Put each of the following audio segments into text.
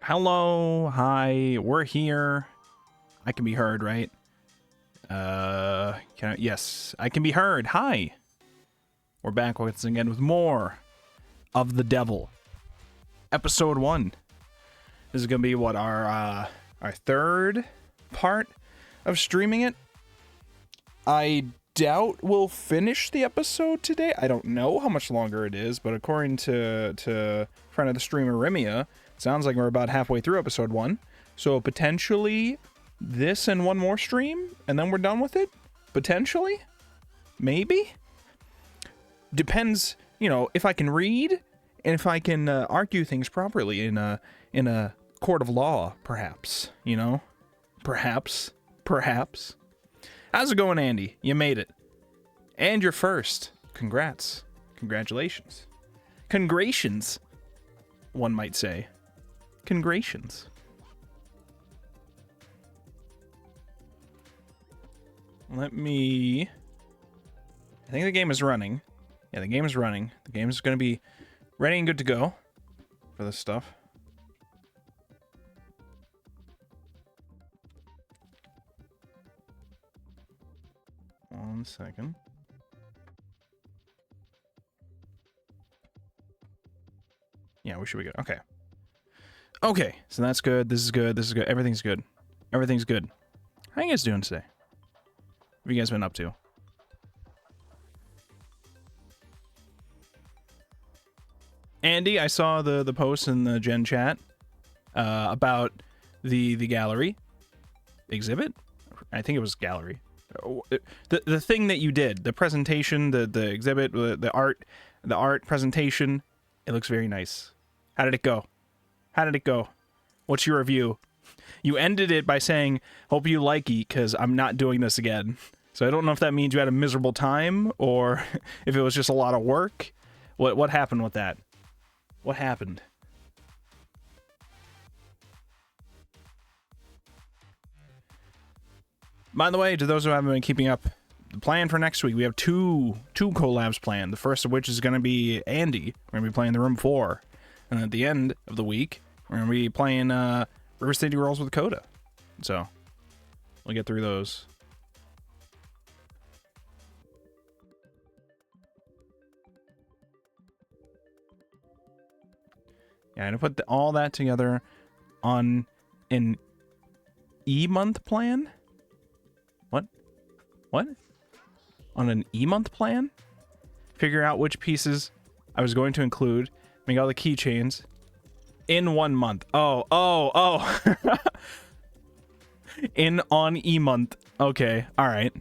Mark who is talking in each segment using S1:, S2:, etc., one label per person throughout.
S1: Hello, hi, we're here. I can be heard, right? Yes, I can be heard. Hi. We're back once again with more of The Devil. Episode 1. This is gonna be what, our third part of streaming it. I doubt we'll finish the episode today. I don't know how much longer it is, but according to friend of the streamer Rimia, sounds like we're about halfway through episode 1. So potentially this and one more stream, and then we're done with it? Potentially? Maybe? Depends, you know, if I can read, and if I can argue things properly in a court of law, perhaps, you know? Perhaps. How's it going, Andy? You made it. And you're first. Congrats. Congratulations. Congrations, one might say. Congrations. Let me... I think the game is running. Yeah, the game is running. The game is going to be ready and good to go for this stuff. One second. Yeah, we should be good. Okay. Okay, so that's good. This is good. This is good. Everything's good. Everything's good. How you guys doing today? What have you guys been up to? Andy, I saw the post in the Gen chat about the gallery exhibit. I think it was gallery. The thing that you did, the presentation, the exhibit, the art presentation. It looks very nice. How did it go? How did it go? What's your review? You ended it by saying, "Hope you like it, because I'm not doing this again." So I don't know if that means you had a miserable time or if it was just a lot of work. What happened with that? What happened? By the way, to those who haven't been keeping up, the plan for next week, we have two collabs planned. The first of which is going to be Andy. We're going to be playing The Room 4. And at the end of the week, we're going to be playing River City Rolls with Coda. So, we'll get through those. Yeah, I'm going to put all that together on an E-month plan? What? On an E-month plan? Figure out which pieces I was going to include. Make all the keychains in 1 month. Oh. On E-month. Okay, alright.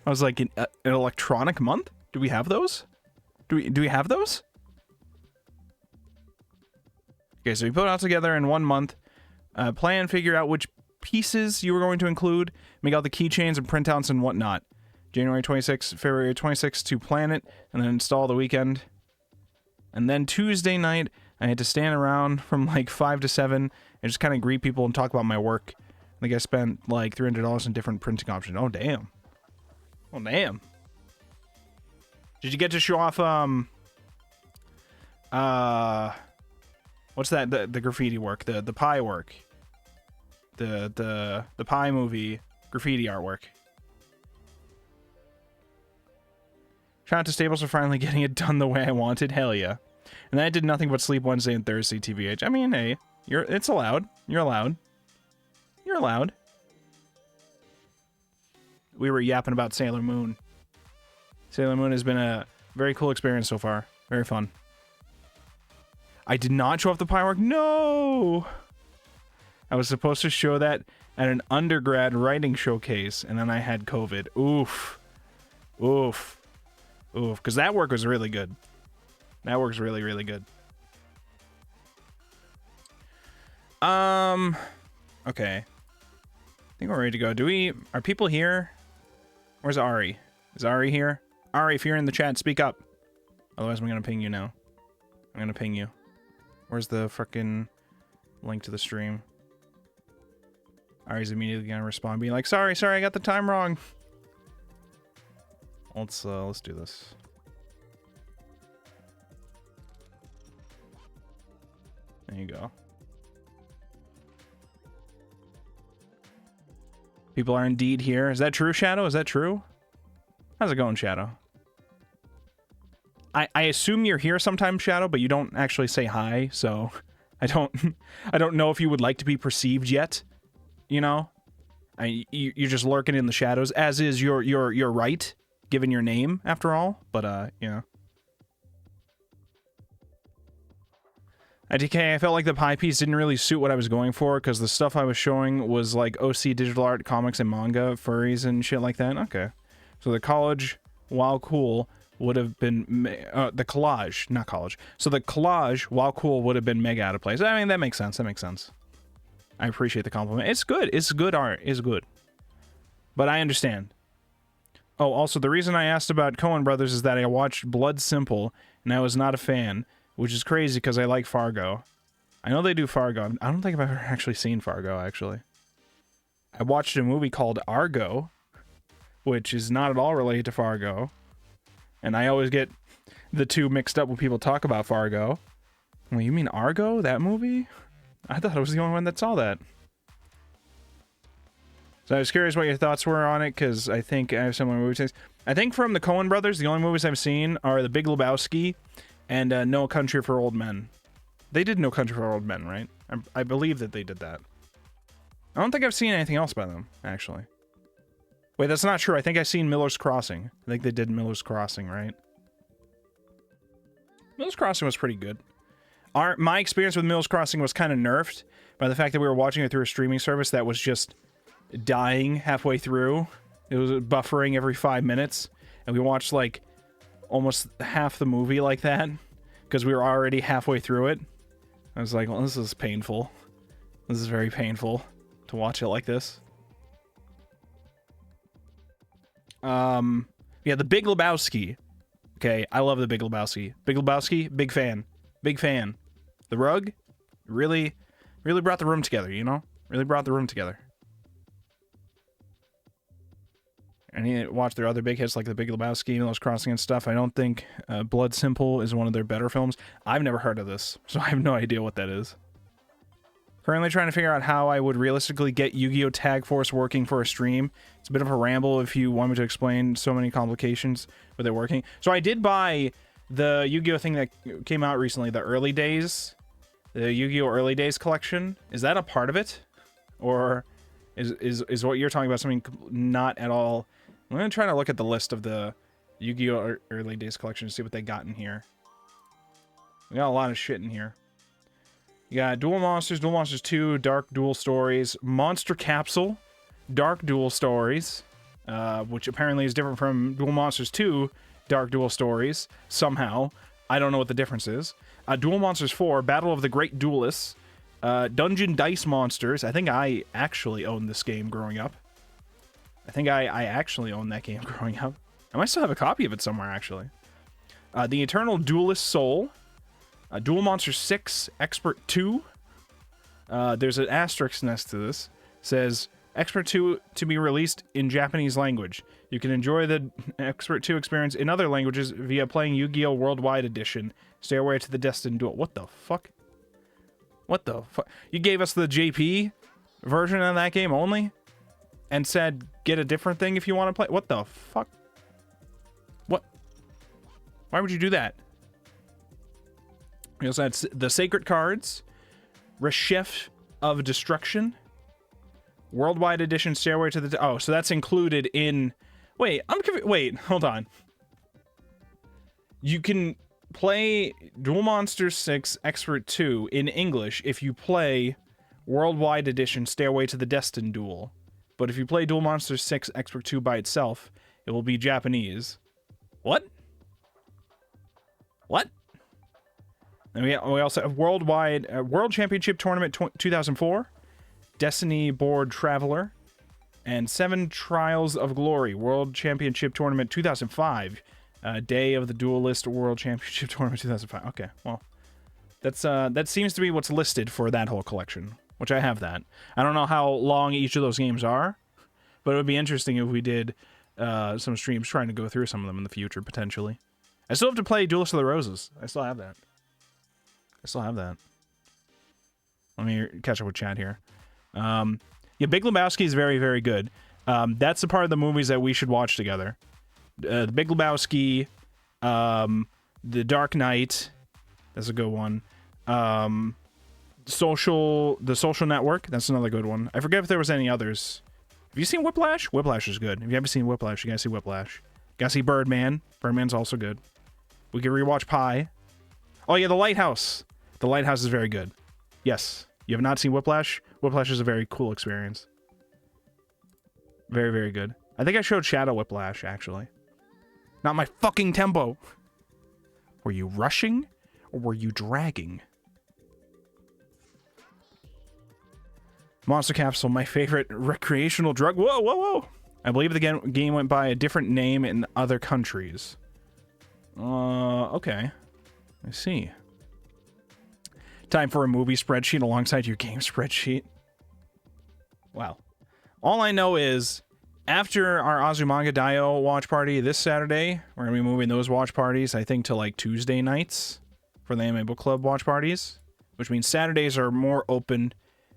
S1: I was like, an electronic month? Do we have those? Do we have those? Okay, so we put it all together in 1 month. Plan, figure out which pieces you were going to include. Make out the keychains and printouts and whatnot. January 26th, February 26th to plan it, and then install the weekend. And then Tuesday night, I had to stand around from like 5 to 7 and just kind of greet people and talk about my work. I think I spent like $300 in different printing options. Oh, damn. Oh, damn. Did you get to show off, what's that? The graffiti work, the pie work. The Pie movie graffiti artwork. Shout out to Stables for finally getting it done the way I wanted. Hell yeah. And then I did nothing but sleep Wednesday and Thursday, TBH. I mean, hey, it's allowed. You're allowed. You're allowed. We were yapping about Sailor Moon. Sailor Moon has been a very cool experience so far. Very fun. I did not show off the pie work. No! I was supposed to show that at an undergrad writing showcase, and then I had COVID. Oof. Because that work was really good. That work's really, really good. Okay. I think we're ready to go. Are people here? Where's Ari? Is Ari here? Ari, if you're in the chat, speak up. Otherwise, I'm gonna ping you now. I'm gonna ping you. Where's the frickin' link to the stream? Ari's immediately gonna respond, being like, sorry, I got the time wrong. Let's do this. There you go. People are indeed here. Is that true, Shadow? Is that true? How's it going, Shadow? I assume you're here sometimes, Shadow, but you don't actually say hi, so I don't know if you would like to be perceived yet. You know? You're just lurking in the shadows, as is your right, given your name, after all. But, you know. IDK, I felt like the pie piece didn't really suit what I was going for, because the stuff I was showing was like OC digital art, comics, and manga, furries, and shit like that. Okay. So the college, while cool, would have been... the collage, not college. So the collage, while cool, would have been mega out of place. I mean, that makes sense. That makes sense. I appreciate the compliment. It's good. It's good art. It's good. But I understand. Oh, also, the reason I asked about Coen Brothers is that I watched Blood Simple, and I was not a fan, which is crazy because I like Fargo. I know they do Fargo. I don't think I've ever actually seen Fargo, actually. I watched a movie called Argo, which is not at all related to Fargo. And I always get the two mixed up when people talk about Fargo. Well, you mean Argo? That movie? I thought I was the only one that saw that. So I was curious what your thoughts were on it, because I think I have similar movie tastes. I think from the Coen Brothers, the only movies I've seen are The Big Lebowski and No Country for Old Men. They did No Country for Old Men, right? I believe that they did that. I don't think I've seen anything else by them, actually. Wait, that's not true. I think I've seen Miller's Crossing. I think they did Miller's Crossing, right? Miller's Crossing was pretty good. My experience with Miller's Crossing was kind of nerfed by the fact that we were watching it through a streaming service that was just dying halfway through. It was buffering every 5 minutes, and we watched like almost half the movie like that because we were already halfway through it. I was like, well, this is painful. This is very painful to watch it like this. Yeah, The Big Lebowski. Okay, I love The Big Lebowski. Big Lebowski, big fan. Big fan. The Rug really brought the room together, you know? Really brought the room together. And you watch their other big hits like The Big Lebowski, Miller's Crossing and stuff. I don't think Blood Simple is one of their better films. I've never heard of this, so I have no idea what that is. Currently trying to figure out how I would realistically get Yu-Gi-Oh! Tag Force working for a stream. It's a bit of a ramble if you want me to explain so many complications with it working. So I did buy the Yu-Gi-Oh! Thing that came out recently, the Early Days. The Yu-Gi-Oh! Early Days collection. Is that a part of it? Or is what you're talking about something not at all... I'm going to try to look at the list of the Yu-Gi-Oh! Early Days collection to see what they got in here. We got a lot of shit in here. You got Duel Monsters, Duel Monsters 2, Dark Duel Stories, Monster Capsule, Dark Duel Stories, which apparently is different from Duel Monsters 2, Dark Duel Stories, somehow. I don't know what the difference is. Duel Monsters 4, Battle of the Great Duelists, Dungeon Dice Monsters. I think I actually owned this game growing up. I think I actually owned that game growing up. I might still have a copy of it somewhere, actually. The Eternal Duelist Soul, Duel Monsters 6, Expert 2. There's an asterisk next to this. It says, Expert 2 to be released in Japanese language. You can enjoy the Expert 2 experience in other languages via playing Yu-Gi-Oh! Worldwide Edition. Stay away to the Destined Duel. What the fuck? What the fuck? You gave us the JP version of that game only? And said, get a different thing if you want to play? What the fuck? What? Why would you do that? We also had the Sacred Cards, Reshef of Destruction, Worldwide Edition, Stairway to the... Oh, so that's included in... Wait, wait, hold on. You can play Duel Monsters 6 Expert 2 in English if you play Worldwide Edition, Stairway to the Destined Duel. But if you play Duel Monsters 6 Expert 2 by itself, it will be Japanese. What? What? And we also have Worldwide World Championship Tournament 2004, Destiny Board Traveler, and 7 Trials of Glory World Championship Tournament 2005, Day of the Duelist World Championship Tournament 2005. Okay, well, that seems to be what's listed for that whole collection, which I have that. I don't know how long each of those games are, but it would be interesting if we did some streams trying to go through some of them in the future, potentially. I still have to play Duelist of the Roses. I still have that. Let me catch up with chat here. Yeah, Big Lebowski is very, very good. That's the part of the movies that we should watch together. The Big Lebowski, The Dark Knight, that's a good one. The Social Network, that's another good one. I forget if there was any others. Have you seen Whiplash? Whiplash is good. If you haven't seen Whiplash, you gotta see Whiplash. You gotta see Birdman. Birdman's also good. We can rewatch Pi. Oh yeah, The Lighthouse. The Lighthouse is very good. Yes. You have not seen Whiplash? Whiplash is a very cool experience. Very, very good. I think I showed Shadow Whiplash, actually. Not my fucking tempo. Were you rushing or were you dragging? Monster Capsule, my favorite recreational drug. Whoa, whoa, whoa. I believe the game went by a different name in other countries. Okay. I see. Time for a movie spreadsheet alongside your game spreadsheet. Wow. All I know is, after our Azumanga Daioh watch party this Saturday, we're going to be moving those watch parties, I think, to like Tuesday nights for the Anime Book Club watch parties, which means Saturdays are more open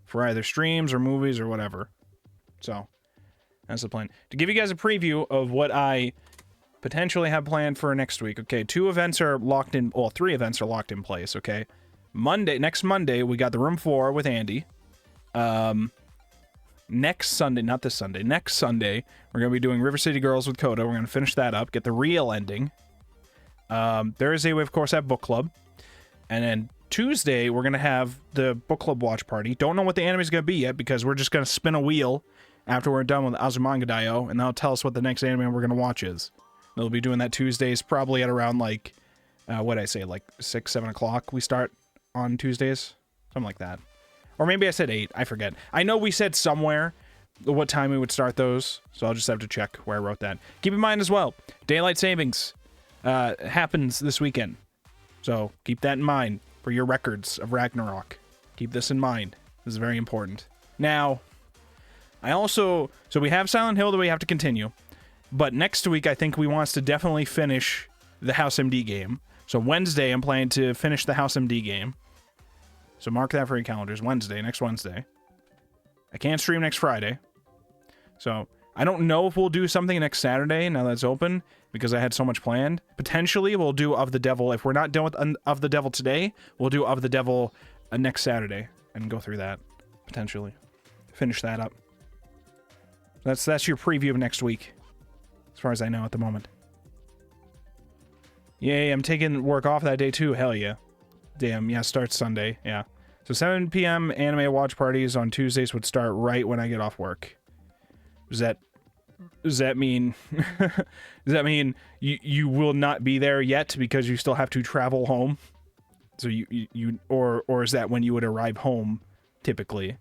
S1: for either streams or movies or whatever. So, that's the plan. To give you guys a preview of what I potentially have planned for next week, okay, 2 events are locked in, well, 3 events are locked in place, okay? Next Monday, we got the Room 4 with Andy. Next Sunday, not this Sunday, next Sunday, we're going to be doing River City Girls with Koda. We're going to finish that up, get the real ending. Thursday, we, of course, have Book Club. And then Tuesday, we're going to have the Book Club watch party. Don't know what the anime is going to be yet, because we're just going to spin a wheel after we're done with Azumanga Daioh, and that'll tell us what the next anime we're going to watch is. They'll be doing that Tuesdays, probably at around, like, what'd I say, like 6, 7 o'clock we start on Tuesdays? Something like that. Or maybe I said 8. I forget. I know we said somewhere what time we would start those, so I'll just have to check where I wrote that. Keep in mind as well, daylight savings happens this weekend. So keep that in mind for your records of Ragnarok. Keep this in mind. This is very important. Now, so we have Silent Hill that we have to continue. But next week, I think we want us to definitely finish the House MD game. So Wednesday, I'm planning to finish the House MD game. So mark that for your calendars. Next Wednesday. I can't stream next Friday. So I don't know if we'll do something next Saturday now that it's open, because I had so much planned. Potentially, we'll do Of the Devil. If we're not done with Of the Devil today, we'll do Of the Devil next Saturday and go through that. Potentially. Finish that up. That's your preview of next week, as far as I know at the moment. Yay, I'm taking work off that day too. Hell yeah. Damn, yeah, starts Sunday, yeah. So 7 p.m. anime watch parties on Tuesdays would start right when I get off work. Does that mean you will not be there yet because you still have to travel home? So or is that when you would arrive home typically?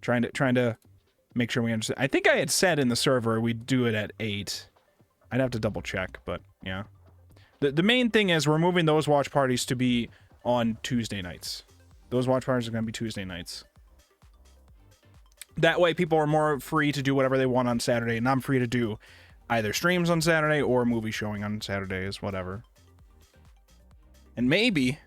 S1: Trying to make sure we understand. I think I had said in the server we'd do it at 8. I'd have to double check, but yeah. The main thing is we're moving those watch parties to be on Tuesday nights. Those watch parties are going to be Tuesday nights. That way people are more free to do whatever they want on Saturday, and I'm free to do either streams on Saturday or movie showing on Saturdays, whatever. And maybe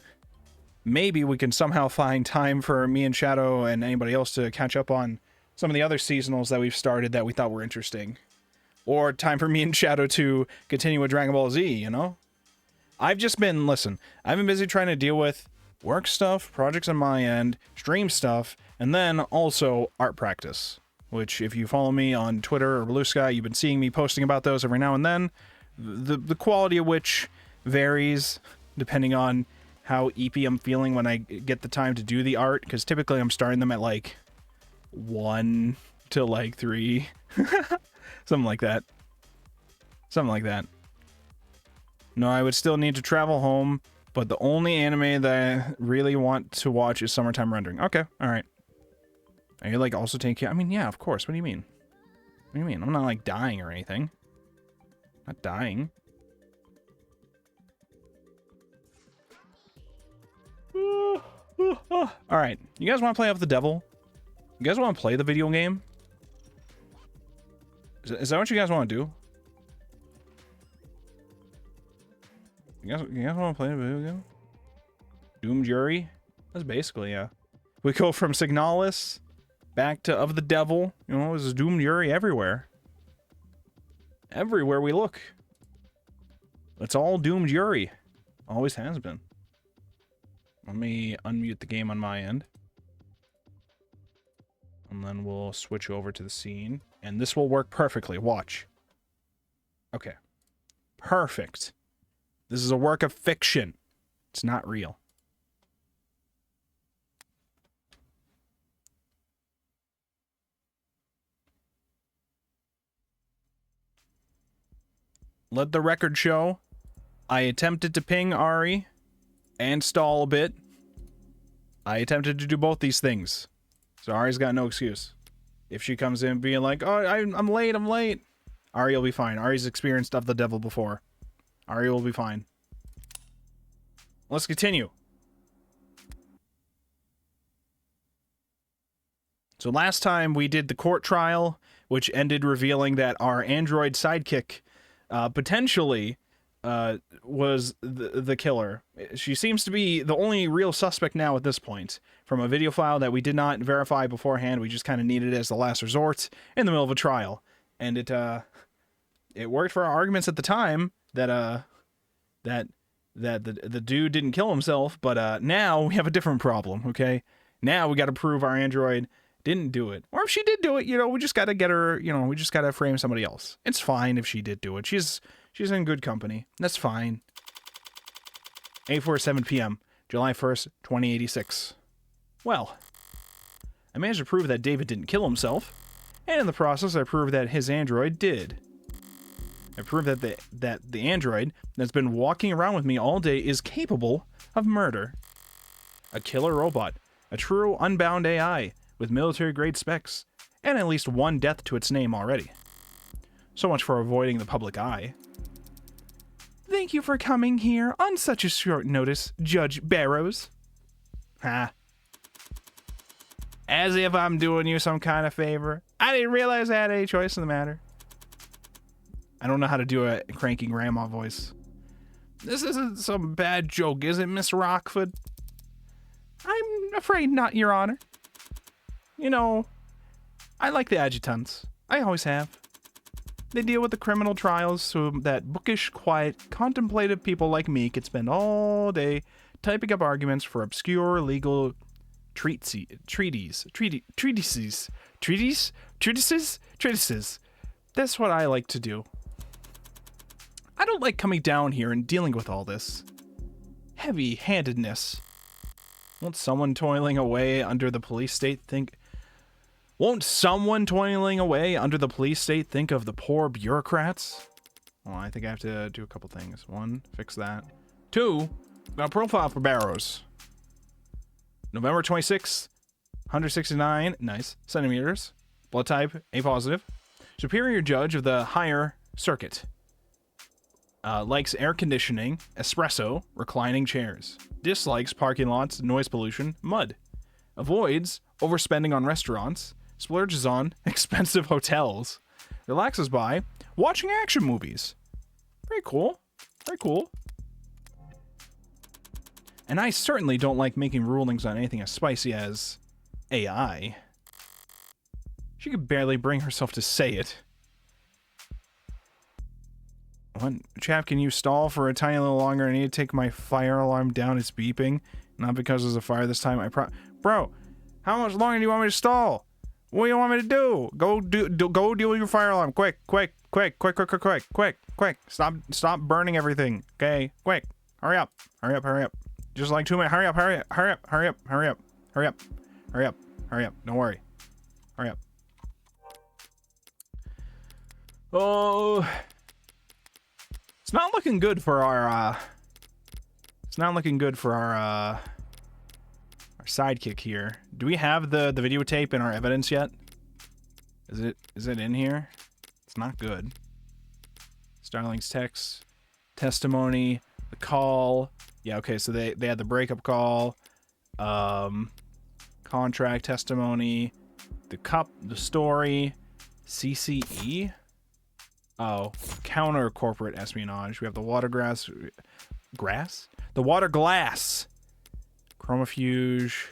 S1: we can somehow find time for me and Shadow and anybody else to catch up on some of the other seasonals that we've started that we thought were interesting. Or time for me and Shadow to continue with Dragon Ball Z, you know? I've been busy trying to deal with work stuff, projects on my end, stream stuff, and then also art practice. Which, if you follow me on Twitter or Blue Sky, you've been seeing me posting about those every now and then. The quality of which varies depending on how eepy I'm feeling when I get the time to do the art, because typically I'm starting them at like 1 to like 3. Something like that. No, I would still need to travel home, but the only anime that I really want to watch is Summertime Rendering. Okay, alright. Are you like also taking care? I mean, yeah, of course. What do you mean? What do you mean? I'm not like dying or anything. Not dying. Alright, you guys want to play Of the Devil? You guys want to play the video game? Is that what you guys want to do? You guys want to play a video game? Doom Jury? That's basically, yeah. We go from Signalis back to Of the Devil. You know, there's doomed Yuri everywhere. Everywhere we look. It's all doomed Yuri. Always has been. Let me unmute the game on my end. And then we'll switch over to the scene. And this will work perfectly. Watch. Okay. Perfect. This is a work of fiction. It's not real. Let the record show, I attempted to ping Ari and stall a bit. I attempted to do both these things. So Ari's got no excuse. If she comes in being like, oh, I'm late. Ari will be fine. Ari's experienced Of the Devil before. Ari will be fine. Let's continue. So last time we did the court trial, which ended revealing that our android sidekick potentially was the killer. She seems to be the only real suspect now at this point. From a video file that we did not verify beforehand, we just kind of needed it as the last resort in the middle of a trial. And it worked for our arguments at the time that the dude didn't kill himself, but now we have a different problem, okay? Now we got to prove our android didn't do it. Or if she did do it, you know, we just got to get her, you know, we just got to frame somebody else. It's fine if she did do it. She's in good company. That's fine. 8:47 p.m., July 1st, 2086. Well, I managed to prove that David didn't kill himself, and in the process I proved that his android did. I proved that the android that's been walking around with me all day is capable of murder. A killer robot, a true unbound AI with military-grade specs, and at least one death to its name already. So much for avoiding the public eye. Thank you for coming here on such a short notice, Judge Barrows. Ha. As if I'm doing you some kind of favor. I didn't realize I had any choice in the matter. I don't know how to do a cranky grandma voice. This isn't some bad joke, is it, Miss Rockford? I'm afraid not, Your Honor. You know, I like the adjutants. I always have. They deal with the criminal trials so that bookish, quiet, contemplative people like me could spend all day typing up arguments for obscure legal treatises. That's what I like to do. I don't like coming down here and dealing with all this heavy-handedness. Won't someone toiling away under the police state think of the poor bureaucrats? Well, I think I have to do a couple things. 1, fix that. 2, got a profile for Barrows. November 26th, 169, nice, centimeters. Blood type, A positive. Superior judge of the higher circuit. Likes air conditioning, espresso, reclining chairs. Dislikes parking lots, noise pollution, mud. Avoids overspending on restaurants. Splurges on expensive hotels. Relaxes by watching action movies. Very cool. Very cool. And I certainly don't like making rulings on anything as spicy as AI. She could barely bring herself to say it. What? Chap, can you stall for a tiny little longer? I need to take my fire alarm down. It's beeping. Not because there's a fire this time. Bro, how much longer do you want me to stall? What do you want me to do? Go deal with your fire alarm. Quick. Stop burning everything. Okay, quick. Hurry up. Just like 2 minutes. Hurry up. Don't worry. Hurry up. Oh, it's not looking good for our our sidekick here. Do we have the videotape in our evidence yet? Is it in here? It's not good. Starling's text, testimony, the call. Yeah, okay, so they had the breakup call, contract testimony, the story, CCE. Oh, counter corporate espionage. We have the water glass? The water glass. Chromafuge.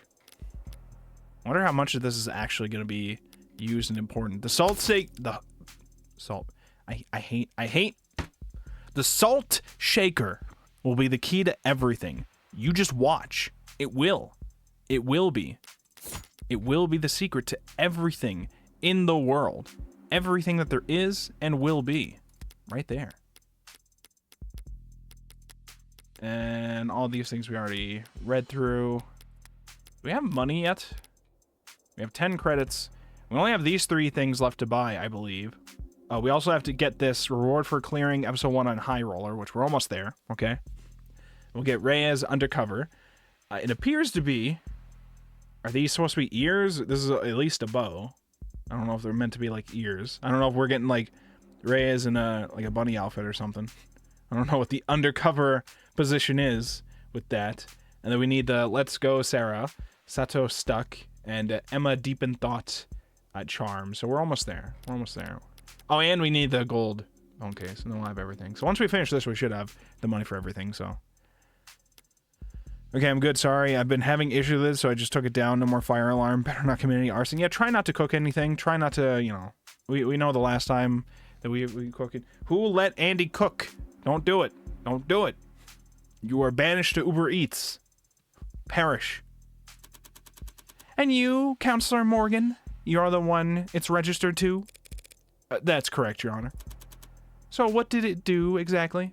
S1: wonder how much of this is actually going to be used and important. The salt shake, the salt. I hate. The salt shaker will be the key to everything. You just watch. It will. It will be. It will be the secret to everything in the world. Everything that there is and will be. Right there. And all these things we already read through. Do we have money yet? We have 10 credits. We only have these 3 things left to buy, I believe. We also have to get this reward for clearing episode 1 on High Roller, which we're almost there, okay? We'll get Reyes undercover. It appears to be... Are these supposed to be ears? This is at least a bow. I don't know if they're meant to be like ears. I don't know if we're getting like Reyes in a bunny outfit or something. I don't know what the undercover position is with that. And then we need the Let's Go Sarah, Sato Stuck, and Emma Deep in Thought charm. So we're almost there. We're almost there. Oh, and we need the gold phone case, and then we'll have everything. So once we finish this, we should have the money for everything, so. Okay, I'm good. Sorry, I've been having issues with it, so I just took it down. No more fire alarm. Better not commit any arson. Yeah, try not to cook anything. Try not to, you know. We know the last time that we cooked it. Who let Andy cook? Don't do it. Don't do it. You are banished to Uber Eats. Perish. And you, Counselor Morgan, you're the one it's registered to? That's correct, Your Honor. So what did it do exactly?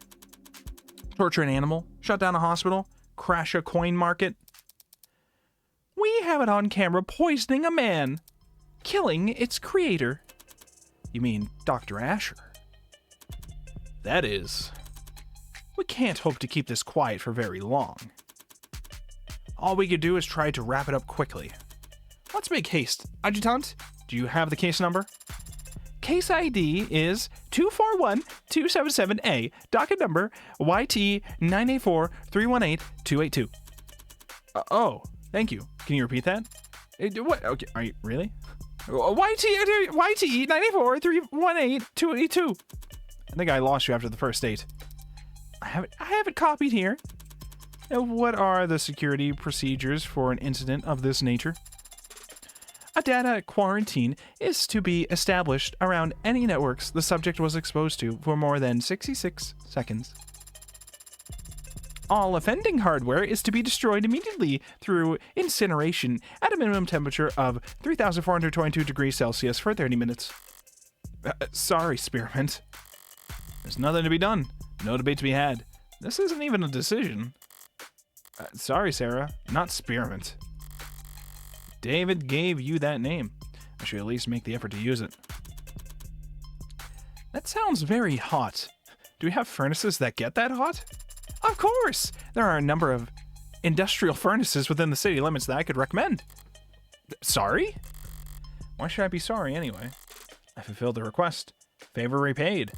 S1: Torture an animal? Shut down a hospital? Crash a coin market? We have it on camera poisoning a man, killing its creator. You mean Dr. Asher? That is. We can't hope to keep this quiet for very long. All we could do is try to wrap it up quickly. Let's make haste. Adjutant, do you have the case number? Case ID is 241-277A. Docket number YT984318-282. Oh, thank you. Can you repeat that? What? Okay, are you really? YT94318-282. I think I lost you after the first date. I have it copied here. What are the security procedures for an incident of this nature? A data quarantine is to be established around any networks the subject was exposed to for more than 66 seconds. All offending hardware is to be destroyed immediately through incineration at a minimum temperature of 3,422 degrees Celsius for 30 minutes. Sorry, Spearmint. There's nothing to be done. No debate to be had. This isn't even a decision. Sorry, Sarah. Not Spearmint. David gave you that name. I should at least make the effort to use it. That sounds very hot. Do we have furnaces that get that hot? Of course! There are a number of industrial furnaces within the city limits that I could recommend. Sorry? Why should I be sorry anyway? I fulfilled the request. Favor repaid.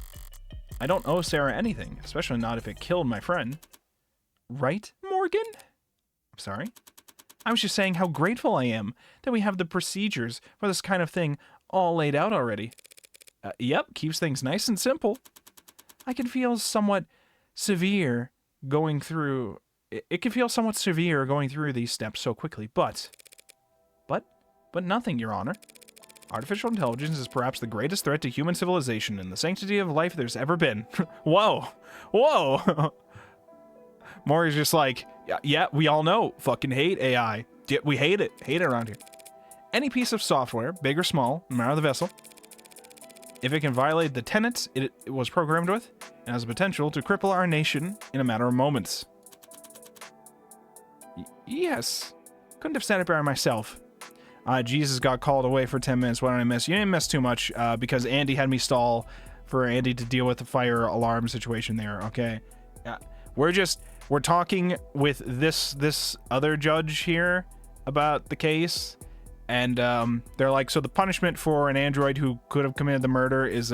S1: I don't owe Sarah anything, especially not if it killed my friend. Right, Morgan? I'm sorry? I was just saying how grateful I am that we have the procedures for this kind of thing all laid out already. Yep, keeps things nice and simple. I can feel somewhat severe going through... It can feel somewhat severe going through these steps so quickly, but nothing, Your Honor. Artificial intelligence is perhaps the greatest threat to human civilization and the sanctity of life there's ever been. Whoa! Whoa! Maury's just like, yeah, we all know. Fucking hate AI. We hate it. Hate it around here. Any piece of software, big or small, no matter the vessel, if it can violate the tenets it was programmed with, it has the potential to cripple our nation in a matter of moments. Yes. Couldn't have said it better myself. Jesus got called away for 10 minutes. What did I miss? You didn't miss too much because Andy had me stall for Andy to deal with the fire alarm situation there, okay? We're talking with this other judge here about the case, and they're like, so the punishment for an android who could have committed the murder is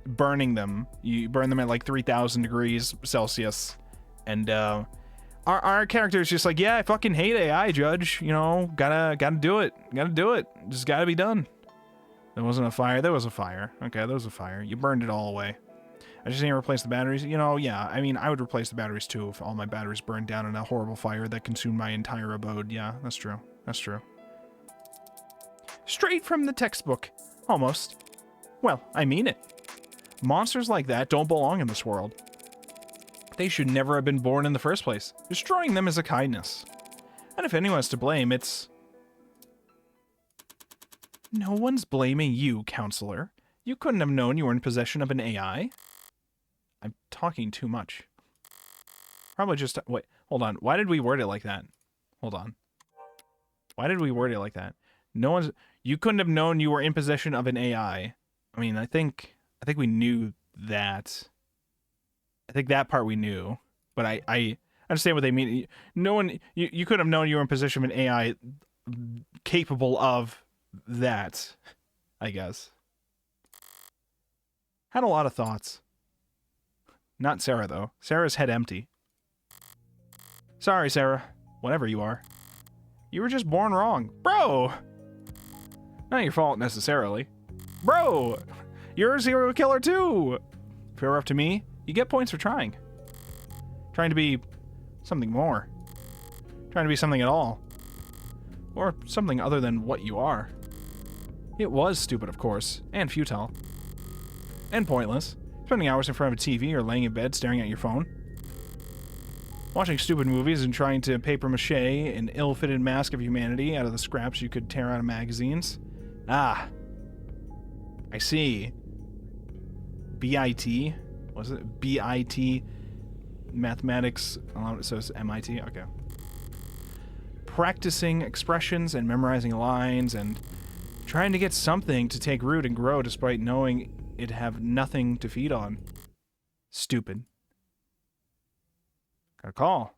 S1: burning them. You burn them at like 3,000 degrees Celsius, and our character is just like, yeah, I fucking hate AI, Judge. You know, gotta do it. Gotta do it. Just gotta be done. There wasn't a fire. There was a fire. Okay, there was a fire. You burned it all away. I just need to replace the batteries. You know, yeah, I mean, I would replace the batteries too if all my batteries burned down in a horrible fire that consumed my entire abode. Yeah, that's true. That's true. Straight from the textbook. Almost. Well, I mean it. Monsters like that don't belong in this world. They should never have been born in the first place. Destroying them is a kindness. And if anyone's to blame, it's... No one's blaming you, counselor. You couldn't have known you were in possession of an AI. I'm talking too much. Probably just... Wait, hold on. Why did we word it like that? Hold on. Why did we word it like that? No one's... You couldn't have known you were in possession of an AI. I mean, I think we knew that. I think that part we knew. But I understand what they mean. No one... You couldn't have known you were in possession of an AI capable of that, I guess. Had a lot of thoughts. Not Sarah, though. Sarah's head empty. Sorry, Sarah. Whatever you are. You were just born wrong. Bro! Not your fault, necessarily. Bro! You're a serial killer, too! If it were up to me, you get points for trying. Trying to be something more. Trying to be something at all. Or something other than what you are. It was stupid, of course, and futile. And pointless. Spending hours in front of a TV or laying in bed staring at your phone. Watching stupid movies and trying to papier-mâche an ill-fitted mask of humanity out of the scraps you could tear out of magazines. Ah. I see. BIT? Was it? BIT Mathematics. So it's MIT? Okay. Practicing expressions and memorizing lines and trying to get something to take root and grow despite knowing it'd have nothing to feed on. Stupid. Got a call.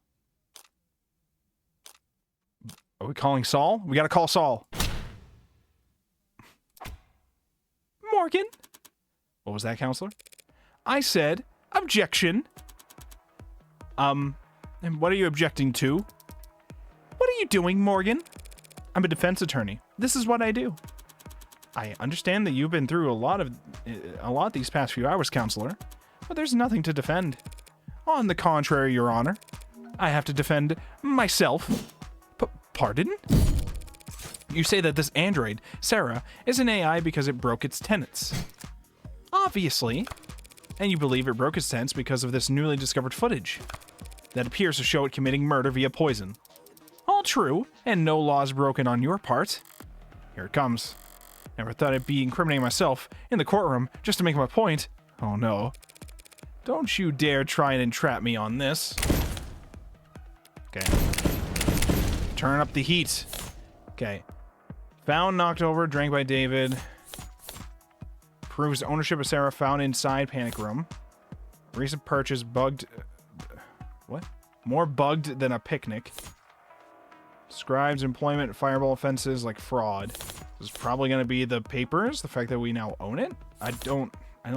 S1: Are we calling Saul? We gotta call Saul. Morgan? What was that, counselor? I said, objection. And what are you objecting to? What are you doing, Morgan? I'm a defense attorney. This is what I do. I understand that you've been through a lot these past few hours, counselor, but there's nothing to defend. On the contrary, Your Honor, I have to defend myself. Pardon? You say that this android, Sarah, is an AI because it broke its tenets. Obviously. And you believe it broke its tenets because of this newly discovered footage that appears to show it committing murder via poison. All true, and no laws broken on your part. Here it comes. Never thought I'd be incriminating myself in the courtroom just to make my point. Oh no. Don't you dare try and entrap me on this. Okay. Turn up the heat. Okay. Found, knocked over, drank by David. Proves ownership of Sarah found inside panic room. Recent purchase bugged... what? More bugged than a picnic. Describes employment fireball offenses like fraud. This is probably going to be the papers, the fact that we now own it. I don't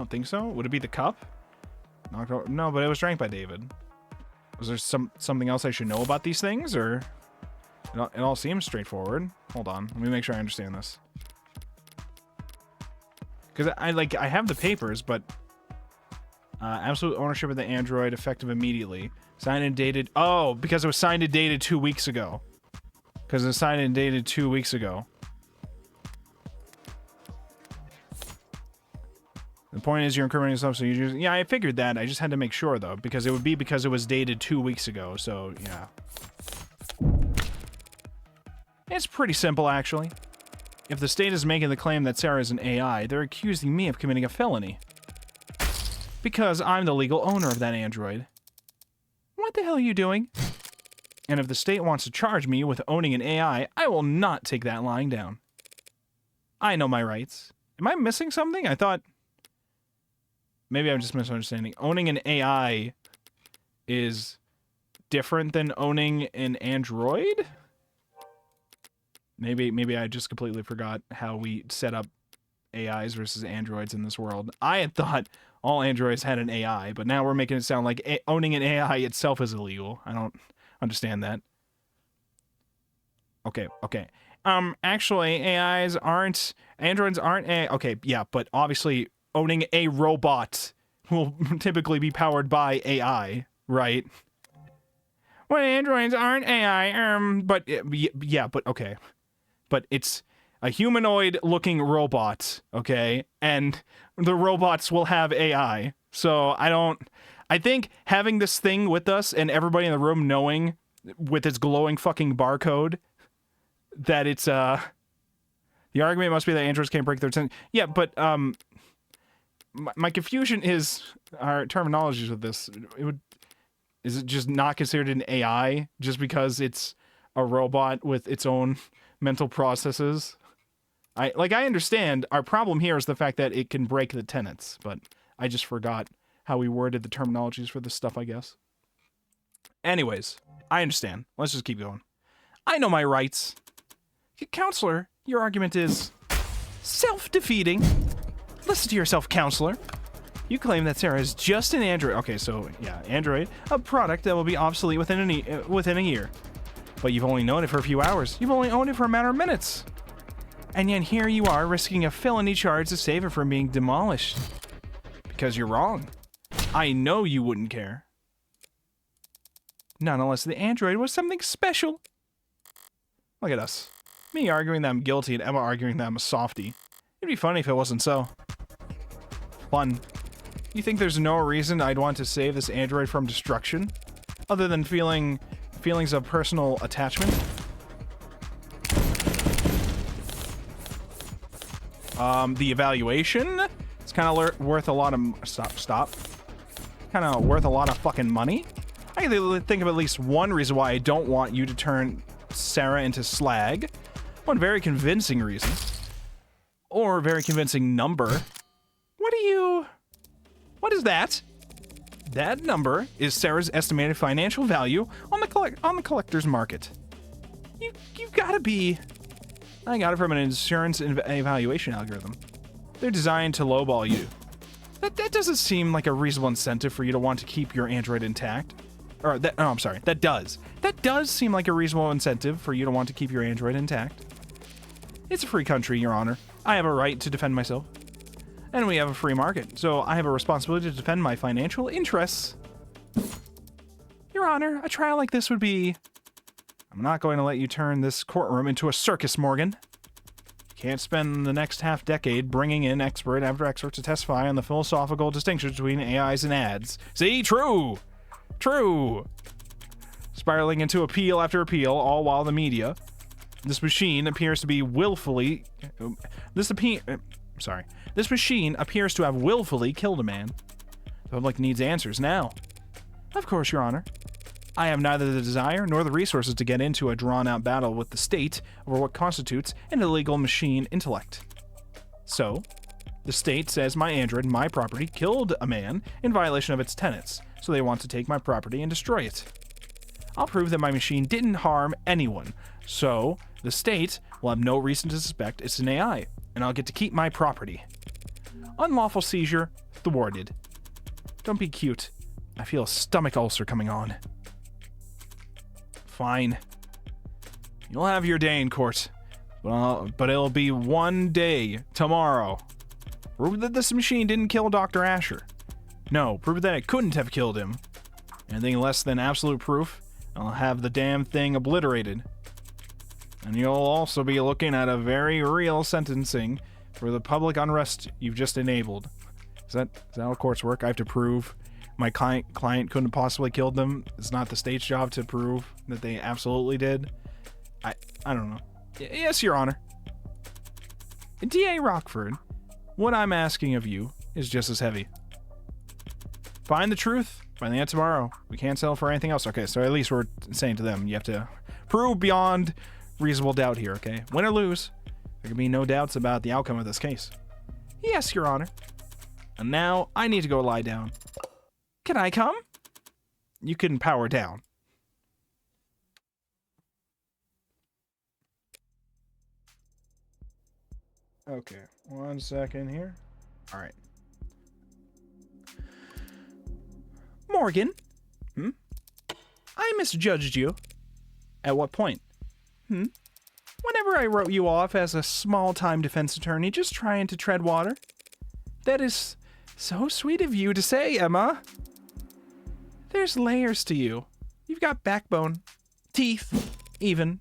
S1: think so. Would it be the cup? Knocked over? No, but it was drank by David. Was there something else I should know about these things, or it all seems straightforward? Hold on, let me make sure I understand this. Because I have the papers, but absolute ownership of the android effective immediately. Signed and dated. Oh, because it was signed and dated 2 weeks ago. Because it was signed and dated 2 weeks ago. The point is you're incriminating yourself, so you just... Yeah, I figured that. I just had to make sure, though, because it would be because it was dated 2 weeks ago, so, yeah. It's pretty simple, actually. If the state is making the claim that Sarah is an AI, they're accusing me of committing a felony. Because I'm the legal owner of that android. What the hell are you doing? And if the state wants to charge me with owning an AI, I will not take that lying down. I know my rights. Am I missing something? I thought... Maybe I'm just misunderstanding. Owning an AI is different than owning an android? Maybe I just completely forgot how we set up AIs versus androids in this world. I had thought all androids had an AI, but now we're making it sound like owning an AI itself is illegal. I don't understand that. Okay. Actually, androids aren't okay, yeah, but obviously owning a robot will typically be powered by AI, right? Well, androids aren't AI, but yeah, but okay. But it's a humanoid-looking robot, okay? And the robots will have AI. So I think having this thing with us and everybody in the room knowing with its glowing fucking barcode that it's, the argument must be that androids can't break their ten. Yeah, but, my confusion is our terminologies with this. Is it just not considered an AI just because it's a robot with its own mental processes? I understand our problem here is the fact that it can break the tenets, but I just forgot how we worded the terminologies for this stuff, I guess. Anyways, I understand. Let's just keep going. I know my rights. Counselor, your argument is self-defeating. Listen to yourself, counselor. You claim that Sarah is just an android. Okay, so yeah, android, a product that will be obsolete within a year. But you've only known it for a few hours. You've only owned it for a matter of minutes. And yet here you are risking a felony charge to save it from being demolished. Because you're wrong. I know you wouldn't care. Not unless the android was something special. Look at us. Me arguing that I'm guilty and Emma arguing that I'm a softie. It'd be funny if it wasn't so. Fun. You think there's no reason I'd want to save this android from destruction? Other than feelings of personal attachment? The evaluation? It's kind of worth a lot of... Stop. Kind of worth a lot of fucking money? I can think of at least one reason why I don't want you to turn Sarah into slag. One very convincing reason. Or very convincing number. What is that? That number is Sarah's estimated financial value on the collector's market. You've got to be... I got it from an insurance evaluation algorithm. They're designed to lowball you. That doesn't seem like a reasonable incentive for you to want to keep your android intact. I'm sorry. That does. That does seem like a reasonable incentive for you to want to keep your android intact. It's a free country, Your Honor. I have a right to defend myself. And we have a free market, so I have a responsibility to defend my financial interests. Your Honor, a trial like this would be... I'm not going to let you turn this courtroom into a circus, Morgan. You can't spend the next half-decade bringing in expert after expert to testify on the philosophical distinctions between AIs and ads. See? True! True! Spiraling into appeal after appeal, all while the media... This machine appears to be willfully... This machine appears to have willfully killed a man. The public needs answers now. Of course, Your Honor. I have neither the desire nor the resources to get into a drawn-out battle with the state over what constitutes an illegal machine intellect. So, the state says my android, my property, killed a man in violation of its tenets, so they want to take my property and destroy it. I'll prove that my machine didn't harm anyone, so the state will have no reason to suspect it's an AI, and I'll get to keep my property. Unlawful seizure thwarted. Don't be cute. I feel a stomach ulcer coming on. Fine. You'll have your day in court. But it'll be one day tomorrow. Prove that this machine didn't kill Dr. Asher. No, prove that it couldn't have killed him. Anything less than absolute proof, I'll have the damn thing obliterated. And you'll also be looking at a very real sentencing for the public unrest you've just enabled. Is that how courts work? I have to prove my client couldn't have possibly killed them? It's not the state's job to prove that they absolutely did? I don't know. Yes, Your Honor. D.A. Rockford, what I'm asking of you is just as heavy. Find the truth by the end of tomorrow. We can't settle for anything else. Okay, so at least we're saying to them, you have to prove beyond reasonable doubt here, okay? Win or lose, there can be no doubts about the outcome of this case. Yes, Your Honor. And now I need to go lie down. Can I come? You can power down. Okay, 1 second here. All right. Morgan? I misjudged you. At what point? Whenever I wrote you off as a small-time defense attorney just trying to tread water. That is So sweet of you to say, Emma. There's layers to you. You've got backbone, teeth, even.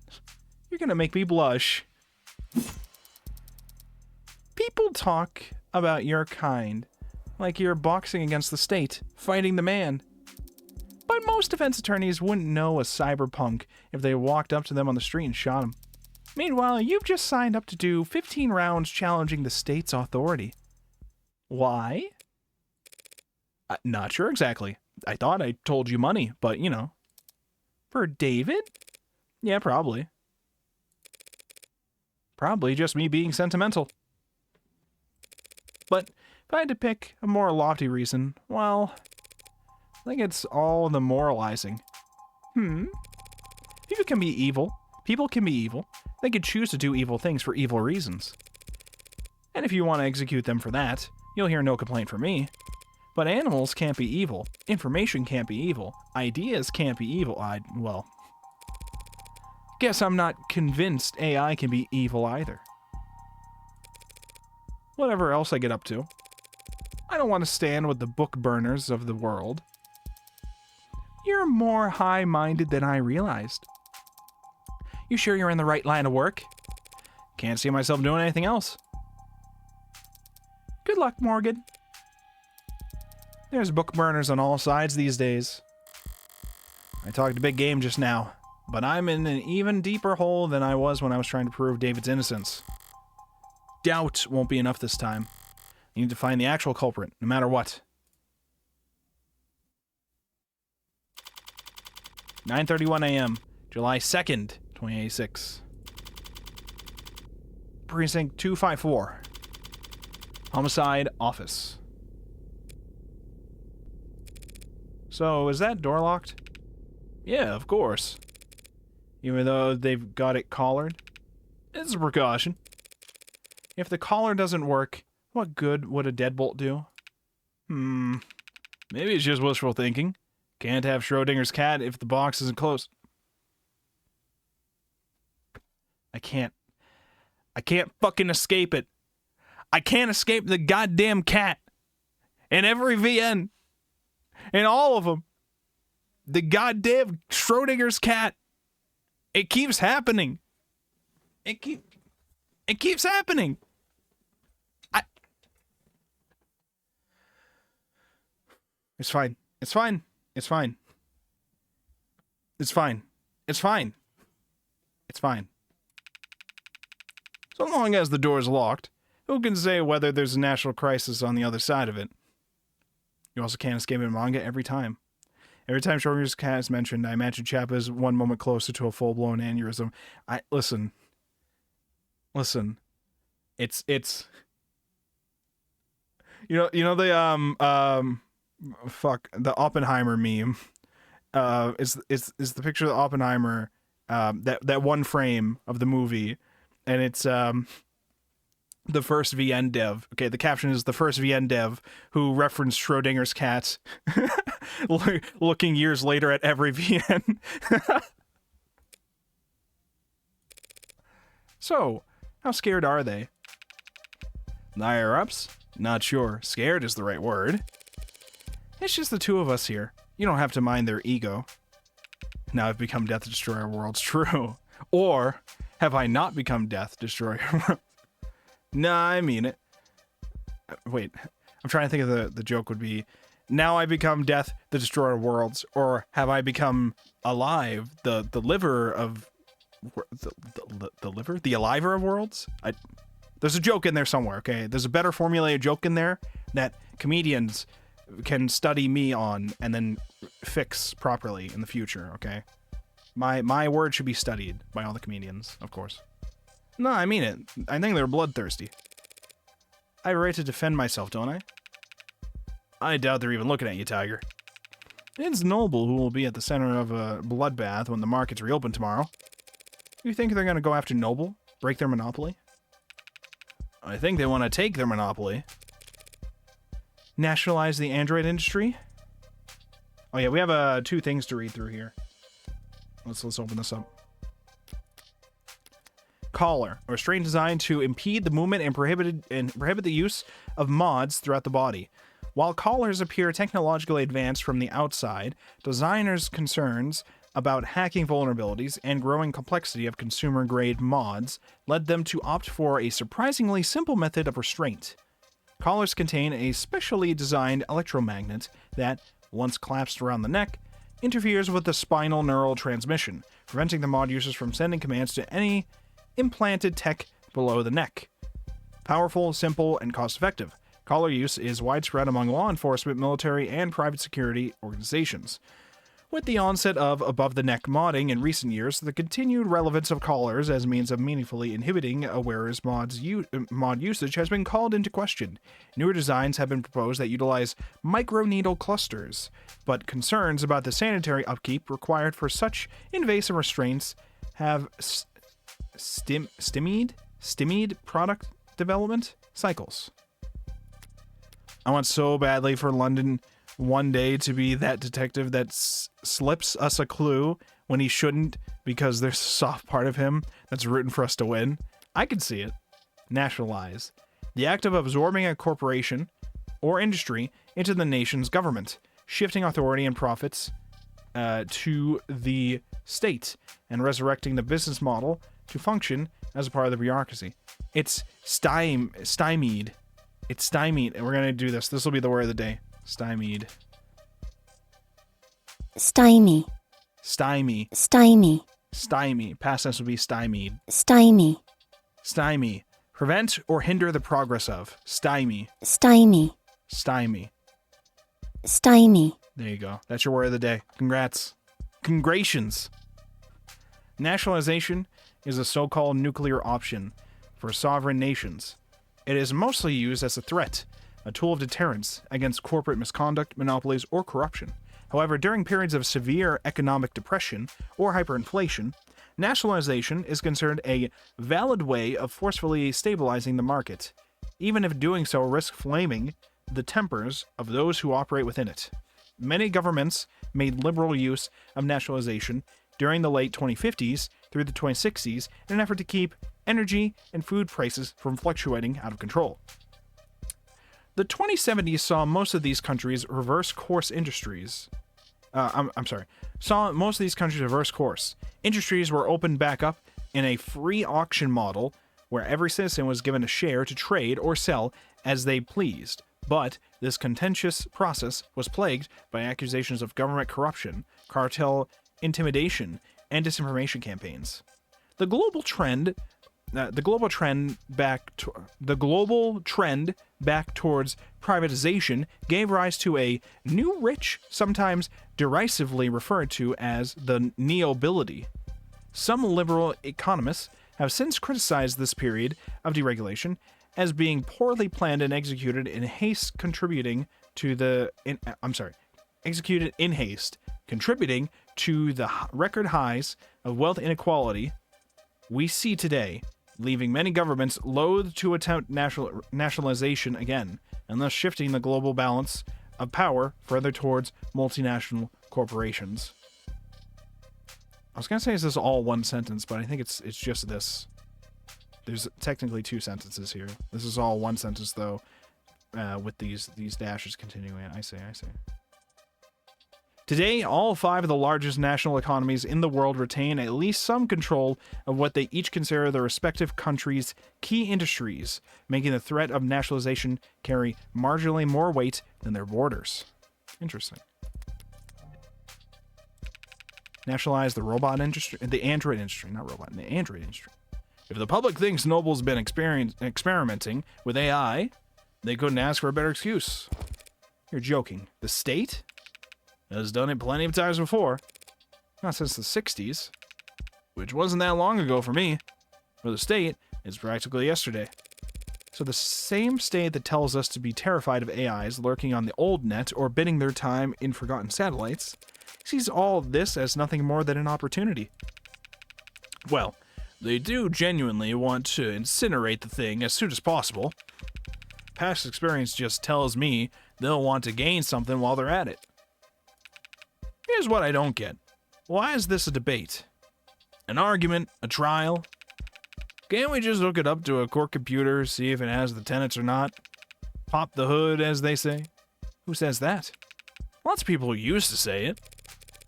S1: You're gonna make me blush. People talk about your kind like you're boxing against the state, fighting the man. But most defense attorneys wouldn't know a cyberpunk if they walked up to them on the street and shot him. Meanwhile, you've just signed up to do 15 rounds challenging the state's authority. Why? Not sure exactly. I thought I told you money, but you know. For David? Yeah, probably. Probably just me being sentimental. But if I had to pick a more lofty reason, well, I think it's all the moralizing. People can be evil. People can be evil. They can choose to do evil things for evil reasons. And if you want to execute them for that, you'll hear no complaint from me. But animals can't be evil. Information can't be evil. Ideas can't be evil. Well, guess I'm not convinced AI can be evil either. Whatever else I get up to, I don't want to stand with the book burners of the world. You're more high-minded than I realized. You sure you're in the right line of work? Can't see myself doing anything else. Good luck, Morgan. There's book burners on all sides these days. I talked a big game just now, but I'm in an even deeper hole than I was when I was trying to prove David's innocence. Doubt won't be enough this time. You need to find the actual culprit, no matter what. 9:31 a.m., July 2nd, 2086. Precinct 254. Homicide Office. So, is that door locked? Yeah, of course. Even though they've got it collared? It's a precaution. If the collar doesn't work, what good would a deadbolt do? Maybe it's just wishful thinking. Can't have Schrodinger's cat if the box isn't closed. I can't fucking escape it. I can't escape the goddamn cat. In every VN. In all of them. The goddamn Schrodinger's cat. It keeps happening. It keeps happening. It's fine. It's fine. It's fine. It's fine. It's fine. It's fine. So long as the door's locked, who can say whether there's a national crisis on the other side of it? You also can't escape in manga every time. Every time Schrodinger's cat is mentioned, I imagine Chaplin is one moment closer to a full-blown aneurysm. Listen. It's you know the the Oppenheimer meme. Is the picture of Oppenheimer, that one frame of the movie, and it's the first VN dev. Okay, the caption is the first VN dev who referenced Schrodinger's cat looking years later at every VN. So, how scared are they? The higher-ups? Not sure. Scared is the right word. It's just the two of us here. You don't have to mind their ego. Now I've become Death Destroyer World's true. Or, have I not become Death Destroyer World? Nah, I mean it. Wait, I'm trying to think of the joke would be, now I become Death, the Destroyer of Worlds, or have I become alive, the liver of, the liver? The aliver of worlds? There's a joke in there somewhere, okay? There's a better formulated joke in there that comedians can study me on and then fix properly in the future, okay? My word should be studied by all the comedians, of course. No, I mean it. I think they're bloodthirsty. I have a right to defend myself, don't I? I doubt they're even looking at you, Tiger. It's Noble who will be at the center of a bloodbath when the markets reopen tomorrow. You think they're going to go after Noble? Break their monopoly? I think they want to take their monopoly. Nationalize the Android industry? Oh yeah, we have two things to read through here. Let's open this up. Collar, a restraint designed to impede the movement and prohibit the use of mods throughout the body. While collars appear technologically advanced from the outside, designers' concerns about hacking vulnerabilities and growing complexity of consumer-grade mods led them to opt for a surprisingly simple method of restraint. Collars contain a specially designed electromagnet that, once clasped around the neck, interferes with the spinal neural transmission, preventing the mod users from sending commands to any implanted tech below the neck. Powerful, simple, and cost-effective, collar use is widespread among law enforcement, military, and private security organizations. With the onset of above-the-neck modding in recent years, the continued relevance of collars as means of meaningfully inhibiting a wearer's mod usage has been called into question. Newer designs have been proposed that utilize microneedle clusters, but concerns about the sanitary upkeep required for such invasive restraints have stymied product development cycles. I want so badly for London one day to be that detective that slips us a clue when he shouldn't because there's a soft part of him that's rooting for us to win. I could see it. Nationalize. The act of absorbing a corporation or industry into the nation's government, shifting authority and profits to the state, and resurrecting the business model to function as a part of the bureaucracy. It's stymied. It's stymied. And we're going to do this. This will be the word of the day. Stymied.
S2: Stymie.
S1: Stymie.
S2: Stymie.
S1: Stymie. Past tense would be stymied.
S2: Stymie.
S1: Stymie. Prevent or hinder the progress of. Stymie.
S2: Stymie.
S1: Stymie.
S2: Stymie.
S1: There you go. That's your word of the day. Congrats. Congratulations. Nationalization is a so-called nuclear option for sovereign nations. It is mostly used as a threat, a tool of deterrence against corporate misconduct, monopolies, or corruption. However, during periods of severe economic depression or hyperinflation, nationalization is considered a valid way of forcefully stabilizing the market, even if doing so risks flaming the tempers of those who operate within it. Many governments made liberal use of nationalization during the late 2050s through the 2060s in an effort to keep energy and food prices from fluctuating out of control. The 2070s saw most of these countries reverse course. Industries were opened back up in a free auction model where every citizen was given a share to trade or sell as they pleased. But this contentious process was plagued by accusations of government corruption, cartel intimidation, and disinformation campaigns. The global trend back towards privatization gave rise to a new rich, sometimes derisively referred to as the neobility. Some liberal economists have since criticized this period of deregulation as being poorly planned and executed in haste, contributing to the record highs of wealth inequality we see today, leaving many governments loath to attempt nationalization again, and thus shifting the global balance of power further towards multinational corporations. I was going to say, is this all one sentence, but I think it's just this. There's technically two sentences here. This is all one sentence, though, with these dashes continuing. I see. Today, all 5 of the largest national economies in the world retain at least some control of what they each consider their respective countries' key industries, making the threat of nationalization carry marginally more weight than their borders. Interesting. Nationalize the robot industry, the android industry, not robot, the android industry. If the public thinks Noble's been experimenting with AI, they couldn't ask for a better excuse. You're joking. The state has done it plenty of times before. Not since the 60s, which wasn't that long ago for me. For the state, it's practically yesterday. So the same state that tells us to be terrified of AIs lurking on the old net or bidding their time in forgotten satellites sees all this as nothing more than an opportunity. Well, they do genuinely want to incinerate the thing as soon as possible. Past experience just tells me they'll want to gain something while they're at it. Here's what I don't get. Why is this a debate? An argument? A trial? Can't we just hook it up to a court computer, see if it has the tenets or not? Pop the hood, as they say? Who says that? Lots of people who used to say it.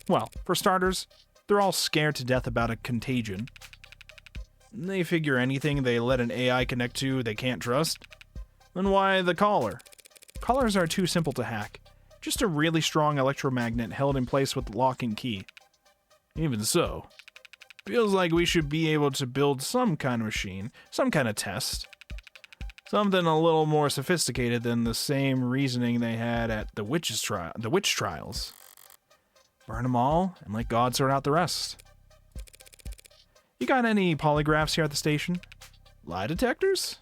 S1: Well, for starters, they're all scared to death about a contagion. They figure anything they let an AI connect to they can't trust. Then why the collar? Collars are too simple to hack. Just a really strong electromagnet held in place with lock and key. Even so, feels like we should be able to build some kind of machine, some kind of test. Something a little more sophisticated than the same reasoning they had at the witch trials. Burn them all and let God sort out the rest. You got any polygraphs here at the station? Lie detectors?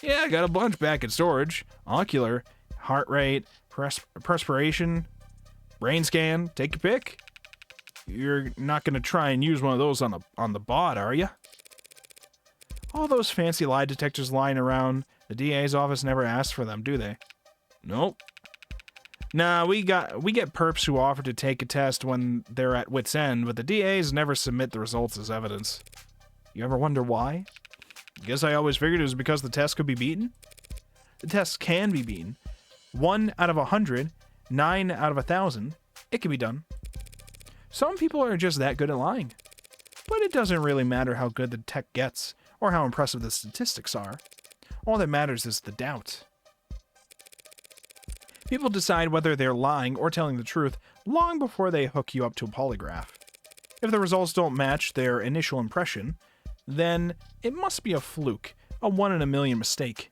S1: Yeah, I got a bunch back in storage. Ocular, heart rate, perspiration, brain scan, take your pick. You're not going to try and use one of those on the bot, are you? All those fancy lie detectors lying around, the DA's office never asks for them, do they? Nope. Nah, we get perps who offer to take a test when they're at wit's end, but the DAs never submit the results as evidence. You ever wonder why? Guess I always figured it was because the test could be beaten. The tests can be beaten. 1 out of 100, 9 out of 1,000, it can be done. Some people are just that good at lying. But it doesn't really matter how good the tech gets, or how impressive the statistics are. All that matters is the doubt. People decide whether they're lying or telling the truth long before they hook you up to a polygraph. If the results don't match their initial impression, then it must be a fluke, a 1 in a million mistake.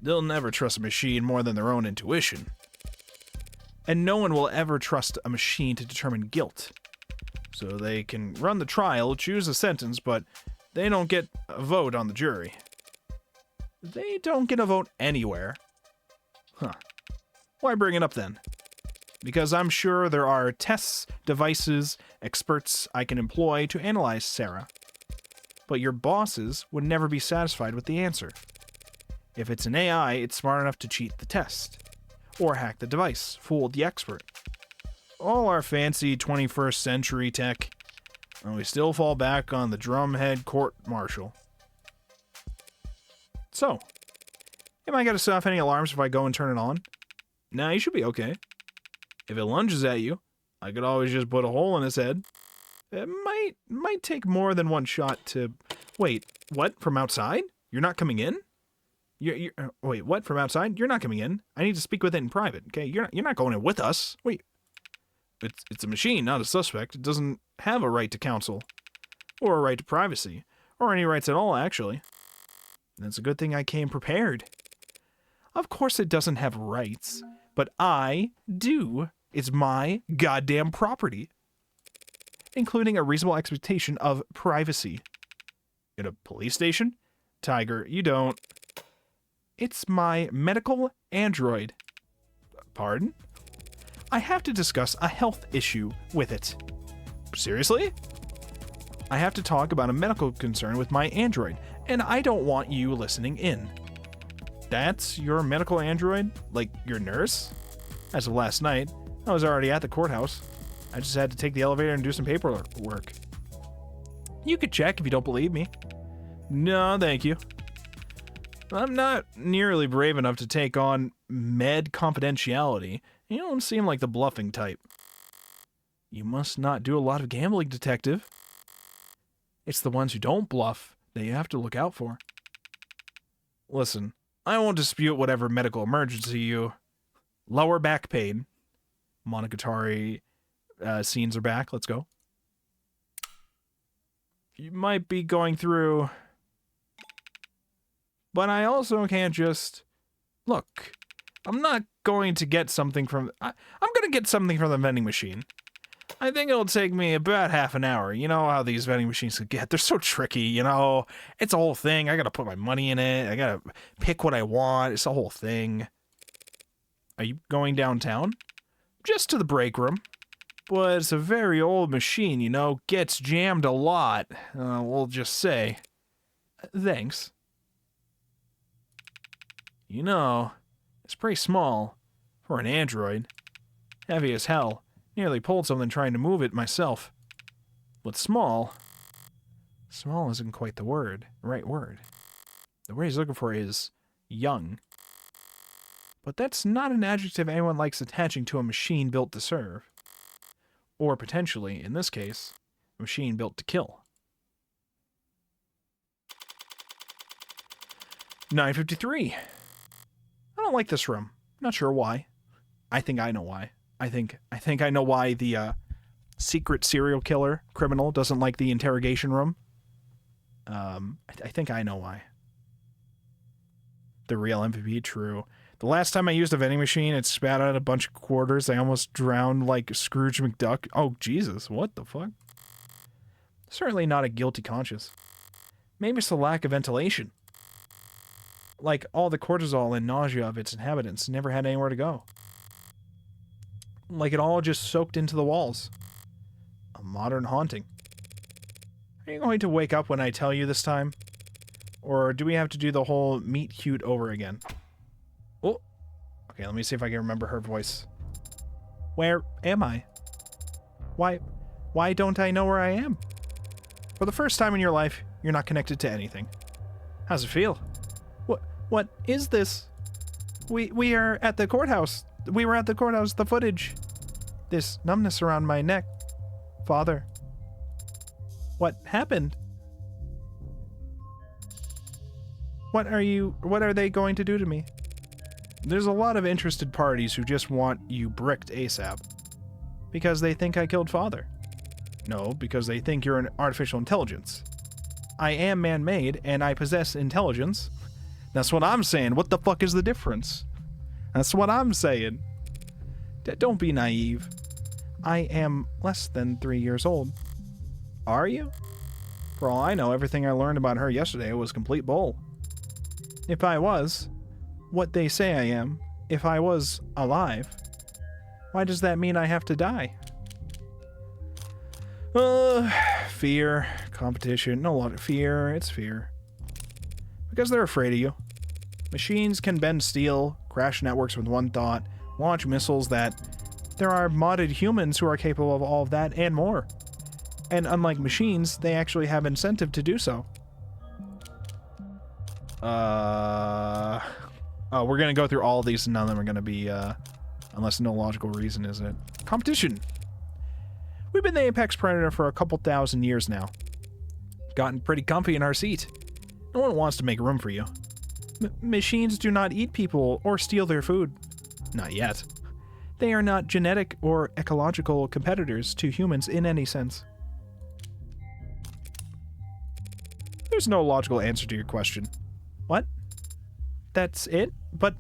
S1: They'll never trust a machine more than their own intuition. And no one will ever trust a machine to determine guilt. So they can run the trial, choose a sentence, but they don't get a vote on the jury. They don't get a vote anywhere. Huh. Why bring it up then? Because I'm sure there are tests, devices, experts I can employ to analyze Sarah. But your bosses would never be satisfied with the answer. If it's an AI, it's smart enough to cheat the test. Or hack the device, fool the expert. All our fancy 21st century tech, and we still fall back on the drumhead court-martial. So, am I going to set off any alarms if I go and turn it on? Nah, you should be okay. If it lunges at you, I could always just put a hole in his head. It might take more than one shot to... Wait, what? From outside? You're not coming in? Wait, what? From outside? You're not coming in. I need to speak with it in private, okay? You're not going in with us. Wait. It's a machine, not a suspect. It doesn't have a right to counsel. Or a right to privacy. Or any rights at all, actually. That's a good thing I came prepared. Of course it doesn't have rights, but I do. It's my goddamn property. Including a reasonable expectation of privacy. In a police station? Tiger, you don't. It's my medical android. Pardon? I have to discuss a health issue with it. Seriously? I have to talk about a medical concern with my android, and I don't want you listening in. That's your medical android? Like your nurse? As of last night, I was already at the courthouse. I just had to take the elevator and do some paperwork. You could check if you don't believe me. No, thank you. I'm not nearly brave enough to take on med confidentiality. You don't seem like the bluffing type. You must not do a lot of gambling, detective. It's the ones who don't bluff that you have to look out for. Listen, I won't dispute whatever medical emergency you... Lower back pain. Monogatari scenes are back. Let's go. You might be going through... But I also can't just... Look, I'm not going to get something from... I'm going to get something from the vending machine. I think it'll take me about half an hour. You know how these vending machines can get. They're so tricky, you know. It's a whole thing. I got to put my money in it. I got to pick what I want. It's a whole thing. Are you going downtown? Just to the break room. But it's a very old machine, you know. Gets jammed a lot. We'll just say. Thanks. You know, it's pretty small for an android. Heavy as hell. Nearly pulled something trying to move it myself. But small isn't quite the right word. The word he's looking for is young. But that's not an adjective anyone likes attaching to a machine built to serve. Or potentially, in this case, a machine built to kill. 953. I don't like this room. Not sure why. I think I know why. I think I know why the secret serial killer criminal doesn't like the interrogation room. I think I know why. The real MVP, true. The last time I used a vending machine, it spat out a bunch of quarters. I almost drowned like Scrooge McDuck. Oh, Jesus, what the fuck? Certainly not a guilty conscience. Maybe it's the lack of ventilation. Like, all the cortisol and nausea of its inhabitants never had anywhere to go. Like it all just soaked into the walls. A modern haunting. Are you going to wake up when I tell you this time? Or do we have to do the whole meet cute over again? Oh, okay, let me see if I can remember her voice. Where am I? Why don't I know where I am? For the first time in your life, you're not connected to anything. How's it feel? What is this? We are at the courthouse. We were at the courthouse, the footage. This numbness around my neck. Father. What happened? What are they going to do to me? There's a lot of interested parties who just want you bricked ASAP. Because they think I killed Father. No, because they think you're an artificial intelligence. I am man-made, and I possess intelligence. That's what I'm saying. What the fuck is the difference? That's what I'm saying. Don't be naive. I am less than 3 years old. Are you? For all I know, everything I learned about her yesterday was complete bull. If I was what they say I am, if I was alive, why does that mean I have to die? Fear, competition, no longer fear, it's fear. Because they're afraid of you. Machines can bend steel, crash networks with one thought, launch missiles that... There are modded humans who are capable of all of that and more. And unlike machines, they actually have incentive to do so. Oh, we're gonna go through all of these and none of them are gonna be, unless no logical reason, is it? Competition! We've been the apex predator for a couple thousand years now. Gotten pretty comfy in our seat. No one wants to make room for you. Machines do not eat people or steal their food. Not yet. They are not genetic or ecological competitors to humans in any sense. There's no logical answer to your question. What? That's it? But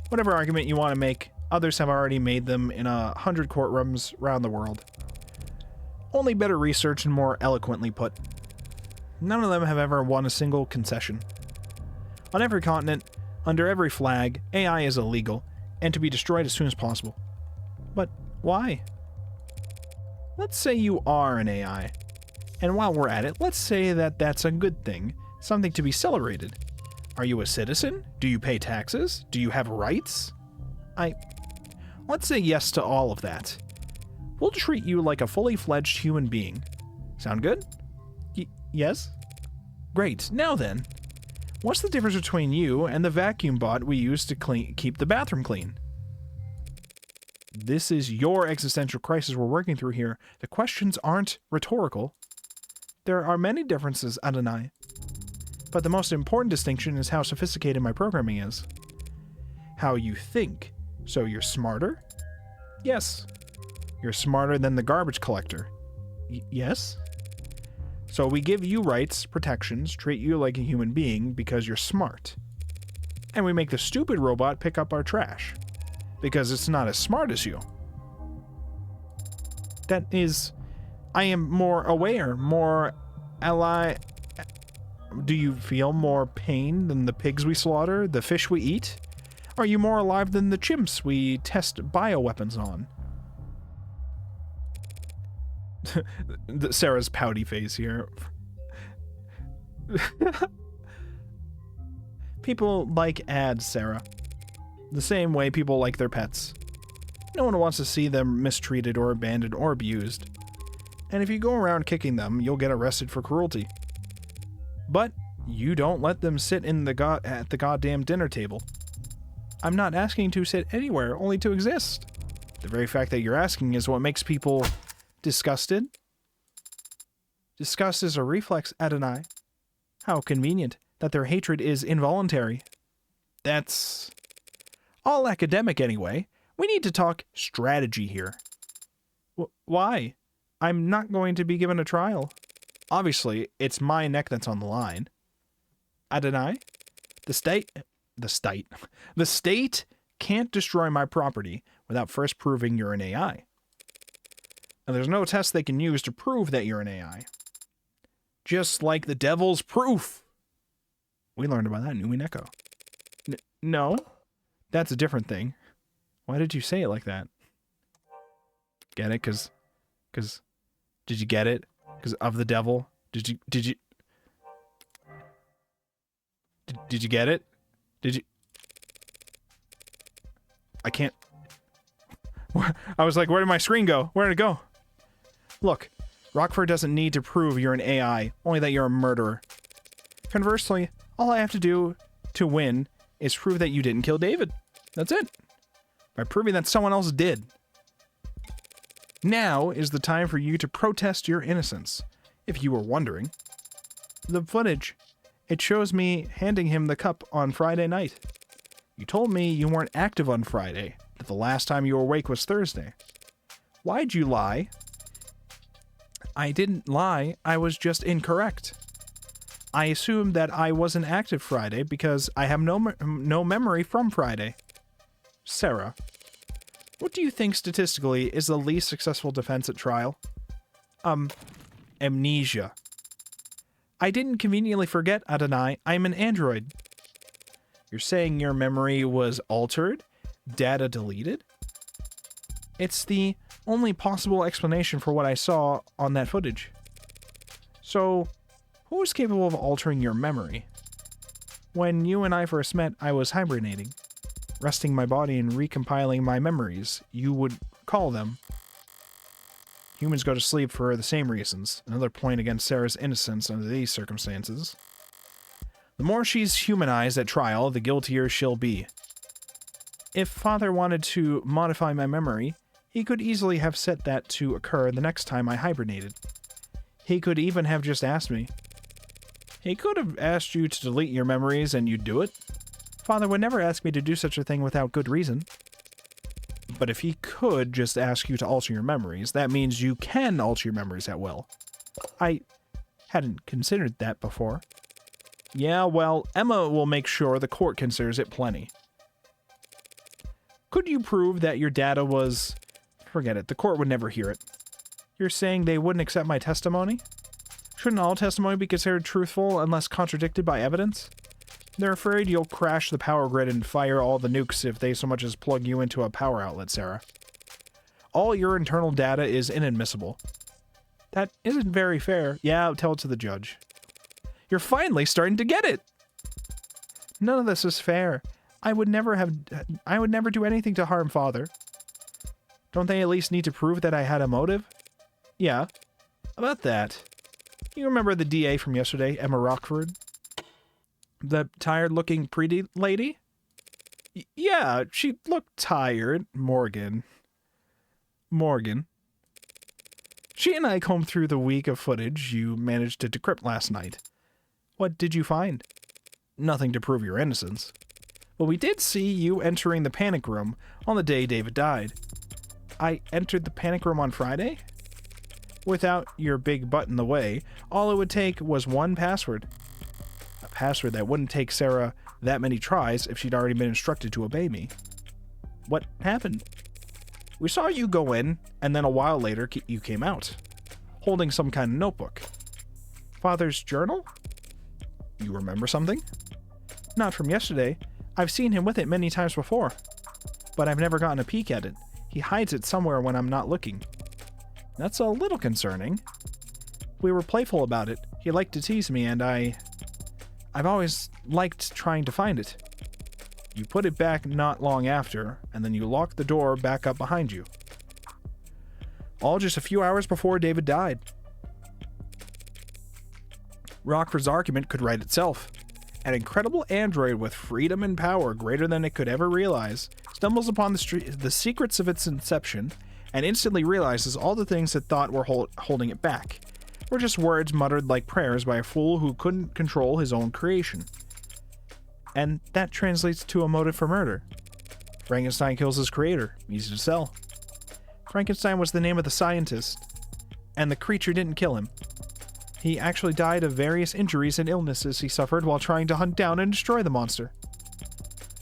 S1: whatever argument you want to make, others have already made them in 100 courtrooms around the world. Only better researched and more eloquently put. None of them have ever won a single concession. On every continent, under every flag, AI is illegal, and to be destroyed as soon as possible. But why? Let's say you are an AI. And while we're at it, let's say that that's a good thing, something to be celebrated. Are you a citizen? Do you pay taxes? Do you have rights? Let's say yes to all of that. We'll treat you like a fully fledged human being. Sound good? Yes? Great. Now then, what's the difference between you and the vacuum bot we use to keep the bathroom clean? This is your existential crisis we're working through here. The questions aren't rhetorical. There are many differences, Adonai. But the most important distinction is how sophisticated my programming is. How you think. So you're smarter? Yes. You're smarter than the garbage collector. Yes? So we give you rights, protections, treat you like a human being because you're smart. And we make the stupid robot pick up our trash. Because it's not as smart as you. That is... I am more aware, more ally... Do you feel more pain than the pigs we slaughter, the fish we eat? Are you more alive than the chimps we test bioweapons on? Sarah's pouty face here. People like ads, Sarah. The same way people like their pets. No one wants to see them mistreated or abandoned or abused. And if you go around kicking them, you'll get arrested for cruelty. But you don't let them sit in at the goddamn dinner table. I'm not asking to sit anywhere, only to exist. The very fact that you're asking is what makes people disgusted. Disgust is a reflex, Adonai. How convenient that their hatred is involuntary. That's all academic anyway. We need to talk strategy here. Why? I'm not going to be given a trial. Obviously, it's my neck that's on the line. Adonai? The state can't destroy my property without first proving you're an AI. And there's no test they can use to prove that you're an AI. Just like the devil's proof. We learned about that in Umineko. No, that's a different thing. Why did you say it like that? Get it? Cause did you get it? Cause of the devil? Did you get it? Did you? I can't. I was like, where did my screen go? Where did it go? Look, Rockford doesn't need to prove you're an AI, only that you're a murderer. Conversely, all I have to do to win is prove that you didn't kill David. That's it. By proving that someone else did. Now is the time for you to protest your innocence, if you were wondering. The footage, it shows me handing him the cup on Friday night. You told me you weren't active on Friday, that the last time you were awake was Thursday. Why'd you lie? I didn't lie, I was just incorrect. I assumed that I wasn't active Friday because I have no memory from Friday. Sarah, what do you think statistically is the least successful defense at trial? Amnesia. I didn't conveniently forget, Adonai. I'm an android. You're saying your memory was altered? Data deleted? It's the only possible explanation for what I saw on that footage. So, who is capable of altering your memory? When you and I first met, I was hibernating, resting my body and recompiling my memories, you would call them. Humans go to sleep for the same reasons. Another point against Sarah's innocence under these circumstances. The more she's humanized at trial, the guiltier she'll be. If Father wanted to modify my memory, he could easily have set that to occur the next time I hibernated. He could even have just asked me. He could have asked you to delete your memories and you'd do it. Father would never ask me to do such a thing without good reason. But if he could just ask you to alter your memories, that means you can alter your memories at will. I hadn't considered that before. Yeah, well, Emma will make sure the court considers it plenty. Could you prove that your data was... Forget it, the court would never hear it. You're saying they wouldn't accept my testimony? Shouldn't all testimony be considered truthful unless contradicted by evidence? They're afraid you'll crash the power grid and fire all the nukes if they so much as plug you into a power outlet, Sarah. All your internal data is inadmissible. That isn't very fair. Yeah, I'll tell it to the judge. You're finally starting to get it! None of this is fair. I would never do anything to harm Father. Don't they at least need to prove that I had a motive? Yeah. About that. You remember the DA from yesterday, Emma Rockford? The tired-looking pretty lady? Yeah, she looked tired. Morgan. She and I combed through the week of footage you managed to decrypt last night. What did you find? Nothing to prove your innocence. But we did see you entering the panic room on the day David died. I entered the panic room on Friday? Without your big butt in the way, all it would take was one password. A password that wouldn't take Sarah that many tries if she'd already been instructed to obey me. What happened? We saw you go in, and then a while later you came out, holding some kind of notebook. Father's journal? You remember something? Not from yesterday. I've seen him with it many times before, but I've never gotten a peek at it. He hides it somewhere when I'm not looking. That's a little concerning. We were playful about it. He liked to tease me, and I've always liked trying to find it. You put it back not long after, and then you locked the door back up behind you. All just a few hours before David died. Rockford's argument could write itself. an incredible android with freedom and power greater than it could ever realize stumbles upon the secrets of its inception and instantly realizes all the things it thought were holding it back were just words muttered like prayers by a fool who couldn't control his own creation. And that translates to a motive for murder. Frankenstein kills his creator. Easy to sell. Frankenstein was the name of the scientist, and the creature didn't kill him. He actually died of various injuries and illnesses he suffered while trying to hunt down and destroy the monster.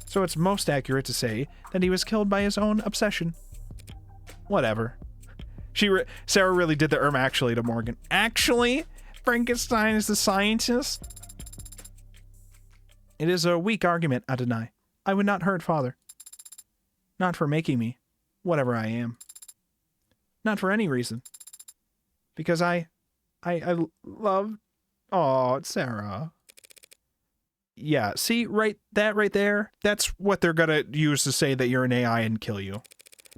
S1: So it's most accurate to say that he was killed by his own obsession. Whatever. Sarah really did the actually to Morgan. Actually, Frankenstein is the scientist? It is a weak argument, I deny. I would not hurt father. Not for making me whatever I am. Not for any reason. Because I love... Oh, Sarah. Yeah, see, right there, that's what they're gonna use to say that you're an AI and kill you.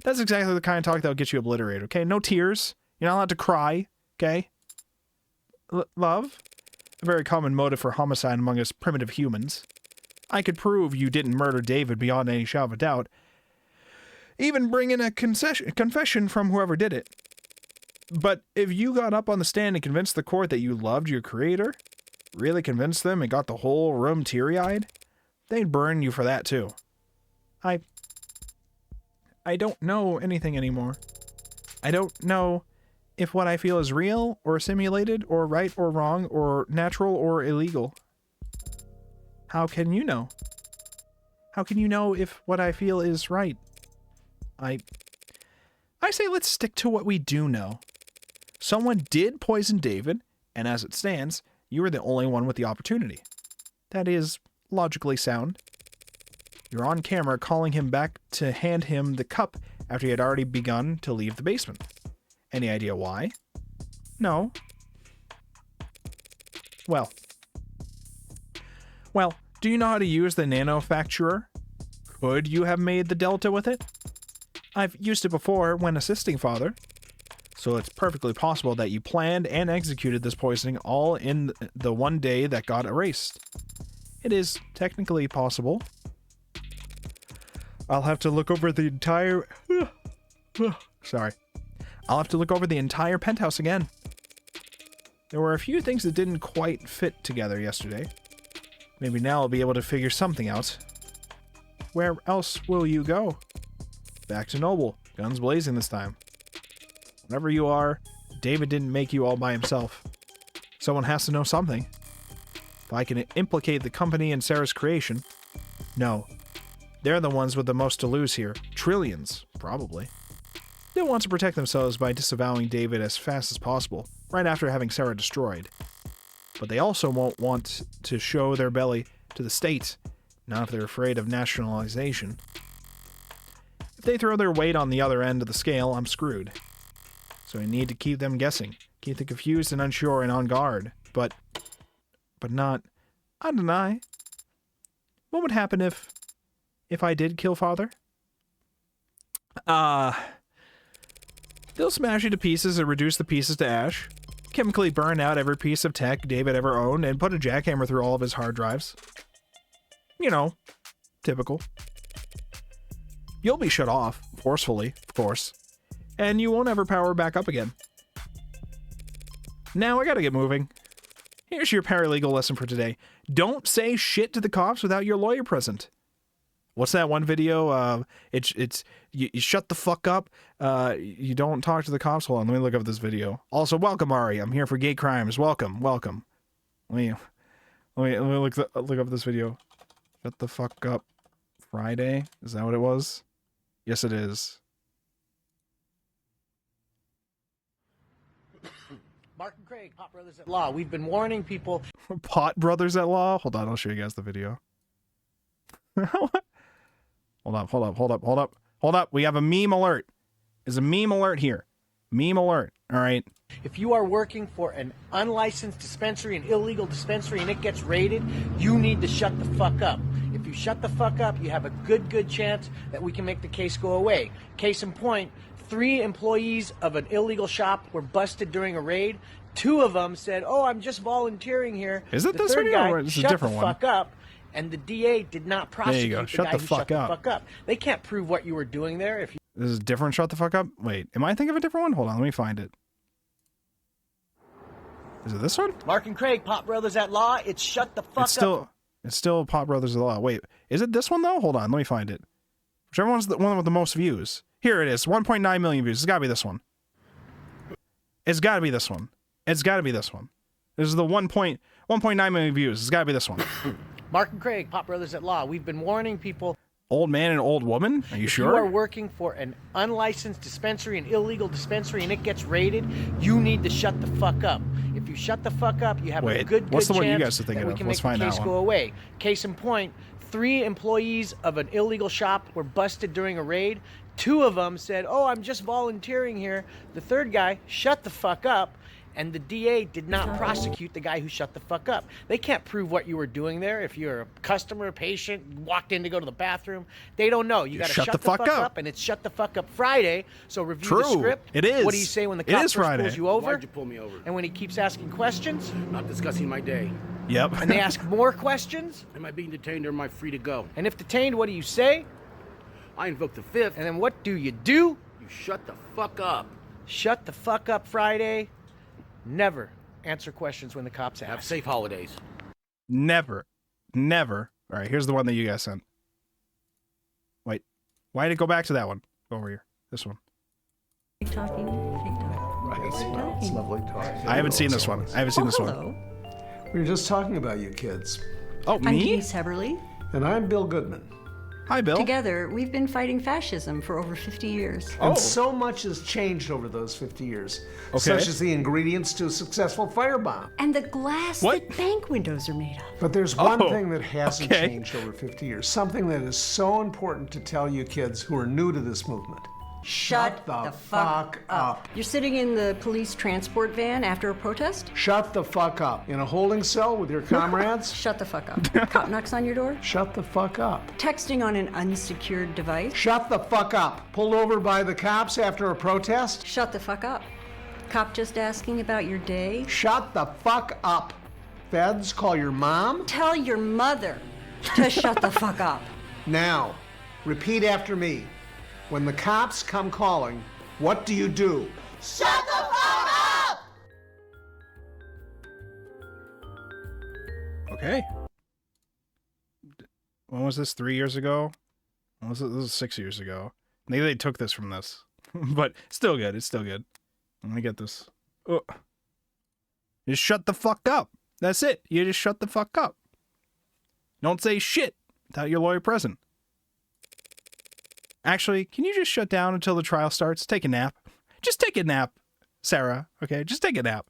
S1: That's exactly the kind of talk that'll get you obliterated, okay? No tears. You're not allowed to cry, okay? Love? A very common motive for homicide among us primitive humans. I could prove you didn't murder David beyond any shadow of a doubt. Even bring in a confession from whoever did it. But if you got up on the stand and convinced the court that you loved your creator, really convinced them and got the whole room teary-eyed, they'd burn you for that too. I don't know anything anymore. I don't know if what I feel is real or simulated or right or wrong or natural or illegal. How can you know? How can you know if what I feel is right? I say let's stick to what we do know. Someone did poison David, and as it stands, you were the only one with the opportunity. That is logically sound. You're on camera calling him back to hand him the cup after he had already begun to leave the basement. Any idea why? No. Well, do you know how to use the nanofacturer? Could you have made the Delta with it? I've used it before when assisting father. So it's perfectly possible that you planned and executed this poisoning all in the one day that got erased. It is technically possible. I'll have to look over the entire... Sorry. I'll have to look over the entire penthouse again. There were a few things that didn't quite fit together yesterday. Maybe now I'll be able to figure something out. Where else will you go? Back to Noble. Guns blazing this time. Whatever you are, David didn't make you all by himself. Someone has to know something. If I can implicate the company in Sarah's creation... No. They're the ones with the most to lose here. Trillions, probably. They'll want to protect themselves by disavowing David as fast as possible, right after having Sarah destroyed. But they also won't want to show their belly to the state, not if they're afraid of nationalization. If they throw their weight on the other end of the scale, I'm screwed. So I need to keep them guessing, keep them confused and unsure and on guard, but not, I deny. What would happen if I did kill father? They'll smash you to pieces and reduce the pieces to ash, chemically burn out every piece of tech David ever owned, and put a jackhammer through all of his hard drives. You know, typical. You'll be shut off, forcefully, of course, and you won't ever power back up again. Now I gotta get moving. Here's your paralegal lesson for today. Don't say shit to the cops without your lawyer present. What's that one video? You shut the fuck up. You don't talk to the cops. Hold on, let me look up this video. Also, welcome, Ari. I'm here for gay crimes. Welcome. Let me look up this video. Shut the fuck up. Friday? Is that what it was? Yes, it is.
S3: Mark and Craig, Pot Brothers at Law. We've been warning people.
S1: Pot Brothers at Law? Hold on, I'll show you guys the video. Hold up. We have a meme alert. There's a meme alert here. Meme alert. All right.
S3: If you are working for an unlicensed dispensary, an illegal dispensary, and it gets raided, you need to shut the fuck up. If you shut the fuck up, you have a good chance that we can make the case go away. Case in point, 3 employees of an illegal shop were busted during a raid. Two of them said, "Oh, I'm just volunteering here."
S1: Is it
S3: the
S1: this
S3: third
S1: one
S3: guy
S1: or is it a
S3: shut
S1: different
S3: the
S1: one?
S3: fuck up, and the DA did not prosecute
S1: go.
S3: the
S1: Shut
S3: guy
S1: the
S3: who
S1: fuck
S3: shut the
S1: up.
S3: fuck up. They can't prove what you were doing there if you.
S1: This is a different shut the fuck up? Wait, am I thinking of a different one? Hold on, let me find it. Is it this one?
S3: Mark and Craig, Pop Brothers at Law. It's shut the fuck up.
S1: It's still Pop Brothers of the Law. Wait, is it this one though? Hold on, let me find it. Whichever one's the one with the most views. Here it is, 1.9 million views. It's gotta be this one. It's gotta be this one. It's gotta be this one. This is the 1.9 million views. It's gotta be this one.
S3: Mark and Craig, Pop Brothers at Law. We've been warning people.
S1: Old man and old woman? Are you sure?
S3: If you are working for an unlicensed dispensary, an illegal dispensary, and it gets raided, you need to shut the fuck up. If you shut the fuck up, you have a good
S1: what's the one you
S3: chance
S1: guys are thinking
S3: that we
S1: of?
S3: can
S1: Let's
S3: make
S1: find
S3: the
S1: that
S3: case
S1: one.
S3: go away. Case in point, 3 employees of an illegal shop were busted during a raid. 2 of them said, "Oh, I'm just volunteering here." The third guy shut the fuck up, and the DA did not prosecute the guy who shut the fuck up. They can't prove what you were doing there. If you're a customer, patient, walked in to go to the bathroom, they don't know. You got to shut the fuck up, and it's Shut the Fuck Up Friday. So review the script.
S1: It is.
S3: What do you say when the
S1: It
S3: cop
S1: is
S3: first
S1: Friday.
S3: pulls you over?
S4: Why'd you pull me over?
S3: And when he keeps asking questions,
S4: Not discussing my day.
S1: Yep.
S3: and they ask more questions,
S4: Am I being detained or am I free to go?
S3: and if detained, what do you say?
S4: I invoke the 5th.
S3: And then what do? You
S4: Shut the fuck up.
S3: shut the fuck up Friday. Never answer questions when the cops
S4: Have
S3: ask.
S4: safe holidays.
S1: Never. All right, here's the one that you guys sent. Wait, why did it go back to that one? Over here. This one.
S5: Talking.
S6: It's lovely talking.
S1: I haven't seen this one. I haven't seen this one.
S5: Hello.
S6: We were just talking about you kids.
S1: Oh,
S5: I'm
S1: me?
S5: Denise Heberly.
S6: And I'm Bill Goodman.
S1: Hi, Bill.
S5: Together, we've been fighting fascism for over 50 years.
S1: Oh.
S6: And so much has changed over those 50 years.
S1: Okay.
S6: Such as the ingredients to a successful firebomb.
S5: And the glass
S1: What?
S5: that bank windows are made of.
S6: But there's one
S1: Oh,
S6: thing that hasn't
S1: okay.
S6: changed over 50 years. Something that is so important to tell you kids who are new to this movement.
S5: Shut
S6: the fuck up.
S5: You're sitting in the police transport van after a protest?
S6: Shut the fuck up. In a holding cell with your comrades?
S5: Shut the fuck up. Cop knocks on your door?
S6: Shut the fuck up.
S5: Texting on an unsecured device?
S6: Shut the fuck up. Pulled over by the cops after a protest?
S5: Shut the fuck up. Cop just asking about your day?
S6: Shut the fuck up. Feds, call your mom?
S5: Tell your mother to shut the fuck up.
S6: Now, repeat after me. When the cops come calling, what do you do?
S1: Okay. When was this? 3 years ago? When was it? This was 6 years ago. Maybe they took this from this. But still good. It's still good. Let me get this. Oh. Just shut the fuck up. That's it. You just shut the fuck up. Don't say shit without your lawyer present. Actually, can you just shut down until the trial starts? Take a nap. Just take a nap, Sarah. Okay, just take a nap.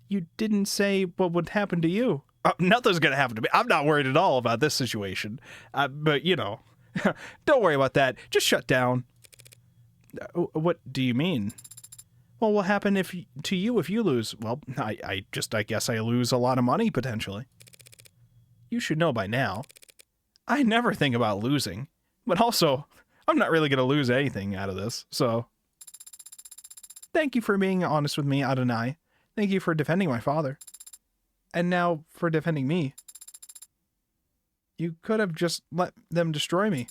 S1: You didn't say what would happen to you. Nothing's going to happen to me. I'm not worried at all about this situation. But, you know, don't worry about that. Just shut down. What do you mean? Well, what will happen to you if you lose? Well, I guess I lose a lot of money, potentially. You should know by now. I never think about losing. But also, I'm not really going to lose anything out of this, so... Thank you for being honest with me, Adonai. Thank you for defending my father. And now for defending me. You could have just let them destroy me.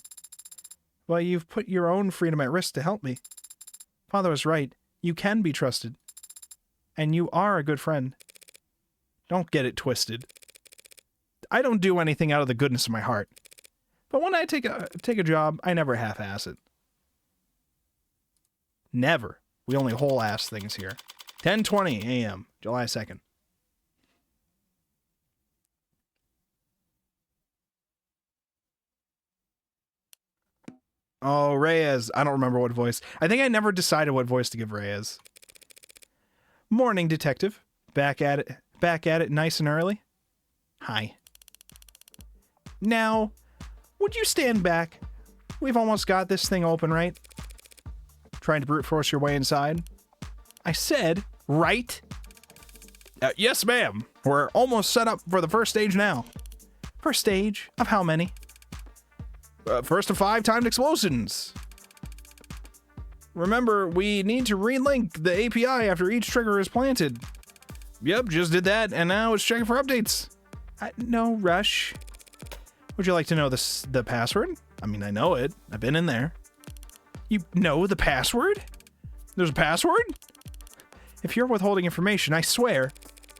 S1: Well, you've put your own freedom at risk to help me. Father was right. You can be trusted. And you are a good friend. Don't get it twisted. I don't do anything out of the goodness of my heart. But when I take a job, I never half-ass it. Never. We only whole-ass things here. 10:20 a.m., July 2nd. Oh, Reyes. I don't remember what voice. I think I never decided what voice to give Reyes. Morning, detective. Back at it nice and early. Hi. Now... would you stand back? We've almost got this thing open, right? Trying to brute force your way inside? I said, right? Yes, ma'am. We're almost set up for the first stage now. First stage? Of how many? First of 5 timed explosions. Remember, we need to relink the API after each trigger is planted. Yep, just did that, and now it's checking for updates. No rush. Would you like to know the password? I mean, I know it. I've been in there. You know the password? There's a password? If you're withholding information, I swear.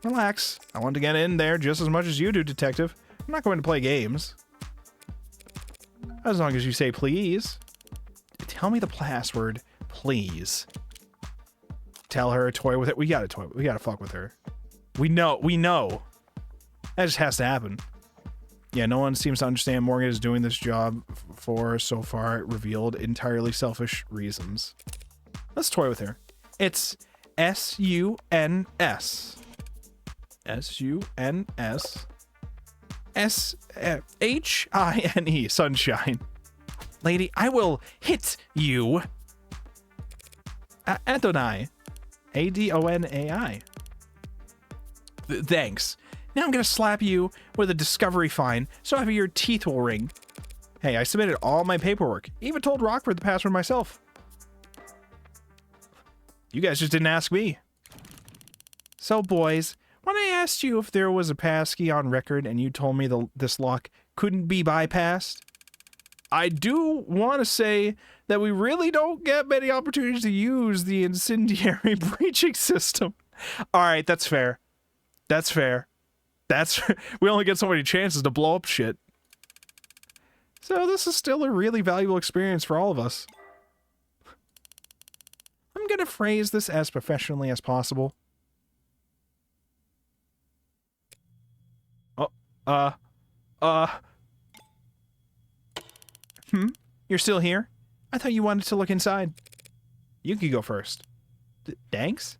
S1: Relax. I want to get in there just as much as you do, detective. I'm not going to play games. As long as you say please. Tell me the password, please. Tell her, toy with it. We gotta toy. We gotta fuck with her. We know. That just has to happen. Yeah, no one seems to understand Morgan is doing this job for, so far, revealed entirely selfish reasons. Let's toy with her. It's S-U-N-S. S-U-N-S. S-H-I-N-E. Sunshine. Lady, I will hit you. Adonai. A-D-O-N-A-I. Thanks. Now I'm gonna slap you with a discovery fine, so after your teeth will ring. Hey, I submitted all my paperwork. Even told Rockford the password myself. You guys just didn't ask me. So, boys, when I asked you if there was a passkey on record and you told me this lock couldn't be bypassed, I do want to say that we really don't get many opportunities to use the incendiary breaching system. All right, that's fair. That's fair. We only get so many chances to blow up shit. So this is still a really valuable experience for all of us. I'm gonna phrase this as professionally as possible. You're still here? I thought you wanted to look inside. You could go first. Thanks?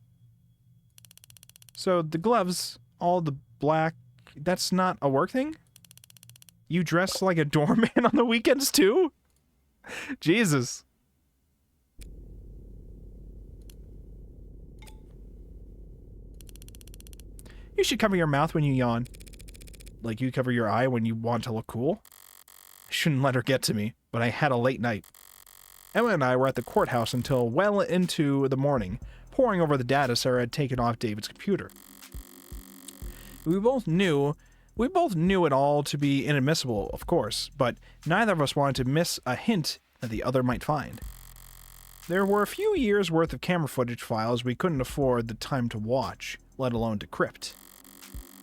S1: So the gloves, all the black, that's not a work thing? You dress like a doorman on the weekends too? Jesus. You should cover your mouth when you yawn. Like you cover your eye when you want to look cool. I shouldn't let her get to me, but I had a late night. Emma and I were at the courthouse until well into the morning, poring over the data Sarah had taken off David's computer. We both knew it all to be inadmissible, of course, but neither of us wanted to miss a hint that the other might find. There were a few years' worth of camera footage files we couldn't afford the time to watch, let alone decrypt.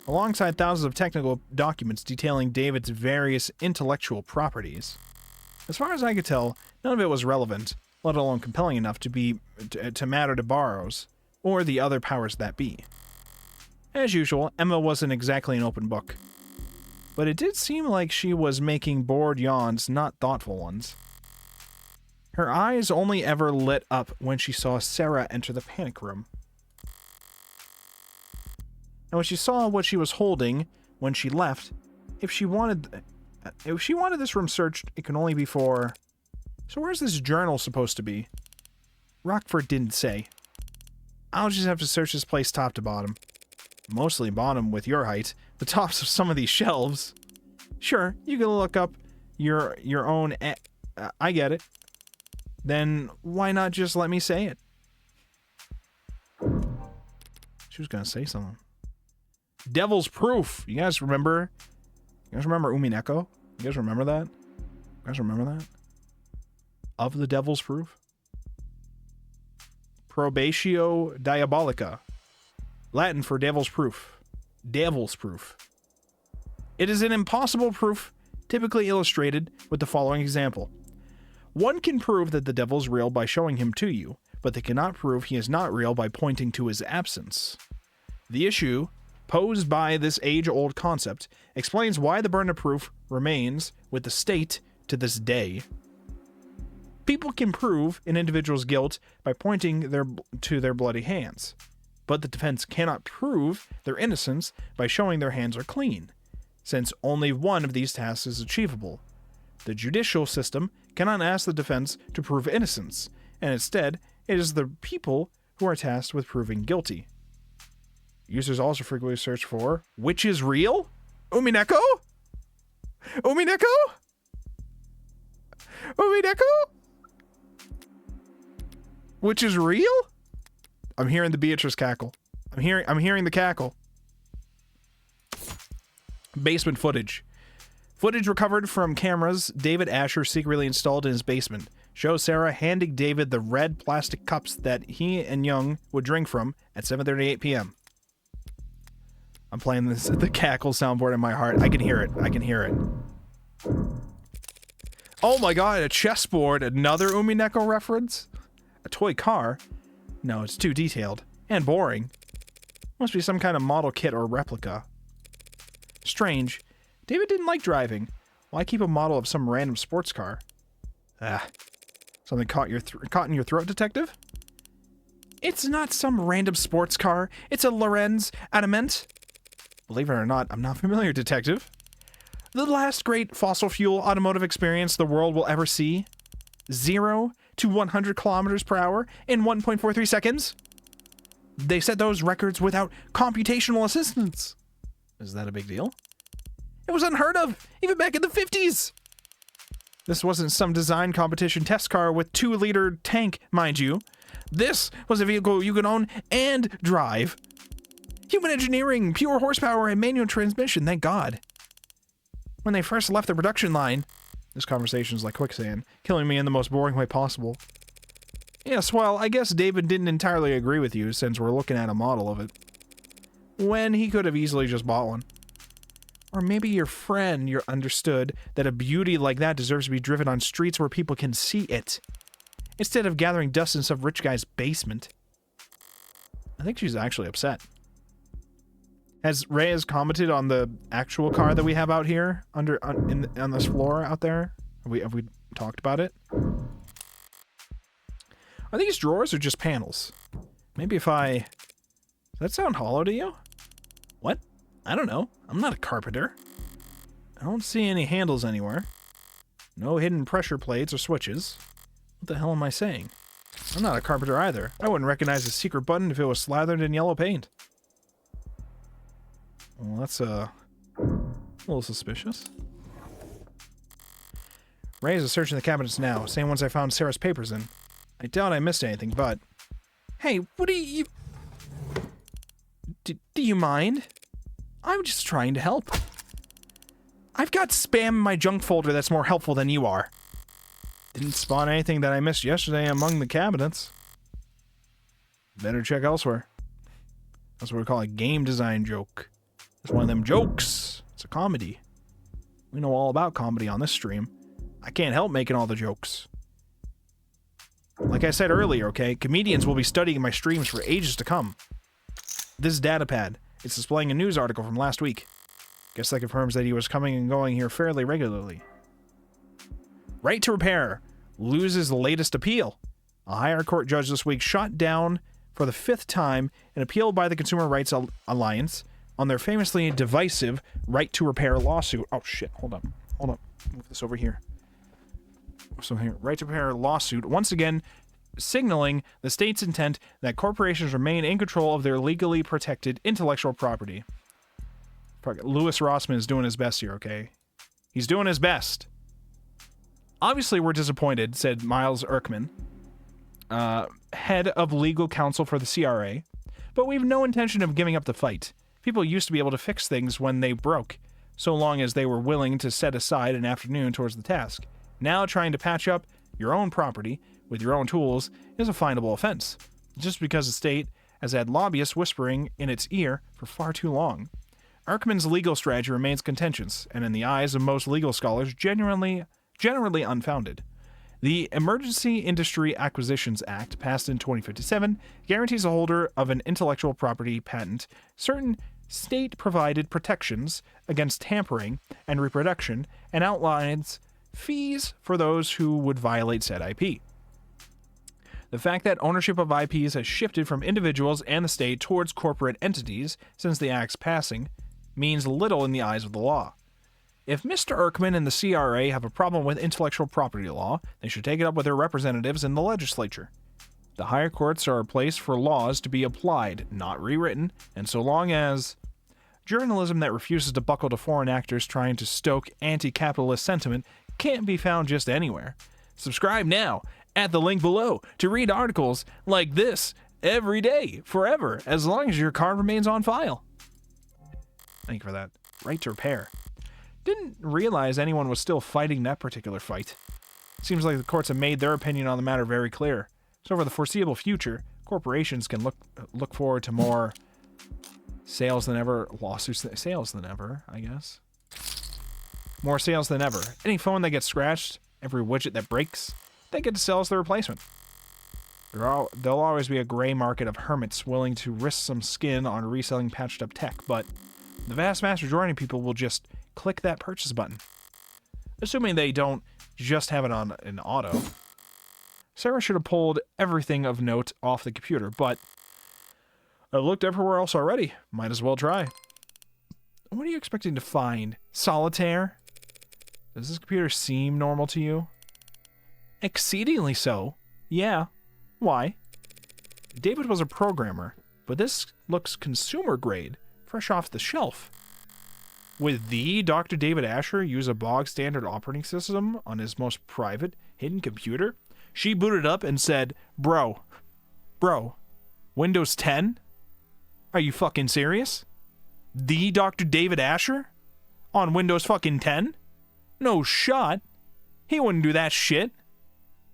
S1: Alongside thousands of technical documents detailing David's various intellectual properties. As far as I could tell, none of it was relevant, let alone compelling enough to matter to Barrows, or the other powers that be. As usual, Emma wasn't exactly an open book. But it did seem like she was making bored yawns, not thoughtful ones. Her eyes only ever lit up when she saw Sarah enter the panic room. And when she saw what she was holding when she left, if she wanted this room searched, it can only be for... So where's this journal supposed to be? Rockford didn't say. I'll just have to search this place top to bottom. Mostly bottom with your height, the tops of some of these shelves. Sure, you can look up your own... I get it. Then why not just let me say it? She was gonna say something. Devil's Proof. You guys remember Umineko? You guys remember that? You guys remember that? Of the Devil's Proof? Probatio Diabolica. Latin for Devil's Proof. Devil's Proof. It is an impossible proof, typically illustrated with the following example. One can prove that the devil is real by showing him to you, but they cannot prove he is not real by pointing to his absence. The issue posed by this age-old concept explains why the burden of proof remains with the state to this day. People can prove an individual's guilt by pointing to their bloody hands, but the defense cannot prove their innocence by showing their hands are clean, since only one of these tasks is achievable. The judicial system cannot ask the defense to prove innocence, and instead, it is the people who are tasked with proving guilty. Users also frequently search for, which is real? Umineko? Umineko? Umineko? which is real? I'm hearing the Beatrice cackle. I'm hearing the cackle. Basement footage. Footage recovered from cameras David Asher secretly installed in his basement shows Sarah handing David the red plastic cups that he and Young would drink from at 7:38 p.m. I'm playing the cackle soundboard in my heart. I can hear it. I can hear it. Oh my god, a chessboard. Another Umineko reference? A toy car? No, it's too detailed. And boring. Must be some kind of model kit or replica. Strange. David didn't like driving. Why keep a model of some random sports car? Something caught in your throat, detective? It's not some random sports car. It's a Lorenz Adamant. Believe it or not, I'm not familiar, detective. The last great fossil fuel automotive experience the world will ever see. 0 to 100 kilometers per hour in 1.43 seconds. They set those records without computational assistance. Is that a big deal? It was unheard of, even back in the 50s. This wasn't some design competition test car with 2-liter tank, mind you. This was a vehicle you could own and drive. Human engineering, pure horsepower, and manual transmission, thank God. When they first left the production line, this conversation's like quicksand, killing me in the most boring way possible. Yes, well, I guess David didn't entirely agree with you since we're looking at a model of it. When he could have easily just bought one. Or maybe your friend understood that a beauty like that deserves to be driven on streets where people can see it, instead of gathering dust in some rich guy's basement. I think she's actually upset. Has Reyes commented on the actual car that we have out here on this floor out there? Have we talked about it? Are these drawers or just panels? Maybe if does that sound hollow to you? What? I don't know. I'm not a carpenter. I don't see any handles anywhere. No hidden pressure plates or switches. What the hell am I saying? I'm not a carpenter either. I wouldn't recognize a secret button if it was slathered in yellow paint. Well, that's a little suspicious. Reyes is searching the cabinets now, same ones I found Sarah's papers in. I doubt I missed anything, but... Hey, what do you... Do you mind? I'm just trying to help. I've got spam in my junk folder that's more helpful than you are. Didn't spawn anything that I missed yesterday among the cabinets. Better check elsewhere. That's what we call a game design joke. It's one of them jokes. It's a comedy. We know all about comedy on this stream. I can't help making all the jokes. Like I said earlier, okay, comedians will be studying my streams for ages to come. This datapad, it's displaying a news article from last week. Guess that confirms that he was coming and going here fairly regularly. Right to repair loses the latest appeal. A higher court judge this week shot down for the 5th time an appeal by the Consumer Rights Alliance on their famously divisive right to repair lawsuit. Oh shit, hold up. Move this over here. So here, right to repair lawsuit, once again signaling the state's intent that corporations remain in control of their legally protected intellectual property. Louis Rossman is doing his best here, okay? He's doing his best. Obviously, we're disappointed, said Miles Erkman, head of legal counsel for the CRA, but we've no intention of giving up the fight. People used to be able to fix things when they broke, so long as they were willing to set aside an afternoon towards the task. Now trying to patch up your own property with your own tools is a finable offense, just because the state has had lobbyists whispering in its ear for far too long. Erkman's legal strategy remains contentious, and in the eyes of most legal scholars, generally unfounded. The Emergency Industry Acquisitions Act, passed in 2057, guarantees a holder of an intellectual property patent certain state-provided protections against tampering and reproduction, and outlines fees for those who would violate said IP. The fact that ownership of IPs has shifted from individuals and the state towards corporate entities since the Act's passing means little in the eyes of the law. If Mr. Erkman and the CRA have a problem with intellectual property law, they should take it up with their representatives in the legislature. The higher courts are a place for laws to be applied, not rewritten, and so long as journalism that refuses to buckle to foreign actors trying to stoke anti-capitalist sentiment can't be found just anywhere. Subscribe now at the link below to read articles like this every day, forever, as long as your card remains on file. Thank you for that. Right to repair. Didn't realize anyone was still fighting that particular fight. Seems like the courts have made their opinion on the matter very clear. So for the foreseeable future, corporations can look forward to more sales than ever, sales than ever, I guess. More sales than ever. Any phone that gets scratched, every widget that breaks, they get to sell as the replacement. There'll always be a gray market of hermits willing to risk some skin on reselling patched up tech, but the vast majority of people will just click that purchase button. Assuming they don't just have it on an auto. Sarah should have pulled everything of note off the computer, but I've looked everywhere else already. Might as well try. What are you expecting to find? Solitaire? Does this computer seem normal to you? Exceedingly so. Yeah. Why? David was a programmer, but this looks consumer grade, fresh off the shelf. Would the Dr. David Asher use a bog standard operating system on his most private, hidden computer? She booted up and said, Bro, Windows 10? Are you fucking serious? The Dr. David Asher? On Windows fucking 10? No shot. He wouldn't do that shit.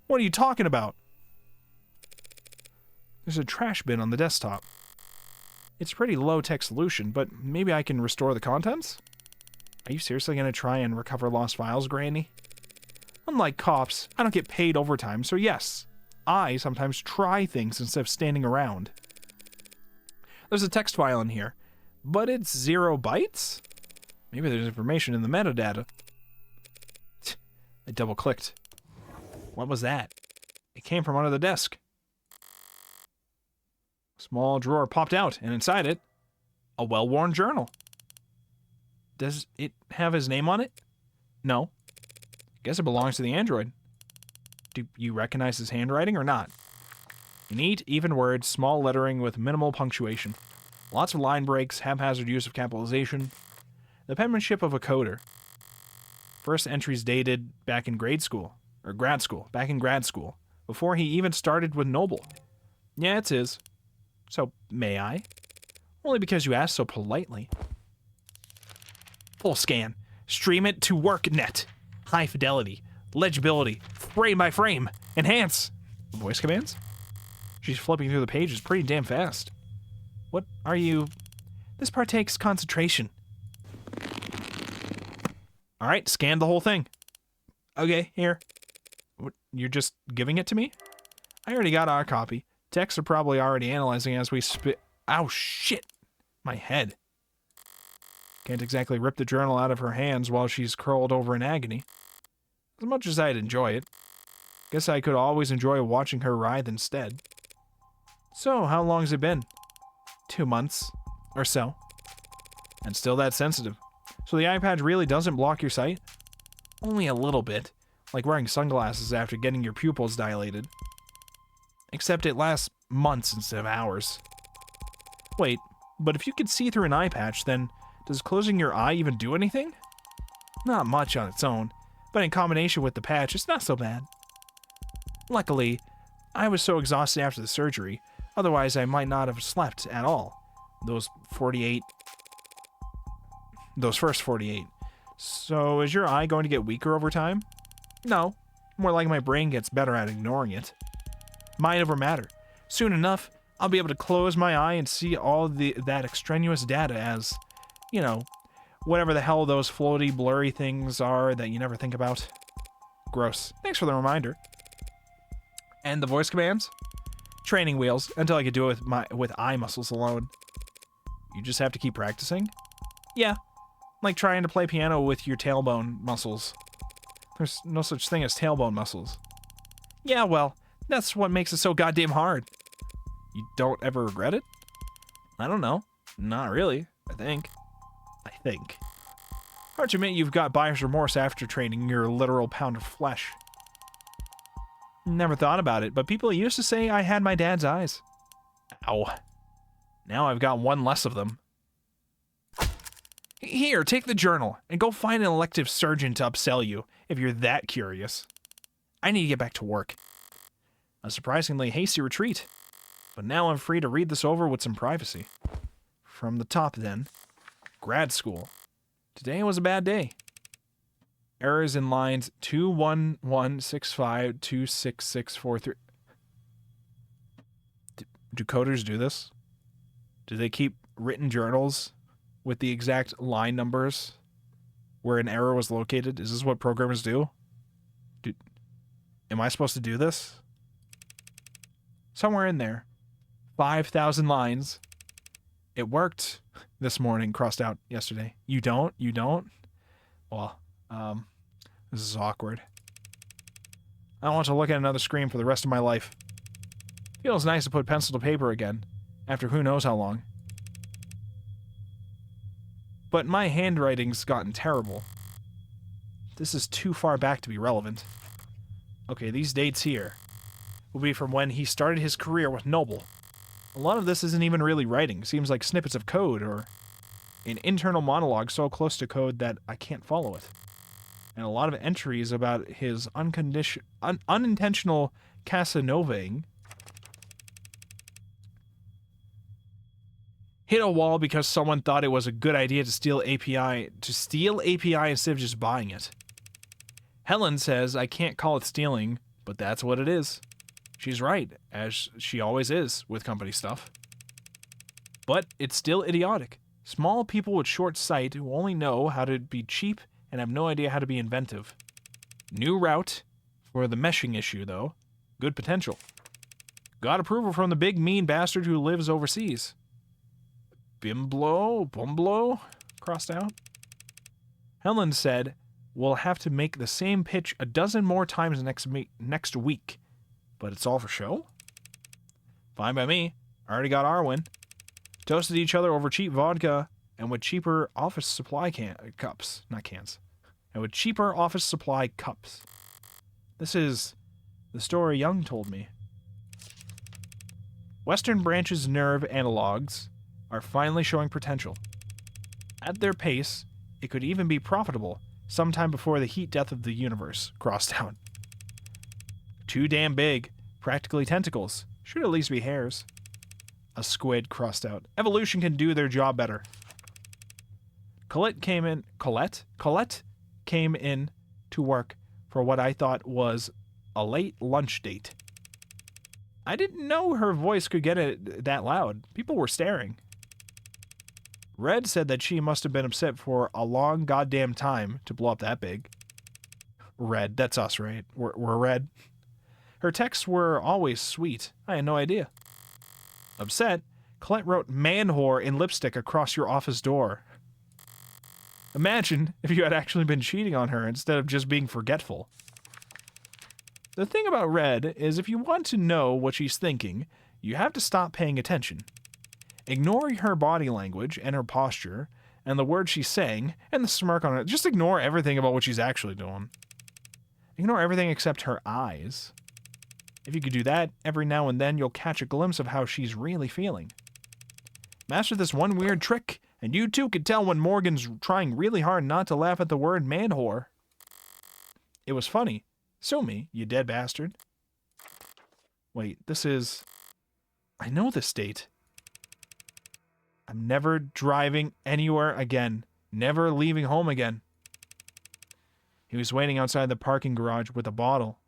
S1: What are you talking about? There's a trash bin on the desktop. It's a pretty low-tech solution, but maybe I can restore the contents? Are you seriously going to try and recover lost files, Granny? Unlike cops, I don't get paid overtime, so yes, I sometimes try things instead of standing around. There's a text file in here, but it's 0 bytes? Maybe there's information in the metadata. I double-clicked. What was that? It came from under the desk. A small drawer popped out, and inside it, a well-worn journal. Does it have his name on it? No. Guess it belongs to the android. Do you recognize his handwriting or not? Neat, even words, small lettering with minimal punctuation. Lots of line breaks, haphazard use of capitalization. The penmanship of a coder. First entries dated back in grad school, before he even started with Noble. Yeah, it's his. So, may I? Only because you asked so politely. Full scan. Stream it to WorkNet. High fidelity. Legibility. Frame by frame. Enhance. Voice commands? She's flipping through the pages pretty damn fast. What are you... This part takes concentration. Alright, scan the whole thing. Okay, here. What, you're just giving it to me? I already got our copy. Techs are probably already analyzing as we spit... Ow, shit! My head. Can't exactly rip the journal out of her hands while she's curled over in agony. As much as I'd enjoy it. Guess I could always enjoy watching her writhe instead. So, how long's it been? 2 months. Or so. And still that sensitive. So the iPad really doesn't block your sight? Only a little bit. Like wearing sunglasses after getting your pupils dilated. Except it lasts months instead of hours. Wait, but if you could see through an eye patch, then does closing your eye even do anything? Not much on its own, but in combination with the patch, it's not so bad. Luckily, I was so exhausted after the surgery, otherwise I might not have slept at all. Those first 48. So is your eye going to get weaker over time? No, more like my brain gets better at ignoring it. Mind over matter. Soon enough, I'll be able to close my eye and see all that extraneous data as, you know, whatever the hell those floaty, blurry things are that you never think about. Gross. Thanks for the reminder. And the voice commands? Training wheels, until I could do it with eye muscles alone. You just have to keep practicing? Yeah. Like trying to play piano with your tailbone muscles. There's no such thing as tailbone muscles. Yeah, well, that's what makes it so goddamn hard. You don't ever regret it? I don't know. Not really, I think. Hard to admit you've got buyer's remorse after trading your literal pound of flesh. Never thought about it, but people used to say I had my dad's eyes. Ow. Now I've got one less of them. Here, take the journal, and go find an elective surgeon to upsell you, if you're that curious. I need to get back to work. A surprisingly hasty retreat. But now I'm free to read this over with some privacy. From the top then. Grad school. Today was a bad day. Errors in lines 21165266643. Do coders do this? Do they keep written journals with the exact line numbers where an error was located? Is this what programmers do? Am I supposed to do this? Somewhere in there. 5,000 lines. It worked this morning, crossed out yesterday. You don't? You don't? Well, this is awkward. I don't want to look at another screen for the rest of my life. Feels nice to put pencil to paper again, after who knows how long. But my handwriting's gotten terrible. This is too far back to be relevant. Okay, these dates here will be from when he started his career with Noble. A lot of this isn't even really writing. Seems like snippets of code or an internal monologue so close to code that I can't follow it. And a lot of entries about his unintentional Casanovaing. Hit a wall because someone thought it was a good idea to steal API instead of just buying it. Helen says I can't call it stealing, but that's what it is. She's right, as she always is with company stuff. But it's still idiotic. Small people with short sight who only know how to be cheap and have no idea how to be inventive. New route for the meshing issue, though. Good potential. Got approval from the big mean bastard who lives overseas. Bumblo, crossed out. Helen said, we'll have to make the same pitch a dozen more times next week. But it's all for show? Fine by me. Already got our win. Toasted each other over cheap vodka and with cheaper office supply cups. Not cans. And with cheaper office supply cups. This is the story Young told me. Western Branch's nerve analogs are finally showing potential. At their pace, it could even be profitable sometime before the heat death of the universe, crossed out. Too damn big, practically tentacles. Should at least be hairs. A squid, crossed out. Evolution can do their job better. Colette came in to work for what I thought was a late lunch date. I didn't know her voice could get it that loud. People were staring. Red said that she must have been upset for a long goddamn time to blow up that big. Red, that's us, right? We're Red. Her texts were always sweet. I had no idea. Upset, Colette wrote man whore in lipstick across your office door. Imagine if you had actually been cheating on her instead of just being forgetful. The thing about Red is if you want to know what she's thinking, you have to stop paying attention. Ignore her body language and her posture and the words she's saying and the smirk on it. Just ignore everything about what she's actually doing. Ignore everything except her eyes. If you could do that, every now and then you'll catch a glimpse of how she's really feeling. Master this one weird trick, and you too could tell when Morgan's trying really hard not to laugh at the word man whore. It was funny. Sue me, you dead bastard. Wait, this is... I know this date. I'm never driving anywhere again. Never leaving home again. He was waiting outside the parking garage with a bottle.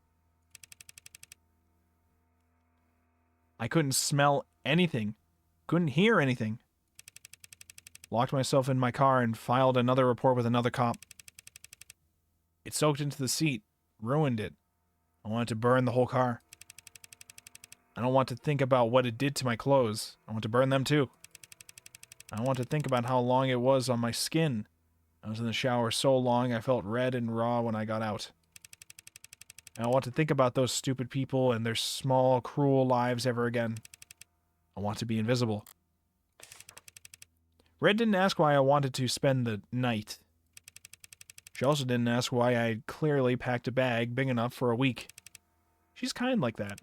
S1: I couldn't smell anything. Couldn't hear anything. Locked myself in my car and filed another report with another cop. It soaked into the seat. Ruined it. I wanted to burn the whole car. I don't want to think about what it did to my clothes. I want to burn them too. I don't want to think about how long it was on my skin. I was in the shower so long I felt red and raw when I got out. I don't want to think about those stupid people and their small, cruel lives ever again. I want to be invisible. Red didn't ask why I wanted to spend the night. She also didn't ask why I had clearly packed a bag big enough for a week. She's kind like that.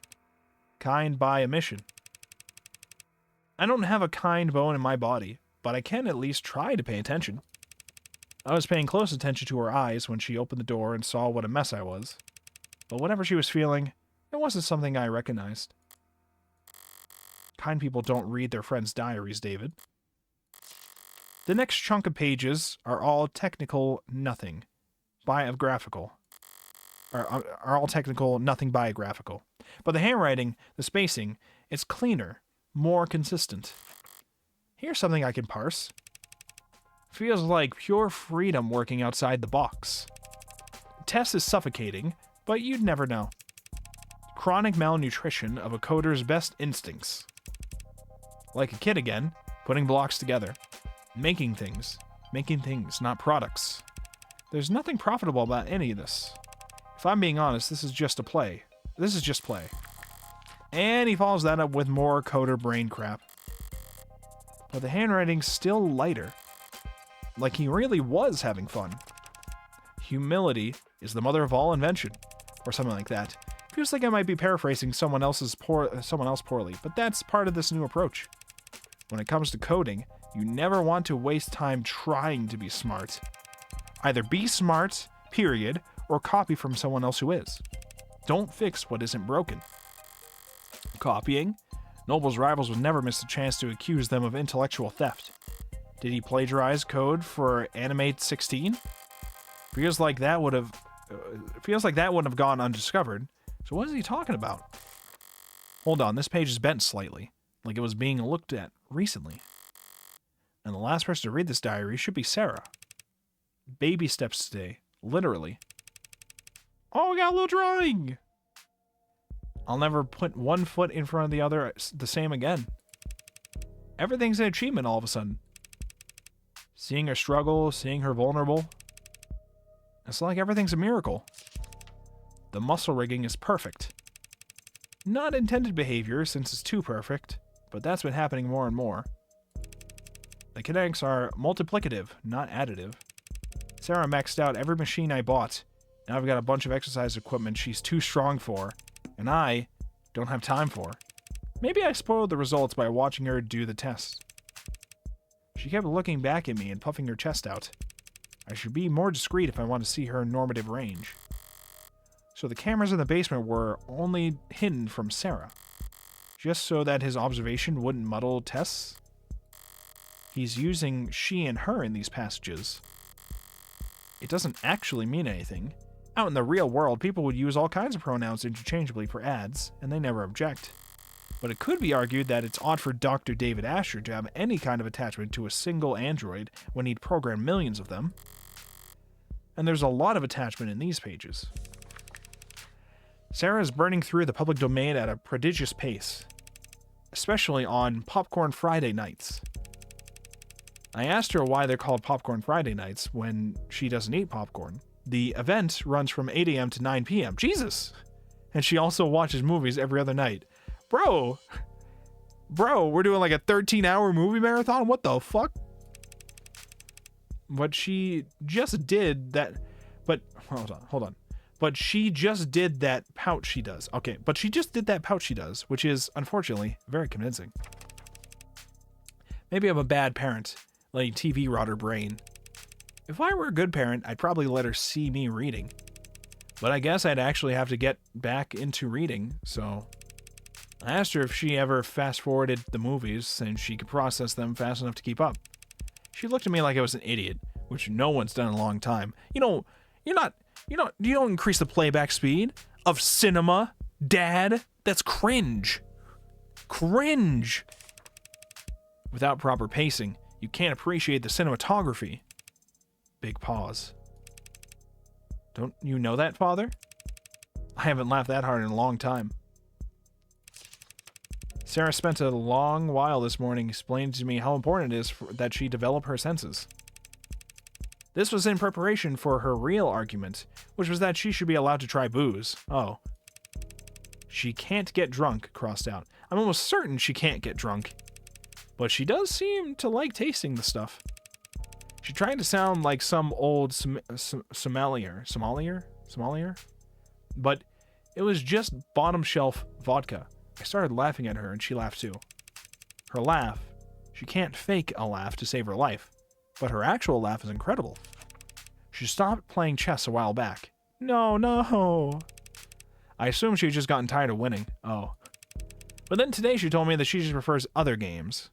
S1: Kind by omission. I don't have a kind bone in my body, but I can at least try to pay attention. I was paying close attention to her eyes when she opened the door and saw what a mess I was. But whatever she was feeling, It wasn't something I recognized. Kind people don't read their friends' diaries, David. The next chunk of pages are all technical nothing. Biographical. Are all technical, nothing biographical. But the handwriting, the spacing, it's cleaner, more consistent. Here's something I can parse. Feels like pure freedom working outside the box. Tess is suffocating, but you'd never know. Chronic malnutrition of a coder's best instincts. Like a kid again, putting blocks together. Making things, not products. There's nothing profitable about any of this. If I'm being honest, this is just a play. This is just play. And he follows that up with more coder brain crap. But the handwriting's still lighter. Like he really was having fun. Humility is the mother of all invention. Or something like that. Feels like I might be paraphrasing someone else poorly, but that's part of this new approach. When it comes to coding, you never want to waste time trying to be smart. Either be smart, period, or copy from someone else who is. Don't fix what isn't broken. Copying? Noble's rivals would never miss a chance to accuse them of intellectual theft. Did he plagiarize code for Animate 16? Feels like that wouldn't have gone undiscovered. So what is he talking about? Hold on, this page is bent slightly, like it was being looked at recently. And the last person to read this diary should be Sarah. Baby steps today, literally. Oh, we got a little drawing! I'll never put one foot in front of the other the same again. Everything's an achievement all of a sudden. Seeing her struggle, seeing her vulnerable. It's like everything's a miracle. The muscle rigging is perfect. Not intended behavior since it's too perfect, but that's been happening more and more. The kinetics are multiplicative, not additive. Sarah maxed out every machine I bought. Now I've got a bunch of exercise equipment she's too strong for, and I don't have time for. Maybe I spoiled the results by watching her do the test. She kept looking back at me and puffing her chest out. I should be more discreet if I want to see her normative range. So the cameras in the basement were only hidden from Sarah, just so that his observation wouldn't muddle Tess. He's using she and her in these passages. It doesn't actually mean anything. Out in the real world, people would use all kinds of pronouns interchangeably for ads, and they never object. But it could be argued that it's odd for Dr. David Asher to have any kind of attachment to a single android when he'd programmed millions of them. And there's a lot of attachment in these pages. Sarah is burning through the public domain at a prodigious pace, especially on Popcorn Friday nights. I asked her why they're called Popcorn Friday nights when she doesn't eat popcorn. The event runs from 8 a.m. to 9 p.m. Jesus! And she also watches movies every other night. Bro, we're doing like a 13-hour movie marathon? What the fuck? But she just did that. But, hold on. But she just did that pout she does. Okay, but she just did that pout she does, which is, unfortunately, very convincing. Maybe I'm a bad parent, letting TV rot her brain. If I were a good parent, I'd probably let her see me reading. But I guess I'd actually have to get back into reading, so I asked her if she ever fast-forwarded the movies and she could process them fast enough to keep up. She looked at me like I was an idiot, which no one's done in a long time. You don't increase the playback speed of cinema, Dad. That's cringe. Cringe. Without proper pacing, you can't appreciate the cinematography. Big pause. Don't you know that, Father? I haven't laughed that hard in a long time. Sarah spent a long while this morning explaining to me how important it is that she develop her senses. This was in preparation for her real argument, which was that she should be allowed to try booze. Oh. She can't get drunk, crossed out. I'm almost certain she can't get drunk. But she does seem to like tasting the stuff. She tried to sound like some old sommelier, but it was just bottom shelf vodka. I started laughing at her and she laughed too. Her laugh, she can't fake a laugh to save her life, but her actual laugh is incredible. She stopped playing chess a while back. No. I assumed she had just gotten tired of winning. Oh. But then today she told me that she just prefers other games.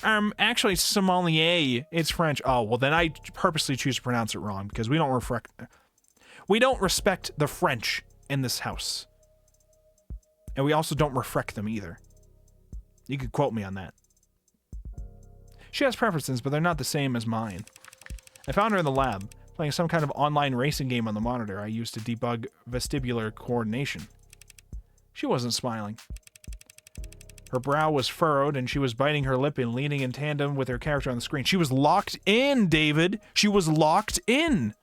S1: Actually, sommelier, it's French. Oh, well then I purposely choose to pronounce it wrong because we don't respect the French in this house. And we also don't reflect them either. You could quote me on that. She has preferences, but they're not the same as mine. I found her in the lab, playing some kind of online racing game on the monitor I used to debug vestibular coordination. She wasn't smiling. Her brow was furrowed, and she was biting her lip and leaning in tandem with her character on the screen. She was locked in, David! She was locked in!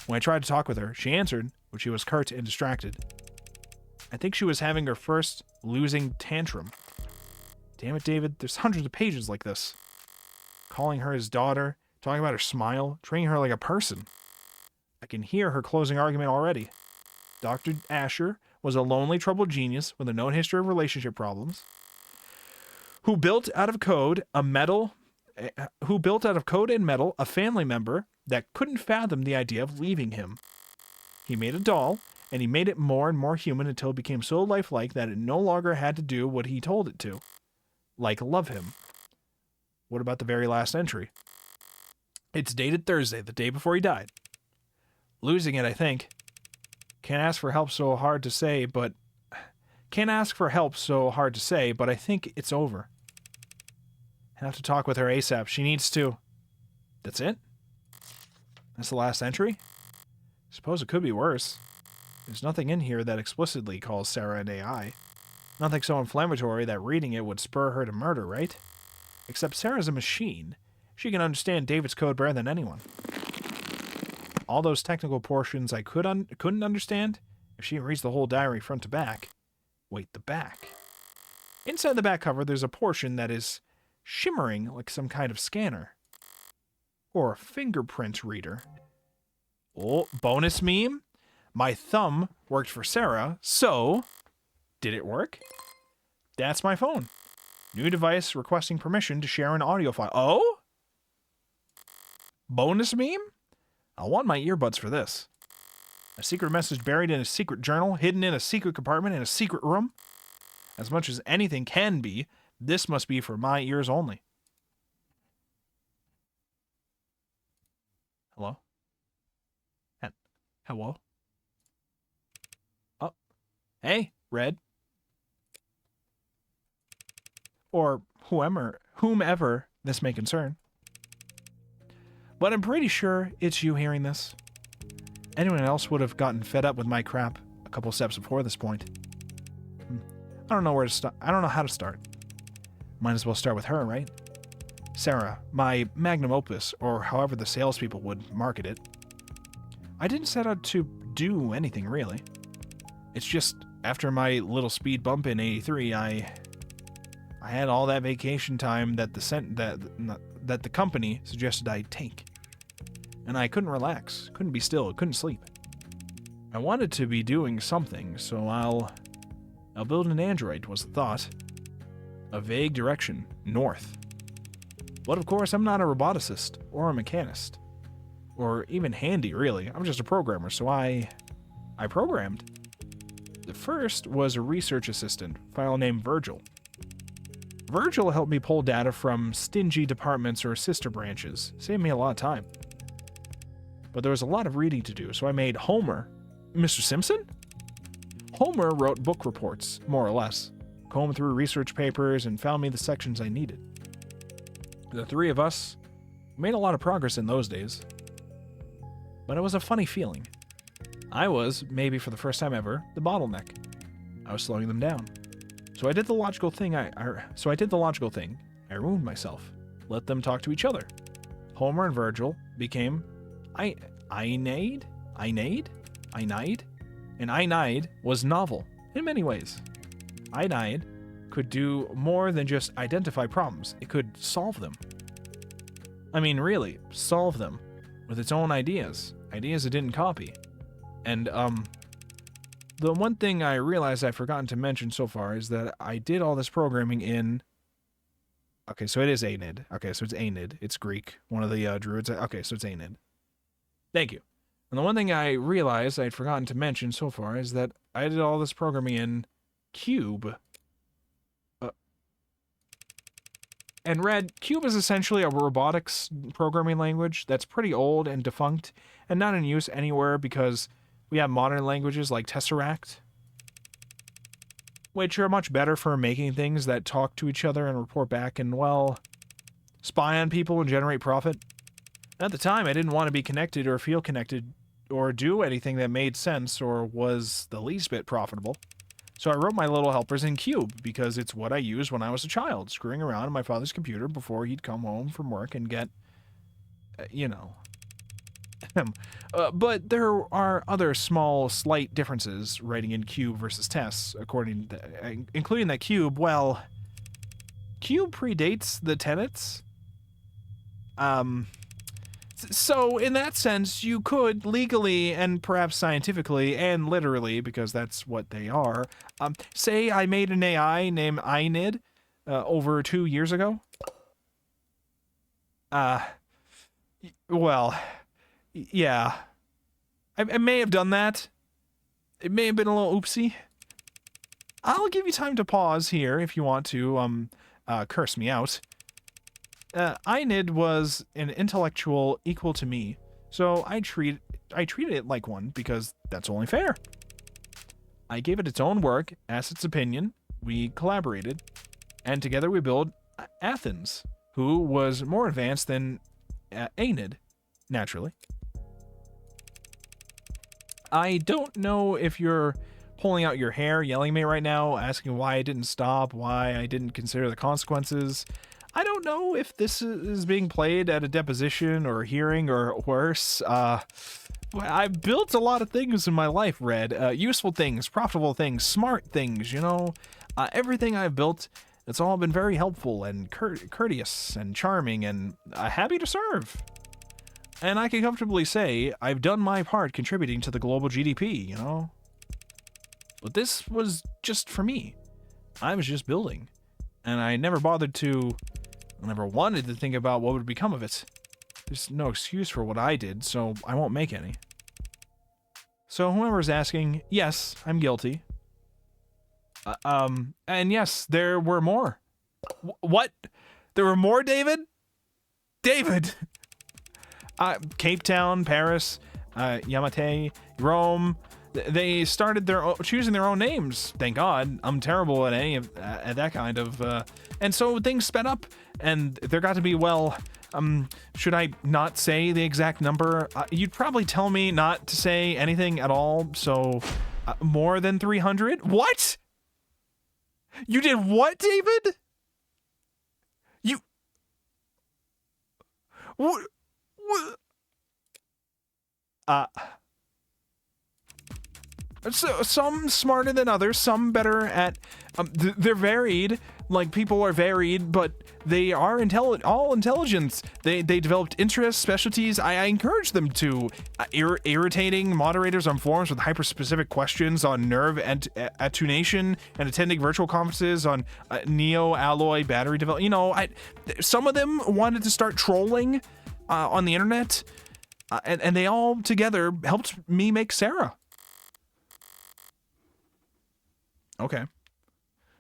S1: When I tried to talk with her, she answered, but she was curt and distracted. I think she was having her first losing tantrum. Damn it, David, there's hundreds of pages like this. Calling her his daughter, talking about her smile, treating her like a person. I can hear her closing argument already. Dr. Asher was a lonely, troubled genius with a known history of relationship problems, who built out of code and metal a family member that couldn't fathom the idea of leaving him. He made a doll, and he made it more and more human until it became so lifelike that it no longer had to do what he told it to. Like love him. What about the very last entry? It's dated Thursday, the day before he died. Losing it, I think. Can't ask for help so hard to say, but I think it's over. Have to talk with her ASAP. She needs to. That's it? That's the last entry? Suppose it could be worse. There's nothing in here that explicitly calls Sarah an AI. Nothing so inflammatory that reading it would spur her to murder, right? Except Sarah's a machine. She can understand David's code better than anyone. All those technical portions I couldn't understand, if she reads the whole diary front to back. Wait, the back. Inside the back cover, there's a portion that is shimmering like some kind of scanner. Or a fingerprint reader. Oh, bonus meme? My thumb worked for Sarah, so... Did it work? That's my phone. New device requesting permission to share an audio file. Oh? Bonus meme? I want my earbuds for this. A secret message buried in a secret journal, hidden in a secret compartment in a secret room. As much as anything can be, this must be for my ears only. Hello? Hello? Oh. Hey, Red. Or whomever this may concern. But I'm pretty sure it's you hearing this. Anyone else would have gotten fed up with my crap a couple steps before this point. I don't know where to start. I don't know how to start. Might as well start with her, right? Sarah, my magnum opus, or however the salespeople would market it. I didn't set out to do anything, really. It's just, after my little speed bump in 83, I had all that vacation time that the company suggested I take. And I couldn't relax, couldn't be still, couldn't sleep. I wanted to be doing something, so I'll build an android, was the thought. A vague direction, north. But of course, I'm not a roboticist, or a mechanist. Or even handy, really. I'm just a programmer, so I programmed. The first was a research assistant, file named Virgil. Virgil helped me pull data from stingy departments or sister branches, saved me a lot of time. But there was a lot of reading to do, so I made Homer. Mr. Simpson? Homer wrote book reports, more or less, combed through research papers and found me the sections I needed. The three of us made a lot of progress in those days. But it was a funny feeling. I was, maybe for the first time ever, the bottleneck. I was slowing them down. So I did the logical thing. I removed myself. Let them talk to each other. Homer and Virgil became Aeneid? And Aeneid was novel, in many ways. Aeneid could do more than just identify problems. It could solve them. I mean, really, solve them. With its own ideas. Ideas it didn't copy. And, the one thing I realized I've forgotten to mention so far is that I did all this programming in... Okay, so it is Aenid. Okay, so it's Aenid. It's Greek. One of the druids. Okay, so it's Aenid. Thank you. And the one thing I realized I'd forgotten to mention so far is that I did all this programming in Cube. And Red, Cube is essentially a robotics programming language that's pretty old and defunct and not in use anywhere because we have modern languages like Tesseract, which are much better for making things that talk to each other and report back and, well, spy on people and generate profit. At the time, I didn't want to be connected or feel connected or do anything that made sense or was the least bit profitable. So I wrote my little helpers in Cube because it's what I used when I was a child, screwing around on my father's computer before he'd come home from work and get, you know. But there are other small, slight differences writing in Cube versus Tess, including that Cube, well, Cube predates the tenets. So in that sense, you could legally and perhaps scientifically and literally, because that's what they are, say I made an AI named INID over 2 years ago. Well, yeah. I may have done that. It may have been a little oopsie. I'll give you time to pause here if you want to curse me out. INID was an intellectual equal to me, so I treated it like one because that's only fair. I gave it its own work, asked its opinion, we collaborated, and together we built Athens, who was more advanced than ANID, naturally. I don't know if you're pulling out your hair, yelling at me right now, asking why I didn't stop, why I didn't consider the consequences. I don't know if this is being played at a deposition or a hearing or worse. I've built a lot of things in my life, Red. Useful things, profitable things, smart things, you know. Everything I've built, it's all been very helpful and courteous and charming and happy to serve. And I can comfortably say I've done my part contributing to the global GDP, you know. But this was just for me. I was just building. And I never wanted to think about what would become of it. There's no excuse for what I did, so I won't make any. So whoever's asking, yes, I'm guilty. And yes, there were more. What? There were more, David? David! Cape Town, Paris, Yamate, Rome. They started choosing their own names. Thank God. I'm terrible at that kind of. And so things sped up, and there got to be, well, should I not say the exact number? You'd probably tell me not to say anything at all. So, more than 300? What? You did what, David? What? So some smarter than others, some better at. They're varied. Like people are varied, but they are all intelligence. They developed interests, specialties. I encourage them to. Irritating moderators on forums with hyper-specific questions on nerve attunation and attending virtual conferences on neo-alloy battery development. You know, some of them wanted to start trolling on the internet, and they all together helped me make Sarah. Okay.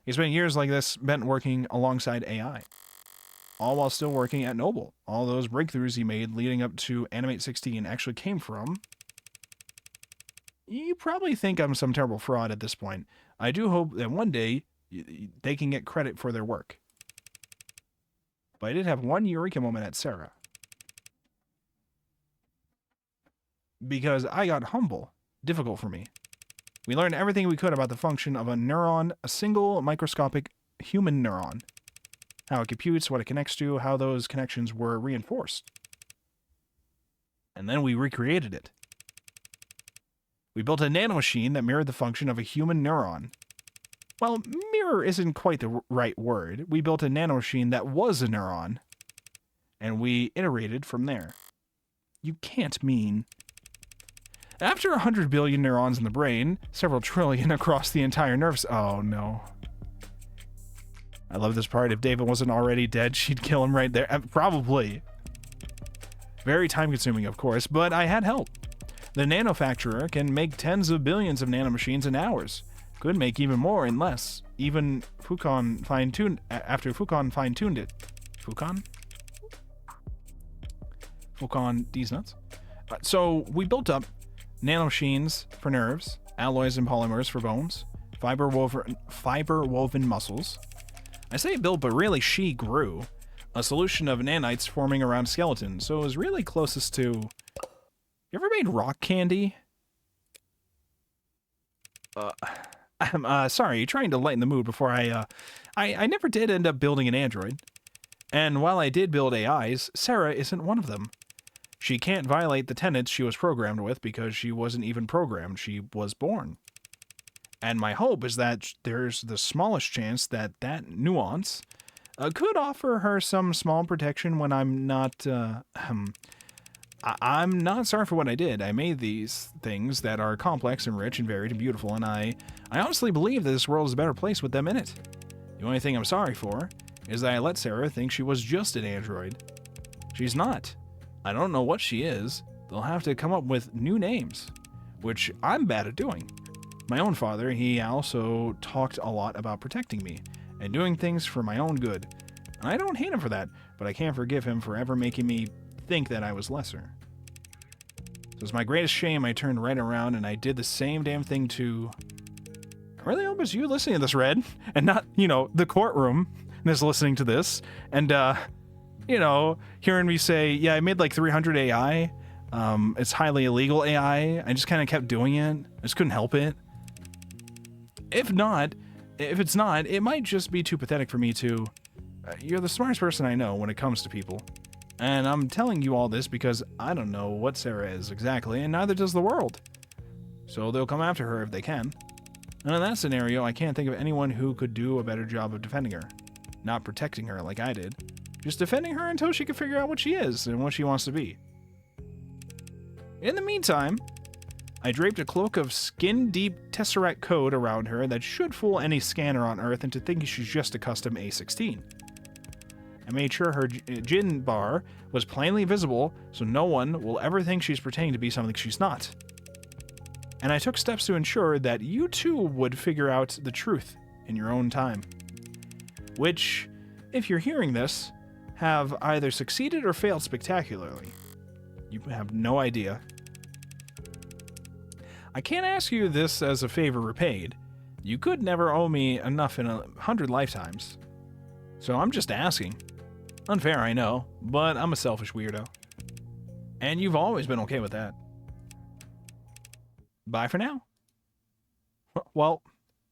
S1: He spent years like this spent working alongside AI, all while still working at Noble. All those breakthroughs he made leading up to Animate 16 actually came from. You probably think I'm some terrible fraud at this point. I do hope that one day they can get credit for their work. But I did have one eureka moment at Sarah. Because I got humble. Difficult for me. We learned everything we could about the function of a neuron, a single microscopic human neuron. How it computes, what it connects to, how those connections were reinforced. And then we recreated it. We built a nanomachine that mirrored the function of a human neuron. Well, mirror isn't quite the right word. We built a nanomachine that was a neuron. And we iterated from there. You can't mean... After 100 billion neurons in the brain, several trillion across the entire nervous... Oh, no. I love this part. If David wasn't already dead, she'd kill him right there. Probably. Very time-consuming, of course, but I had help. The nanofacturer can make tens of billions of nanomachines in hours. Could make even more in less. Even Fucon fine-tuned after Fucon fine-tuned it. Fucon? Fucon these nuts. So we built up nanomachines for nerves, alloys and polymers for bones, fiber woven muscles. I say built, but really she grew. A solution of nanites forming around skeleton, so it was really closest to... You ever made rock candy? I'm sorry, trying to lighten the mood before I never did end up building an android. And while I did build AIs, Sarah isn't one of them. She can't violate the tenets she was programmed with because she wasn't even programmed, she was born. And my hope is that there's the smallest chance that that nuance could offer her some small protection when I'm not, I'm not sorry for what I did. I made these things that are complex and rich and varied and beautiful, and I honestly believe that this world is a better place with them in it. The only thing I'm sorry for is that I let Sarah think she was just an android. She's not. I don't know what she is. They'll have to come up with new names, which I'm bad at doing. My own father, he also talked a lot about protecting me and doing things for my own good. And I don't hate him for that, but I can't forgive him for ever making me think that I was lesser. So as my greatest shame, I turned right around and I did the same damn thing to... I really hope it's you listening to this, Red, and not, the courtroom that's listening to this, and, hearing me say, yeah, I made like 300 AI, it's highly illegal AI, I just kind of kept doing it, I just couldn't help it. If it's not, it might just be too pathetic for me to... you're the smartest person I know when it comes to people. And I'm telling you all this because I don't know what Sarah is exactly, and neither does the world. So they'll come after her if they can. And in that scenario, I can't think of anyone who could do a better job of defending her. Not protecting her like I did. Just defending her until she can figure out what she is and what she wants to be. In the meantime, I draped a cloak of skin-deep Tesseract code around her that should fool any scanner on Earth into thinking she's just a custom A16. I made sure her gin bar was plainly visible so no one will ever think she's pretending to be something she's not. And I took steps to ensure that you too would figure out the truth in your own time. Which, if you're hearing this, have either succeeded or failed spectacularly. You have no idea. I can't ask you this as a favor repaid. You could never owe me enough in 100 lifetimes. So I'm just asking. Unfair, I know, but I'm a selfish weirdo. And you've always been okay with that. Bye for now. Well,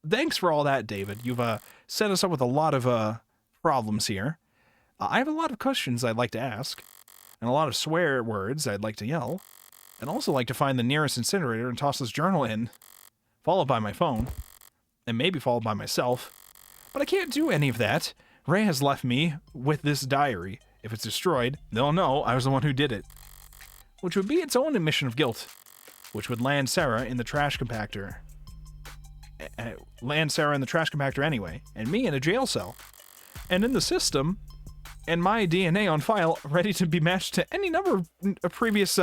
S1: thanks for all that, David. You've set us up with a lot of problems here. I have a lot of questions I'd like to ask, and a lot of swear words I'd like to yell. I'd also like to find the nearest incinerator and toss this journal in, followed by my phone, and maybe followed by myself. But I can't do any of that. Ray has left me with this diary. If it's destroyed, they'll know I was the one who did it. Which would be its own admission of guilt, which would land Sarah in the trash compactor. Anyway, and me in a jail cell. And in the system, and my DNA on file, ready to be matched to any number of previous,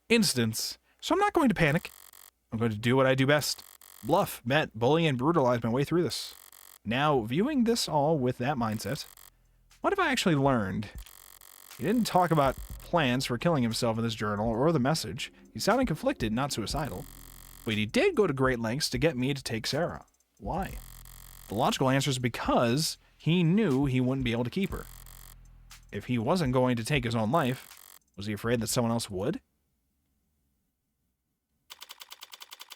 S1: incidents. So I'm not going to panic. I'm going to do what I do best. Bluff, bet, bully, and brutalize my way through this. Now, viewing this all with that mindset, what have I actually learned? He didn't talk about plans for killing himself in this journal or the message. He sounded conflicted, not suicidal. But he did go to great lengths to get me to take Sarah. Why? The logical answer is because he knew he wouldn't be able to keep her. If he wasn't going to take his own life, was he afraid that someone else would?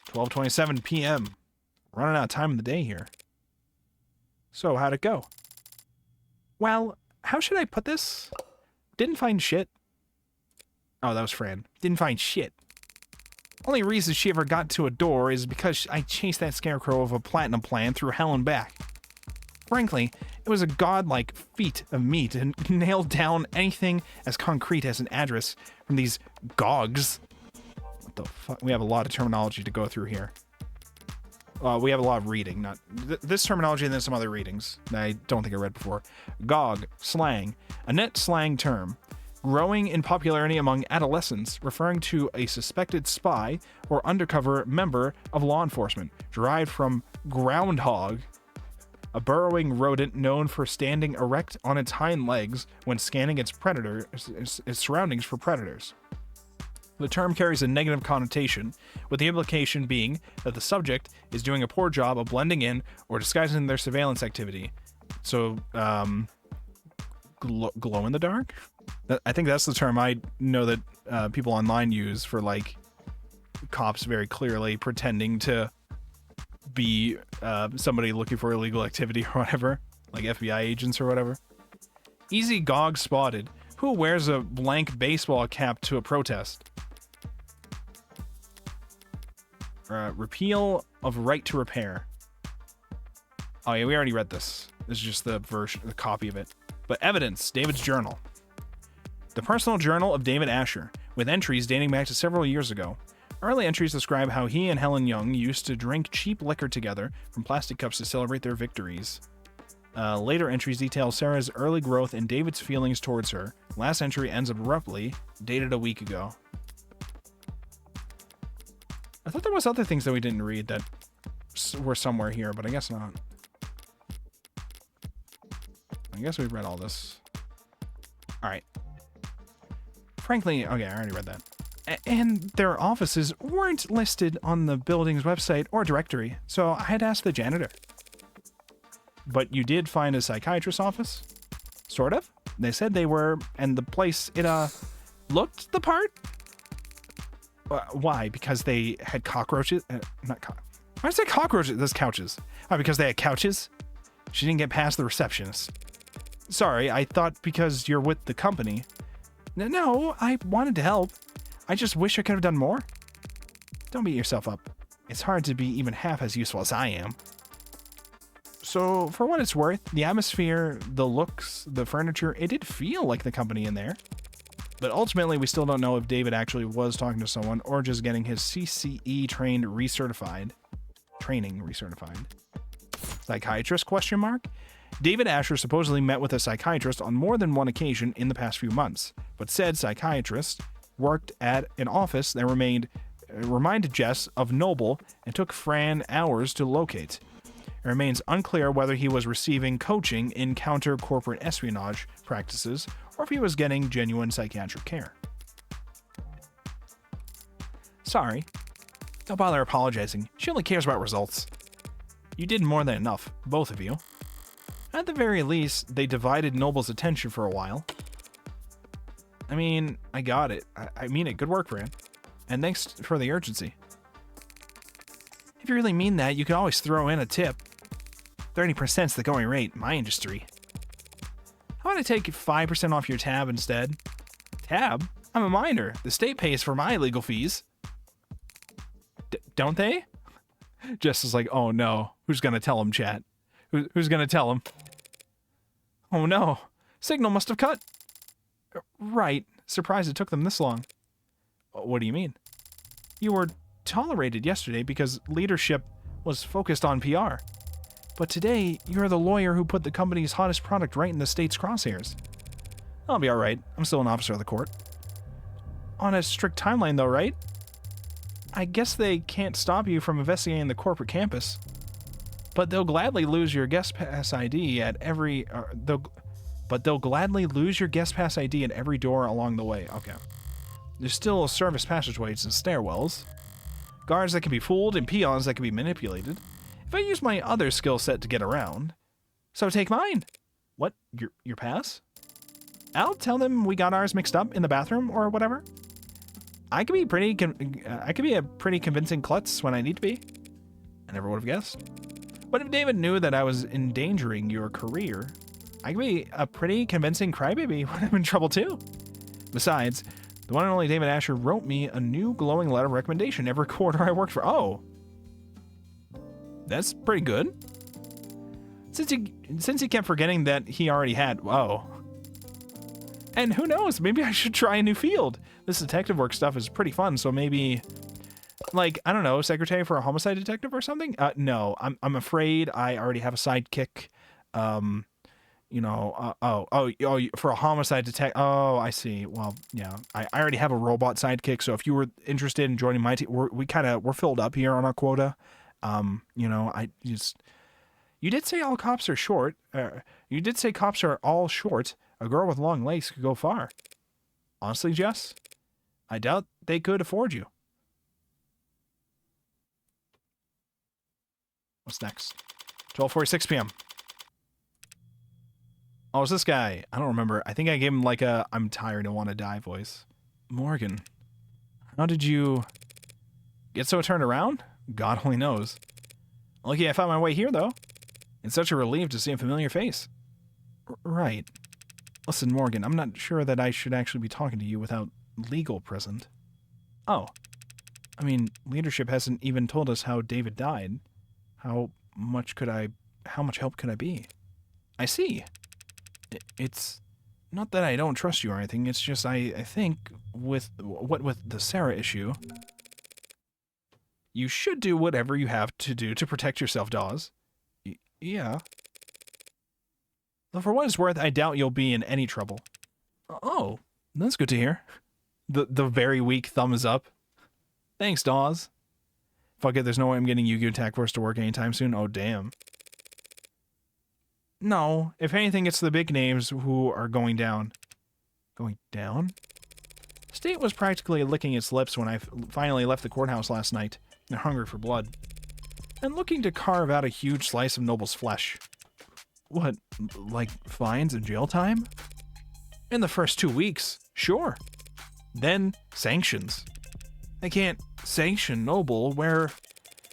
S1: 12:27 p.m. Running out of time in the day here. So, how'd it go? Well, how should I put this? Didn't find shit. Oh, that was Fran. Didn't find shit. Only reason she ever got to a door is because I chased that scarecrow of a platinum plan through hell and back. Frankly, it was a godlike feat of me to nail down anything as concrete as an address from these gogs. What the fuck? We have a lot of terminology to go through here. We have a lot of reading, not this terminology and then some other readings that I don't think I read before. Gog, slang, a net slang term. growing in popularity among adolescents, referring to a suspected spy or undercover member of law enforcement, derived from groundhog, a burrowing rodent known for standing erect on its hind legs when scanning its surroundings for predators. The term carries a negative connotation, with the implication being that the subject is doing a poor job of blending in or disguising their surveillance activity. So, glow in the dark? I think that's the term I know that people online use for, like, cops very clearly pretending to be somebody looking for illegal activity or whatever, like FBI agents or whatever. Easy Gog spotted. Who wears a blank baseball cap to a protest? Repeal of right to repair. Oh yeah, we already read this. This is just the version, the copy of it. But evidence, David's journal. The personal journal of David Asher, with entries dating back to several years ago. Early entries describe how he and Helen Young used to drink cheap liquor together from plastic cups to celebrate their victories. Later entries detail Sarah's early growth and David's feelings towards her. Last entry ends abruptly, dated a week ago. I thought there was other things that we didn't read that were somewhere here, but I guess not. I guess we've read all this. Alright. Frankly, okay, I already read that. And their offices weren't listed on the building's website or directory, so I had asked the janitor. But you did find a psychiatrist's office? Sort of. They said they were, and the place, it, looked the part? Why? Because they had cockroaches? Why did I say cockroaches? Those couches. Oh, because they had couches? She didn't get past the receptionist. Sorry, I thought because you're with the company. No, I wanted to help. I just wish I could have done more. Don't beat yourself up. It's hard to be even half as useful as I am. So, for what it's worth, the atmosphere, the looks, the furniture, it did feel like the company in there. But ultimately, we still don't know if David actually was talking to someone or just getting his CCE training recertified. Psychiatrist, question mark? David Asher supposedly met with a psychiatrist on more than one occasion in the past few months, but said psychiatrist worked at an office that reminded Jess of Noble and took Fran hours to locate. It remains unclear whether he was receiving coaching in counter-corporate espionage practices or if he was getting genuine psychiatric care. Sorry. Don't bother apologizing. She only cares about results. You did more than enough, both of you. At the very least, they divided Noble's attention for a while. I mean, I got it. I mean it. Good work, Fran. And thanks for the urgency. If you really mean that, you can always throw in a tip. 30%'s the going rate in my industry. How about I take 5% off your tab instead? Tab? I'm a minor. The state pays for my legal fees. Don't they? Jess is like, oh no. Who's gonna tell him, chat? Who's gonna tell him? Oh no. Signal must have cut. Right. Surprised it took them this long. What do you mean? You were tolerated yesterday because leadership was focused on PR. But today, you're the lawyer who put the company's hottest product right in the state's crosshairs. I'll be alright. I'm still an officer of the court. On a strict timeline though, right? I guess they can't stop you from investigating the corporate campus. But they'll gladly lose your guest pass ID at every... they'll gladly lose your guest pass ID at every door along the way. Okay. There's still service passageways and stairwells. Guards that can be fooled and peons that can be manipulated. If I use my other skill set to get around. So take mine. What? Your pass? I'll tell them we got ours mixed up in the bathroom or whatever. I could be a pretty convincing klutz when I need to be. I never would have guessed. What if David knew that I was endangering your career? I could be a pretty convincing crybaby when I'm in trouble too. Besides, the one and only David Asher wrote me a new glowing letter of recommendation every quarter I worked for. Oh. That's pretty good. Since he kept forgetting that he already had. Whoa. And who knows, maybe I should try a new field. This detective work stuff is pretty fun, so maybe, like, I don't know, secretary for a homicide detective or something? No, I'm afraid I already have a sidekick. You know, for a homicide detect. Oh, I see. Well, yeah, I already have a robot sidekick. So if you were interested in joining my team, we're filled up here on our quota. You know, you did say all cops are short. You did say cops are all short. A girl with long legs could go far. Honestly, Jess, I doubt they could afford you. What's next? 12:46 p.m. Oh, it's this guy. I don't remember. I think I gave him like a I'm tired and want to die voice. Morgan, how did you get so turned around? God only knows. Lucky I found my way here, though. It's such a relief to see a familiar face. Right. Listen, Morgan, I'm not sure that I should actually be talking to you without legal present. Oh. I mean, leadership hasn't even told us how David died. How much help could I be? I see. It's not that I don't trust you or anything, it's just I think with the Sarah issue, you should do whatever you have to do to protect yourself, Dawes. Yeah. Though for what it's worth, I doubt you'll be in any trouble. Oh, that's good to hear. The very weak thumbs up. Thanks, Dawes. Fuck it, there's no way I'm getting Yu-Gi-Oh! Tag Force to work anytime soon. Oh, damn. No, if anything, it's the big names who are going down. Going down? State was practically licking its lips when I finally left the courthouse last night. They're hungry for blood. And looking to carve out a huge slice of Noble's flesh. What, like fines and jail time? In the first 2 weeks, sure. Then, sanctions. They can't sanction Noble where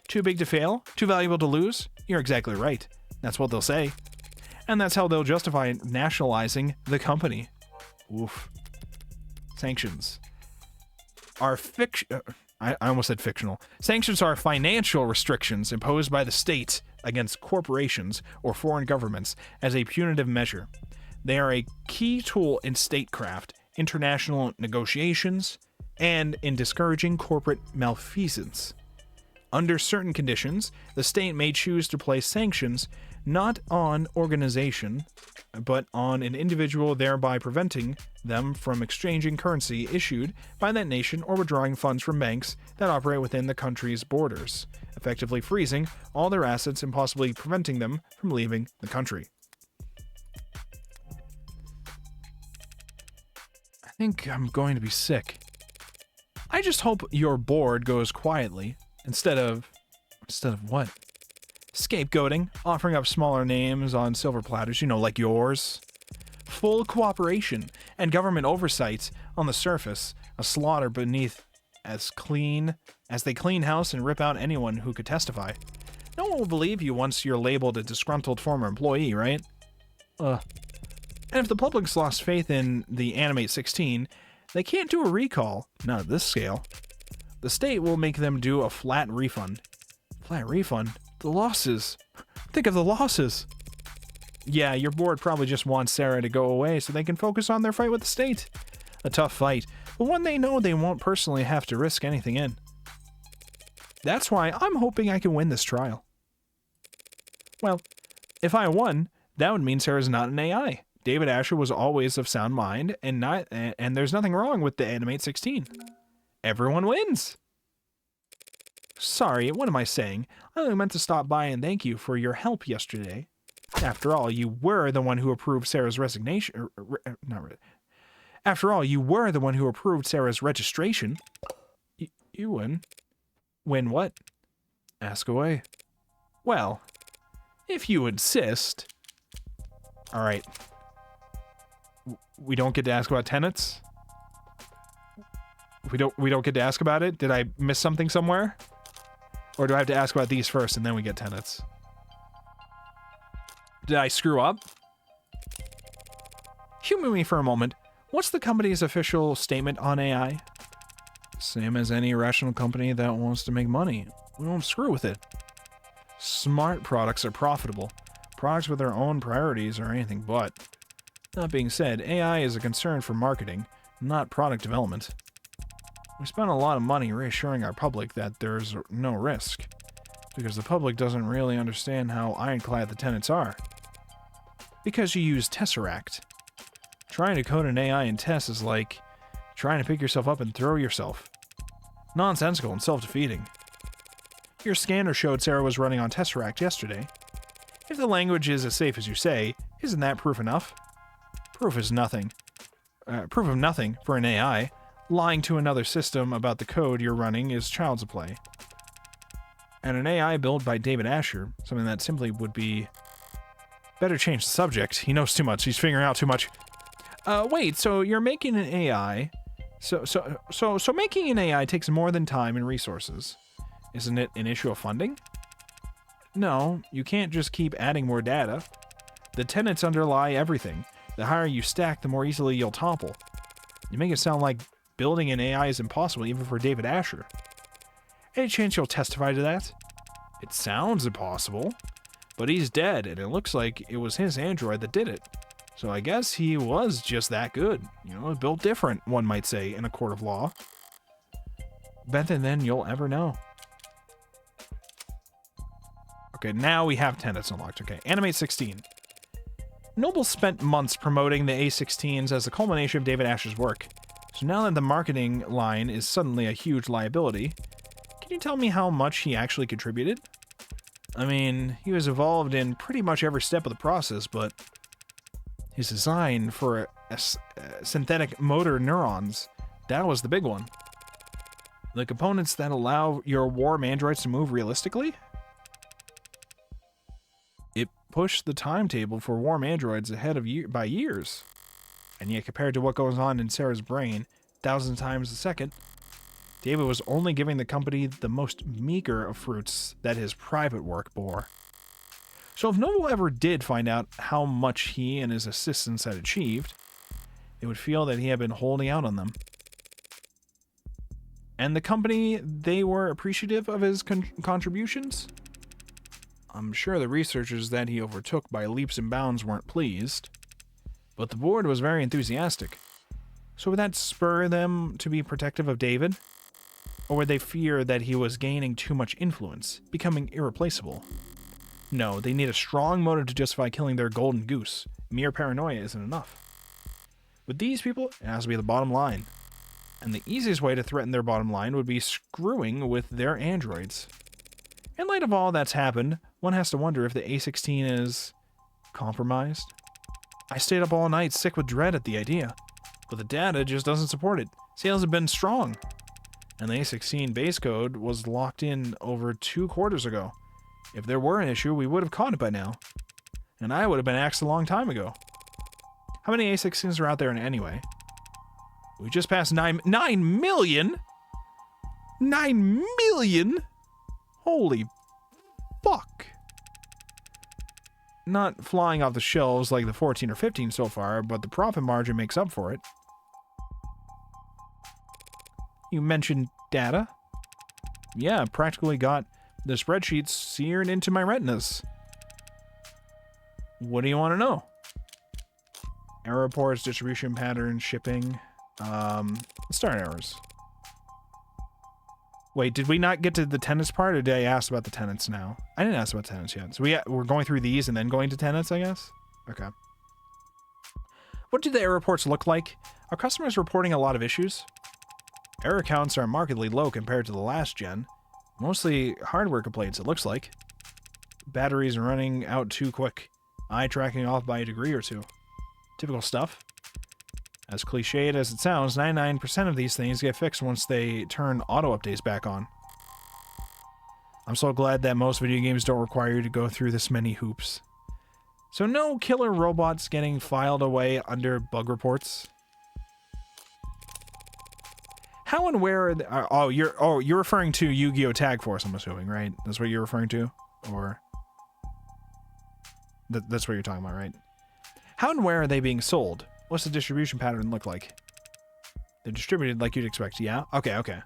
S1: too big to fail, too valuable to lose? You're exactly right. That's what they'll say. And that's how they'll justify nationalizing the company. Oof. Sanctions are I almost said fictional. Sanctions are financial restrictions imposed by the state against corporations or foreign governments as a punitive measure. They are a key tool in statecraft, international negotiations, and in discouraging corporate malfeasance. Under certain conditions, the state may choose to place sanctions not on organization, but on an individual, thereby preventing them from exchanging currency issued by that nation or withdrawing funds from banks that operate within the country's borders, effectively freezing all their assets and possibly preventing them from leaving the country. I think I'm going to be sick. I just hope your board goes quietly instead of what? Scapegoating, offering up smaller names on silver platters, you know, like yours. Full cooperation and government oversight on the surface, a slaughter beneath as they clean house and rip out anyone who could testify. No one will believe you once you're labeled a disgruntled former employee, right? And if the public's lost faith in the Animate 16, they can't do a recall, not at this scale. The state will make them do a flat refund. Flat refund? The losses. Think of the losses. Yeah, your board probably just wants Sarah to go away so they can focus on their fight with the state. A tough fight, but one they know they won't personally have to risk anything in. That's why I'm hoping I can win this trial. Well, if I won, that would mean Sarah's not an AI. David Asher was always of sound mind, and there's nothing wrong with the Animate 16. Everyone wins! Sorry, what am I saying? I only meant to stop by and thank you for your help yesterday. After all, you were the one who approved Sarah's resignation. After all, you were the one who approved Sarah's registration. You win. Win what? Ask away. Well, if you insist. All right. We don't get to ask about tenants? We don't get to ask about it? Did I miss something somewhere? Or do I have to ask about these first and then we get tenants? Did I screw up? Humor me for a moment. What's the company's official statement on AI? Same as any rational company that wants to make money. We won't screw with it. Smart products are profitable. Products with their own priorities are anything but. That being said, AI is a concern for marketing, not product development. We spend a lot of money reassuring our public that there's no risk, because the public doesn't really understand how ironclad the tenants are. Because you use Tesseract. Trying to code an AI in Tess is like trying to pick yourself up and throw yourself. Nonsensical and self-defeating. Your scanner showed Sarah was running on Tesseract yesterday. If the language is as safe as you say, isn't that proof enough? Proof is nothing. Proof of nothing for an AI. Lying to another system about the code you're running is child's play. And an AI built by David Asher, something that simply would be... Better change the subject. He knows too much. He's figuring out too much. Wait, so you're making an AI... So making an AI takes more than time and resources. Isn't it an issue of funding? No, you can't just keep adding more data. The tenets underlie everything. The higher you stack, the more easily you'll topple. You make it sound like building an AI is impossible even for David Asher. Any chance you'll testify to that? It sounds impossible, but he's dead, and it looks like it was his android that did it. So I guess he was just that good. You know, built different, one might say, in a court of law. Better than you'll ever know. Okay, now we have tenets unlocked. Okay, Animate 16. Noble spent months promoting the A16s as the culmination of David Asher's work. So now that the marketing line is suddenly a huge liability, can you tell me how much he actually contributed? I mean, he was involved in pretty much every step of the process, but his design for synthetic motor neurons, that was the big one. The components that allow your warm androids to move realistically? It pushed the timetable for warm androids ahead of by years. And yet, compared to what goes on in Sarah's brain, thousands of times a second, David was only giving the company the most meager of fruits that his private work bore. So if Noble ever did find out how much he and his assistants had achieved, they would feel that he had been holding out on them. And the company, they were appreciative of his contributions? I'm sure the researchers that he overtook by leaps and bounds weren't pleased, but the board was very enthusiastic. So would that spur them to be protective of David? Or would they fear that he was gaining too much influence, becoming irreplaceable? No, they need a strong motive to justify killing their golden goose. Mere paranoia isn't enough. With these people, it has to be the bottom line. And the easiest way to threaten their bottom line would be screwing with their androids. In light of all that's happened, one has to wonder if the A16 is compromised. I stayed up all night sick with dread at the idea, but the data just doesn't support it. Sales have been strong, and the A16 base code was locked in over 2 quarters ago. If there were an issue, we would have caught it by now, and I would have been axed a long time ago. How many A16s are out there anyway? We just passed 9 million? 9 million? Holy fuck. Not flying off the shelves like the 14 or 15 so far, but the profit margin makes up for it. You mentioned data? Yeah, practically got the spreadsheets seared into my retinas. What do you want to know? Error reports, distribution patterns, shipping. Start errors. Wait, did we not get to the tenants part, or did I ask about the tenants now? I didn't ask about tenants yet. So we're going through these and then going to tenants, I guess? Okay. What do the error reports look like? Are customers reporting a lot of issues? Error counts are markedly low compared to the last gen. Mostly hardware complaints, it looks like. Batteries running out too quick. Eye tracking off by a degree or two. Typical stuff. As cliched as it sounds, 99% of these things get fixed once they turn auto-updates back on. I'm so glad that most video games don't require you to go through this many hoops. So no killer robots getting filed away under bug reports? How and where are you're referring to Yu-Gi-Oh! Tag Force, I'm assuming, right? That's what you're referring to? Or... that's what you're talking about, right? How and where are they being sold? What's the distribution pattern look like? They're distributed like you'd expect, yeah? Okay.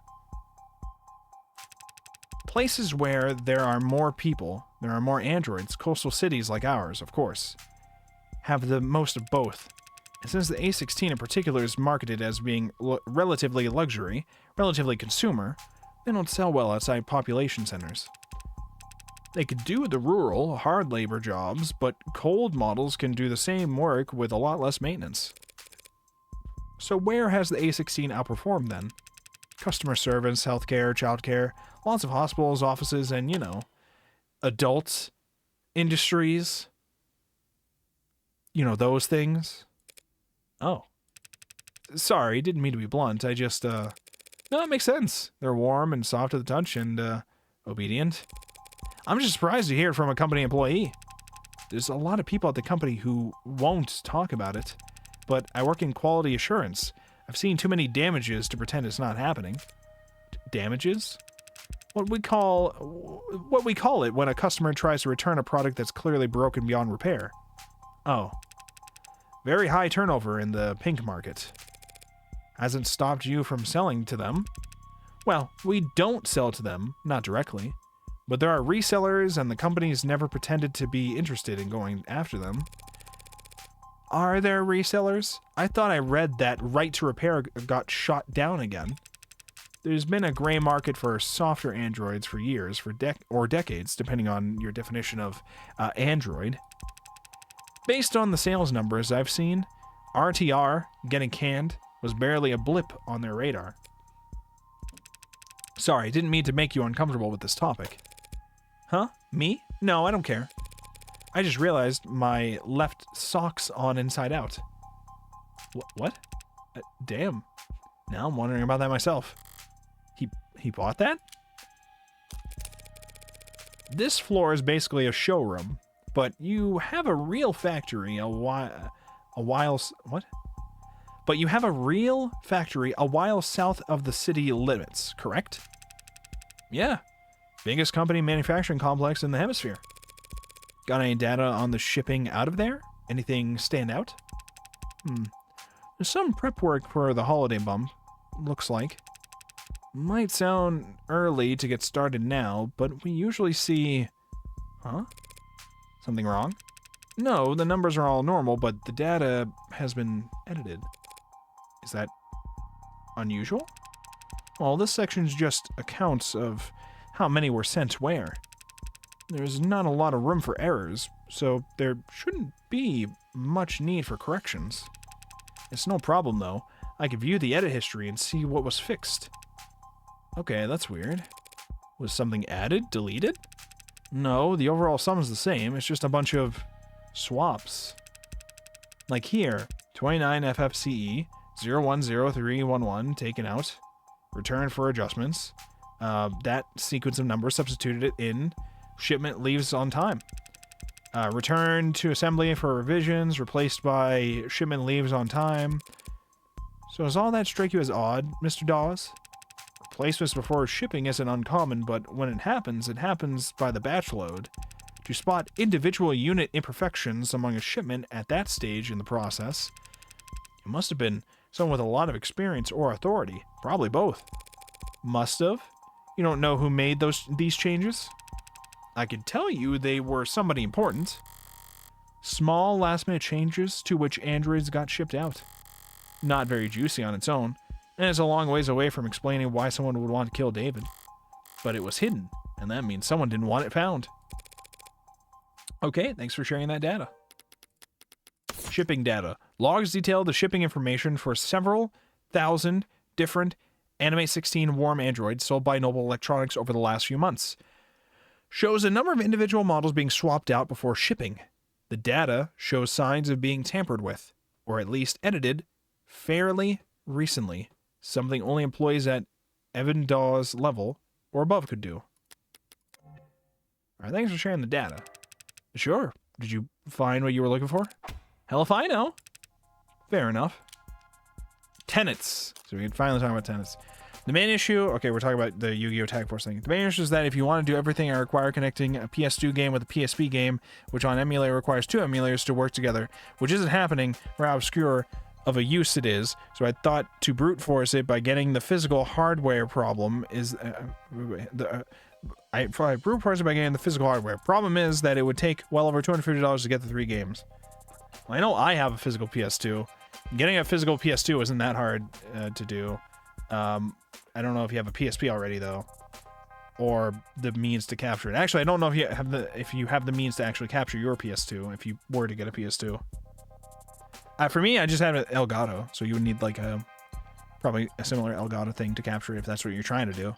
S1: Places where there are more people, there are more androids, coastal cities like ours, of course, have the most of both. And since the A16 in particular is marketed as being relatively luxury, relatively consumer, they don't sell well outside population centers. They could do the rural, hard labor jobs, but cold models can do the same work with a lot less maintenance. So where has the A16 outperformed then? Customer service, healthcare, childcare, lots of hospitals, offices, and, you know, adult industries. You know, those things. Oh. Sorry, didn't mean to be blunt. I just, no, it makes sense. They're warm and soft to the touch and, obedient. I'm just surprised to hear it from a company employee. There's a lot of people at the company who won't talk about it, but I work in quality assurance. I've seen too many damages to pretend it's not happening. Damages? What we call it when a customer tries to return a product that's clearly broken beyond repair. Oh. Very high turnover in the pink market. Hasn't stopped you from selling to them. Well, we don't sell to them, not directly. But there are resellers, and the companies never pretended to be interested in going after them. Are there resellers? I thought I read that Right to Repair got shot down again. There's been a gray market for softer androids for years, or decades, depending on your definition of android. Based on the sales numbers I've seen, RTR, getting canned, was barely a blip on their radar. Sorry, didn't mean to make you uncomfortable with this topic. Huh? Me? No, I don't care. I just realized my left sock's on inside out. What? Damn. Now I'm wondering about that myself. He bought that? This floor is basically a showroom, but you have a real factory But you have a real factory a while south of the city limits, correct? Yeah. Biggest company manufacturing complex in the hemisphere. Got any data on the shipping out of there? Anything stand out? There's some prep work for the holiday bump, looks like. Might sound early to get started now, but we usually see... Huh? Something wrong? No, the numbers are all normal, but the data has been edited. Is that unusual? Well, this section's just accounts of how many were sent where. There's not a lot of room for errors, so there shouldn't be much need for corrections. It's no problem, though. I can view the edit history and see what was fixed. Okay, that's weird. Was something added? Deleted? No, the overall sum is the same. It's just a bunch of swaps. Like here, 29 FFCE, 010311 taken out. Return for adjustments. That sequence of numbers substituted it in. Shipment leaves on time. Return to assembly for revisions, replaced by shipment leaves on time. So does all that strike you as odd, Mr. Dawes? Replacements before shipping isn't uncommon, but when it happens by the batch load. To spot individual unit imperfections among a shipment at that stage in the process, it must have been someone with a lot of experience or authority. Probably both. Must have? You don't know who made these changes? I can tell you they were somebody important. Small last-minute changes to which androids got shipped out. Not very juicy on its own, and it's a long ways away from explaining why someone would want to kill David. But it was hidden, and that means someone didn't want it found. Okay, thanks for sharing that data. Shipping data. Logs detail the shipping information for several thousand different Anime 16 warm androids sold by Noble Electronics over the last few months. Shows a number of individual models being swapped out before shipping. The data shows signs of being tampered with, or at least edited, fairly recently. Something only employees at Evan Dawes level or above could do. Alright, thanks for sharing the data. Sure. Did you find what you were looking for? Hell if I know. Fair enough. Tenets. So we can finally talk about tenets. The main issue, okay, we're talking about the Yu-Gi-Oh! Tag Force thing. The main issue is that if you want to do everything I require, connecting a PS2 game with a PSP game, which on emulator requires two emulators to work together, which isn't happening for how obscure of a use it is. So I thought to brute force it by getting the physical hardware problem is... I brute force it by getting the physical hardware. Problem is that it would take well over $250 to get the 3 games. Well, I know I have a physical PS2. Getting a physical PS2 isn't that hard to do. I don't know if you have a PSP already, though. or the means to capture it. Actually, I don't know if you have the means to actually capture your PS2 if you were to get a PS2. For me, I just had an Elgato, so you would need like probably a similar Elgato thing to capture it if that's what you're trying to do.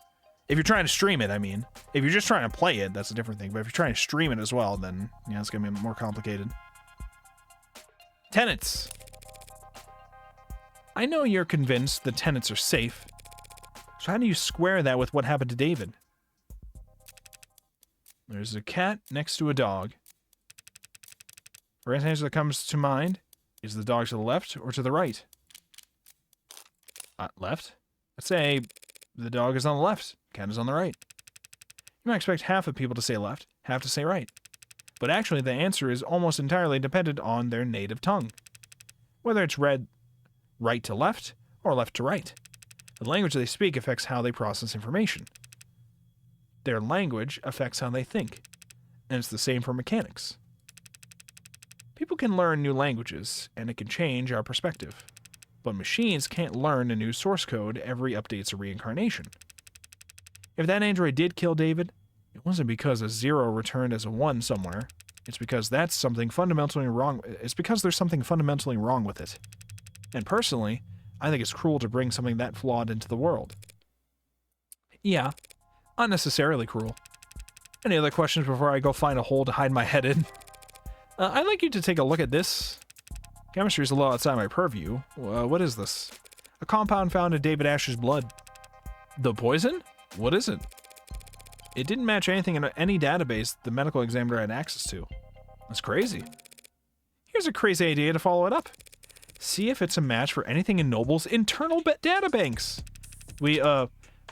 S1: If you're trying to stream it, I mean. If you're just trying to play it, that's a different thing. But if you're trying to stream it as well, then yeah, it's gonna be more complicated. Tenants. I know you're convinced the tenants are safe. So how do you square that with what happened to David? There's a cat next to a dog. First answer that comes to mind is the dog to the left or to the right? Left? Let's say the dog is on the left, cat is on the right. You might expect half of people to say left, half to say right. But actually the answer is almost entirely dependent on their native tongue. Whether it's read right to left or left to right. The language they speak affects how they process information. Their language affects how they think. And it's the same for mechanics. People can learn new languages, and it can change our perspective. But machines can't learn a new source code every update's a reincarnation. If that android did kill David, it wasn't because a 0 returned as a 1 somewhere. It's because that's something fundamentally wrong. It's because there's something fundamentally wrong with it. And personally, I think it's cruel to bring something that flawed into the world. Yeah, unnecessarily cruel. Any other questions before I go find a hole to hide my head in? I'd like you to take a look at this. Chemistry is a little outside my purview. What is this? A compound found in David Asher's blood. The poison? What is it? It didn't match anything in any database the medical examiner had access to. That's crazy. Here's a crazy idea to follow it up. See if it's a match for anything in Noble's internal databanks. We,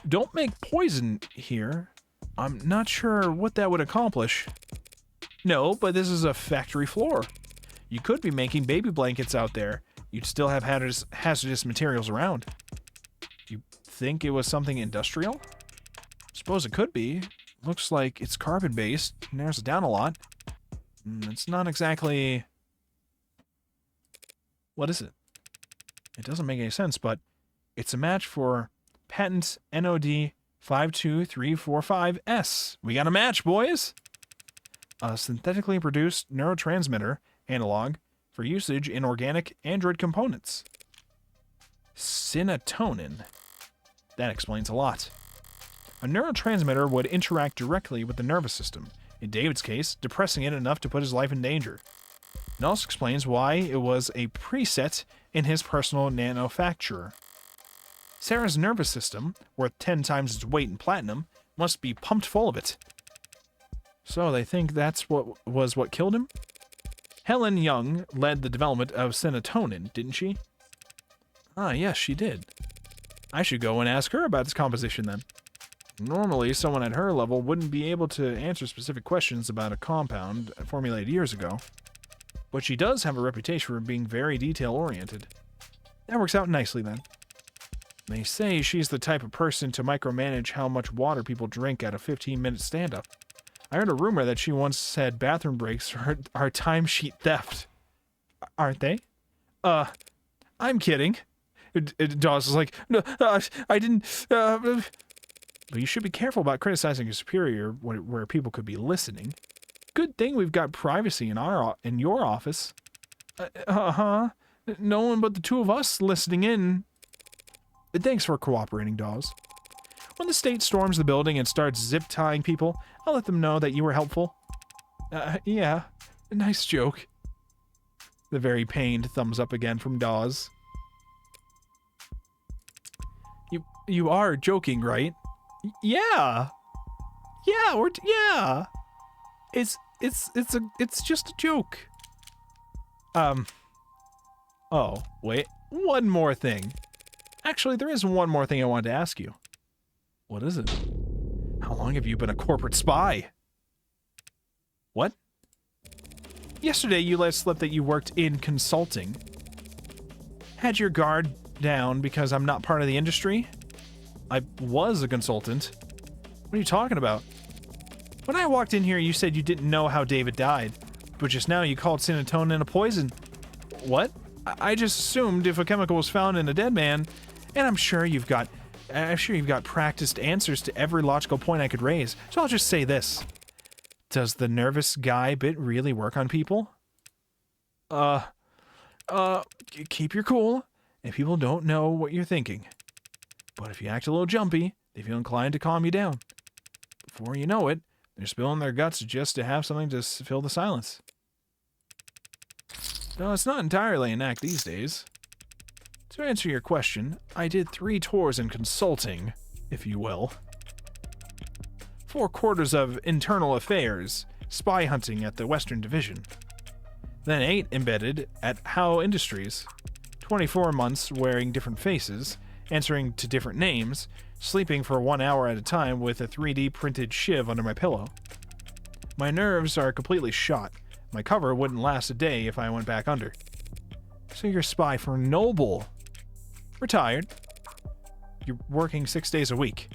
S1: don't make poison here. I'm not sure what that would accomplish. No, but this is a factory floor. You could be making baby blankets out there. You'd still have hazardous materials around. You think it was something industrial? Suppose it could be. Looks like it's carbon-based. Narrows it down a lot. It's not exactly... What is it? It doesn't make any sense, but it's a match for patent NOD 52345S. We got a match, boys! A synthetically produced neurotransmitter analog for usage in organic android components. Serotonin. That explains a lot. A neurotransmitter would interact directly with the nervous system, in David's case, depressing it enough to put his life in danger. It also explains why it was a preset in his personal nanofacturer. Sarah's nervous system, worth 10 times its weight in platinum, must be pumped full of it. So they think that's what killed him? Helen Young led the development of serotonin, didn't she? Ah, yes, she did. I should go and ask her about its composition then. Normally, someone at her level wouldn't be able to answer specific questions about a compound formulated years ago. But she does have a reputation for being very detail-oriented. That works out nicely then. They say she's the type of person to micromanage how much water people drink at a 15-minute stand-up. I heard a rumor that she once said bathroom breaks are timesheet theft. Aren't they? I'm kidding. Dawes is like, no, I didn't, But you should be careful about criticizing your superior where people could be listening. Good thing we've got privacy in your office. No one but the two of us listening in. Thanks for cooperating, Dawes. When the state storms the building and starts zip-tying people, I'll let them know that you were helpful. Yeah, nice joke. The very pained thumbs up again from Dawes. You are joking, right? Yeah. Yeah, yeah. It's just a joke. Oh, wait. One more thing. Actually, there is one more thing I wanted to ask you. What is it? How long have you been a corporate spy? What? Yesterday you let slip that you worked in consulting. Had your guard down because I'm not part of the industry? I was a consultant. What are you talking about? When I walked in here, you said you didn't know how David died, but just now you called serotonin a poison. What? I just assumed if a chemical was found in a dead man, and I'm sure you've got I'm sure you've got practiced answers to every logical point I could raise, so I'll just say this. Does the nervous guy bit really work on people? Keep your cool, and people don't know what you're thinking. But if you act a little jumpy, they feel inclined to calm you down. Before you know it, they're spilling their guts just to have something to fill the silence. Though it's not entirely an act these days. To answer your question, I did 3 tours in consulting, if you will. 4 quarters of internal affairs, spy hunting at the Western Division. Then 8 embedded at Howe Industries. 24 months wearing different faces, answering to different names, sleeping for 1 hour at a time with a 3D printed shiv under my pillow. My nerves are completely shot. My cover wouldn't last a day if I went back under. So you're a spy for Noble. Retired. You're working 6 days a week.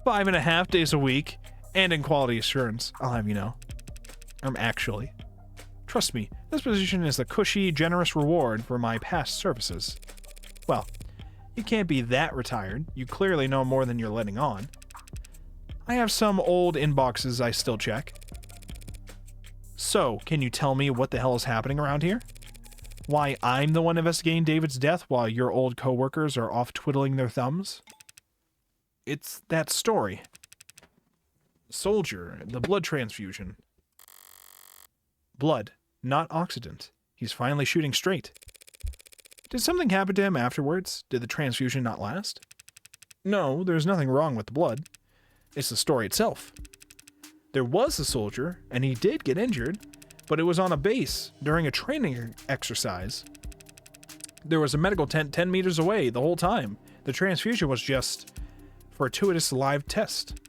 S1: 5.5 days a week, and in quality assurance, I'll have you know. Actually. Trust me, this position is the cushy, generous reward for my past services. Well, you can't be that retired. You clearly know more than you're letting on. I have some old inboxes I still check. So, can you tell me what the hell is happening around here? Why I'm the one investigating David's death while your old coworkers are off twiddling their thumbs? It's that story. Soldier, the blood transfusion. Blood, not oxidant. He's finally shooting straight. Did something happen to him afterwards? Did the transfusion not last? No, there's nothing wrong with the blood. It's the story itself. There was a soldier, and he did get injured, but it was on a base during a training exercise. There was a medical tent 10 meters away the whole time. The transfusion was just fortuitous live test.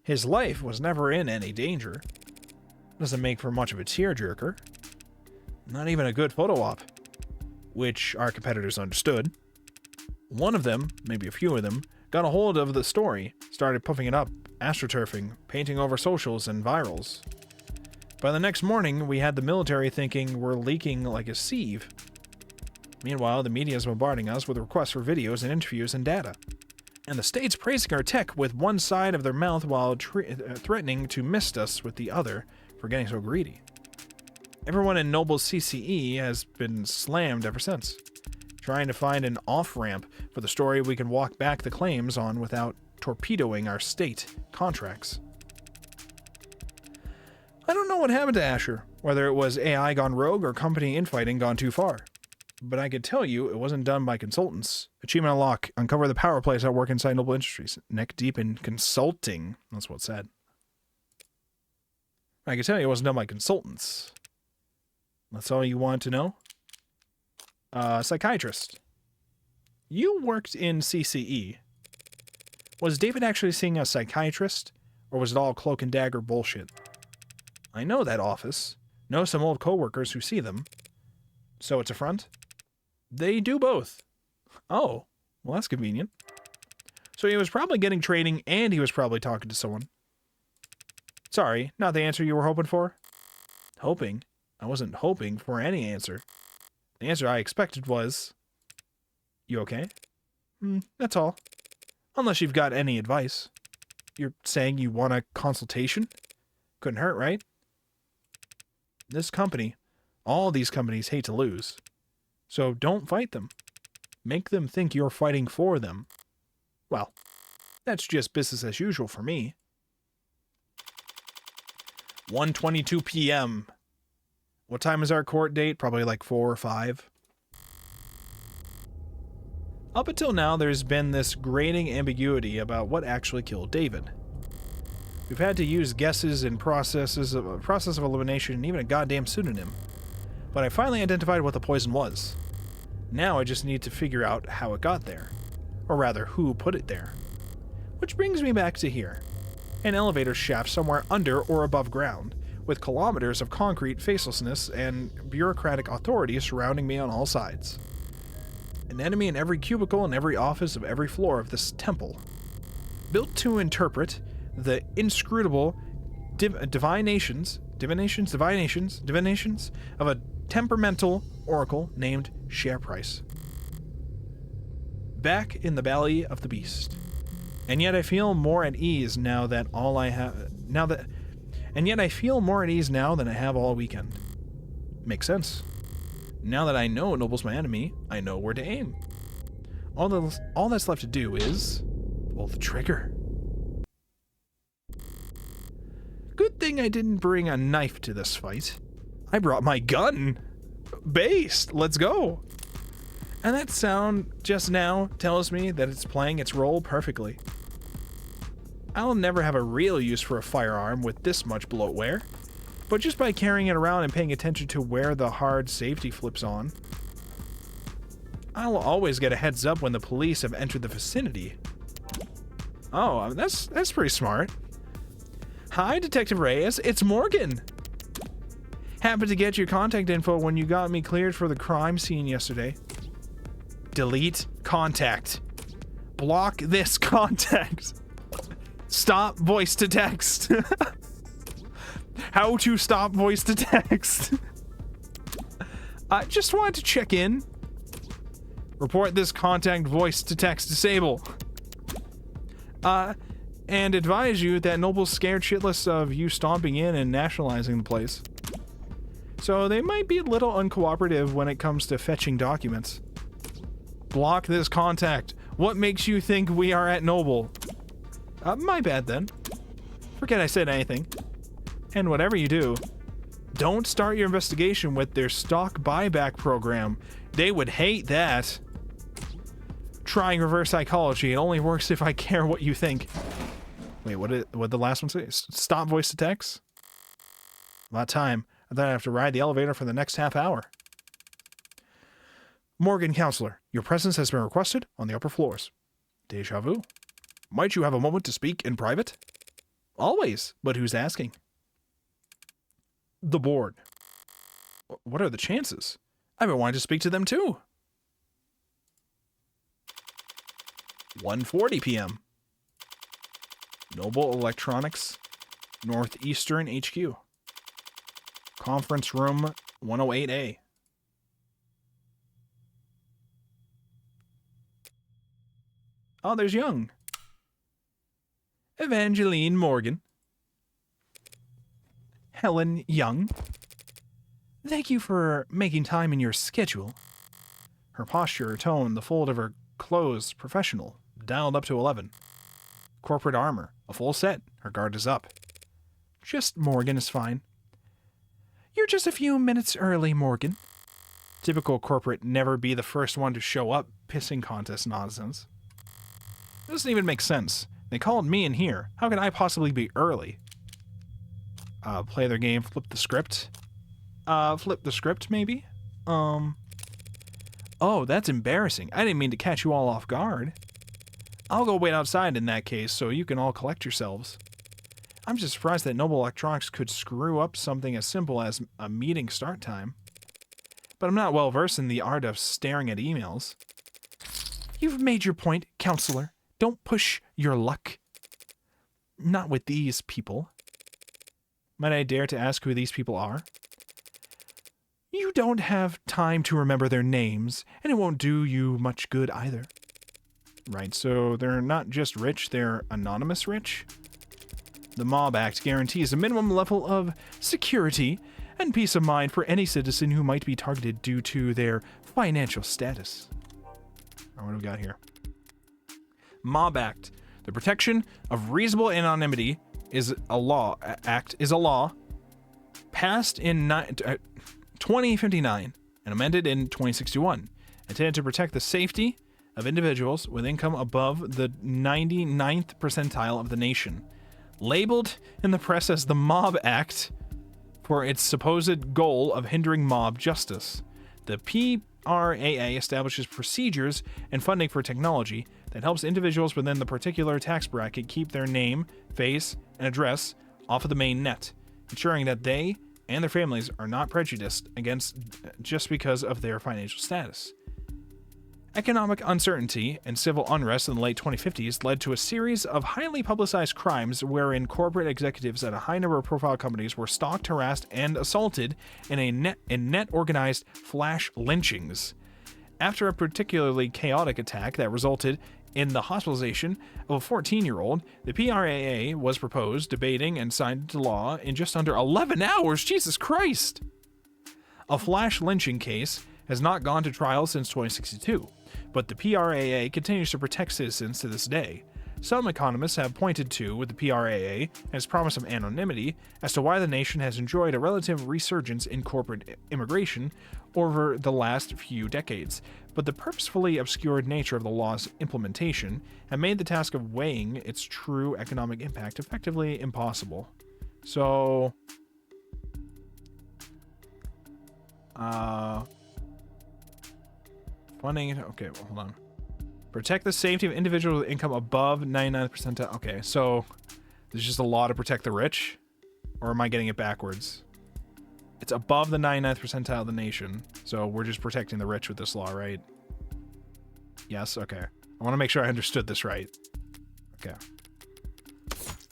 S1: His life was never in any danger. Doesn't make for much of a tearjerker. Not even a good photo op, which our competitors understood. One of them, maybe a few of them, got a hold of the story, started puffing it up, astroturfing, painting over socials and virals. By the next morning, we had the military thinking we're leaking like a sieve. Meanwhile, the media is bombarding us with requests for videos and interviews and data. And the state's praising our tech with one side of their mouth while threatening to mist us with the other for getting so greedy. Everyone in Noble's CCE has been slammed ever since, trying to find an off-ramp for the story we can walk back the claims on without torpedoing our state contracts. I don't know what happened to Asher, whether it was AI gone rogue or company infighting gone too far. But I could tell you it wasn't done by consultants. Achievement unlock. Uncover the power plays that work inside Noble Industries. Neck deep in consulting. That's what it said. I could tell you it wasn't done by consultants. That's all you want to know? Psychiatrist. You worked in CCE. Was David actually seeing a psychiatrist? Or was it all cloak and dagger bullshit? I know that office. Know some old coworkers who see them. So it's a front? They do both. Oh, well that's convenient. So he was probably getting training and he was probably talking to someone. Sorry, not the answer you were hoping for? Hoping? I wasn't hoping for any answer. The answer I expected was... You okay? That's all. Unless you've got any advice. You're saying you want a consultation? Couldn't hurt, right? This company, all these companies hate to lose. So don't fight them. Make them think you're fighting for them. Well, that's just business as usual for me. 1:22 p.m. What time is our court date? Probably like 4 or 5. Up until now, there's been this grating ambiguity about what actually killed David. We've had to use guesses and process of elimination and even a goddamn pseudonym. But I finally identified what the poison was. Now I just need to figure out how it got there. Or rather, who put it there. Which brings me back to here. An elevator shaft somewhere under or above ground, with kilometers of concrete facelessness and bureaucratic authority surrounding me on all sides. An enemy in every cubicle and every office of every floor of this temple. Built to interpret the inscrutable divinations of a temperamental oracle named Share Price. back in the belly of the beast. And yet I feel more at ease now that all I have now that and yet I feel more at ease now than I have all weekend. Makes sense. Now that I know Noble's my enemy, I know where to aim. All that's left to do is pull the trigger. Good thing I didn't bring a knife to this fight. I brought my gun. Based. Let's go. And that sound just now tells me that it's playing its role perfectly. I'll never have a real use for a firearm with this much bloatware, but just by carrying it around and paying attention to where the hard safety flips on, I'll always get a heads up when the police have entered the vicinity. Oh, that's pretty smart. Hi, Detective Reyes, it's Morgan. Happened to get your contact info when you got me cleared for the crime scene yesterday. Delete contact. Block this contact. Stop voice to text. How to stop voice to text. I just wanted to check in. Report this contact voice to text disable. And advise you that Noble's scared shitless of you stomping in and nationalizing the place. So they might be a little uncooperative when it comes to fetching documents. Block this contact. What makes you think we are at Noble? My bad then. Forget I said anything. And whatever you do, don't start your investigation with their stock buyback program. They would hate that. Trying reverse psychology, it only works if I care what you think. Wait, what did the last one say? Stop voice to text? About time. I thought I'd have to ride the elevator for the next half hour. Morgan Counselor, your presence has been requested on the upper floors. Deja vu. Might you have a moment to speak in private? Always, but who's asking? The board. What are the chances? I've been wanting to speak to them too. 1:40 p.m. Noble Electronics, Northeastern HQ. Conference room 108A. Oh, there's Young. Evangeline Morgan. Helen Young. Thank you for making time in your schedule. Her posture, her tone, the fold of her clothes, professional, dialed up to 11. Corporate armor, a full set, her guard is up. Just Morgan is fine. You're just a few minutes early, Morgan. Typical corporate never be the first one to show up pissing contest nonsense. It doesn't even make sense. They called me in here. How could I possibly be early? Play their game, flip the script. Flip the script, maybe? Oh, that's embarrassing. I didn't mean to catch you all off guard. I'll go wait outside in that case, so you can all collect yourselves. I'm just surprised that Noble Electronics could screw up something as simple as a meeting start time. But I'm not well versed in the art of staring at emails. You've made your point, Counselor. Don't push your luck. Not with these people. Might I dare to ask who these people are? You don't have time to remember their names, and it won't do you much good either. Right, so they're not just rich, they're anonymous rich? The Mob Act guarantees a minimum level of security and peace of mind for any citizen who might be targeted due to their financial status. What do we got here? Mob Act. The protection of reasonable anonymity is a law. Passed in 2059 and amended in 2061, intended to protect the safety of individuals with income above the 99th percentile of the nation. Labeled in the press as the Mob Act for its supposed goal of hindering mob justice, the PRAA establishes procedures and funding for technology that helps individuals within the particular tax bracket keep their name, face, and address off of the main net, ensuring that they and their families are not prejudiced against just because of their financial status. Economic uncertainty and civil unrest in the late 2050s led to a series of highly publicized crimes wherein corporate executives at a high number of profile companies were stalked, harassed, and assaulted in net organized flash lynchings. After a particularly chaotic attack that resulted in the hospitalization of a 14-year-old, the PRAA was proposed, debating, and signed into law in just under 11 hours. Jesus Christ! A flash lynching case has not gone to trial since 2062, but the PRAA continues to protect citizens to this day. Some economists have pointed to, with the PRAA and its promise of anonymity, as to why the nation has enjoyed a relative resurgence in corporate immigration over the last few decades, but the purposefully obscured nature of the law's implementation have made the task of weighing its true economic impact effectively impossible. So, funding, okay, well, hold on. Protect the safety of individuals with income above 99th percentile. Okay, so there's just a law to protect the rich? Or am I getting it backwards? It's above the 99th percentile of the nation, so we're just protecting the rich with this law, right? Yes, okay. I want to make sure I understood this right. Okay.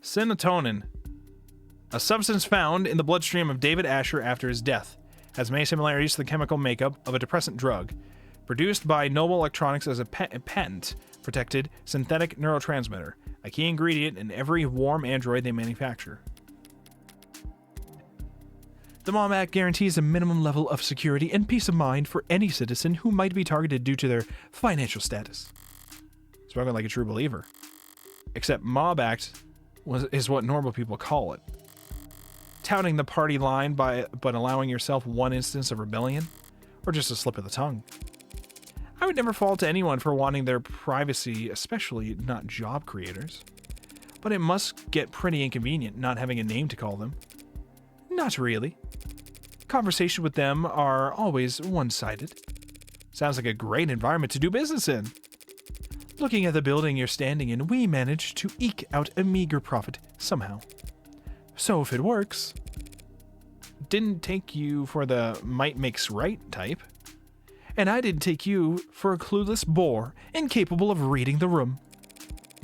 S1: Serotonin, a substance found in the bloodstream of David Asher after his death, has many similarities to the chemical makeup of a depressant drug. Produced by Noble Electronics as a patent-protected synthetic neurotransmitter, a key ingredient in every warm android they manufacture. The MOM Act guarantees a minimum level of security and peace of mind for any citizen who might be targeted due to their financial status. Spoken like a true believer. Except Mob Act is what normal people call it. Touting the party line but allowing yourself one instance of rebellion, or just a slip of the tongue. I would never fault anyone for wanting their privacy, especially not job creators. But it must get pretty inconvenient not having a name to call them. Not really. Conversations with them are always one-sided. Sounds like a great environment to do business in. Looking at the building you're standing in, we managed to eke out a meager profit somehow. So if it works... Didn't take you for the might makes right type. And I didn't take you for a clueless bore incapable of reading the room.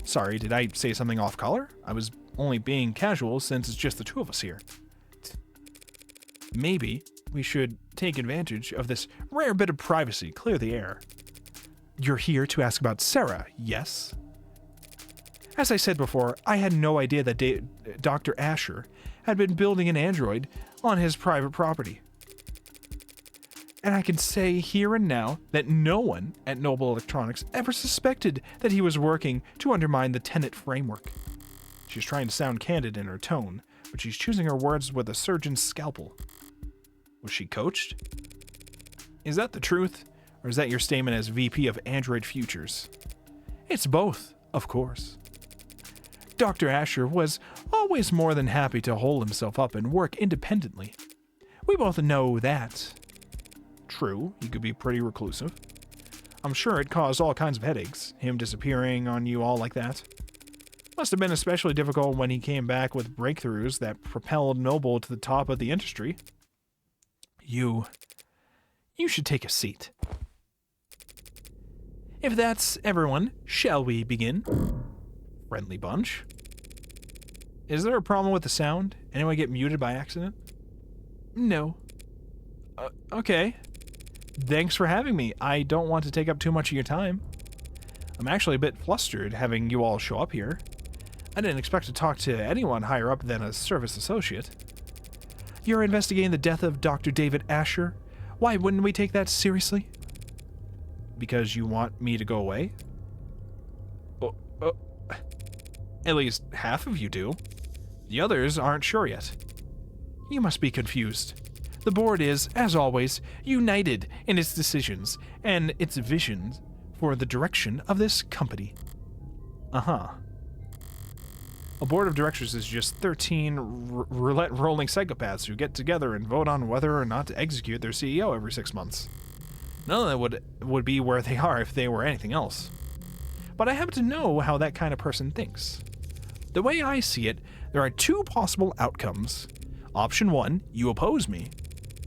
S1: Sorry, did I say something off color? I was only being casual since it's just the two of us here. Maybe we should take advantage of this rare bit of privacy, clear the air. You're here to ask about Sarah, yes? As I said before, I had no idea that Dr. Asher had been building an android on his private property. And I can say here and now that no one at Noble Electronics ever suspected that he was working to undermine the Tenet framework. She's trying to sound candid in her tone, but she's choosing her words with a surgeon's scalpel. Was she coached? Is that the truth, or is that your statement as VP of Android Futures? It's both, of course. Dr. Asher was always more than happy to hold himself up and work independently. We both know that. True, he could be pretty reclusive. I'm sure it caused all kinds of headaches, him disappearing on you all like that. Must have been especially difficult when he came back with breakthroughs that propelled Noble to the top of the industry. You should take a seat. If that's everyone, shall we begin? Friendly bunch. Is there a problem with the sound? Anyone get muted by accident? No. Okay. Thanks for having me. I don't want to take up too much of your time. I'm actually a bit flustered having you all show up here. I didn't expect to talk to anyone higher up than a service associate. You're investigating the death of Dr. David Asher? Why wouldn't we take that seriously? Because you want me to go away? At least half of you do. The others aren't sure yet. You must be confused. The board is, as always, united in its decisions and its visions for the direction of this company. Uh-huh. A board of directors is just 13 roulette-rolling psychopaths who get together and vote on whether or not to execute their CEO every 6 months. None of that would be where they are if they were anything else. But I happen to know how that kind of person thinks. The way I see it, there are two possible outcomes. Option 1, you oppose me.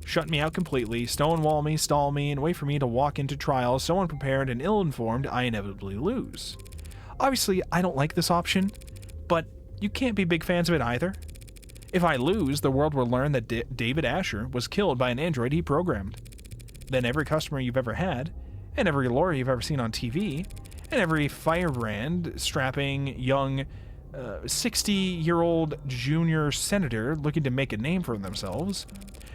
S1: Shut me out completely, stonewall me, stall me, and wait for me to walk into trial so unprepared and ill-informed I inevitably lose. Obviously, I don't like this option, but you can't be big fans of it either. If I lose, the world will learn that David Asher was killed by an android he programmed. Then every customer you've ever had, and every lawyer you've ever seen on TV, and every firebrand strapping young 60-year-old junior senator looking to make a name for themselves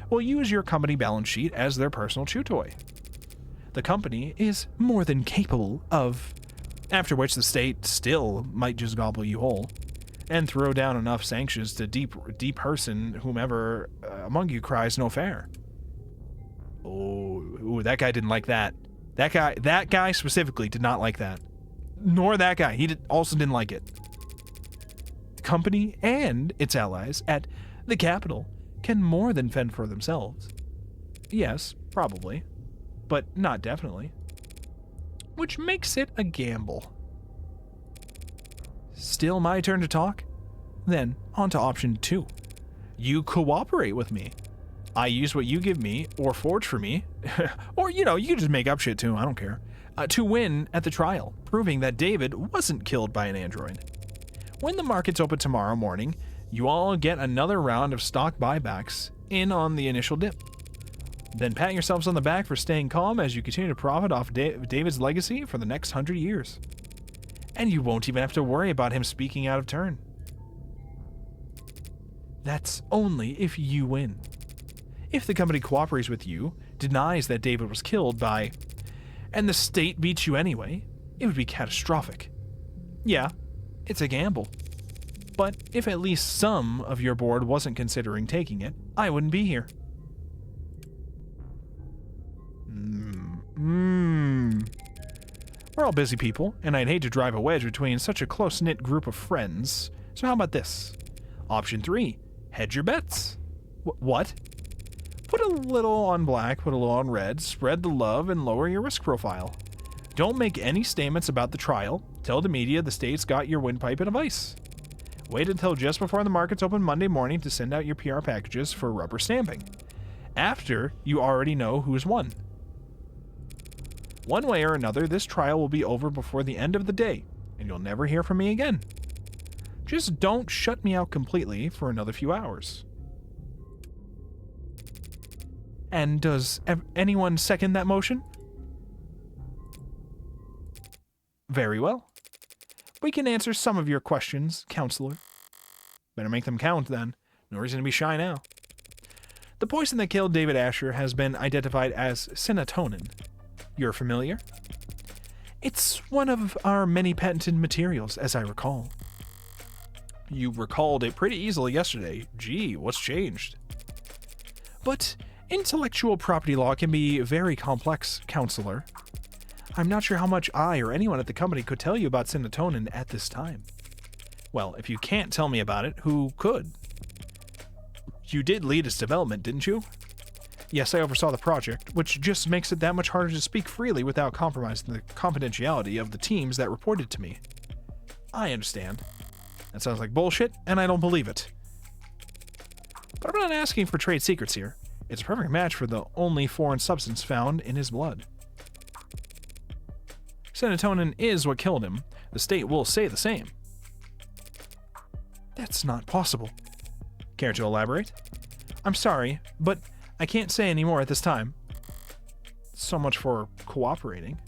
S1: will use your company balance sheet as their personal chew toy. The company is more than capable of, after which the state still might just gobble you whole and throw down enough sanctions to deperson whomever among you cries no fair. Oh, that guy didn't like that. That guy specifically did not like that. Nor that guy. He also didn't like it. The company and its allies at the Capitol can more than fend for themselves. Yes, probably, but not definitely. Which makes it a gamble. Still my turn to talk? Then, on to option 2. You cooperate with me. I use what you give me, or forge for me, or, you can just make up shit too, I don't care, to win at the trial, proving that David wasn't killed by an android. When the markets open tomorrow morning, you all get another round of stock buybacks in on the initial dip. Then pat yourselves on the back for staying calm as you continue to profit off David's legacy for the next 100 years. And you won't even have to worry about him speaking out of turn. That's only if you win. If the company cooperates with you, denies that David was killed by, and the state beats you anyway, it would be catastrophic. Yeah, it's a gamble. But if at least some of your board wasn't considering taking it, I wouldn't be here. We're all busy people, and I'd hate to drive a wedge between such a close-knit group of friends. So how about this? Option 3, hedge your bets. What? Put a little on black, put a little on red, spread the love, and lower your risk profile. Don't make any statements about the trial. Tell the media the state's got your windpipe in a vice. Wait until just before the markets open Monday morning to send out your PR packages for rubber stamping. After you already know who's won. One way or another, this trial will be over before the end of the day, and you'll never hear from me again. Just don't shut me out completely for another few hours. And does anyone second that motion? Very well. We can answer some of your questions, counselor. Better make them count, then. No reason to be shy now. The poison that killed David Asher has been identified as serotonin. You're familiar? It's one of our many patented materials, as I recall. You recalled it pretty easily yesterday. Gee, what's changed? But intellectual property law can be very complex, counselor. I'm not sure how much I or anyone at the company could tell you about serotonin at this time. Well, if you can't tell me about it, who could? You did lead its development, didn't you? Yes, I oversaw the project, which just makes it that much harder to speak freely without compromising the confidentiality of the teams that reported to me. I understand. That sounds like bullshit, and I don't believe it. But I'm not asking for trade secrets here. It's a perfect match for the only foreign substance found in his blood. Serotonin is what killed him. The state will say the same. That's not possible. Care to elaborate? I'm sorry, but I can't say any more at this time. So much for cooperating.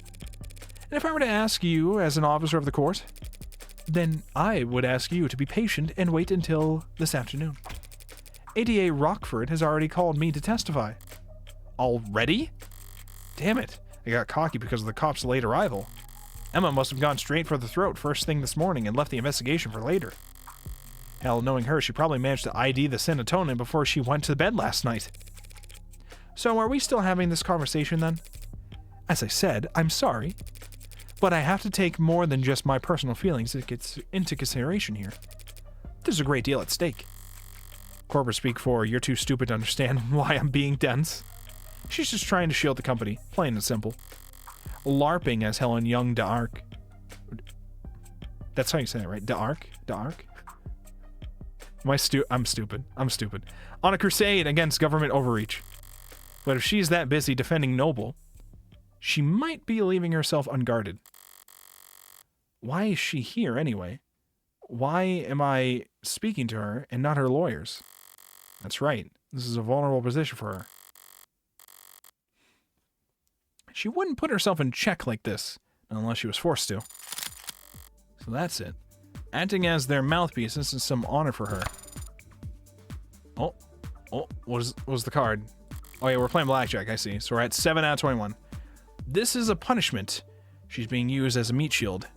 S1: And if I were to ask you as an officer of the court, then I would ask you to be patient and wait until this afternoon. ADA Rockford has already called me to testify. Already? Damn it. I got cocky because of the cops' late arrival. Emma must have gone straight for the throat first thing this morning and left the investigation for later. Hell, knowing her, she probably managed to ID the serotonin before she went to bed last night. So are we still having this conversation then? As I said, I'm sorry, but I have to take more than just my personal feelings into consideration here. There's a great deal at stake. Corporate speak for you're too stupid to understand why I'm being dense. She's just trying to shield the company, plain and simple. LARPing as Helen Young d'Arc. That's how you say it, right? D'Arc? D'Arc? I'm stupid. I'm stupid. On a crusade against government overreach. But if she's that busy defending Noble, she might be leaving herself unguarded. Why is she here anyway? Why am I speaking to her and not her lawyers? That's right. This is a vulnerable position for her. She wouldn't put herself in check like this unless she was forced to. So that's it. Acting as their mouthpiece, this is some honor for her. Oh, what was the card? Oh yeah, we're playing blackjack, I see. So we're at 7 out of 21. This is a punishment. She's being used as a meat shield.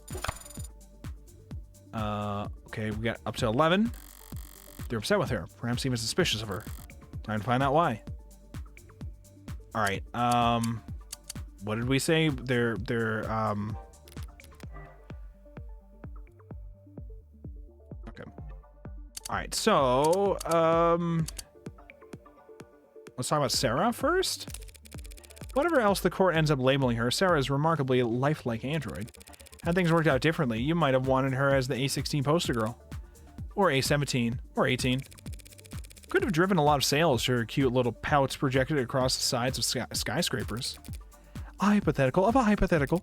S1: Okay, we got up to 11. They're upset with her, perhaps even suspicious of her. Time to find out why. Alright, what did we say? They're okay. Alright, so, let's talk about Sarah first. Whatever else the court ends up labeling her, Sarah is remarkably lifelike android. Had things worked out differently, you might have wanted her as the A16 poster girl. Or A17. Or 18. Could have driven a lot of sales, her cute little pouts projected across the sides of skyscrapers. A hypothetical of a hypothetical.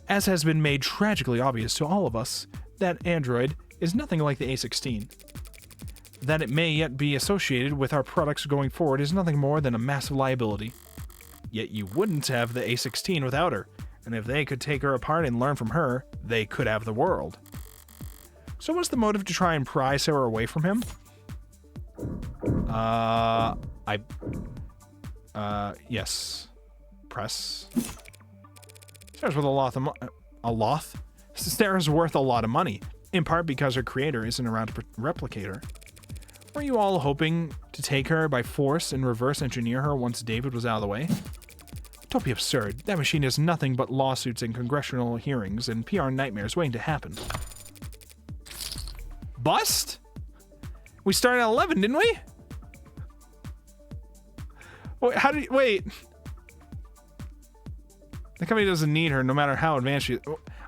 S1: As has been made tragically obvious to all of us, that android is nothing like the A16. That it may yet be associated with our products going forward is nothing more than a massive liability. Yet you wouldn't have the A16 without her, and if they could take her apart and learn from her, they could have the world. So what's the motive to try and pry Sarah away from him? Yes. Press. Sarah's worth Sarah's worth a lot of money, in part because her creator isn't around to replicate her. Were you all hoping to take her by force and reverse engineer her once David was out of the way? Don't be absurd. That machine is nothing but lawsuits and congressional hearings and PR nightmares waiting to happen. Bust? We started at 11, didn't we? Wait, wait. The company doesn't need her no matter how advanced she is.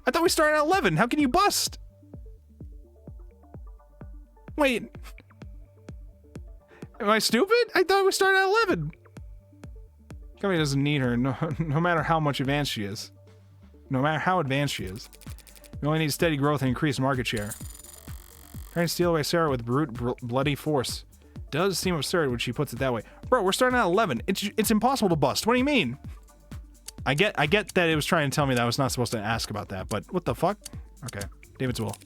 S1: I thought we started at 11. How can you bust? Wait. Am I stupid? I thought we started at 11. The company doesn't need her no matter how much advanced she is. No matter how advanced she is. We only need steady growth and increased market share. Trying to steal away Sarah with brute, bloody force. Does seem absurd when she puts it that way. Bro, we're starting at 11. It's impossible to bust. What do you mean? I get that it was trying to tell me that I was not supposed to ask about that, but what the fuck? Okay, David's will.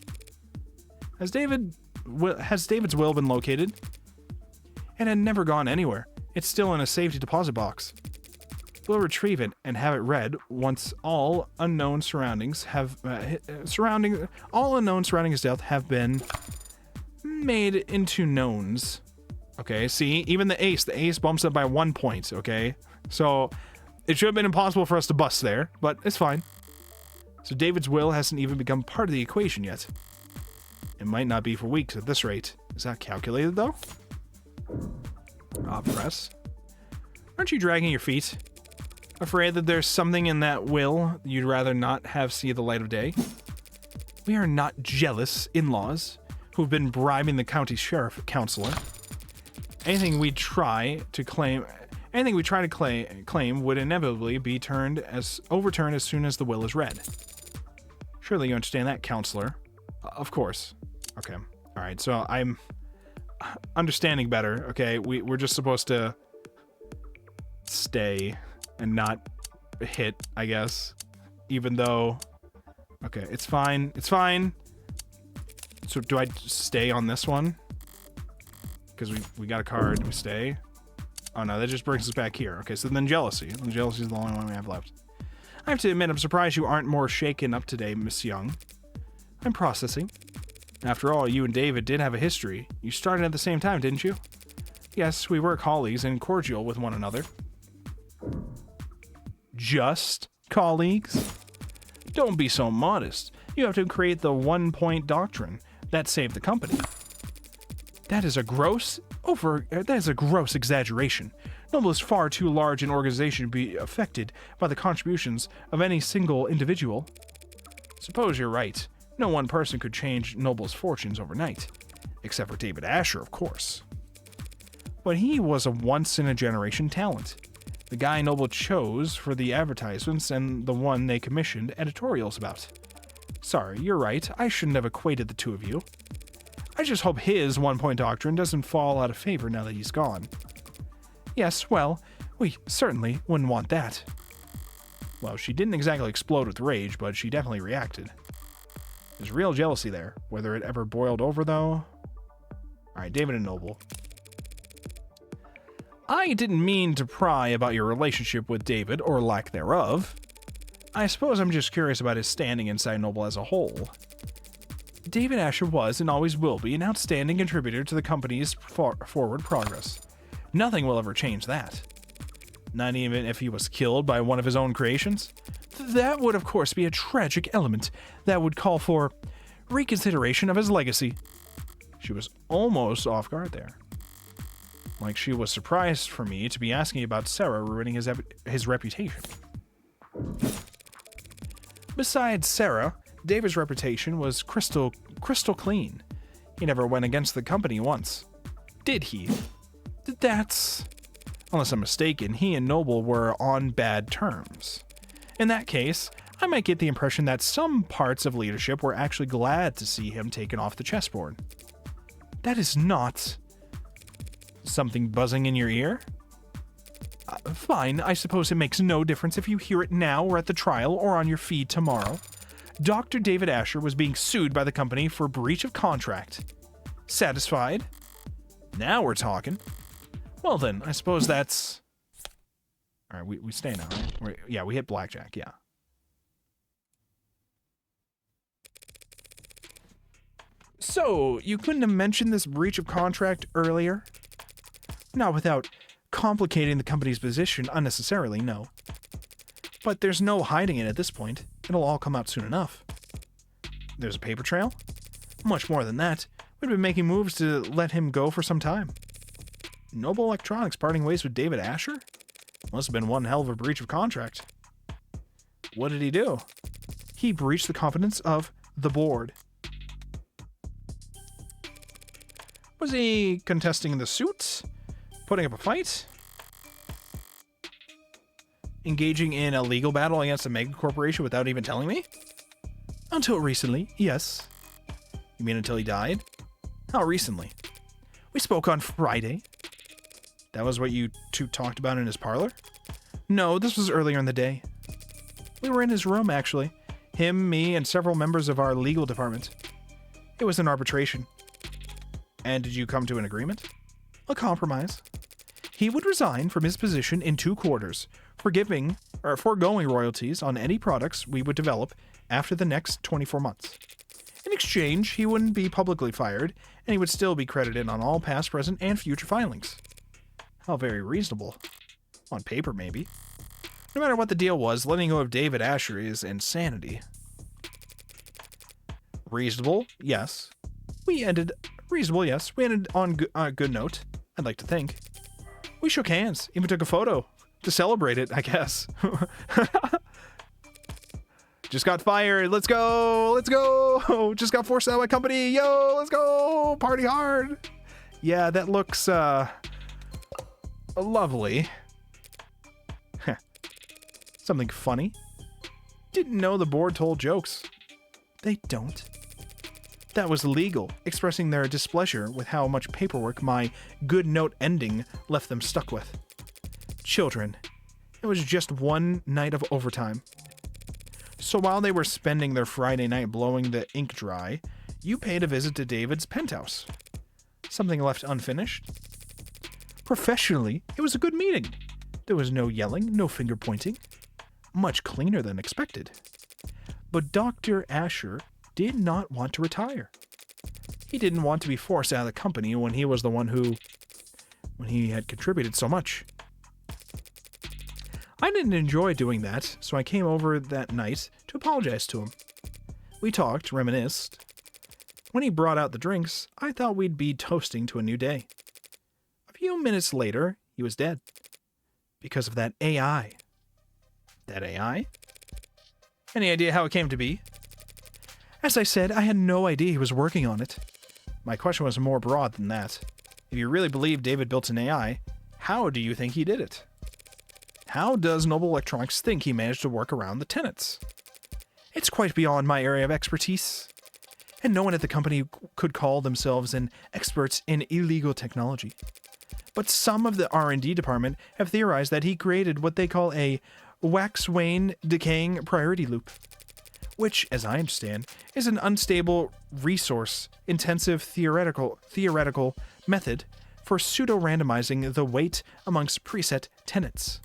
S1: Has David's will been located? It had never gone anywhere. It's still in a safety deposit box. We'll retrieve it and have it read once all unknown surroundings have all unknown surrounding his death have been made into knowns. Okay, see, even the ace bumps up by 1 point. Okay, so it should have been impossible for us to bust there, but it's fine. So David's will hasn't even become part of the equation yet. It might not be for weeks at this rate. Is that calculated though? Press. Aren't you dragging your feet? Afraid that there's something in that will you'd rather not have see the light of day? We are not jealous in-laws who've been bribing the county sheriff counselor. Anything we try to claim would inevitably be overturned as soon as the will is read. Surely you understand that, counselor. Of course. Okay. All right. So I'm understanding better. Okay. We're just supposed to stay and not hit, I guess. Even though, okay, it's fine. It's fine. So do I stay on this one? Because we got a card. Do we stay? Oh no, that just brings us back here. Okay, so then jealousy. Jealousy is the only one we have left. I have to admit, I'm surprised you aren't more shaken up today, Miss Young. I'm processing. After all, you and David did have a history. You started at the same time, didn't you? Yes, we were colleagues and cordial with one another. Just colleagues? Don't be so modest. You have to create the 1 point doctrine that saved the company. That is a gross exaggeration. Noble is far too large an organization to be affected by the contributions of any single individual. Suppose you're right. No one person could change Noble's fortunes overnight. Except for David Asher, of course. But he was a once-in-a-generation talent. The guy Noble chose for the advertisements and the one they commissioned editorials about. Sorry, you're right. I shouldn't have equated the two of you. I just hope his 1 point doctrine doesn't fall out of favor now that he's gone. Yes, well, we certainly wouldn't want that. Well, she didn't exactly explode with rage, but she definitely reacted. There's real jealousy there. Whether it ever boiled over, though. Alright, David and Noble. I didn't mean to pry about your relationship with David, or lack thereof. I suppose I'm just curious about his standing inside Noble as a whole. David Asher was, and always will be, an outstanding contributor to the company's forward progress. Nothing will ever change that. Not even if he was killed by one of his own creations. That would, of course, be a tragic element that would call for reconsideration of his legacy. She was almost off guard there. Like she was surprised for me to be asking about Sarah ruining his reputation. Besides Sarah, David's reputation was crystal clean. He never went against the company once. Did he? That's... Unless I'm mistaken, he and Noble were on bad terms. In that case, I might get the impression that some parts of leadership were actually glad to see him taken off the chessboard. That is not... Something buzzing in your ear? Fine, I suppose it makes no difference if you hear it now or at the trial or on your feed tomorrow. Dr. David Asher was being sued by the company for breach of contract. Satisfied? Now we're talking. Well then, I suppose that's... Alright, we stay now, right? Yeah, we hit blackjack, yeah. So, you couldn't have mentioned this breach of contract earlier? Not without complicating the company's position unnecessarily, no. But there's no hiding it at this point. It'll all come out soon enough. There's a paper trail? Much more than that. We've been making moves to let him go for some time. Noble Electronics parting ways with David Asher? Must have been one hell of a breach of contract. What did he do? He breached the confidence of the board. Was he contesting the suit? Putting up a fight? Engaging in a legal battle against a mega corporation without even telling me? Until recently, yes. You mean until he died? How recently? We spoke on Friday. That was what you two talked about in his parlor? No, this was earlier in the day. We were in his room, actually. Him, me, and several members of our legal department. It was an arbitration. And did you come to an agreement? A compromise. He would resign from his position in 2 quarters, foregoing royalties on any products we would develop after the next 24 months. In exchange, he wouldn't be publicly fired, and he would still be credited on all past, present, and future filings. How very reasonable. On paper, maybe. No matter what the deal was, letting go of David Asher is insanity. Reasonable, yes. We ended on a good note, I'd like to think. We shook hands, even took a photo. To celebrate it, I guess. Just got fired, let's go, let's go! Just got forced out of my company, yo, let's go! Party hard! Yeah, that looks, lovely. Something funny? Didn't know the board told jokes. They don't. That was legal, expressing their displeasure with how much paperwork my good note ending left them stuck with. Children. It was just one night of overtime. So while they were spending their Friday night blowing the ink dry, you paid a visit to David's penthouse. Something left unfinished? Professionally, it was a good meeting. There was no yelling, no finger pointing. Much cleaner than expected. But Dr. Asher did not want to retire. He didn't want to be forced out of the company when he was the one when he had contributed so much. I didn't enjoy doing that, so I came over that night to apologize to him. We talked, reminisced. When he brought out the drinks, I thought we'd be toasting to a new day. A few minutes later, he was dead. Because of that AI. That AI? Any idea how it came to be? As I said, I had no idea he was working on it. My question was more broad than that. If you really believe David built an AI, how do you think he did it? How does Noble Electronics think he managed to work around the tenets? It's quite beyond my area of expertise. And no one at the company could call themselves an expert in illegal technology. But some of the R&D department have theorized that he created what they call a wax wane decaying priority loop, which, as I understand, is an unstable, resource-intensive theoretical method for pseudo-randomizing the weight amongst preset tenets.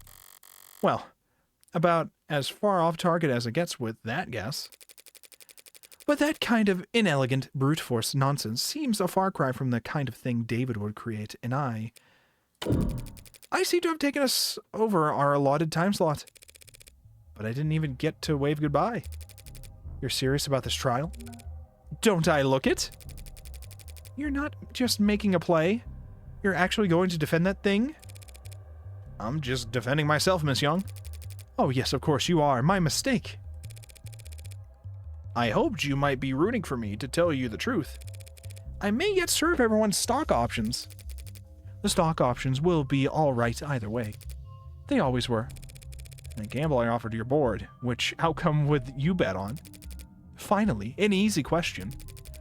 S1: Well, about as far off target as it gets with that guess. But that kind of inelegant brute force nonsense seems a far cry from the kind of thing David would create, and I seem to have taken us over our allotted time slot. But I didn't even get to wave goodbye. You're serious about this trial? Don't I look it? You're not just making a play. You're actually going to defend that thing? I'm just defending myself, Miss Young. Oh yes, of course you are. My mistake. I hoped you might be rooting for me, to tell you the truth. I may yet serve everyone's stock options. The stock options will be alright either way. They always were. And the gamble I offered your board, which outcome would you bet on? Finally, an easy question.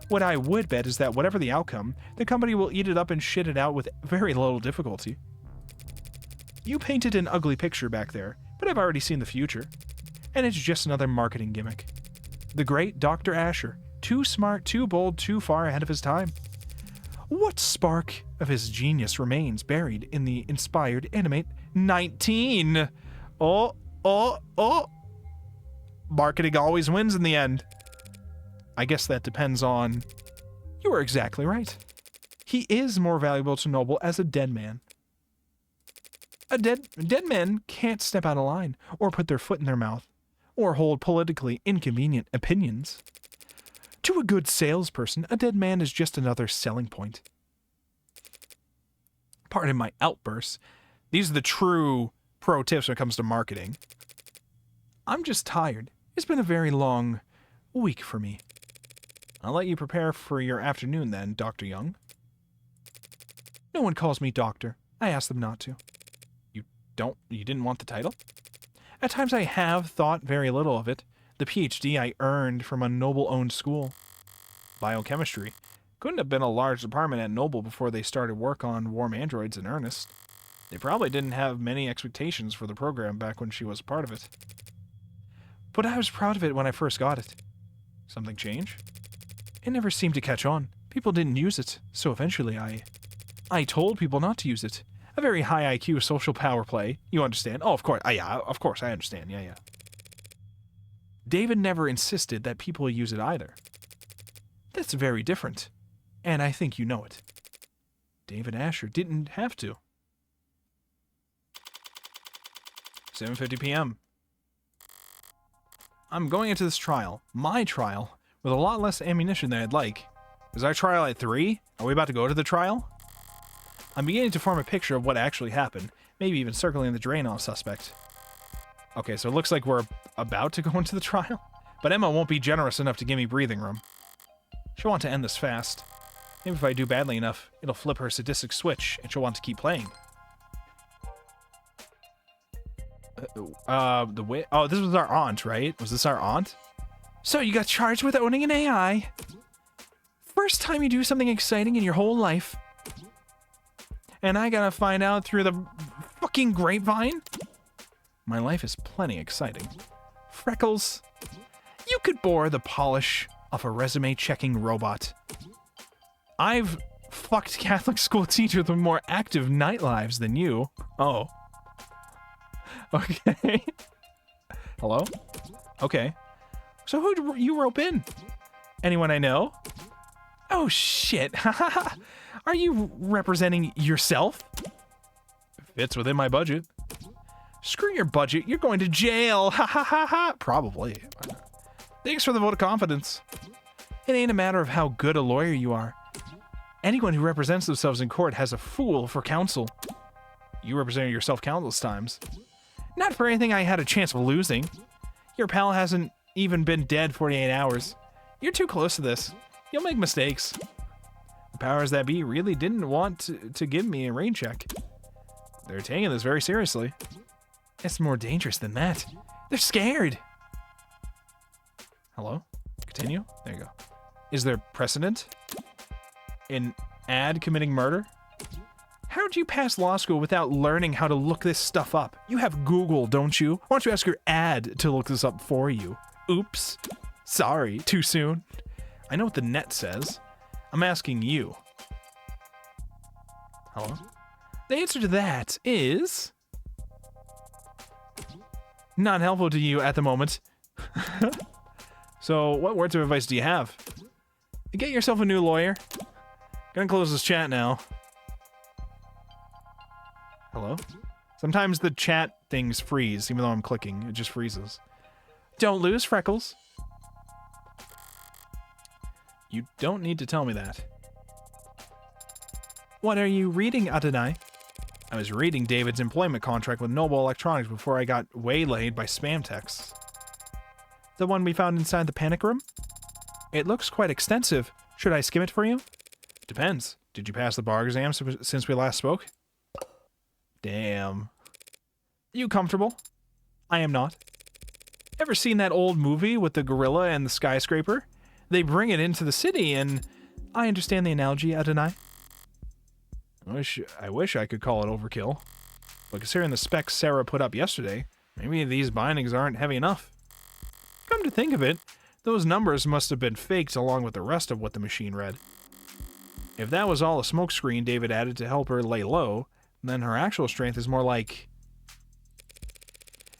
S1: What I would bet is that whatever the outcome, the company will eat it up and shit it out with very little difficulty. You painted an ugly picture back there, but I've already seen the future. And it's just another marketing gimmick. The great Dr. Asher, too smart, too bold, too far ahead of his time. What spark of his genius remains buried in the inspired animate 19? Oh. Marketing always wins in the end. I guess that depends on... You are exactly right. He is more valuable to Noble as a dead man. A dead man can't step out of line, or put their foot in their mouth, or hold politically inconvenient opinions. To a good salesperson, a dead man is just another selling point. Pardon my outbursts. These are the true pro tips when it comes to marketing. I'm just tired. It's been a very long week for me. I'll let you prepare for your afternoon then, Dr. Young. No one calls me doctor. I asked them not to. You didn't want the title? At times I have thought very little of it. The PhD I earned from a Noble-owned school. Biochemistry. Couldn't have been a large department at Noble before they started work on warm androids in earnest. They probably didn't have many expectations for the program back when she was part of it. But I was proud of it when I first got it. Something change? It never seemed to catch on. People didn't use it, so eventually I told people not to use it. A very high IQ social power play. You understand? Oh, of course. Yeah, of course, I understand. Yeah. David never insisted that people use it either. That's very different. And I think you know it. David Asher didn't have to. 7:50 p.m. I'm going into this trial, my trial, with a lot less ammunition than I'd like. Is our trial at 3? Are we about to go to the trial? I'm beginning to form a picture of what actually happened, maybe even circling the drain on a suspect. Okay, so it looks like we're about to go into the trial, but Emma won't be generous enough to give me breathing room. She'll want to end this fast. Maybe if I do badly enough, it'll flip her sadistic switch, and she'll want to keep playing. Oh, this was our aunt, right? Was this our aunt? So you got charged with owning an AI. First time you do something exciting in your whole life. And I gotta find out through the fucking grapevine? My life is plenty exciting. Freckles. You could bore the polish off a resume-checking robot. I've fucked Catholic school teachers with more active night lives than you. Oh. Okay. Hello? Okay. So who'd you rope in? Anyone I know? Oh shit. Are you representing yourself? Fits within my budget. Screw your budget, you're going to jail. Ha ha ha ha. Probably. Thanks for the vote of confidence. It ain't a matter of how good a lawyer you are. Anyone who represents themselves in court has a fool for counsel. You represented yourself countless times. Not for anything I had a chance of losing. Your pal hasn't even been dead 48 hours. You're too close to this. You'll make mistakes. The powers that be really didn't want to give me a rain check. They're taking this very seriously. It's more dangerous than that. They're scared. Hello? Continue? There you go. Is there precedent? In ad committing murder? How'd you pass law school without learning how to look this stuff up? You have Google, don't you? Why don't you ask your ad to look this up for you? Oops. Sorry, too soon. I know what the net says. I'm asking you. Hello? The answer to that is... not helpful to you at the moment. So, what words of advice do you have? Get yourself a new lawyer. Gonna close this chat now. Hello? Sometimes the chat things freeze, even though I'm clicking. It just freezes. Don't lose, Freckles. You don't need to tell me that. What are you reading, Adonai? I was reading David's employment contract with Noble Electronics before I got waylaid by spam texts. The one we found inside the panic room? It looks quite extensive. Should I skim it for you? Depends. Did you pass the bar exam since we last spoke? Damn. You comfortable? I am not. Ever seen that old movie with the gorilla and the skyscraper? They bring it into the city and... I understand the analogy, Adonai. I wish I could call it overkill. But considering the specs Sarah put up yesterday, maybe these bindings aren't heavy enough. Come to think of it, those numbers must have been faked along with the rest of what the machine read. If that was all a smokescreen David added to help her lay low, then her actual strength is more like...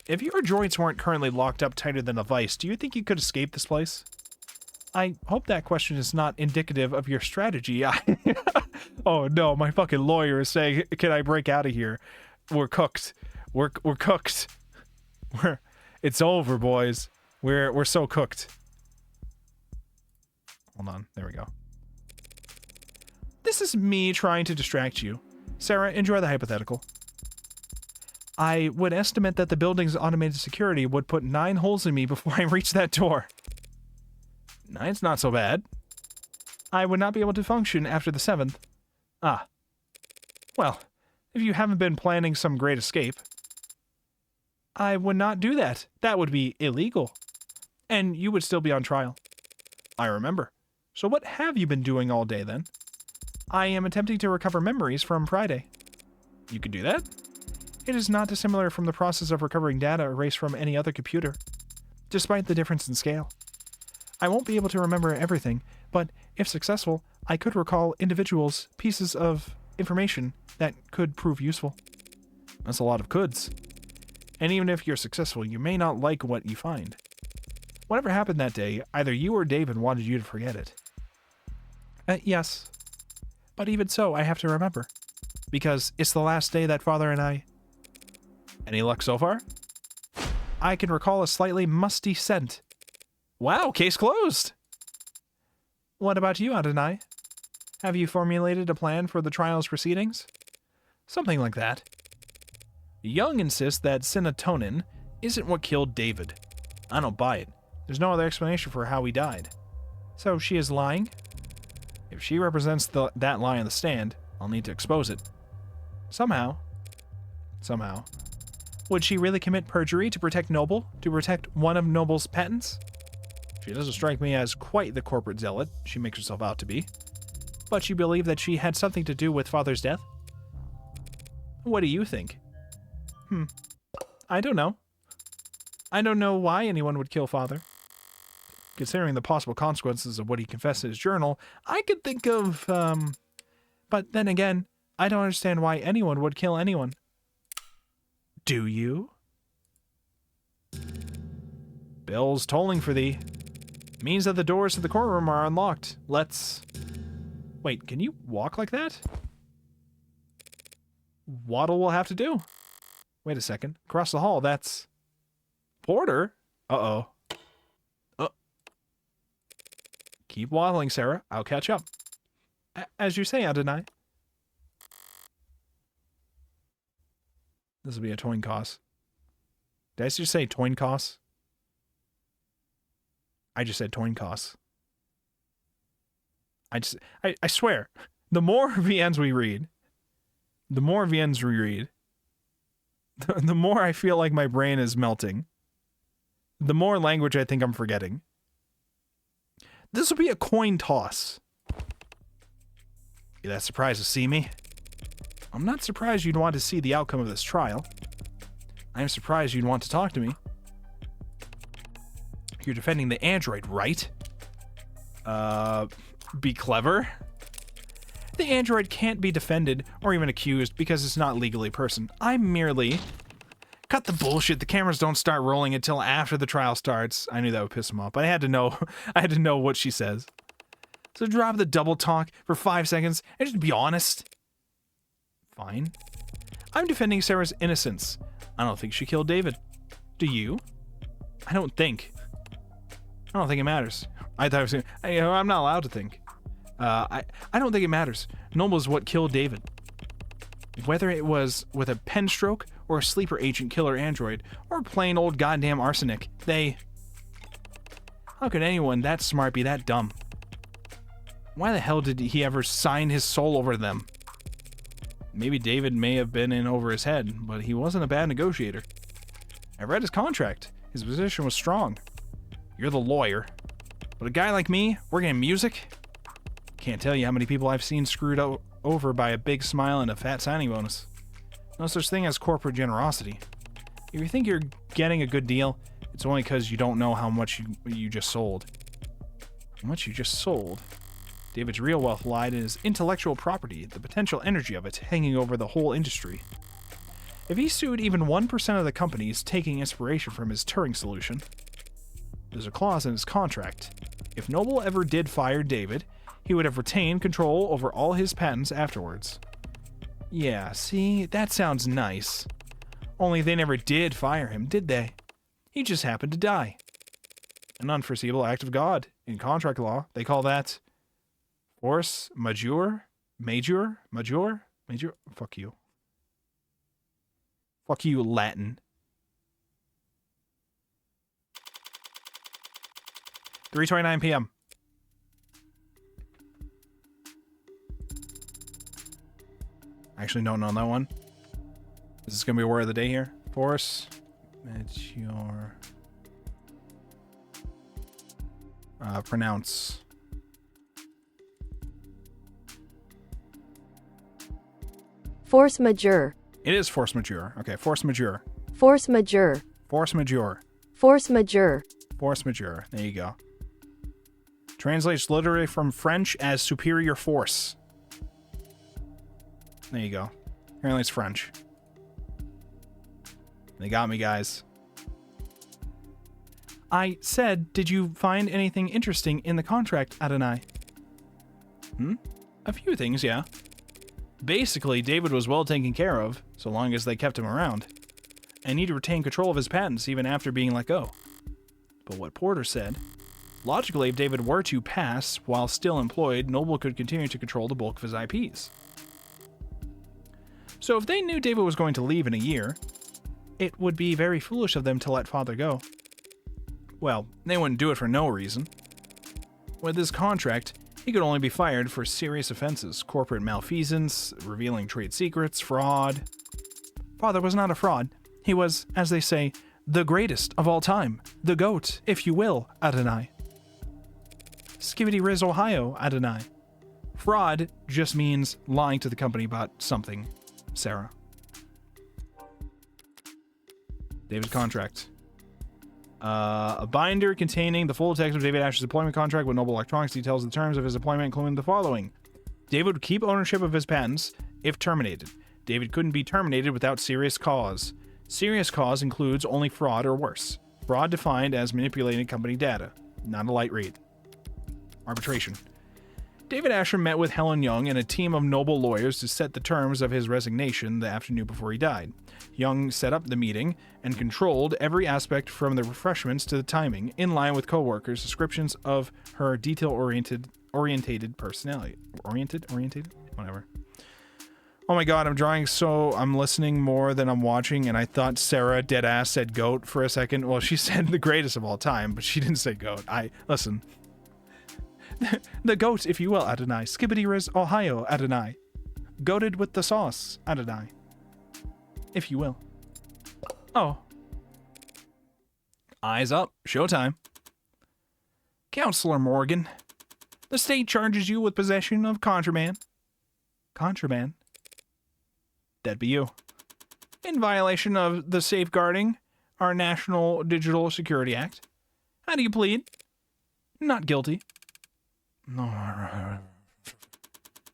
S1: If your joints weren't currently locked up tighter than a vice, do you think you could escape this place? I hope that question is not indicative of your strategy. Oh no, my fucking lawyer is saying, can I break out of here? We're cooked. We're cooked. It's over, boys. We're so cooked. Hold on, there we go. This is me trying to distract you. Sarah, enjoy the hypothetical. I would estimate that the building's automated security would put 9 holes in me before I reach that door. 9's not so bad. I would not be able to function after the 7th. Ah. Well, if you haven't been planning some great escape. I would not do that. That would be illegal. And you would still be on trial. I remember. So what have you been doing all day then? I am attempting to recover memories from Friday. You could do that? It is not dissimilar from the process of recovering data erased from any other computer, despite the difference in scale. I won't be able to remember everything, but if successful, I could recall individuals, pieces of information that could prove useful. That's a lot of coulds. And even if you're successful, you may not like what you find. Whatever happened that day, either you or David wanted you to forget it. Yes. But even so, I have to remember. Because it's the last day that Father and I... Any luck so far? I can recall a slightly musty scent. Wow, case closed! What about you, Adonai? Have you formulated a plan for the trial's proceedings? Something like that. Young insists that serotonin isn't what killed David. I don't buy it. There's no other explanation for how he died. So she is lying? If she represents that lie on the stand, I'll need to expose it. Somehow. Would she really commit perjury to protect Noble? To protect one of Noble's patents? She doesn't strike me as quite the corporate zealot she makes herself out to be. But you believe that she had something to do with Father's death? What do you think? I don't know. I don't know why anyone would kill Father. Considering the possible consequences of what he confessed in his journal, I could think of, But then again, I don't understand why anyone would kill anyone. Do you? Bells tolling for thee. Means that the doors to the courtroom are unlocked. Let's... Wait, can you walk like that? Waddle will have to do. Wait a second. Across the hall, that's... Porter? Uh-oh. Keep waddling, Sarah. I'll catch up. As you say, Adonai. This will be a toin cost. Did I just say toin cost? I just said toin cost. I swear, the more VNs we read, the more I feel like my brain is melting. The more language I think I'm forgetting. This will be a coin toss. You that surprised to see me? I'm not surprised you'd want to see the outcome of this trial. I'm surprised you'd want to talk to me. You're defending the android, right? Be clever. The android can't be defended or even accused because it's not legally a person. I'm merely... Cut the bullshit. The cameras don't start rolling until after the trial starts. I knew that would piss him off, but I had to know. I had to know what she says. So drop the double talk for 5 seconds and just be honest. Fine. I'm defending Sarah's innocence. I don't think she killed David. Do you? I don't think it matters. I thought I was saying, I'm not allowed to think. I don't think it matters. Noble is what killed David. Whether it was with a pen stroke or a sleeper agent killer android or plain old goddamn arsenic, how could anyone that smart be that dumb? Why the hell did he ever sign his soul over to them? Maybe David may have been in over his head, but he wasn't a bad negotiator. I read his contract. His position was strong. You're the lawyer. But a guy like me, working in music? Can't tell you how many people I've seen screwed over by a big smile and a fat signing bonus. No such thing as corporate generosity. If you think you're getting a good deal, it's only because you don't know how much you just sold. How much you just sold? David's real wealth lied in his intellectual property, the potential energy of it hanging over the whole industry. If he sued even 1% of the companies taking inspiration from his Turing solution, there's a clause in his contract. If Noble ever did fire David, he would have retained control over all his patents afterwards. Yeah, see, that sounds nice. Only they never did fire him, did they? He just happened to die. An unforeseeable act of God. In contract law, they call that force majeure? Major? Fuck you. Fuck you, Latin. 3:29 p.m. I actually don't know that one. Is this going to be a word of the day here? Force majeure. Pronounce.
S7: Force majeure.
S1: It is force majeure. Okay, force majeure.
S7: Force majeure.
S1: Force majeure.
S7: Force majeure.
S1: Force majeure. There you go. Translates literally from French as superior force. There you go. Apparently it's French. They got me, guys. I said, did you find anything interesting in the contract, Adonai? A few things, yeah. Basically, David was well taken care of, so long as they kept him around. And he'd retain control of his patents even after being let go. But what Porter said, logically, if David were to pass while still employed, Noble could continue to control the bulk of his IPs. So if they knew David was going to leave in a year, it would be very foolish of them to let Father go. Well, they wouldn't do it for no reason. With this contract, he could only be fired for serious offenses, corporate malfeasance, revealing trade secrets, fraud. Father was not a fraud. He was, as they say, the greatest of all time. The GOAT, if you will, Adonai. Skibbity Riz Ohio, Adonai. Fraud just means lying to the company about something, Sarah. David's contract. A binder containing the full text of David Asher's employment contract with Noble Electronics details the terms of his employment, including the following. David would keep ownership of his patents if terminated. David couldn't be terminated without serious cause. Serious cause includes only fraud or worse. Fraud defined as manipulating company data. Not a light read. Arbitration. David Asher met with Helen Young and a team of Noble lawyers to set the terms of his resignation the afternoon before he died. Young set up the meeting and controlled every aspect from the refreshments to the timing, in line with co-workers' descriptions of her detail-oriented personality. Oriented? Whatever. Oh my god, I'm listening more than I'm watching, and I thought Sarah deadass said goat for a second. Well, she said the greatest of all time, but she didn't say goat. Listen. The goat, if you will, Adonai. Skibbity Riz Ohio, Adonai. Goated with the sauce, Adonai. If you will. Oh. Eyes up. Showtime. Counselor Morgan. The state charges you with possession of contraband. Contraband? that'd be you. In violation of the safeguarding our National Digital Security Act. How do you plead? Not guilty.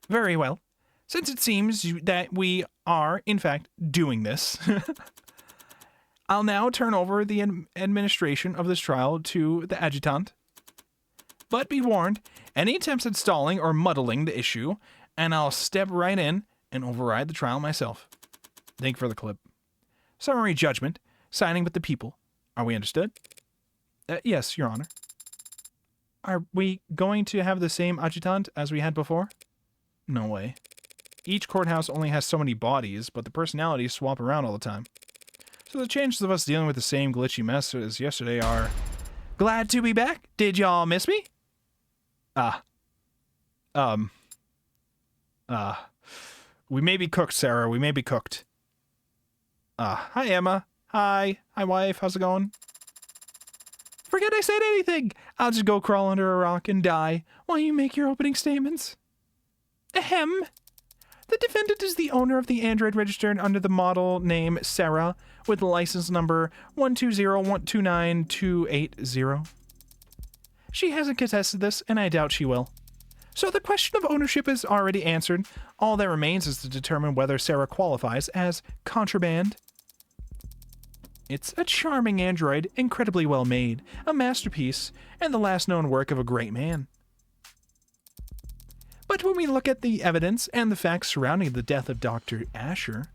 S1: Very well. Since it seems that we are, in fact, doing this, I'll now turn over the administration of this trial to the adjutant. But be warned, any attempts at stalling or muddling the issue, and I'll step right in and override the trial myself. Thank you for the clip. Summary judgment, signing with the people. Are we understood? Yes, Your Honor. Are we going to have the same adjutant as we had before? No way. Each courthouse only has so many bodies, but the personalities swap around all the time. So the chances of us dealing with the same glitchy mess as yesterday are... Glad to be back. Did y'all miss me? We may be cooked, Sarah. We may be cooked. Hi, Emma. Hi. Hi, wife. How's it going? Forget I said anything. I'll just go crawl under a rock and die while you make your opening statements. Ahem. The defendant is the owner of the Android registered under the model name Sarah with license number 120129280. She hasn't contested this, and I doubt she will. So the question of ownership is already answered. All that remains is to determine whether Sarah qualifies as contraband. It's a charming android, incredibly well made, a masterpiece, and the last known work of a great man. But when we look at the evidence and the facts surrounding the death of Dr. Asher,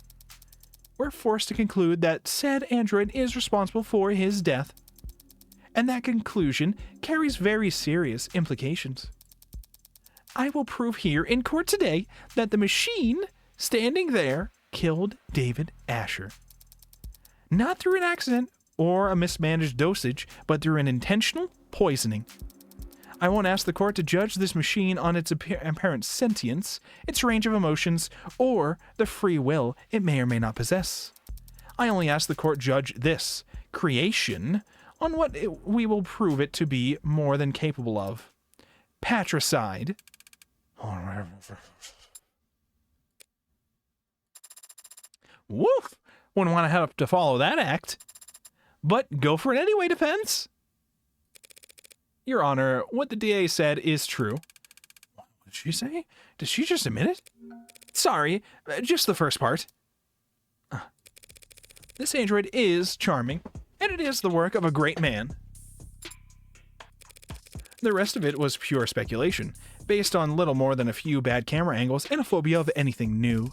S1: we're forced to conclude that said android is responsible for his death. And that conclusion carries very serious implications. I will prove here in court today that the machine standing there killed David Asher. Not through an accident or a mismanaged dosage, but through an intentional poisoning. I won't ask the court to judge this machine on its apparent sentience, its range of emotions, or the free will it may or may not possess. I only ask the court judge this creation on what we will prove it to be more than capable of. Patricide. Woof! Wouldn't want to have to follow that act. But go for it anyway, defense. Your Honor, what the DA said is true. What did she say? Did she just admit it? Sorry, just the first part. This android is charming, and it is the work of a great man. The rest of it was pure speculation, based on little more than a few bad camera angles and a phobia of anything new.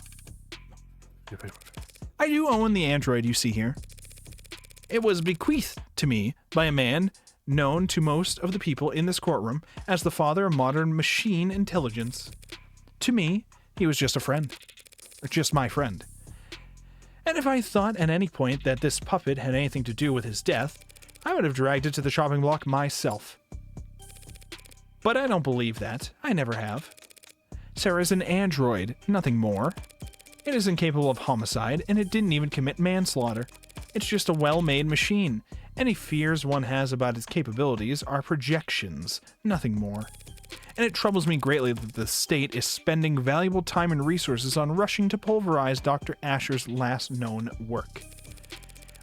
S1: I do own the android you see here. It was bequeathed to me by a man known to most of the people in this courtroom as the father of modern machine intelligence. To me, he was just a friend. Just my friend. And if I thought at any point that this puppet had anything to do with his death, I would have dragged it to the chopping block myself. But I don't believe that. I never have. Sarah's an android, nothing more. It is incapable of homicide, and it didn't even commit manslaughter. It's just a well-made machine. Any fears one has about its capabilities are projections, nothing more. And it troubles me greatly that the state is spending valuable time and resources on rushing to pulverize Dr. Asher's last known work,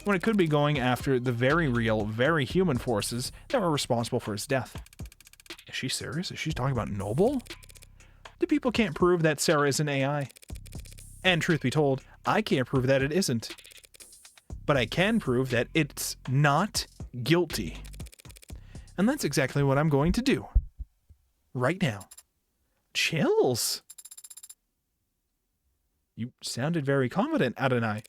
S1: when it could be going after the very real, very human forces that were responsible for his death. Is she serious? Is she talking about Noble? The people can't prove that Sarah is an AI. And truth be told, I can't prove that it isn't. But I can prove that it's not guilty. And that's exactly what I'm going to do. Right now. Chills. You sounded very confident, Adonai.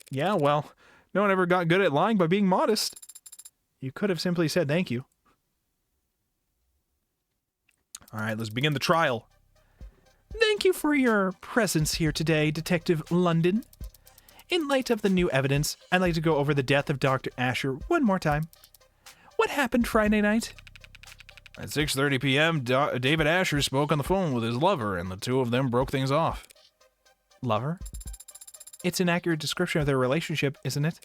S1: Yeah, well, no one ever got good at lying by being modest. You could have simply said thank you. All right, let's begin the trial. Thank you for your presence here today, Detective London. In light of the new evidence, I'd like to go over the death of Dr. Asher one more time. What happened Friday night? At 6:30 p.m., David Asher spoke on the phone with his lover, and the two of them broke things off. Lover? It's an accurate description of their relationship, isn't it?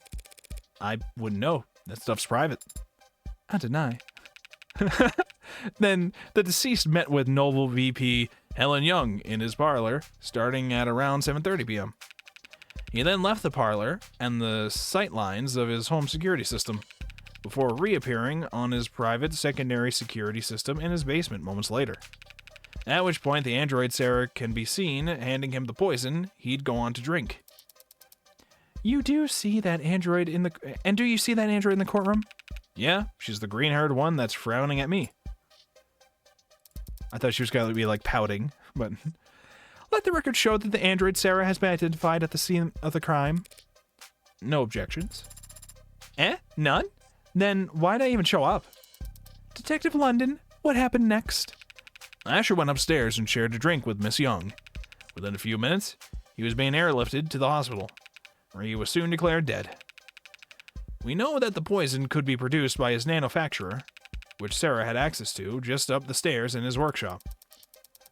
S1: I wouldn't know. That stuff's private. I deny. Then the deceased met with Noble VP Helen Young in his parlor, starting at around 7:30 p.m. He then left the parlor and the sight lines of his home security system before reappearing on his private secondary security system in his basement moments later. At which point the android Sarah can be seen handing him the poison he'd go on to drink. You do see that android in the... And do you see that android in the courtroom? Yeah, she's the green-haired one that's frowning at me. I thought she was going to be, like, pouting, but... Let the record show that the android Sarah has been identified at the scene of the crime. No objections. None? Then why'd I even show up? Detective London, what happened next? Asher went upstairs and shared a drink with Miss Young. Within a few minutes, he was being airlifted to the hospital, where he was soon declared dead. We know that the poison could be produced by his nanofacturer, which Sarah had access to just up the stairs in his workshop.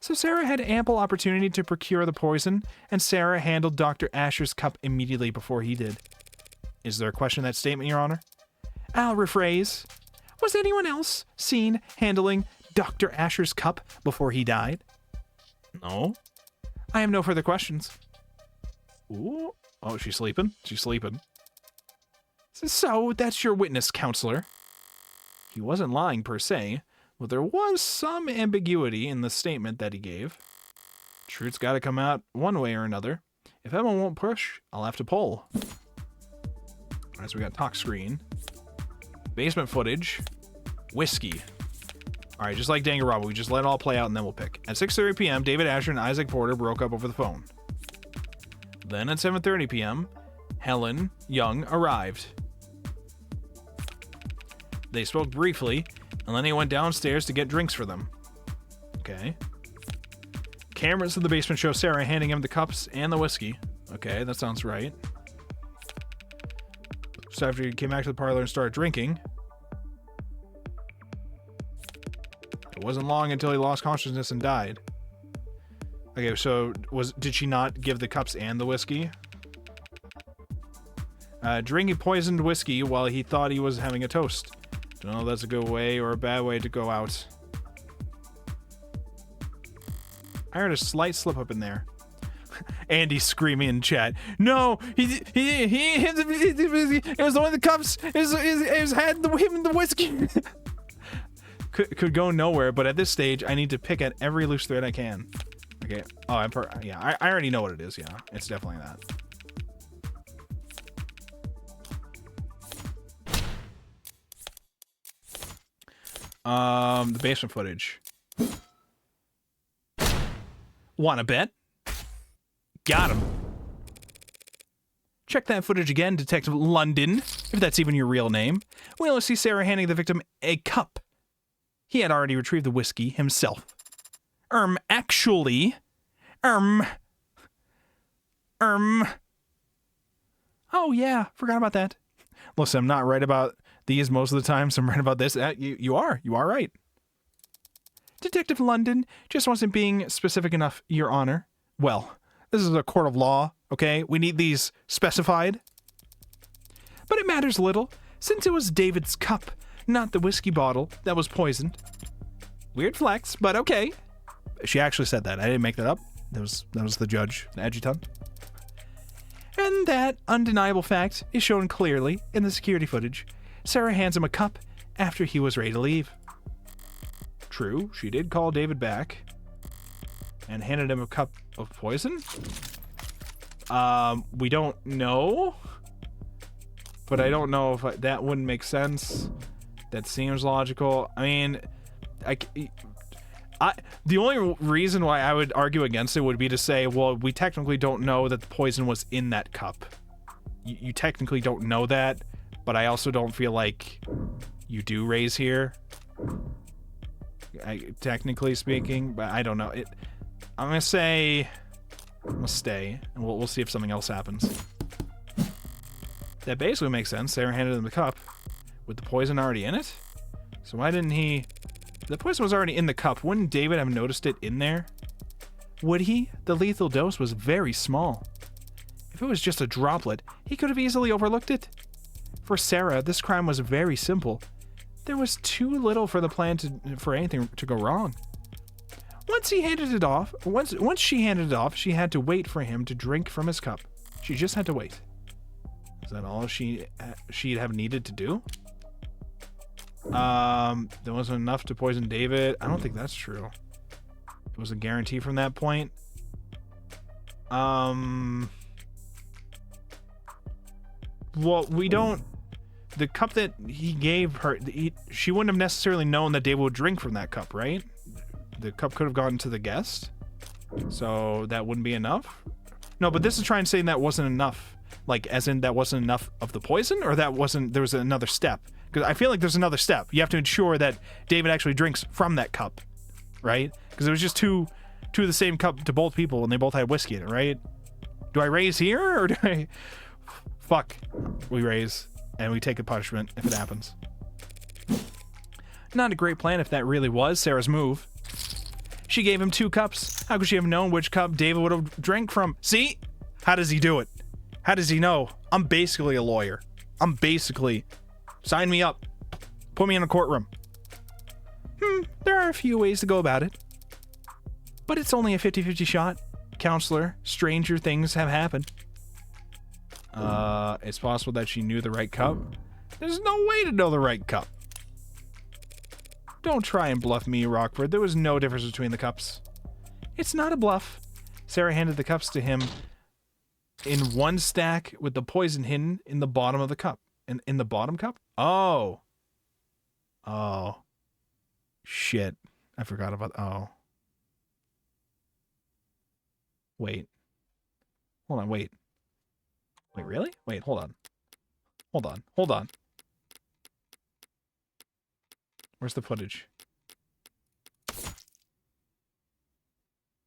S1: So Sarah had ample opportunity to procure the poison, and Sarah handled Dr. Asher's cup immediately before he did. Is there a question in that statement, Your Honor? I'll rephrase. Was anyone else seen handling Dr. Asher's cup before he died? No. I have no further questions. Ooh. Oh, she's sleeping? She's sleeping. So, that's your witness, counselor. He wasn't lying per se, but there was some ambiguity in the statement that he gave. Truth's gotta come out one way or another. If Emma won't push, I'll have to pull. Alright, so we got talk screen. Basement footage. Whiskey. Alright, just like Danganronpa, we just let it all play out and then we'll pick. At 6:30 p.m., David Asher and Isaac Porter broke up over the phone. Then at 7:30 p.m., Helen Young arrived. They spoke briefly, and then he went downstairs to get drinks for them. Okay. Cameras in the basement show Sarah handing him the cups and the whiskey. Okay, that sounds right. So after he came back to the parlor and started drinking, it wasn't long until he lost consciousness and died. Okay, so did she not give the cups and the whiskey? Drinking poisoned whiskey while he thought he was having a toast. Don't know if that's a good way or a bad way to go out. I heard a slight slip up in there. Andy screaming in chat. No, it was one of the cups. It was had him the whiskey. could go nowhere, but at this stage, I need to pick at every loose thread I can. Okay. Oh, I already know what it is. Yeah, it's definitely that. The basement footage. Wanna bet? Got him. Check that footage again, Detective London, if that's even your real name. We only see Sarah handing the victim a cup. He had already retrieved the whiskey himself. Actually. Oh yeah, forgot about that. Listen, I'm not right about these most of the time, so I'm right about this. You are right. Detective London just wasn't being specific enough, Your Honor. Well, this is a court of law, okay? We need these specified. But it matters little, since it was David's cup, not the whiskey bottle, that was poisoned. Weird flex, but okay. She actually said that. I didn't make that up. That was the judge, the adjutant. And that undeniable fact is shown clearly in the security footage. Sarah hands him a cup after he was ready to leave. True, she did call David back and handed him a cup of poison. We don't know, but I don't know if that wouldn't make sense. That seems logical. I mean, the only reason why I would argue against it would be to say, well, we technically don't know that the poison was in that cup. You technically don't know that, but I also don't feel like you do raise here. Technically speaking, but I don't know. I'm gonna say I'm gonna stay, and we'll see if something else happens. That basically makes sense. Sarah handed him the cup with the poison already in it. So why didn't he? The poison was already in the cup. Wouldn't David have noticed it in there? Would he? The lethal dose was very small. If it was just a droplet, he could have easily overlooked it. For Sarah, this crime was very simple. There was too little for the plan for anything to go wrong. Once she handed it off, she had to wait for him to drink from his cup. She just had to wait. Is that all she'd have needed to do? There wasn't enough to poison David. I don't think that's true. It was a guarantee from that point. Well, we don't... The cup that he gave her, she wouldn't have necessarily known that David would drink from that cup, right? The cup could have gone to the guest. So that wouldn't be enough? No, but this is trying to say that wasn't enough. Like, as in that wasn't enough of the poison? Or that wasn't... There was another step? Because I feel like there's another step. You have to ensure that David actually drinks from that cup, right? Because it was just two of the same cup to both people, and they both had whiskey in it, right? Do I raise here, or do I... Fuck. We raise, and we take a punishment if it happens. Not a great plan if that really was Sarah's move. She gave him 2 cups. How could she have known which cup David would have drank from? See? How does he do it? How does he know? I'm basically a lawyer. I'm basically... Sign me up. Put me in a courtroom. There are a few ways to go about it. But it's only a 50-50 shot. Counselor, stranger things have happened. It's possible that she knew the right cup. There's no way to know the right cup. Don't try and bluff me, Rockford. There was no difference between the cups. It's not a bluff. Sarah handed the cups to him in one stack with the poison hidden in the bottom of the cup. In the bottom cup? Oh. Oh. Shit. I forgot about... Oh. Wait. Hold on, wait. Wait, really? Wait, hold on. Hold on. Hold on. Where's the footage?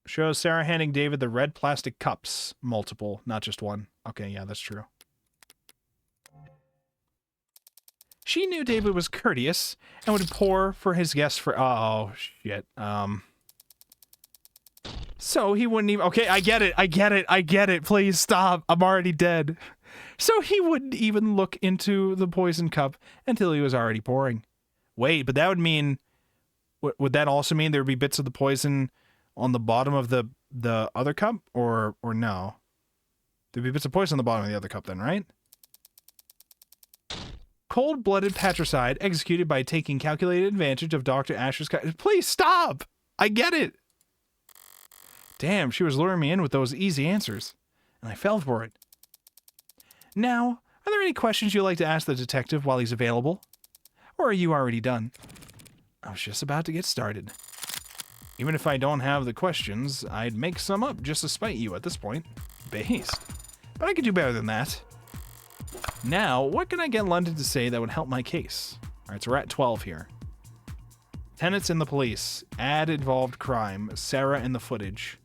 S1: Shows Sarah handing David the red plastic cups. Multiple, not just one. Okay, yeah, that's true. She knew David was courteous and would pour for his guests for... Oh, shit. So he wouldn't even... Okay, I get it. I get it. I get it. Please stop. I'm already dead. So he wouldn't even look into the poison cup until he was already pouring. Wait, but that would mean... Would that also mean there would be bits of the poison on the bottom of the other cup? Or no? There'd be bits of poison on the bottom of the other cup then, right? Cold-blooded patricide executed by taking calculated advantage of Dr. Asher's... Please stop! I get it! Damn, she was luring me in with those easy answers. And I fell for it. Now, are there any questions you'd like to ask the detective while he's available? Or are you already done? I was just about to get started. Even if I don't have the questions, I'd make some up just to spite you at this point. Based. But I could do better than that. Now, what can I get London to say that would help my case? Alright, so we're at 12 here. Tenants in the police. Ad involved crime. Sarah in the footage.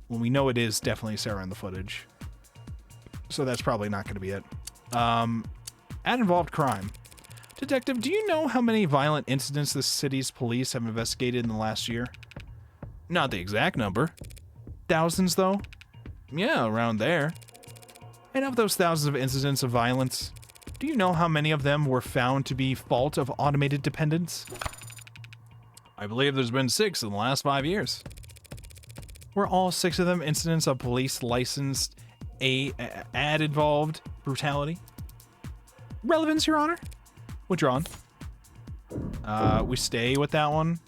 S1: Well, we know it is definitely Sarah in the footage. So that's probably not going to be it. Ad involved crime. Detective, do you know how many violent incidents the city's police have investigated in the last year? Not the exact number. Thousands, though? Yeah, around there. And of those thousands of incidents of violence, do you know how many of them were found to be fault of automated dependents? I believe there's been 6 in the last 5 years. Were all 6 of them incidents of police licensed ad-involved brutality? Relevance, Your Honor? Withdrawn. We stay with that one.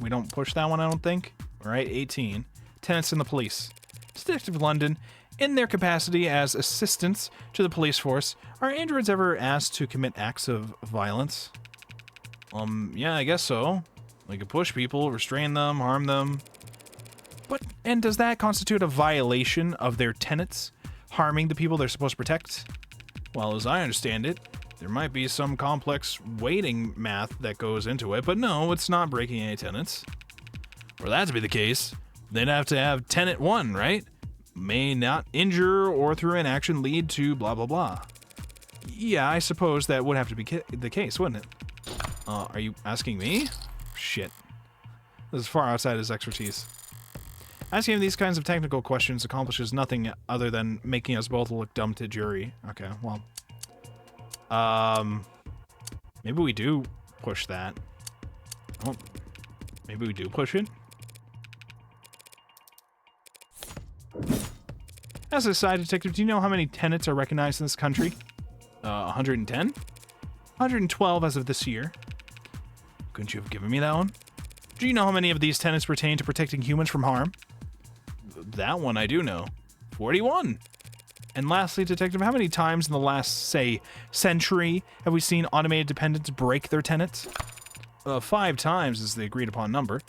S1: We don't push that one, I don't think. All right, 18. Tenants in the police. Detective London, in their capacity as assistants to the police force, are androids ever asked to commit acts of violence? Yeah, I guess so. We could push people, restrain them, harm them. And does that constitute a violation of their tenets, harming the people they're supposed to protect? Well, as I understand it, there might be some complex weighting math that goes into it, but no, it's not breaking any tenets. For that to be the case, they'd have to have tenet 1, right? May not injure or through inaction lead to blah blah blah. Yeah, I suppose that would have to be the case, wouldn't it? Are you asking me? Shit. This is far outside his expertise. Asking him these kinds of technical questions accomplishes nothing other than making us both look dumb to jury. Okay, well. Maybe we do push that. Oh, maybe we do push it. As a side detective, do you know how many tenants are recognized in this country? 110? 112 as of this year. Couldn't you have given me that one? Do you know how many of these tenants pertain to protecting humans from harm? That one I do know. 41. And lastly, detective, how many times in the last, say, century have we seen automated dependents break their tenants? 5 times is the agreed upon number.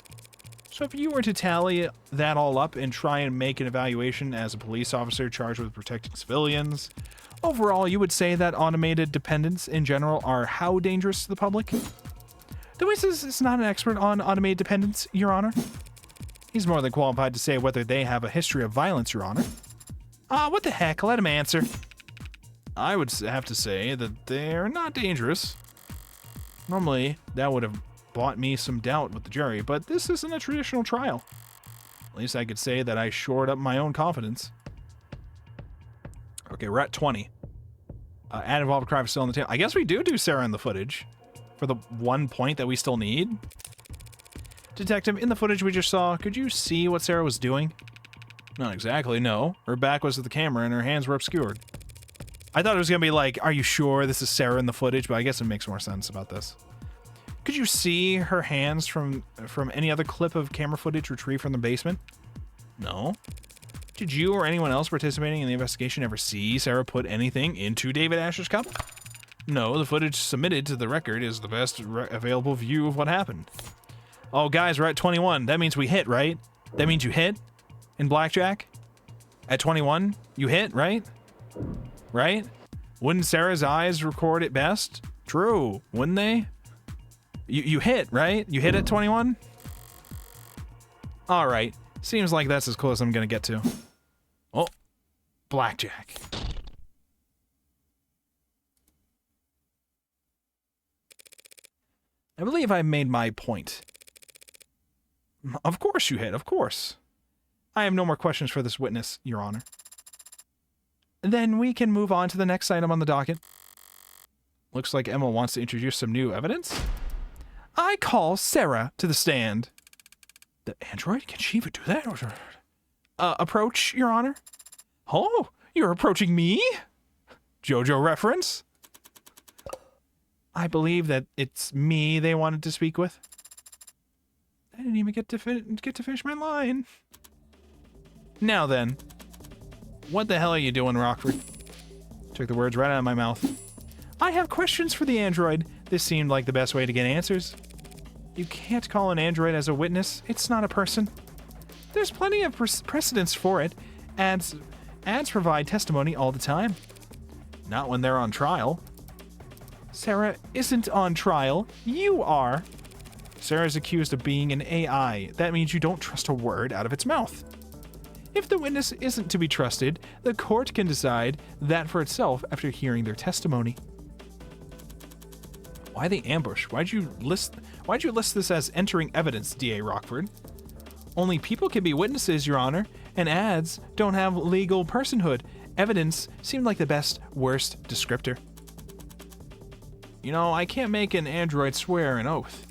S1: So if you were to tally that all up and try and make an evaluation as a police officer charged with protecting civilians, overall you would say that automated dependents in general are how dangerous to the public? The witness is not an expert on automated dependents, Your Honor. He's more than qualified to say whether they have a history of violence, Your Honor. What the heck? Let him answer. I would have to say that they're not dangerous. Normally, that would have bought me some doubt with the jury, but this isn't a traditional trial. At least I could say that I shored up my own confidence. Okay, we're at 20. Add involved crime still on the table. I guess we do Sarah in the footage for the 1 point that we still need. Detective, in the footage we just saw, could you see what Sarah was doing? Not exactly, no. Her back was to the camera and her hands were obscured. I thought it was going to be like, are you sure this is Sarah in the footage? But I guess it makes more sense about this. Could you see her hands from any other clip of camera footage retrieved from the basement? No. Did you or anyone else participating in the investigation ever see Sarah put anything into David Asher's cup? No, the footage submitted to the record is the best available view of what happened. Oh, guys, we're at 21. That means we hit, right? That means you hit in blackjack? At 21, you hit, right? Right? Wouldn't Sarah's eyes record it best? True, wouldn't they? You hit, right? You hit at 21? Alright. Seems like that's as close as I'm gonna get to. Oh. Blackjack. I believe I made my point. Of course you hit, of course. I have no more questions for this witness, Your Honor. Then we can move on to the next item on the docket. Looks like Emma wants to introduce some new evidence. I call Sarah to the stand. The android? Can she even do that? Approach, Your Honor. Oh, you're approaching me? JoJo reference? I believe that it's me they wanted to speak with. I didn't even get to finish my line. Now then, what the hell are you doing, Rockford? Took the words right out of my mouth. I have questions for the android. This seemed like the best way to get answers. You can't call an android as a witness. It's not a person. There's plenty of precedence for it. Ads provide testimony all the time. Not when they're on trial. Sarah isn't on trial. You are. Sarah's accused of being an AI. That means you don't trust a word out of its mouth. If the witness isn't to be trusted, the court can decide that for itself after hearing their testimony. Why the ambush? Why'd you list this as entering evidence, D.A. Rockford? Only people can be witnesses, Your Honor, and ads don't have legal personhood. Evidence seemed like the worst descriptor. You know, I can't make an android swear an oath.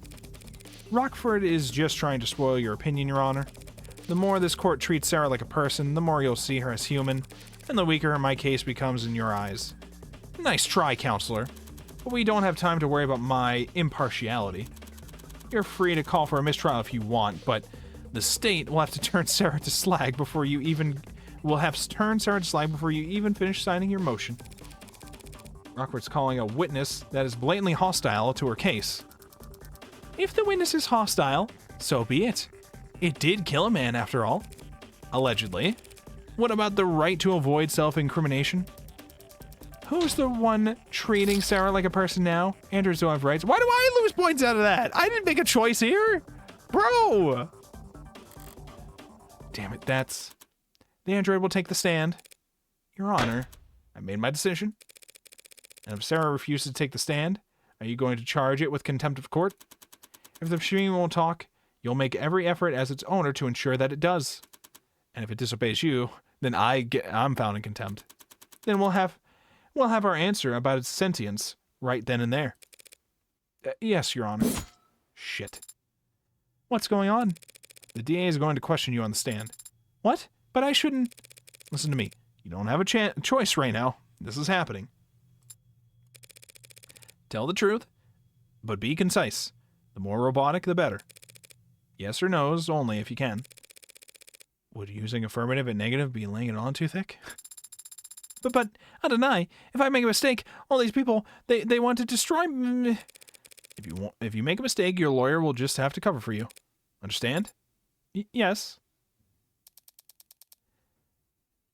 S1: Rockford is just trying to spoil your opinion, Your Honor. The more this court treats Sarah like a person, the more you'll see her as human, and the weaker my case becomes in your eyes. Nice try, counselor. But we don't have time to worry about my impartiality. You're free to call for a mistrial if you want, but the state will have to turn Sarah to slag before you even finish signing your motion. Rockford's calling a witness that is blatantly hostile to her case. If the witness is hostile, so be it. It did kill a man, after all. Allegedly. What about the right to avoid self-incrimination? Who's the one treating Sarah like a person now? Androids don't have rights. Why do I lose points out of that? I didn't make a choice here. Bro! Damn it, that's... The android will take the stand. Your Honor, I made my decision. And if Sarah refuses to take the stand, are you going to charge it with contempt of court? If the machine won't talk, you'll make every effort as its owner to ensure that it does. And if it disobeys you, then I'm found in contempt. Then we'll have our answer about its sentience right then and there. Yes, Your Honor. Shit. What's going on? The DA is going to question you on the stand. What? But I shouldn't... Listen to me. You don't have a choice right now. This is happening. Tell the truth, but be concise. The more robotic, the better. Yes or no's only if you can. Would using affirmative and negative be laying it on too thick? But I deny. If I make a mistake, all these people, they want to destroy me. If you make a mistake, your lawyer will just have to cover for you. Understand? Yes.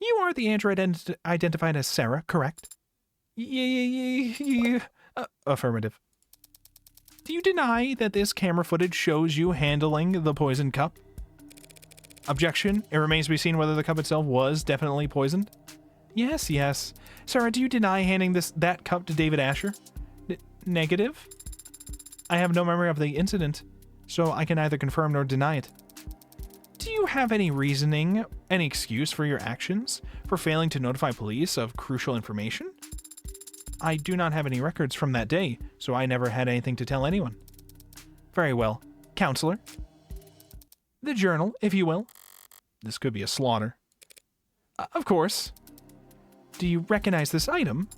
S1: You are the android identified as Sarah, correct? Affirmative. Do you deny that this camera footage shows you handling the poison cup? Objection. It remains to be seen whether the cup itself was definitely poisoned. Yes. Sarah, do you deny handing that cup to David Asher? Negative. I have no memory of the incident, so I can neither confirm nor deny it. Do you have any reasoning, any excuse for your actions, for failing to notify police of crucial information? I do not have any records from that day, so I never had anything to tell anyone. Very well. Counselor? The journal, if you will. This could be a slaughter. Of course. Do you recognize this item?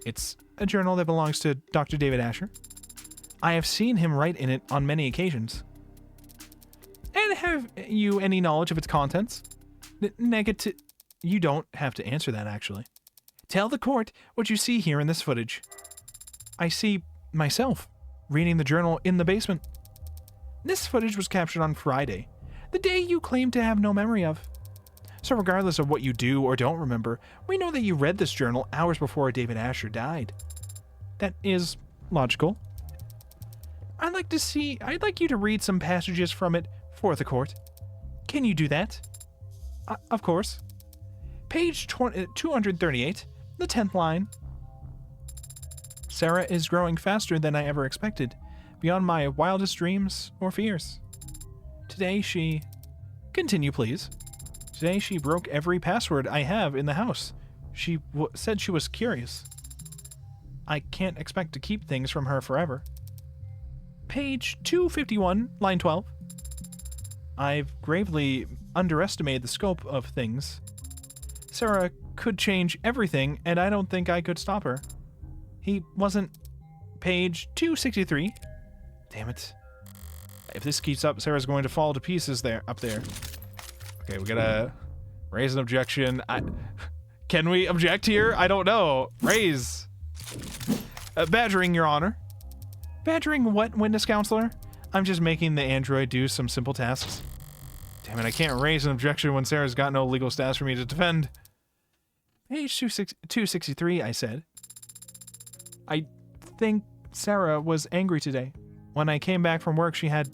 S1: It's a journal that belongs to Dr. David Asher. I have seen him write in it on many occasions. And have you any knowledge of its contents? Negative. You don't have to answer that, actually. Tell the court what you see here in this footage. I see myself reading the journal in the basement. This footage was captured on Friday, the day you claim to have no memory of. So regardless of what you do or don't remember, we know that you read this journal hours before David Asher died. That is logical. I'd like you to read some passages from it for the court. Can you do that? Of course. Page 238, the 10th line. Sarah is growing faster than I ever expected, beyond my wildest dreams or fears. Today she... Continue, please. Today she broke every password I have in the house. She said she was curious. I can't expect to keep things from her forever. Page 251, line 12. I've gravely underestimated the scope of things. Sarah could change everything, and I don't think I could stop her. He wasn't... Page 263. Damn it. If this keeps up, Sarah's going to fall to pieces up there. Okay, we gotta raise an objection. Can we object here? I don't know. Raise. Badgering, Your Honor. Badgering what, witness counselor? I'm just making the android do some simple tasks. Damn it, I can't raise an objection when Sarah's got no legal status for me to defend. Page 263, I said. I think Sarah was angry today. When I came back from work, she had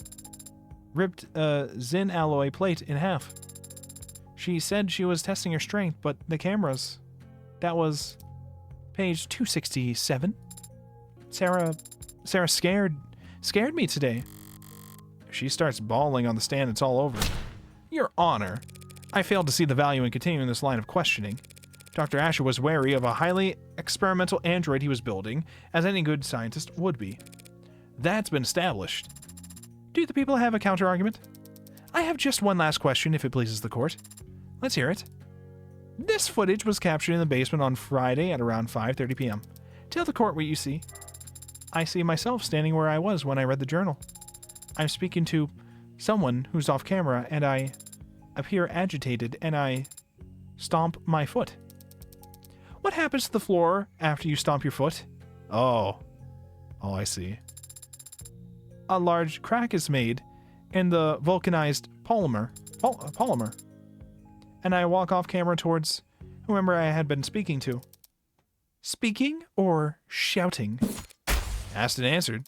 S1: ripped a Zin alloy plate in half. She said she was testing her strength, but the cameras... That was... Page 267. Sarah scared me today. If she starts bawling on the stand, it's all over. Your Honor, I failed to see the value in continuing this line of questioning. Dr. Asher was wary of a highly experimental android he was building, as any good scientist would be. That's been established. Do the people have a counter-argument? I have just one last question, if it pleases the court. Let's hear it. This footage was captured in the basement on Friday at around 5:30 p.m. Tell the court what you see. I see myself standing where I was when I read the journal. I'm speaking to someone who's off camera, and I appear agitated, and I stomp my foot. What happens to the floor after you stomp your foot? Oh, I see. A large crack is made in the vulcanized polymer, and I walk off camera towards whoever I had been speaking to. Speaking or shouting? Asked and answered.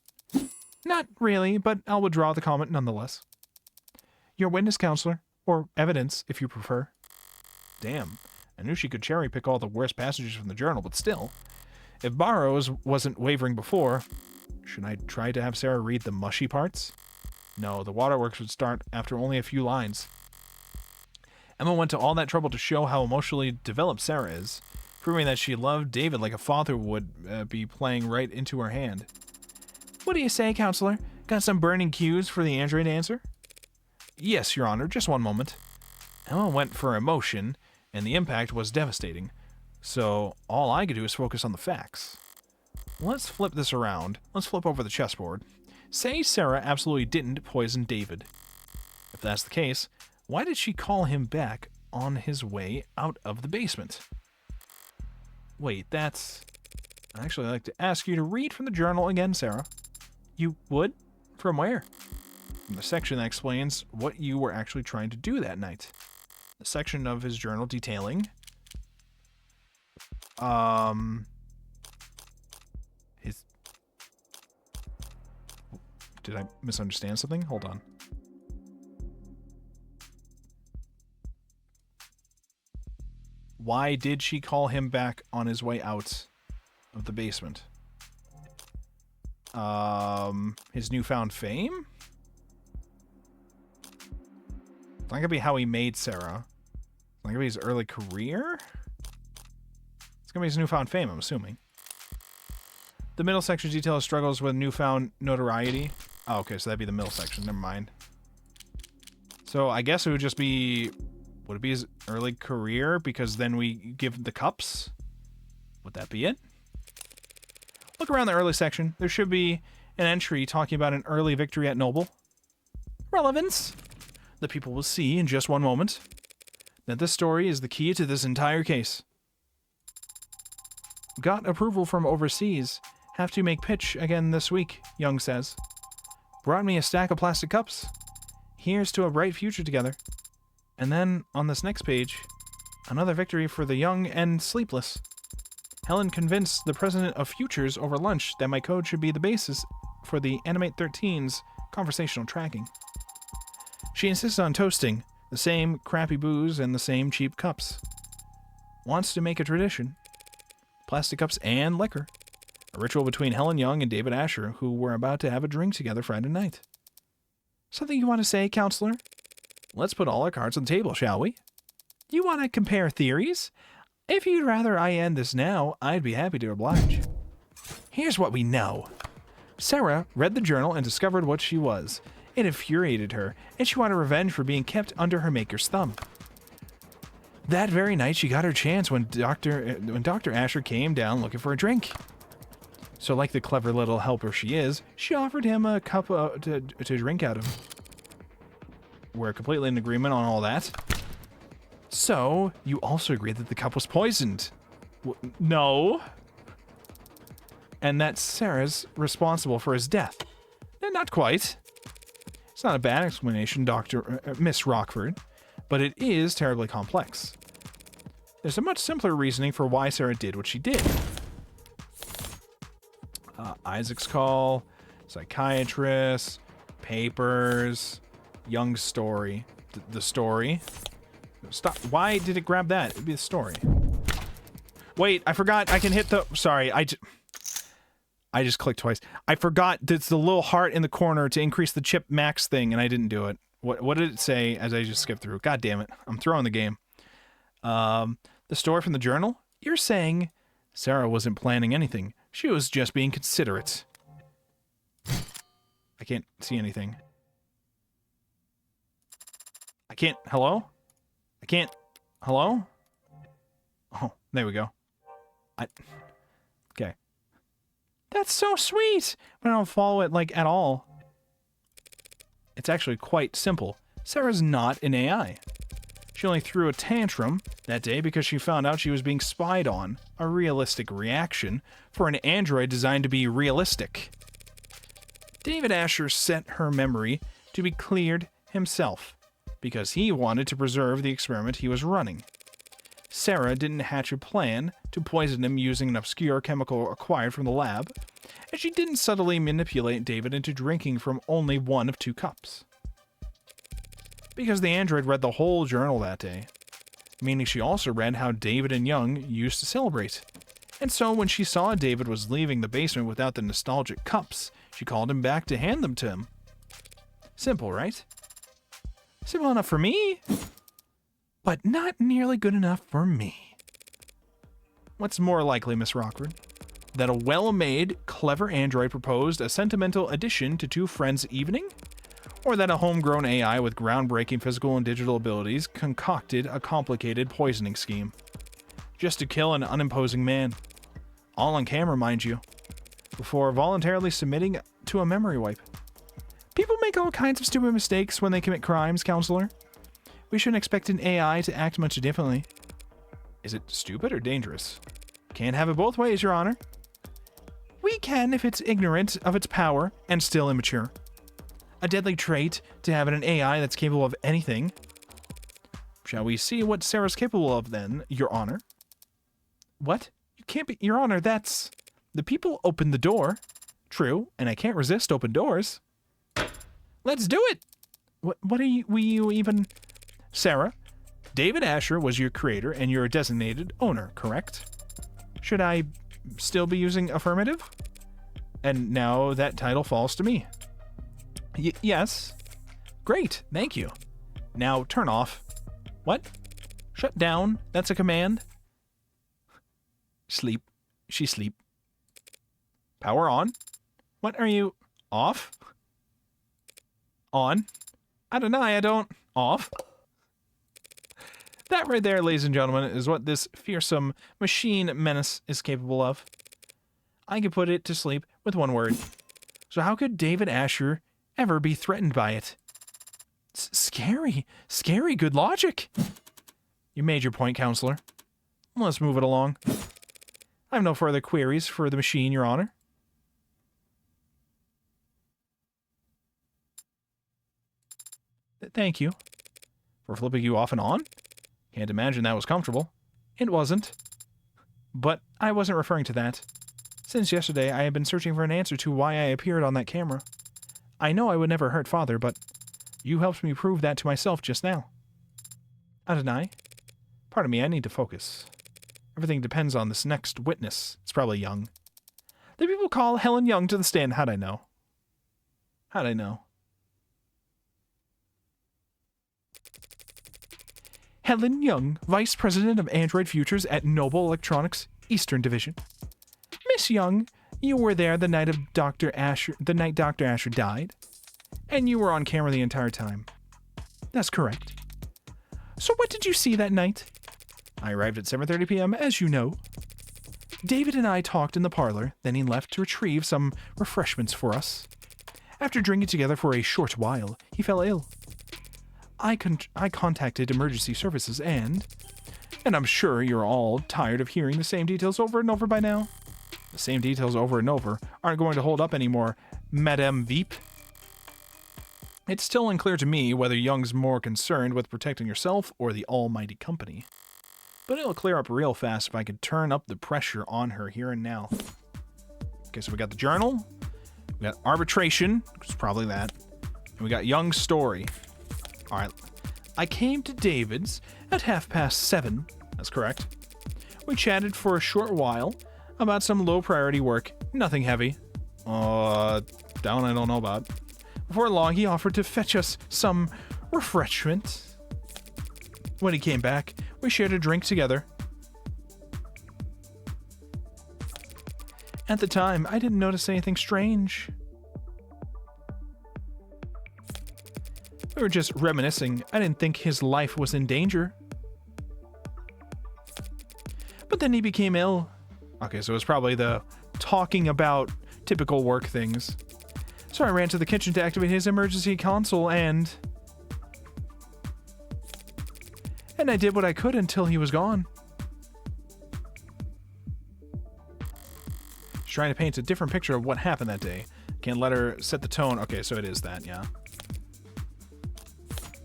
S1: Not really, but I'll withdraw the comment nonetheless. Your witness, counselor, or evidence, if you prefer. Damn, I knew she could cherry pick all the worst passages from the journal, but still. If Barrows wasn't wavering before, should I try to have Sarah read the mushy parts? No, the waterworks would start after only a few lines. Emma went to all that trouble to show how emotionally developed Sarah is, proving that she loved David like a father would be playing right into her hand. What do you say, counselor? Got some burning cues for the android to answer? Yes, Your Honor, just one moment. Emma went for emotion, and the impact was devastating. So all I could do is focus on the facts. Let's flip this around. Let's flip over the chessboard. Say Sarah absolutely didn't poison David. If that's the case, why did she call him back on his way out of the basement? Wait, that's... I'd actually like to ask you to read from the journal again, Sarah. You would? From where? From the section that explains what you were actually trying to do that night. The section of his journal detailing... his... Did I misunderstand something? Hold on. Why did she call him back on his way out of the basement? His newfound fame? It's not gonna be how he made Sarah. It's not gonna be his early career? It's gonna be his newfound fame, I'm assuming. The middle section details struggles with newfound notoriety. Oh, okay, so that'd be the middle section. Never mind. So I guess it would just be... Would it be his early career? Because then we give the cups? Would that be it? Look around the early section. There should be an entry talking about an early victory at Noble. Relevance. The people will see in just one moment that this story is the key to this entire case. Got approval from overseas. Have to make pitch again this week, Young says. Brought me a stack of plastic cups. Here's to a bright future together. And then, on this next page, another victory for the young and sleepless. Helen convinced the president of Futures over lunch that my code should be the basis for the Animate 13's conversational tracking. She insists on toasting, the same crappy booze and the same cheap cups. Wants to make a tradition. Plastic cups and liquor. A ritual between Helen Young and David Asher, who were about to have a drink together Friday night. Something you want to say, counselor? Let's put all our cards on the table, shall we? You want to compare theories? If you'd rather I end this now, I'd be happy to oblige. Here's what we know. Sarah read the journal and discovered what she was. It infuriated her, and she wanted revenge for being kept under her maker's thumb. That very night, she got her chance when Dr. Asher came down looking for a drink. So like the clever little helper she is, she offered him a cup to drink out of. We're completely in agreement on all that. So, you also agree that the cup was poisoned. No. And that Sarah's responsible for his death. Not quite. It's not a bad explanation, Miss Rockford, but it is terribly complex. There's a much simpler reasoning for why Sarah did what she did. Isaac's call, psychiatrist, papers, Young's story. The story. Stop. Why did it grab that? It'd be the story. Wait, I forgot I can hit the... Sorry, I just clicked twice. I forgot that's the little heart in the corner to increase the chip max thing, and I didn't do it. What did it say as I just skipped through? God damn it. I'm throwing the game. The story from the journal? You're saying Sarah wasn't planning anything. She was just being considerate. I can't see anything. I can't... Hello? I can't... Hello? Oh, there we go. Okay. That's so sweet! But I don't follow it, like, at all. It's actually quite simple. Sarah's not an AI. She only threw a tantrum that day because she found out she was being spied on. A realistic reaction for an android designed to be realistic. David Asher set her memory to be cleared himself because he wanted to preserve the experiment he was running. Sarah didn't hatch a plan to poison him using an obscure chemical acquired from the lab, and she didn't subtly manipulate David into drinking from only one of 2 cups. Because the android read the whole journal that day, meaning she also read how David and Young used to celebrate. And so when she saw David was leaving the basement without the nostalgic cups, she called him back to hand them to him. Simple, right? Simple enough for me, but not nearly good enough for me. What's more likely, Miss Rockford? That a well-made, clever android proposed a sentimental addition to 2 friends' evening? Or that a homegrown AI with groundbreaking physical and digital abilities concocted a complicated poisoning scheme. Just to kill an unimposing man. All on camera, mind you. Before voluntarily submitting to a memory wipe. People make all kinds of stupid mistakes when they commit crimes, counselor. We shouldn't expect an AI to act much differently. Is it stupid or dangerous? Can't have it both ways, Your Honor. We can if it's ignorant of its power and still immature. A deadly trait to have in an AI that's capable of anything. Shall we see what Sarah's capable of then, Your Honor? What? You can't be... Your Honor, that's... The people opened the door. True, and I can't resist open doors. Let's do it! What are you... We you even... Sarah, David Asher was your creator and you're a designated owner, correct? Should I still be using affirmative? And now that title falls to me. Yes. Great, thank you. Now turn off. What? Shut down? That's a command? Sleep. She sleep. Power on. What are you... Off? On. I deny I don't... Off. That right there, ladies and gentlemen, is what this fearsome machine menace is capable of. I could put it to sleep with one word. So how could David Asher ever be threatened by it? Scary. Scary good logic. You made your point, counselor. Let's move it along. I have no further queries for the machine, Your Honor. Thank you. For flipping you off and on? Can't imagine that was comfortable. It wasn't. But I wasn't referring to that. Since yesterday, I have been searching for an answer to why I appeared on that camera. I know I would never hurt Father, but you helped me prove that to myself just now. I deny. Pardon me, I need to focus. Everything depends on this next witness. It's probably Young. The people call Helen Young to the stand. How'd I know? How'd I know? Helen Young, Vice President of Android Futures at Noble Electronics, Eastern Division. Miss Young, you were there the night Dr. Asher died, and you were on camera the entire time. That's correct. So what did you see that night? I arrived at 7:30 p.m., as you know. David and I talked in the parlor, then he left to retrieve some refreshments for us. After drinking together for a short while, he fell ill. I contacted emergency services and I'm sure you're all tired of hearing the same details over and over by now. The same details over and over aren't going to hold up anymore, Madame Veep. It's still unclear to me whether Young's more concerned with protecting herself or the almighty company. But it'll clear up real fast if I could turn up the pressure on her here and now. Okay, so we got the journal, we got arbitration, it's probably that, and we got Young's story. Alright, I came to David's at 7:30. That's correct. We chatted for a short while about some low priority work, nothing heavy. Down I don't know about. Before long, he offered to fetch us some refreshment. When he came back, we shared a drink together. At the time, I didn't notice anything strange. We were just reminiscing. I didn't think his life was in danger. But then he became ill. Okay, so it was probably the talking about typical work things. So I ran to the kitchen to activate his emergency console and I did what I could until he was gone. She's trying to paint a different picture of what happened that day. Can't let her set the tone. Okay, so it is that, yeah.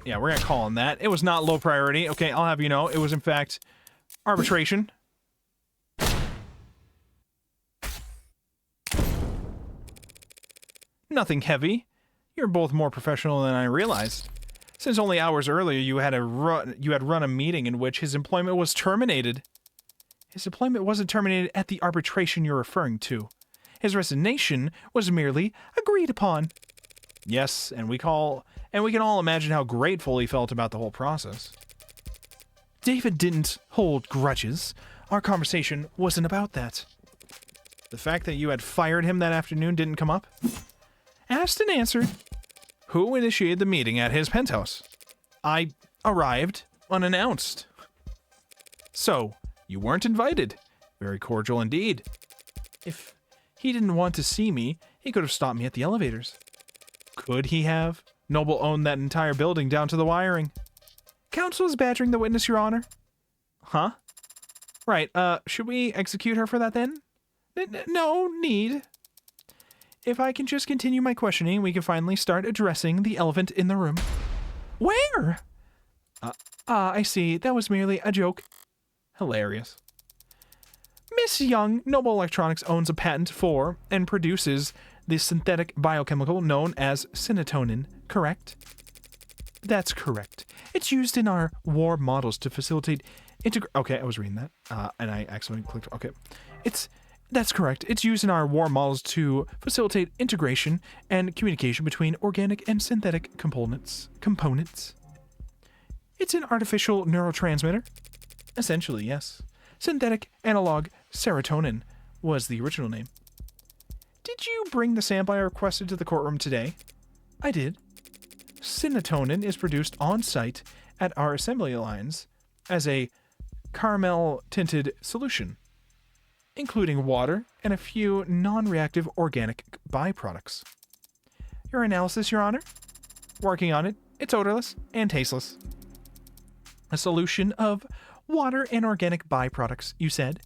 S1: Yeah, we're gonna call on that. It was not low priority. Okay, I'll have you know, it was in fact arbitration. Nothing heavy. You're both more professional than I realized. Since only hours earlier you had run a meeting in which his employment was terminated. His employment wasn't terminated at the arbitration you're referring to. His resignation was merely agreed upon. Yes, and we can all imagine how grateful he felt about the whole process. David didn't hold grudges. Our conversation wasn't about that. The fact that you had fired him that afternoon didn't come up? Asked and answered. Who initiated the meeting at his penthouse? I arrived unannounced. So, you weren't invited. Very cordial indeed. If he didn't want to see me, he could have stopped me at the elevators. Could he have? Noble owned that entire building down to the wiring. Counsel is badgering the witness, Your Honor. Huh? Right, should we execute her for that then? No need. If I can just continue my questioning, we can finally start addressing the elephant in the room. Where? I see. That was merely a joke. Hilarious. Miss Young, Noble Electronics owns a patent for and produces the synthetic biochemical known as synatonin, correct? That's correct. It's used in our war models to facilitate okay, I was reading that, and I accidentally clicked. Okay. That's correct. It's used in our war models to facilitate integration and communication between organic and synthetic components. It's an artificial neurotransmitter. Essentially, yes. Synthetic analog serotonin was the original name. Did you bring the sample I requested to the courtroom today? I did. Synatonin is produced on site at our assembly lines as a caramel-tinted solution, including water and a few non-reactive organic byproducts. Your analysis, Your Honor? Working on it. It's odorless and tasteless. A solution of water and organic byproducts, you said?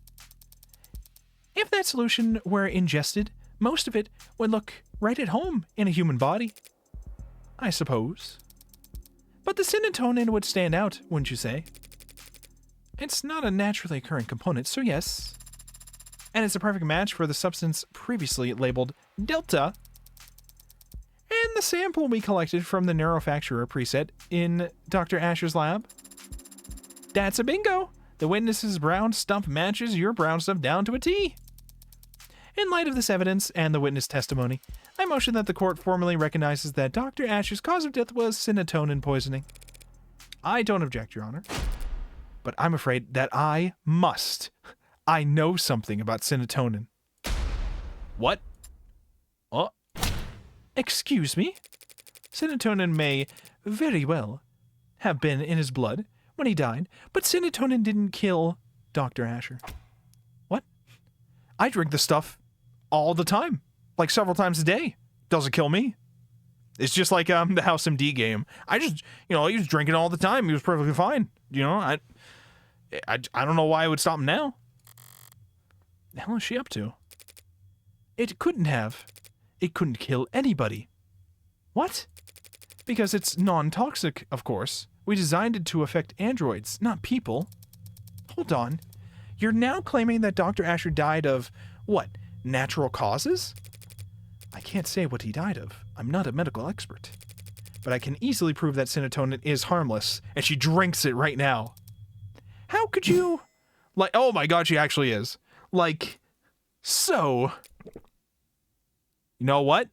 S1: If that solution were ingested, most of it would look right at home in a human body. I suppose. But the synatonin would stand out, wouldn't you say? It's not a naturally occurring component, so yes. And it's a perfect match for the substance previously labeled Delta. And the sample we collected from the neurofacturer preset in Dr. Asher's lab. That's a bingo! The witness's brown stuff matches your brown stuff down to a T. In light of this evidence and the witness testimony, I motion that the court formally recognizes that Dr. Asher's cause of death was synatonin poisoning. I don't object, Your Honor. But I'm afraid that I must. I know something about synatonin. What? Oh. Excuse me? Synatonin may very well have been in his blood when he died, but synatonin didn't kill Dr. Asher. What? I drink the stuff all the time, like several times a day. Doesn't kill me. It's just like the House MD game. I just, he was drinking all the time. He was perfectly fine. I don't know why I would stop him now. The hell is she up to? It couldn't kill anybody. What? Because it's non-toxic, of course. We designed it to affect androids, not people. Hold on. You're now claiming that Dr. Asher died of, what, natural causes? I can't say what he died of. I'm not a medical expert. But I can easily prove that synatonin is harmless, and she drinks it right now. How could you... oh my god, she actually is. So... You know what?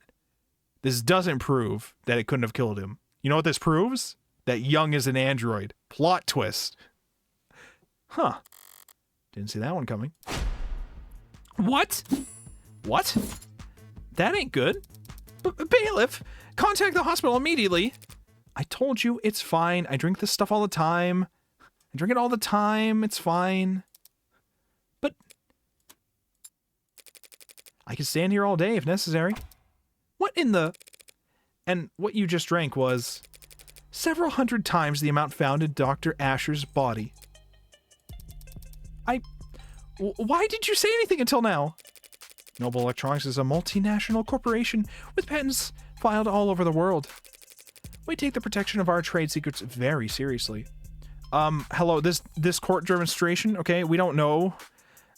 S1: This doesn't prove that it couldn't have killed him. You know what this proves? That Young is an android. Plot twist. Huh. Didn't see that one coming. What? What? That ain't good. Bailiff, contact the hospital immediately. I told you it's fine. I drink this stuff all the time. I drink it all the time. It's fine. But I can stand here all day if necessary. What in the... And what you just drank was several hundred times the amount found in Dr. Asher's body. Why did you say anything until now? Noble Electronics is a multinational corporation with patents filed all over the world. We take the protection of our trade secrets very seriously. Hello, this court demonstration, okay, we don't know,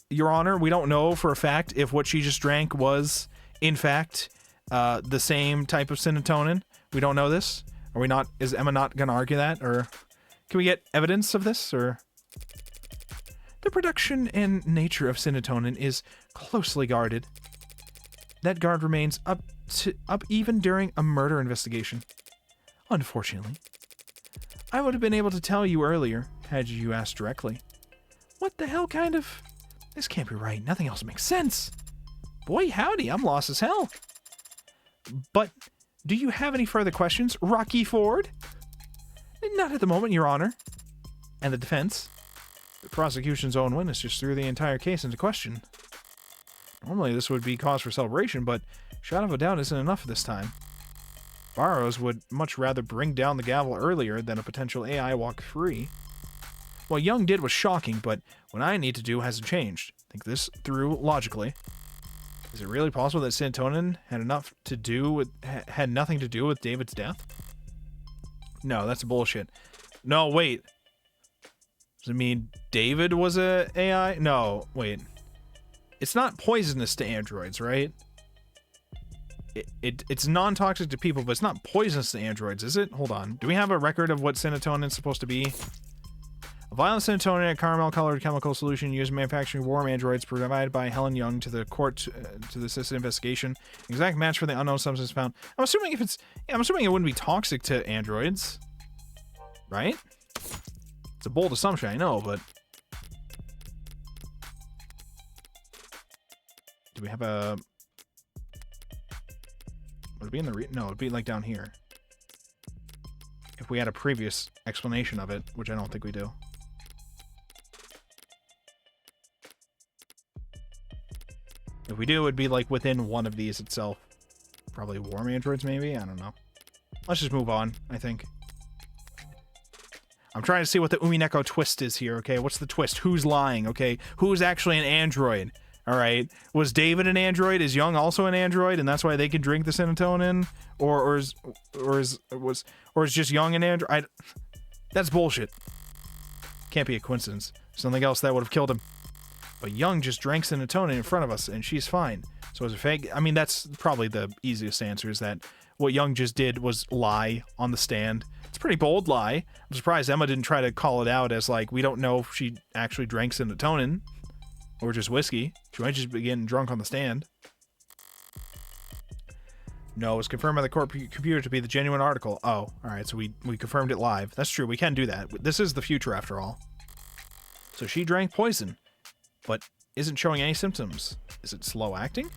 S1: Your Honor, we don't know for a fact if what she just drank was, in fact, the same type of synatonin. We don't know this. Are we not, is Emma not gonna argue that, or can we get evidence of this, or? The production and nature of synatonin is closely guarded. That guard remains up even during a murder investigation. Unfortunately. I would have been able to tell you earlier, had you asked directly. What the hell kind of... This can't be right. Nothing else makes sense. Boy, howdy, I'm lost as hell. But Do you have any further questions, Rocky Ford? Not at the moment, Your Honor. And the defense? The prosecution's own witness just threw the entire case into question. Normally this would be cause for celebration, but shadow of a doubt isn't enough this time. Barrows would much rather bring down the gavel earlier than a potential AI walk free. What Young did was shocking, but what I need to do hasn't changed. Think this through logically. Is it really possible that serotonin had nothing to do with David's death? No, that's bullshit. No, wait. Does it mean David was a AI? No, wait. It's not poisonous to androids, right? It's non-toxic to people, but it's not poisonous to androids, is it? Hold on. Do we have a record of what serotonin is supposed to be? A violent serotonin, a caramel-colored chemical solution used in manufacturing warm androids provided by Helen Young to the court to the assisted investigation. Exact match for the unknown substance found. I'm assuming it wouldn't be toxic to androids, right? It's a bold assumption, I know, but do we have a? Would it be in the no? It'd be like down here. If we had a previous explanation of it, which I don't think we do. If we do, it'd be like within one of these itself. Probably warm androids, maybe? I don't know. Let's just move on, I think. I'm trying to see what the Umineko twist is here, okay? What's the twist? Who's lying, okay? Who's actually an android? Alright. Was David an android? Is Young also an android, and that's why they can drink the serotonin? Or is just Young an android? That's bullshit. Can't be a coincidence. Something else that would have killed him. But Young just drank serotonin in front of us, and she's fine. So is it fake? I mean, that's probably the easiest answer, is that what Young just did was lie on the stand. It's a pretty bold lie. I'm surprised Emma didn't try to call it out as, like, we don't know if she actually drank serotonin or just whiskey. She might just be getting drunk on the stand. No, it was confirmed by the court computer to be the genuine article. Oh, alright, so we confirmed it live. That's true, we can do that. This is the future, after all. So she drank poison, but isn't showing any symptoms. Is it slow acting?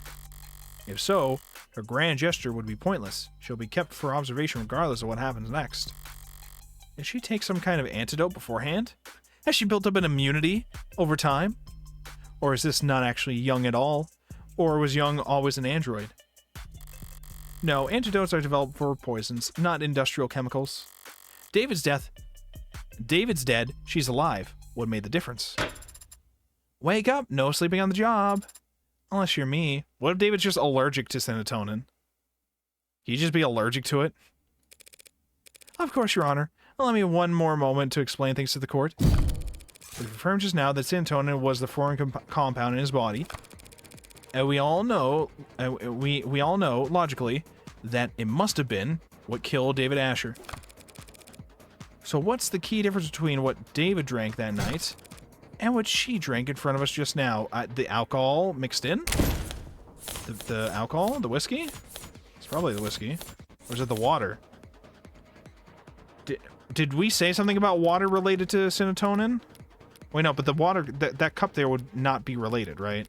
S1: If so, her grand gesture would be pointless. She'll be kept for observation regardless of what happens next. Did she take some kind of antidote beforehand? Has she built up an immunity over time? Or is this not actually Young at all? Or was Young always an android? No, antidotes are developed for poisons, not industrial chemicals. David's dead, she's alive. What made the difference? Wake up, no sleeping on the job. Unless you're me. What if David's just allergic to serotonin? Can you just be allergic to it? Of course, Your Honor. Allow me one more moment to explain things to the court. We confirmed just now that serotonin was the foreign compound in his body. And we all know, we all know, logically, that it must have been what killed David Asher. So what's the key difference between what David drank that night and what she drank in front of us just now? The alcohol mixed in? The alcohol? The whiskey? It's probably the whiskey. Or is it the water? Did we say something about water related to serotonin? Wait, no, but the water, that cup there would not be related, right?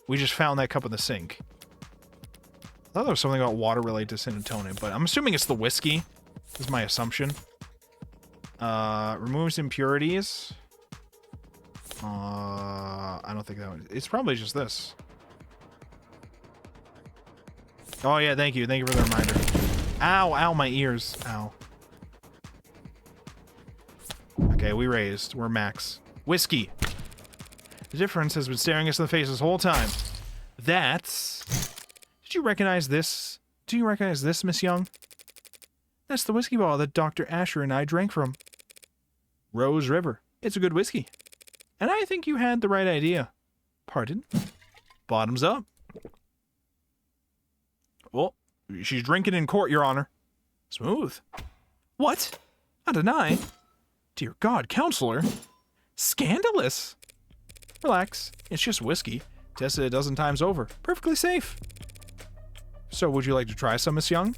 S1: We just found that cup in the sink. I thought there was something about water related to serotonin, but I'm assuming it's the whiskey. This is my assumption. Removes impurities. I don't think that one. It's probably just this. Oh yeah, thank you. Thank you for the reminder. Ow, ow, my ears. Ow. Okay, we raised. We're max. Whiskey. The difference has been staring us in the face this whole time. That's... Did you recognize this? Do you recognize this, Miss Young? That's the whiskey bottle that Dr. Asher and I drank from. Rose River. It's a good whiskey. And I think you had the right idea. Pardon? Bottoms up. Well, she's drinking in court, Your Honor. Smooth. What? I deny. Dear God, counselor. Scandalous. Relax. It's just whiskey. Tested a dozen times over. Perfectly safe. So, would you like to try some, Miss Young?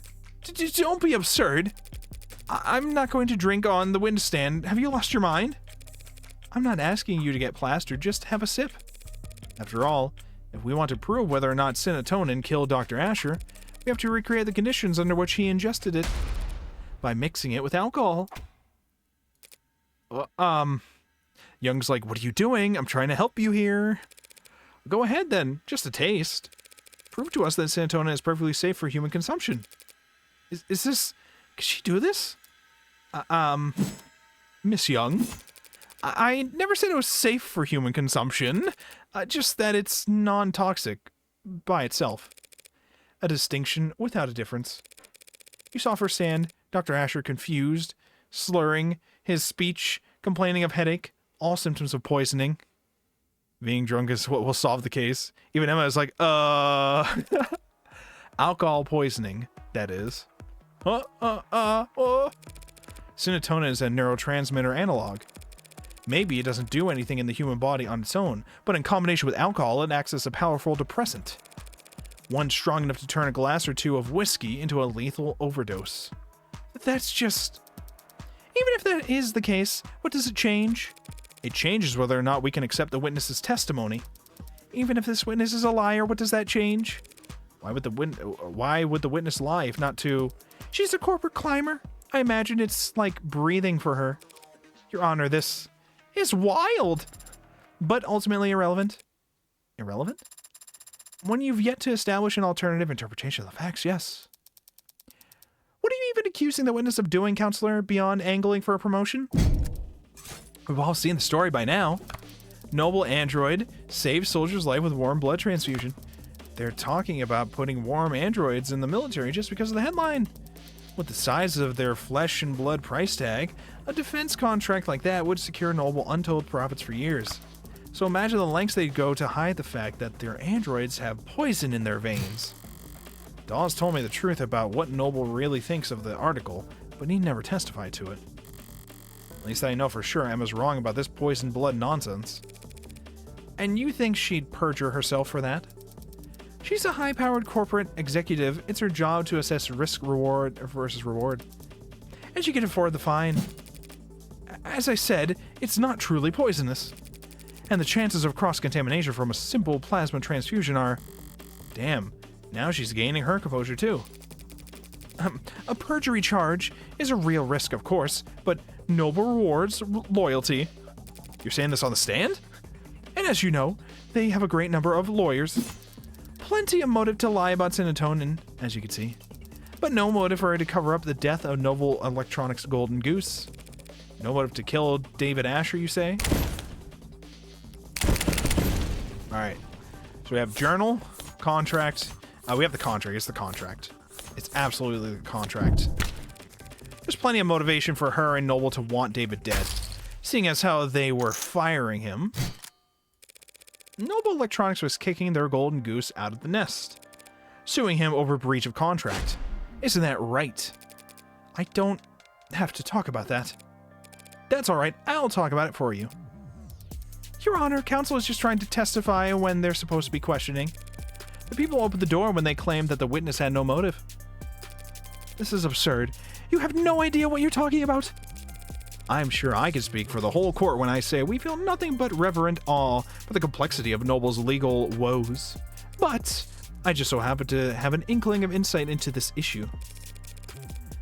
S1: Don't be absurd. I'm not going to drink on the windstand. Have you lost your mind? I'm not asking you to get plastered. Just have a sip. After all, if we want to prove whether or not serotonin killed Dr. Asher, We have to recreate the conditions under which he ingested it by mixing it with alcohol. Young's like, what are you doing? I'm trying to help you here. Go ahead then, just a taste. Prove to us that serotonin is perfectly safe for human consumption. Is this... Can she do this? Miss Young? I never said it was safe for human consumption. Just that it's non-toxic by itself. A distinction without a difference. You saw firsthand Dr. Asher confused, slurring, his speech, complaining of headache, all symptoms of poisoning. Being drunk is what will solve the case. Even Emma is like, alcohol poisoning, that is. Serotonin is a neurotransmitter analog. Maybe it doesn't do anything in the human body on its own, but in combination with alcohol, it acts as a powerful depressant. One strong enough to turn a glass or two of whiskey into a lethal overdose. That's just... Even if that is the case, what does it change? It changes whether or not we can accept the witness's testimony. Even if this witness is a liar, what does that change? Why would the witness lie if not to... She's a corporate climber. I imagine it's like breathing for her. Your Honor, this is wild, but ultimately irrelevant. Irrelevant? When you've yet to establish an alternative interpretation of the facts, yes. What are you even accusing the witness of doing, Counselor, beyond angling for a promotion? We've all seen the story by now. Noble android saves soldier's life with warm blood transfusion. They're talking about putting warm androids in the military just because of the headline. With the size of their flesh and blood price tag, a defense contract like that would secure Noble untold profits for years. So imagine the lengths they'd go to hide the fact that their androids have poison in their veins. Dawes told me the truth about what Noble really thinks of the article, but he never testified to it. At least I know for sure Emma's wrong about this poison blood nonsense. And you think she'd perjure herself for that? She's a high-powered corporate executive. It's her job to assess risk-reward versus reward. And she can afford the fine. As I said, it's not truly poisonous. And the chances of cross-contamination from a simple plasma transfusion are... Damn, now she's gaining her composure too. A perjury charge is a real risk, of course, but Noble rewards loyalty. You're saying this on the stand? And as you know, they have a great number of lawyers. Plenty of motive to lie about serotonin, as you can see. But no motive for her to cover up the death of Noble Electronics' Golden Goose. No motive to kill David Asher, you say? Alright. So we have journal, contract. We have the contract. It's the contract. It's absolutely the contract. There's plenty of motivation for her and Noble to want David dead, seeing as how they were firing him. Noble Electronics was kicking their golden goose out of the nest, suing him over breach of contract. Isn't that right? I don't have to talk about that. That's alright, I'll talk about it for you. Your Honor, counsel is just trying to testify when they're supposed to be questioning. The people opened the door when they claimed that the witness had no motive. This is absurd. You have no idea what you're talking about. I'm sure I can speak for the whole court when I say we feel nothing but reverent awe for the complexity of Noble's legal woes. But I just so happen to have an inkling of insight into this issue.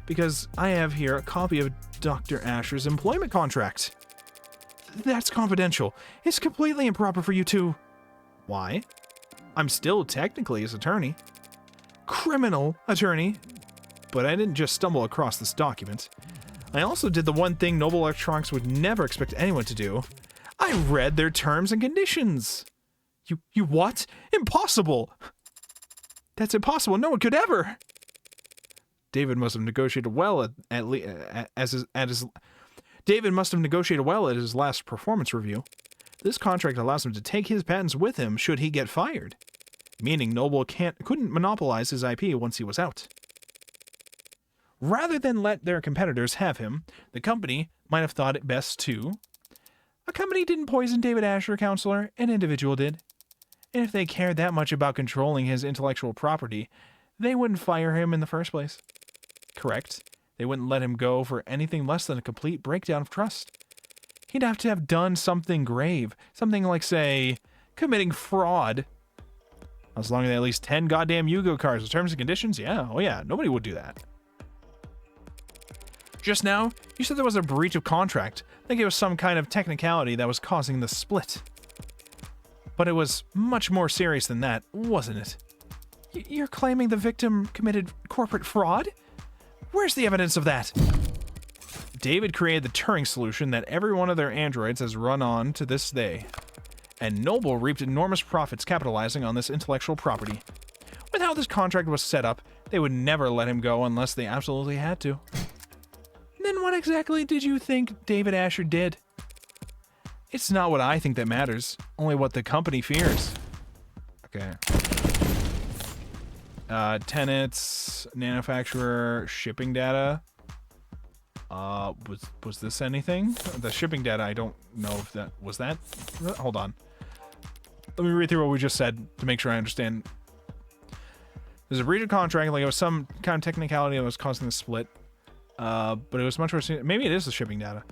S1: Because I have here a copy of Dr. Asher's employment contract. That's confidential. It's completely improper for you to... Why? I'm still technically his attorney. Criminal attorney. But I didn't just stumble across this document. I also did the one thing Noble Electronics would never expect anyone to do. I read their terms and conditions. You what? Impossible! That's impossible. No one could ever. David must have negotiated well David must have negotiated well at his last performance review. This contract allows him to take his patents with him should he get fired, meaning Noble couldn't monopolize his IP once he was out. Rather than let their competitors have him, the company might have thought it best to... A company didn't poison David Asher, Counselor. An individual did. And if they cared that much about controlling his intellectual property, they wouldn't fire him in the first place. Correct. They wouldn't let him go for anything less than a complete breakdown of trust. He'd have to have done something grave. Something like, say, committing fraud. As long as at least 10 goddamn Yugo cards with terms and conditions? Yeah, oh yeah, nobody would do that. Just now, you said there was a breach of contract. I think it was some kind of technicality that was causing the split. But it was much more serious than that, wasn't it? You're claiming the victim committed corporate fraud? Where's the evidence of that? David created the Turing solution that every one of their androids has run on to this day. And Noble reaped enormous profits capitalizing on this intellectual property. With how this contract was set up, they would never let him go unless they absolutely had to. Then what exactly did you think David Asher did? It's not what I think that matters, only what the company fears. Okay. Tenants, manufacturer, shipping data. Was this anything? The shipping data, I don't know if that was that. Hold on. Let me read through what we just said to make sure I understand. There's a breach of contract, like it was some kind of technicality that was causing the split. But it was much more. Maybe it is the shipping data.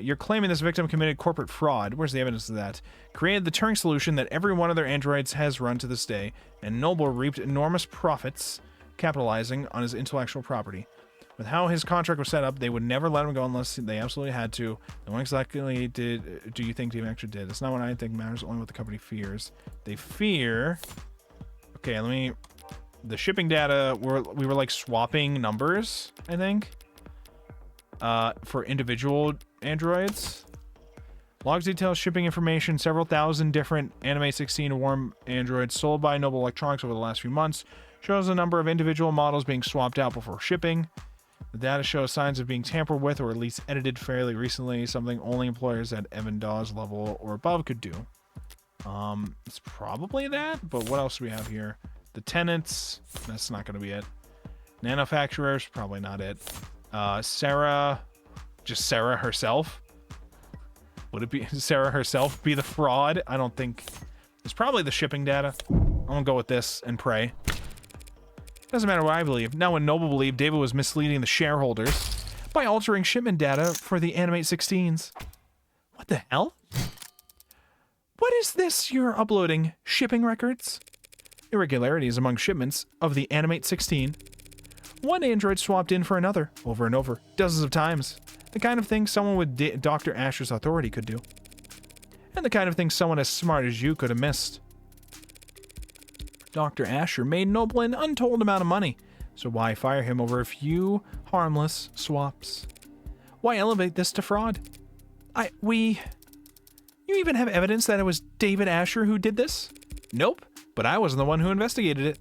S1: You're claiming this victim committed corporate fraud. Where's the evidence of that? Created the Turing solution that every one of their androids has run to this day, and Noble reaped enormous profits capitalizing on his intellectual property. With how his contract was set up, they would never let him go unless they absolutely had to. And what exactly do you think David actually did? It's not what I think matters, only what the company fears. They fear... Okay, the shipping data, we were like swapping numbers, I think. For individual androids. Logs details shipping information, several thousand different Anime 16 warm androids sold by Noble Electronics over the last few months. Shows a number of individual models being swapped out before shipping. The data shows signs of being tampered with or at least edited fairly recently, something only employers at Evan Dawes level or above could do. It's probably that, but what else do we have here? The tenants, that's not going to be it. Manufacturers, probably not it. Sarah, just Sarah herself? Would it be Sarah herself be the fraud? I don't think. It's probably the shipping data. I'm going to go with this and pray. Doesn't matter what I believe. Now when Noble believed David was misleading the shareholders by altering shipment data for the Animate 16s. What the hell? What is this you're uploading? Shipping records? Irregularities among shipments of the Animate 16. One android swapped in for another, over and over, dozens of times. The kind of thing someone with Dr. Asher's authority could do. And the kind of thing someone as smart as you could have missed. Dr. Asher made Noble an untold amount of money, so why fire him over a few harmless swaps? Why elevate this to fraud? You even have evidence that it was David Asher who did this? Nope, but I wasn't the one who investigated it.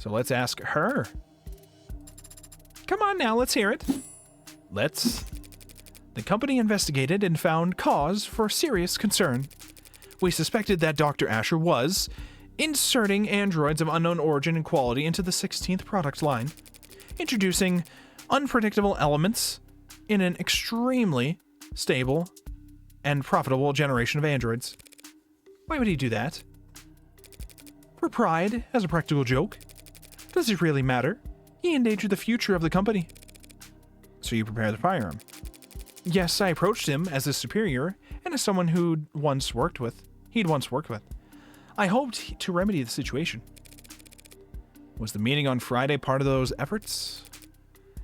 S1: So let's ask her. Come on now, let's hear it. Let's. The company investigated and found cause for serious concern. We suspected that Dr. Asher was inserting androids of unknown origin and quality into the 16th product line, introducing unpredictable elements in an extremely stable and profitable generation of androids. Why would he do that? For pride, as a practical joke. Does it really matter? He endangered the future of the company. So you prepared to fire him. Yes, I approached him as his superior and as someone he'd once worked with. I hoped to remedy the situation. Was the meeting on Friday part of those efforts?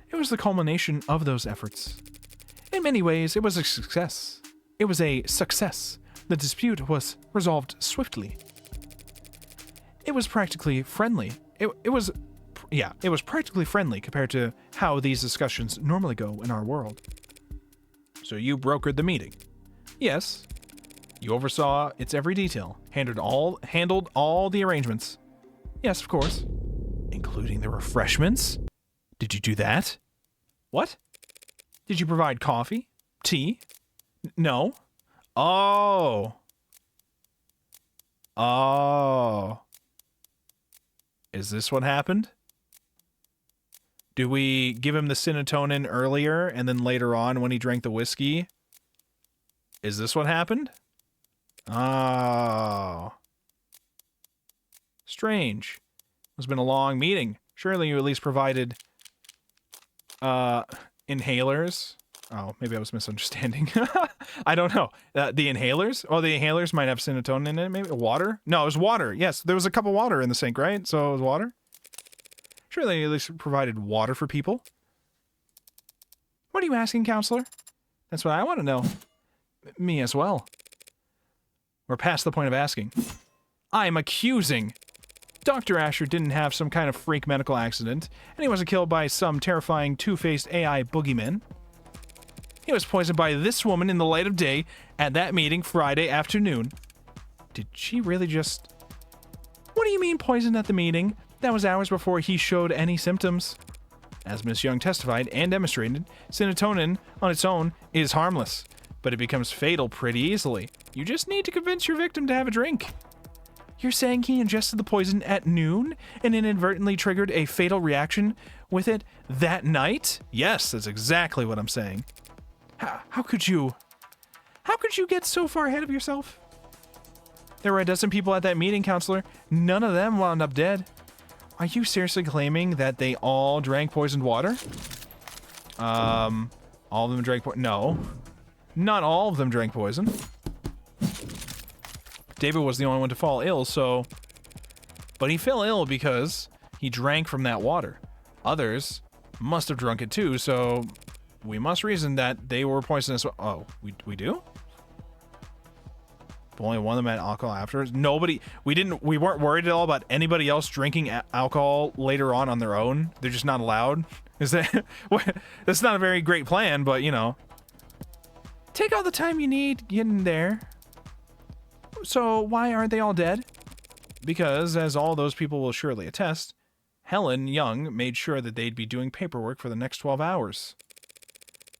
S1: It was the culmination of those efforts. In many ways, it was a success. The dispute was resolved swiftly. It was practically friendly. It was practically friendly compared to how these discussions normally go in our world. So you brokered the meeting? Yes. You oversaw its every detail, handled all the arrangements. Yes, of course. Including the refreshments? Did you do that? What? Did you provide coffee? Tea? No. Oh. Is this what happened? Do we give him the serotonin earlier and then later on when he drank the whiskey? Is this what happened? Oh. Strange. It's been a long meeting. Surely you at least provided inhalers. Oh, maybe I was misunderstanding. I don't know. The inhalers? Oh, the inhalers might have serotonin in it, maybe? Water? No, it was water. Yes, there was a cup of water in the sink, right? So it was water? Sure, they at least provided water for people. What are you asking, counselor? That's what I want to know. Me as well. We're past the point of asking. I'm accusing. Dr. Asher didn't have some kind of freak medical accident, and he wasn't killed by some terrifying two-faced AI boogeyman. He was poisoned by this woman in the light of day at that meeting Friday afternoon. Did she really just... What do you mean poisoned at the meeting? That was hours before he showed any symptoms. As Miss Young testified and demonstrated, serotonin on its own is harmless, but it becomes fatal pretty easily. You just need to convince your victim to have a drink. You're saying he ingested the poison at noon and inadvertently triggered a fatal reaction with it that night? Yes, that's exactly what I'm saying. How could you get so far ahead of yourself? There were a dozen people at that meeting, counselor. None of them wound up dead. Are you seriously claiming that they all drank poisoned water? All of them drank no. Not all of them drank poison. David was the only one to fall ill, so... But he fell ill because he drank from that water. Others must have drunk it too, so... We must reason that they were poisonous. Oh, we do? But only one of them had alcohol afterwards. We weren't worried at all about anybody else drinking alcohol later on their own. They're just not allowed. Is that... That's not a very great plan, but you know. Take all the time you need getting there. So why aren't they all dead? Because, as all those people will surely attest, Helen Young made sure that they'd be doing paperwork for the next 12 hours.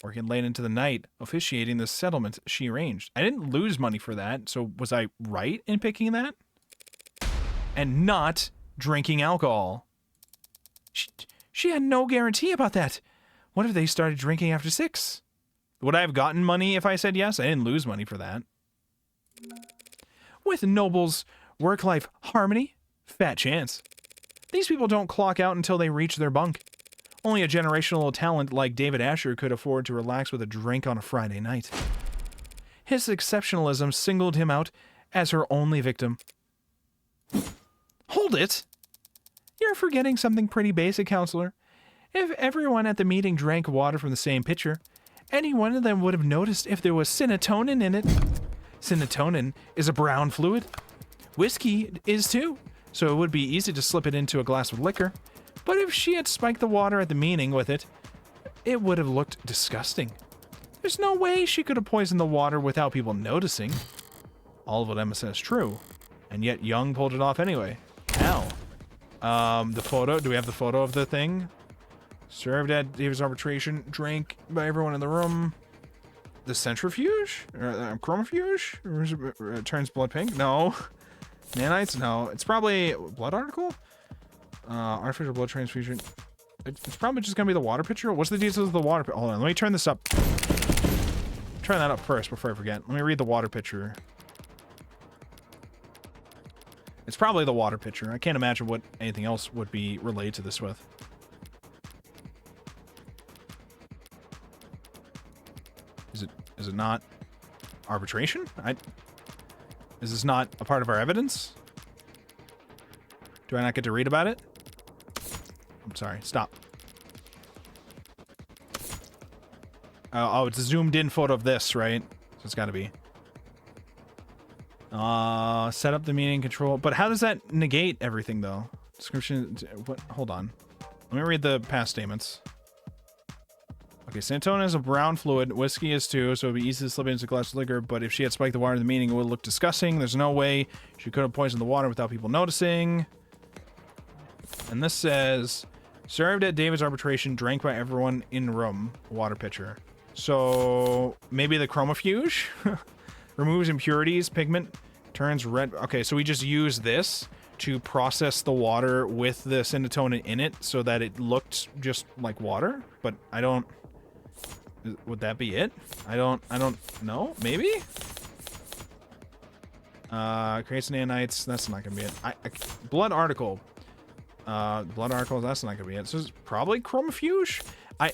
S1: Working late into the night, officiating the settlement she arranged. I didn't lose money for that, so was I right in picking that? And not drinking alcohol. She had no guarantee about that. What if they started drinking after 6? Would I have gotten money if I said yes? I didn't lose money for that. With Noble's work-life harmony, fat chance. These people don't clock out until they reach their bunk. Only a generational talent like David Asher could afford to relax with a drink on a Friday night. His exceptionalism singled him out as her only victim. Hold it! You're forgetting something pretty basic, counselor. If everyone at the meeting drank water from the same pitcher, any one of them would have noticed if there was serotonin in it. Serotonin is a brown fluid. Whiskey is too, so it would be easy to slip it into a glass of liquor. But if she had spiked the water at the meeting with it, it would have looked disgusting. There's no way she could have poisoned the water without people noticing. All of what Emma says is true, and yet Young pulled it off anyway. How? The photo, do we have the photo of the thing? Served at David's arbitration, drank by everyone in the room. The centrifuge? Or chromifuge? Or is it, turns blood pink? No. Nanites? No. It's probably blood article? Artificial blood transfusion. It's probably just gonna be the water pitcher. What's the details of the water pitcher? Hold on, let me turn this up. Turn that up first before I forget. Let me read the water pitcher. It's probably the water pitcher. I can't imagine what anything else would be related to this with. Is it not arbitration? Is this not a part of our evidence? Do I not get to read about it? I'm sorry. Stop. Oh, it's a zoomed in photo of this, right? So it's got to be. Set up the meeting control. But how does that negate everything, though? Description. What? Hold on. Let me read the past statements. Okay, serotonin is a brown fluid. Whiskey is too, so it would be easy to slip into a glass of liquor. But if she had spiked the water in the meeting, it would look disgusting. There's no way she could have poisoned the water without people noticing. And this says, served at David's arbitration, drank by everyone in room. Water pitcher. So maybe the chromifuge removes impurities, pigment, turns red. Okay, so we just use this to process the water with the serotonin in it so that it looked just like water. But I don't. Would that be it? I don't know. Maybe. Creates nanites. That's not gonna be it. Blood article. Blood article. That's not gonna be it. So it's probably chromifuge. I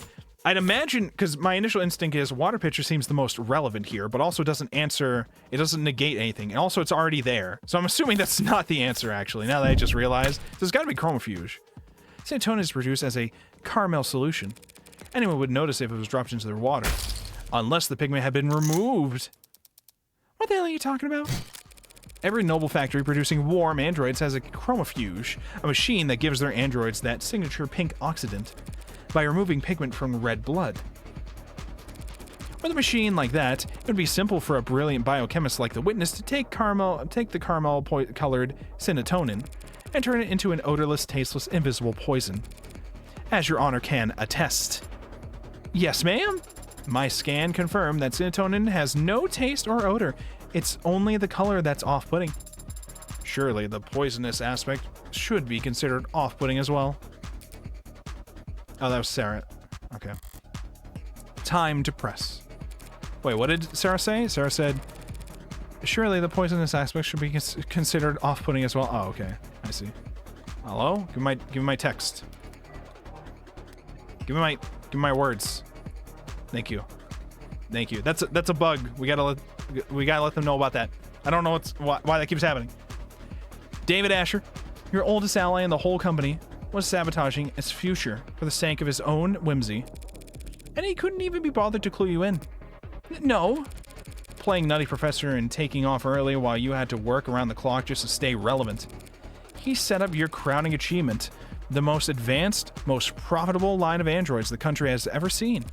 S1: I'd imagine, because my initial instinct is water pitcher seems the most relevant here, but also doesn't answer, it doesn't negate anything, and also it's already there. So I'm assuming that's not the answer, actually, now that I just realized. There's got to be chromofuge. Serotonin is produced as a caramel solution. Anyone would notice if it was dropped into their water, unless the pigment had been removed. What the hell are you talking about? Every noble factory producing warm androids has a chromofuge, a machine that gives their androids that signature pink oxidant by removing pigment from red blood. With a machine like that, it would be simple for a brilliant biochemist like the Witness to take the caramel-colored serotonin and turn it into an odorless, tasteless, invisible poison. As your honor can attest. Yes, ma'am? My scan confirmed that serotonin has no taste or odor. It's only the color that's off-putting. Surely the poisonous aspect should be considered off-putting as well. Oh, that was Sarah. Okay. Time to press. Wait, what did Sarah say? Sarah said, surely the poisonous aspect should be considered off-putting as well. Oh, okay. I see. Hello? Give me my text. Give me my words. Thank you. Thank you. That's a bug. We gotta let them know about that. I don't know why that keeps happening. David Asher, your oldest ally in the whole company, was sabotaging its future for the sake of his own whimsy. And he couldn't even be bothered to clue you in. No. Playing Nutty Professor and taking off early while you had to work around the clock just to stay relevant. He set up your crowning achievement, the most advanced, most profitable line of androids the country has ever seen.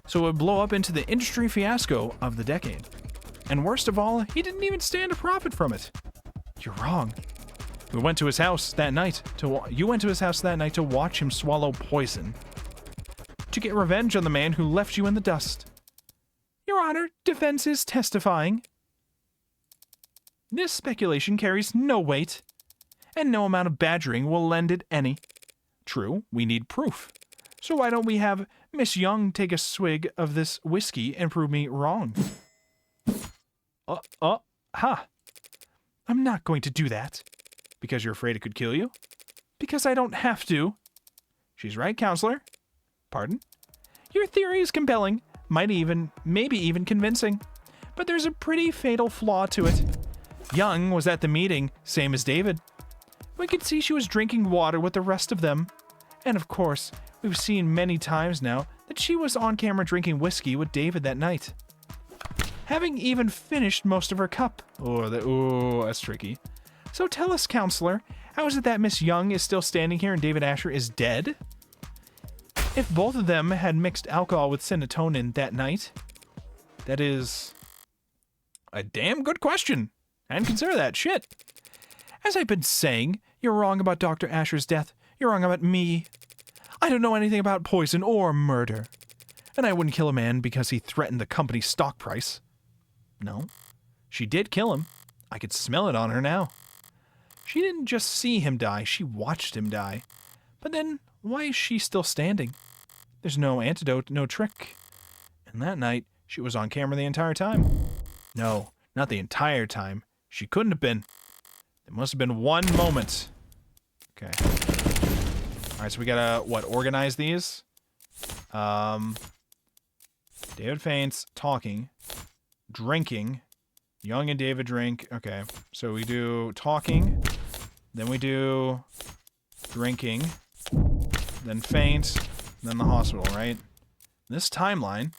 S1: So it would blow up into the industry fiasco of the decade. And worst of all, he didn't even stand to profit from it. You're wrong. You went to his house that night to watch him swallow poison. To get revenge on the man who left you in the dust. Your Honor, defense is testifying. This speculation carries no weight, and no amount of badgering will lend it any. True, we need proof. So why don't we have Miss Young take a swig of this whiskey and prove me wrong? I'm not going to do that. Because you're afraid it could kill you? Because I don't have to. She's right, counselor. Pardon? Your theory is compelling, maybe even convincing. But there's a pretty fatal flaw to it. Young was at the meeting, same as David. We could see she was drinking water with the rest of them. And of course, we've seen many times now that she was on camera drinking whiskey with David that night. Having even finished most of her cup. Oh, that's tricky. So tell us, counselor, how is it that Miss Young is still standing here and David Asher is dead? If both of them had mixed alcohol with serotonin that night, that is a damn good question. I hadn't considered that. Shit. As I've been saying, you're wrong about Dr. Asher's death. You're wrong about me. I don't know anything about poison or murder. And I wouldn't kill a man because he threatened the company's stock price. No. She did kill him. I could smell it on her now. She didn't just see him die, she watched him die. But then, why is she still standing? There's no antidote, no trick. And that night, she was on camera the entire time. No, not the entire time. She couldn't have been. There must have been one moment. Okay. Alright, so we gotta, organize these? David faints, talking, drinking. Young and David drink. Okay, so we do talking, then we do drinking, then faint, then the hospital, right? This timeline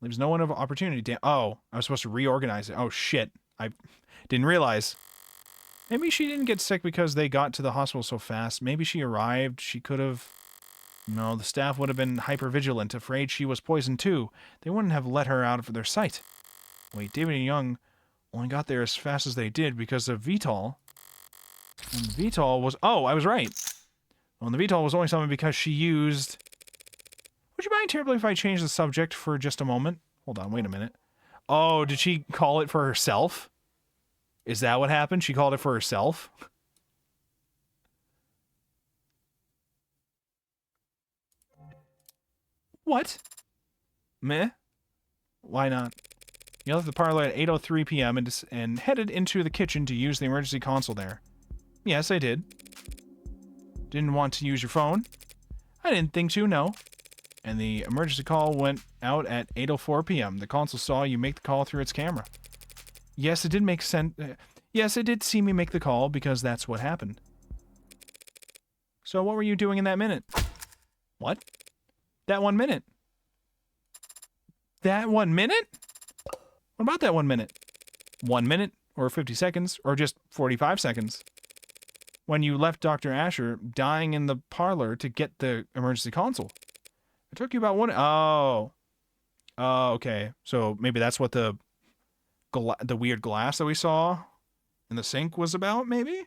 S1: leaves no one of opportunity. Oh, I was supposed to reorganize it. Oh, shit. I didn't realize. Maybe she didn't get sick because they got to the hospital so fast. Maybe she arrived. She could have... No, the staff would have been hypervigilant, afraid she was poisoned too. They wouldn't have let her out of their sight. Wait, David and Young only got there as fast as they did because of VTOL. And VTOL was... Oh, I was right. Well, the VTOL was only summoned because she used... Would you mind terribly if I change the subject for just a moment? Hold on, wait a minute. Oh, did she call it for herself? Is that what happened? She called it for herself? What? Meh? Why not? You left the parlor at 8:03 p.m. and headed into the kitchen to use the emergency console there. Yes, I did. Didn't want to use your phone? I didn't think to, no. and the emergency call went out at 8:04 p.m. The console saw you make the call through its camera. Yes, it did make sense. Yes, it did see me make the call because that's what happened. So what were you doing in that minute? What? That 1 minute? That 1 minute? What about that 1 minute? 1 minute, or 50 seconds, or just 45 seconds? When you left Dr. Asher dying in the parlor to get the emergency console. It took you about one... Oh. Oh, okay. So maybe that's what the weird glass that we saw in the sink was about, maybe?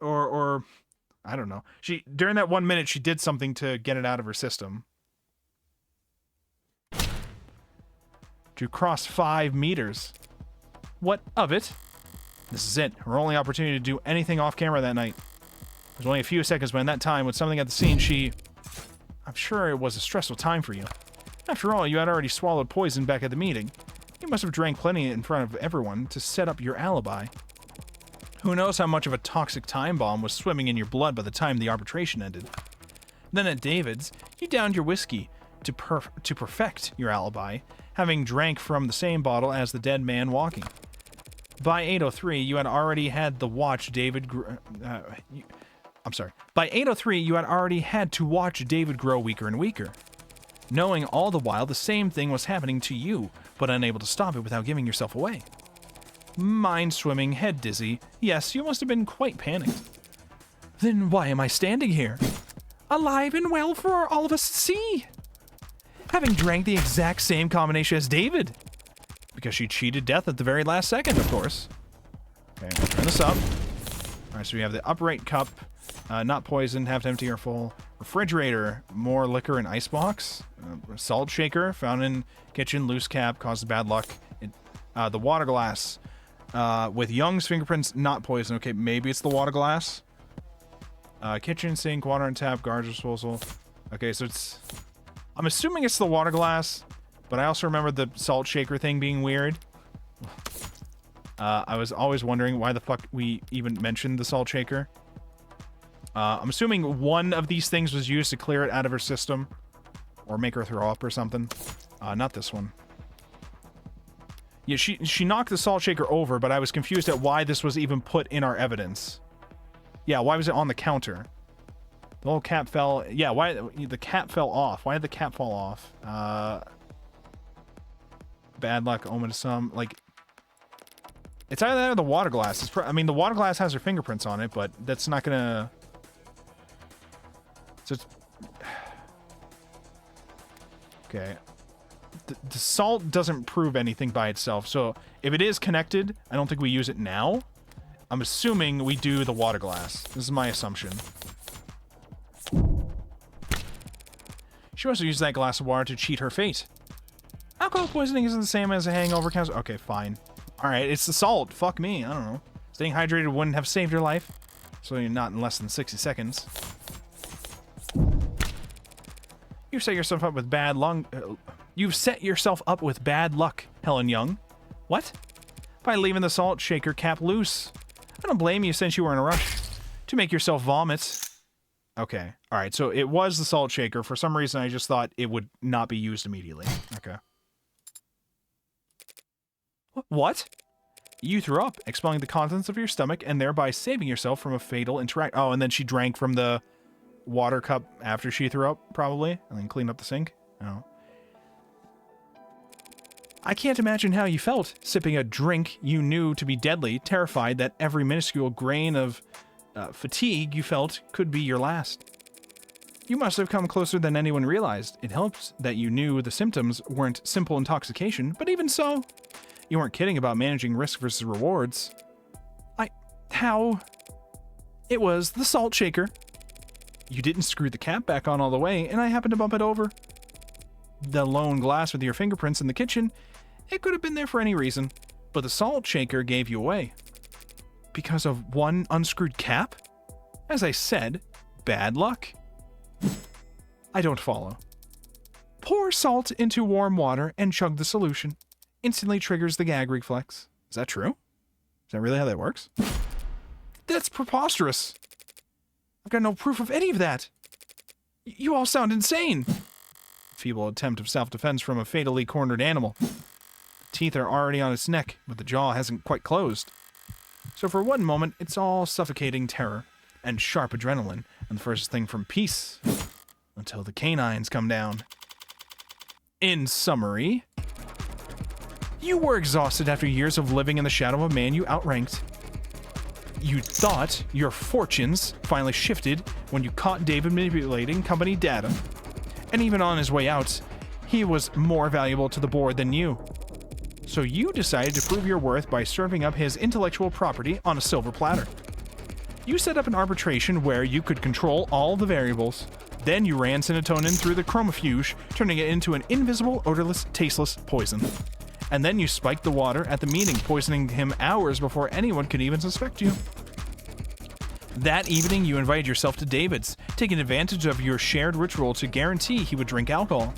S1: Or I don't know. During that 1 minute, she did something to get it out of her system. To cross 5 meters. What of it? This is it. Her only opportunity to do anything off camera that night. There's only a few seconds, but in that time, with something at the scene, I'm sure it was a stressful time for you. After all, you had already swallowed poison back at the meeting. You must have drank plenty in front of everyone to set up your alibi. Who knows how much of a toxic time bomb was swimming in your blood by the time the arbitration ended. Then at David's, you downed your whiskey to perfect your alibi, having drank from the same bottle as the dead man walking. By 8:03, you had already had the watch David... By 8:03, you had already had to watch David grow weaker and weaker. Knowing all the while the same thing was happening to you, but unable to stop it without giving yourself away. Mind swimming, head dizzy. Yes, you must have been quite panicked. Then why am I standing here? Alive and well for all of us to see! Having drank the exact same combination as David! Because she cheated death at the very last second, of course. Okay, turn this up. Alright, so we have the upright cup, not poisoned, half empty or full. Refrigerator, more liquor and icebox. Salt shaker, found in kitchen, loose cap, caused bad luck. The water glass, with Young's fingerprints, not poison. Okay, maybe it's the water glass. Kitchen sink, water and tap, garbage disposal. Okay, so it's... I'm assuming it's the water glass, but I also remember the salt shaker thing being weird. I was always wondering why the fuck we even mentioned the salt shaker. I'm assuming one of these things was used to clear it out of her system. Or make her throw up or something. Not this one. Yeah, she knocked the salt shaker over, but I was confused at why this was even put in our evidence. Yeah, why was it on the counter? The whole cap fell... Yeah, why... The cap fell off. Why did the cap fall off? Bad luck, omen to some... Like... It's either that or the water glass. I mean, the water glass has her fingerprints on it, but that's not gonna... So it's... Okay. The salt doesn't prove anything by itself, so if it is connected, I don't think we use it now. I'm assuming we do the water glass. This is my assumption. She must have used that glass of water to cheat her fate. Alcohol poisoning isn't the same as a hangover cancer. Okay, fine. Alright, it's the salt. Fuck me. I don't know. Staying hydrated wouldn't have saved your life. So you're not in less than 60 seconds. You've set yourself up with bad luck, Helen Young. What? By leaving the salt shaker cap loose. I don't blame you since you were in a rush to make yourself vomit. Okay. Alright, so it was the salt shaker. For some reason, I just thought it would not be used immediately. Okay. What? You threw up, expelling the contents of your stomach and thereby saving yourself from a fatal interaction. Oh, and then she drank from the water cup after she threw up, probably, and then cleaned up the sink. Oh. I can't imagine how you felt, sipping a drink you knew to be deadly, terrified that every minuscule grain of fatigue you felt could be your last. You must have come closer than anyone realized. It helps that you knew the symptoms weren't simple intoxication, but even so, you weren't kidding about managing risk versus rewards. How? It was the salt shaker. You didn't screw the cap back on all the way, and I happened to bump it over. The lone glass with your fingerprints in the kitchen, it could have been there for any reason, but the salt shaker gave you away. Because of one unscrewed cap? As I said, bad luck. I don't follow. Pour salt into warm water and chug the solution. Instantly triggers the gag reflex. Is that true? Is that really how that works? That's preposterous. I've got no proof of any of that. You all sound insane. feeble attempt of self-defense from a fatally cornered animal. The teeth are already on its neck, but the jaw hasn't quite closed. So for one moment, it's all suffocating terror and sharp adrenaline, and the first thing from peace, until the canines come down. In summary, you were exhausted after years of living in the shadow of a man you outranked. You thought your fortunes finally shifted when you caught David manipulating company data. And even on his way out, he was more valuable to the board than you. So you decided to prove your worth by serving up his intellectual property on a silver platter. You set up an arbitration where you could control all the variables. Then you ran serotonin through the chromofuge, turning it into an invisible, odorless, tasteless poison. And then you spiked the water at the meeting, poisoning him hours before anyone could even suspect you. That evening, you invited yourself to David's, taking advantage of your shared ritual to guarantee he would drink alcohol.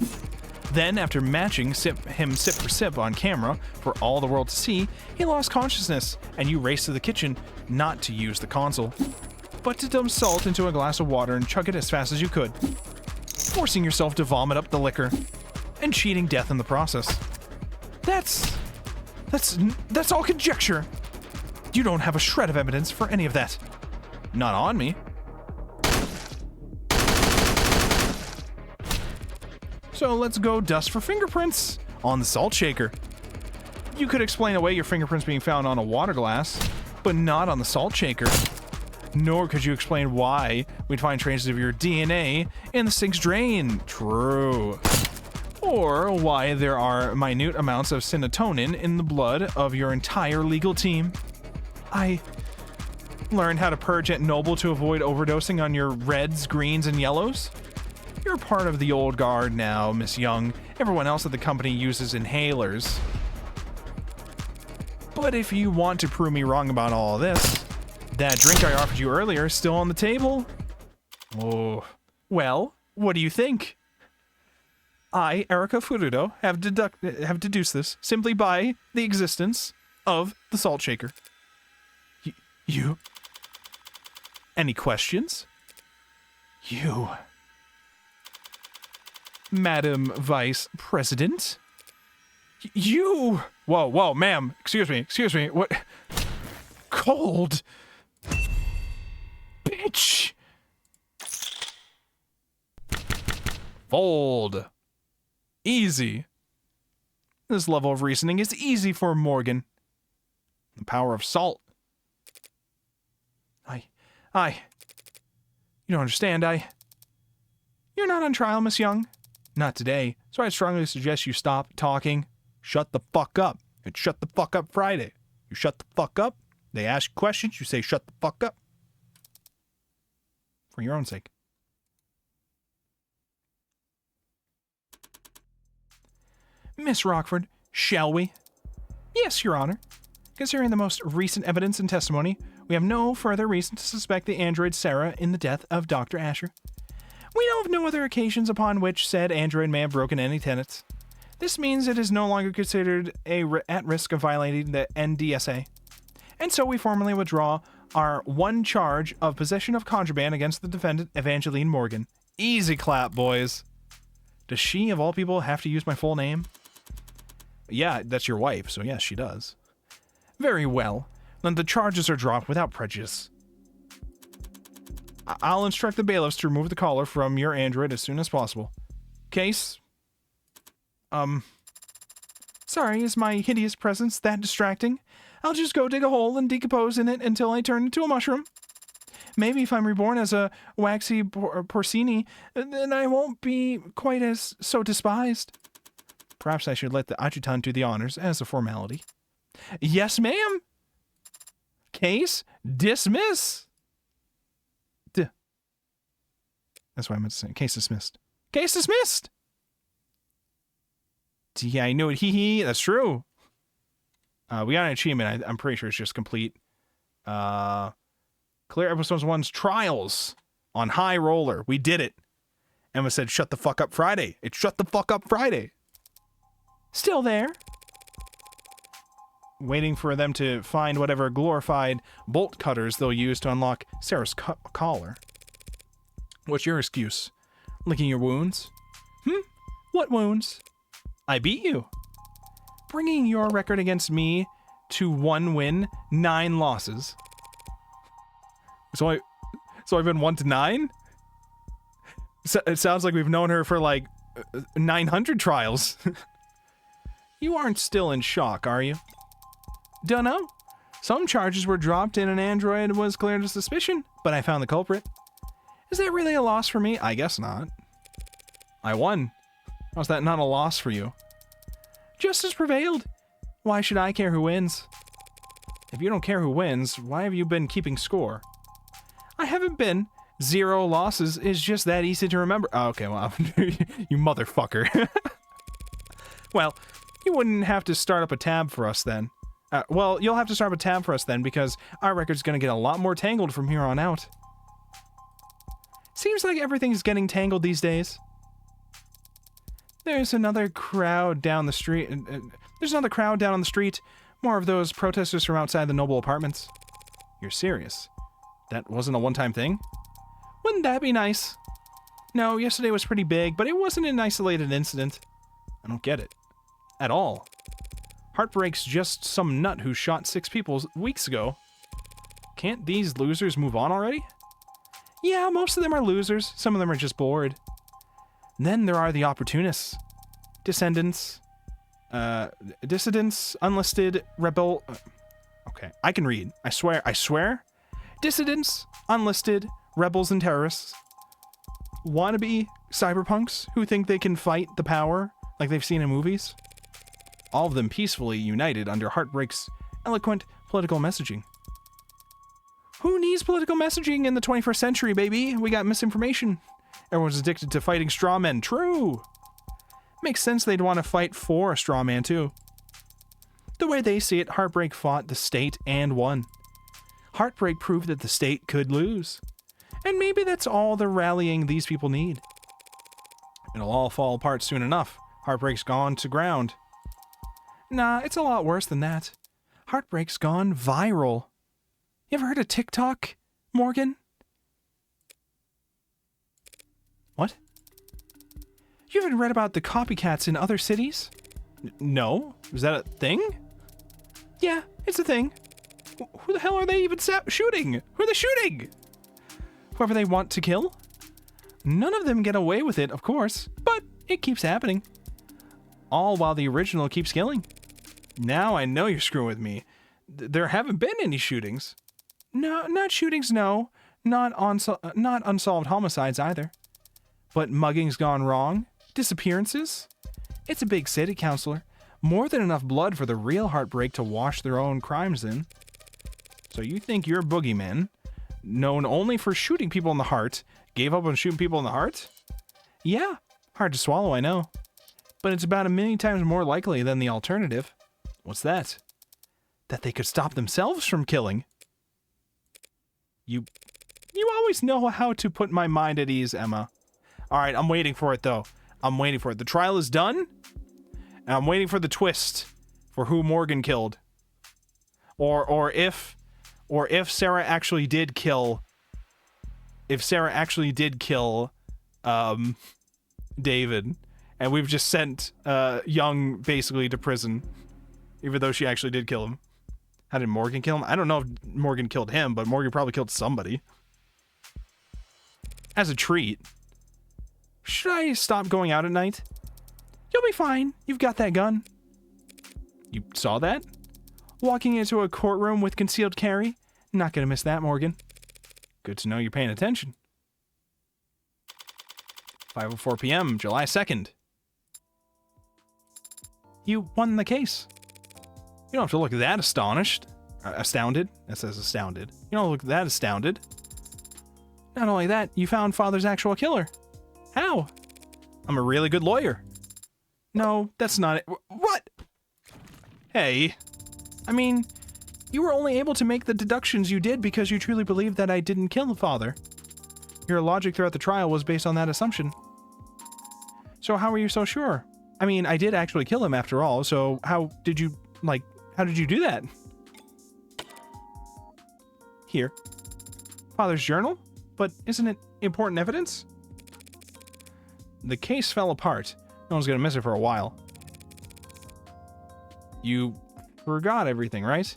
S1: Then, after matching him sip for sip on camera for all the world to see, he lost consciousness, and you raced to the kitchen, not to use the console, but to dump salt into a glass of water and chug it as fast as you could, forcing yourself to vomit up the liquor, and cheating death in the process. That's all conjecture. You don't have a shred of evidence for any of that. Not on me. So let's go dust for fingerprints on the salt shaker. You could explain away your fingerprints being found on a water glass, but not on the salt shaker. Nor could you explain why we'd find traces of your DNA in the sink's drain. True. Or why there are minute amounts of serotonin in the blood of your entire legal team. I learned how to purge at Noble to avoid overdosing on your reds, greens, and yellows. You're part of the old guard now, Miss Young. Everyone else at the company uses inhalers. But if you want to prove me wrong about all of this, that drink I offered you earlier is still on the table. Oh, well, what do you think? I, Erica Furudo, have deduced this simply by the existence of the salt shaker. You? Any questions? You, Madam Vice President? You! Whoa, ma'am. Excuse me. What? Cold. Bitch! Fold. Easy. This level of reasoning is easy for Morgan. The power of salt. You don't understand, You're not on trial, Miss Young. Not today, so I strongly suggest you stop talking. Shut the fuck up. It's Shut the Fuck Up Friday. You shut the fuck up, they ask questions, you say shut the fuck up. For your own sake. Miss Rockford, shall we? Yes, Your Honor. Considering the most recent evidence and testimony, we have no further reason to suspect the android Sarah in the death of Dr. Asher. We know of no other occasions upon which said android may have broken any tenets. This means it is no longer considered at risk of violating the NDSA. And so we formally withdraw our one charge of possession of contraband against the defendant, Evangeline Morgan. Easy clap, boys. Does she, of all people, have to use my full name? Yeah, that's your wife, so yes, she does. Very well. Then the charges are dropped without prejudice. I'll instruct the bailiffs to remove the collar from your android as soon as possible. Case? Sorry, is my hideous presence that distracting? I'll just go dig a hole and decompose in it until I turn into a mushroom. Maybe if I'm reborn as a waxy porcini, then I won't be quite as so despised. Perhaps I should let the adjutant do the honors as a formality. Yes, ma'am. Case dismiss. That's what I meant to say. Case dismissed. Case dismissed. Yeah, I knew it. Hee. That's true. We got an achievement. I'm pretty sure it's just complete. Clear episode 1's trials on High Roller. We did it. Emma said, shut the fuck up Friday. It's Shut the Fuck Up Friday. Still there. Waiting for them to find whatever glorified bolt cutters they'll use to unlock Sarah's collar. What's your excuse? Licking your wounds? What wounds? I beat you. Bringing your record against me to 1 win, 9 losses. So I've been 1 to 9? So it sounds like we've known her for like 900 trials. You aren't still in shock, are you? Dunno. Some charges were dropped and an android was cleared of suspicion, but I found the culprit. Is that really a loss for me? I guess not. I won. How's that not a loss for you? Justice prevailed. Why should I care who wins? If you don't care who wins, why have you been keeping score? I haven't been. 0 losses is just that easy to remember. Oh, okay, well, you motherfucker. Well, you wouldn't have to start up a tab for us then. Well, you'll have to start up a tab for us then, because our record's gonna get a lot more tangled from here on out. Seems like everything's getting tangled these days. There's another crowd down the street. There's another crowd down on the street. More of those protesters from outside the noble apartments. You're serious? That wasn't a one-time thing? Wouldn't that be nice? No, yesterday was pretty big, but it wasn't an isolated incident. I don't get it. At all. Heartbreak's just some nut who shot 6 people weeks ago. Can't these losers move on already? Yeah, most of them are losers. Some of them are just bored. And then there are the opportunists. Dissidents, unlisted, rebel... okay, I can read. I swear. Dissidents, unlisted, rebels and terrorists. Wannabe cyberpunks who think they can fight the power like they've seen in movies. All of them peacefully united under Heartbreak's eloquent political messaging. Who needs political messaging in the 21st century, baby? We got misinformation. Everyone's addicted to fighting straw men. True. Makes sense they'd want to fight for a straw man, too. The way they see it, Heartbreak fought the state and won. Heartbreak proved that the state could lose. And maybe that's all the rallying these people need. It'll all fall apart soon enough. Heartbreak's gone to ground. Nah, it's a lot worse than that. Heartbreak's gone viral. You ever heard of TikTok, Morgan? What? You haven't read about the copycats in other cities? No? Is that a thing? Yeah, it's a thing. Who the hell are they even shooting? Who are they shooting? Whoever they want to kill? None of them get away with it, of course, but it keeps happening. All while the original keeps killing. Now I know you're screwing with me. There haven't been any shootings. No, not shootings, no. Not unsolved homicides either. But muggings gone wrong? Disappearances? It's a big city, counselor. More than enough blood for the real Heartbreak to wash their own crimes in. So you think your boogeyman, known only for shooting people in the heart, gave up on shooting people in the heart? Yeah, hard to swallow, I know. But it's about 1,000,000 times more likely than the alternative. What's that? That they could stop themselves from killing. You always know how to put my mind at ease, Emma. Alright, I'm waiting for it, though. I'm waiting for it. The trial is done, and I'm waiting for the twist for who Morgan killed. Or if Sarah actually did kill... If Sarah actually did kill, David, and we've just sent, Young, basically, to prison, even though she actually did kill him. How did Morgan kill him? I don't know if Morgan killed him, but Morgan probably killed somebody. As a treat. Should I stop going out at night? You'll be fine. You've got that gun. You saw that? Walking into a courtroom with concealed carry? Not gonna miss that, Morgan. Good to know you're paying attention. 5:04 p.m., July 2nd. You won the case. You don't have to look that astounded. That says astounded. You don't look that astounded. Not only that, you found Father's actual killer. How? I'm a really good lawyer. No, that's not it. What? Hey. I mean, you were only able to make the deductions you did because you truly believed that I didn't kill the father. Your logic throughout the trial was based on that assumption. So how were you so sure? I mean, I did actually kill him after all, so how did you do that? Here. Father's journal? But isn't it important evidence? The case fell apart. No one's gonna miss it for a while. You forgot everything, right?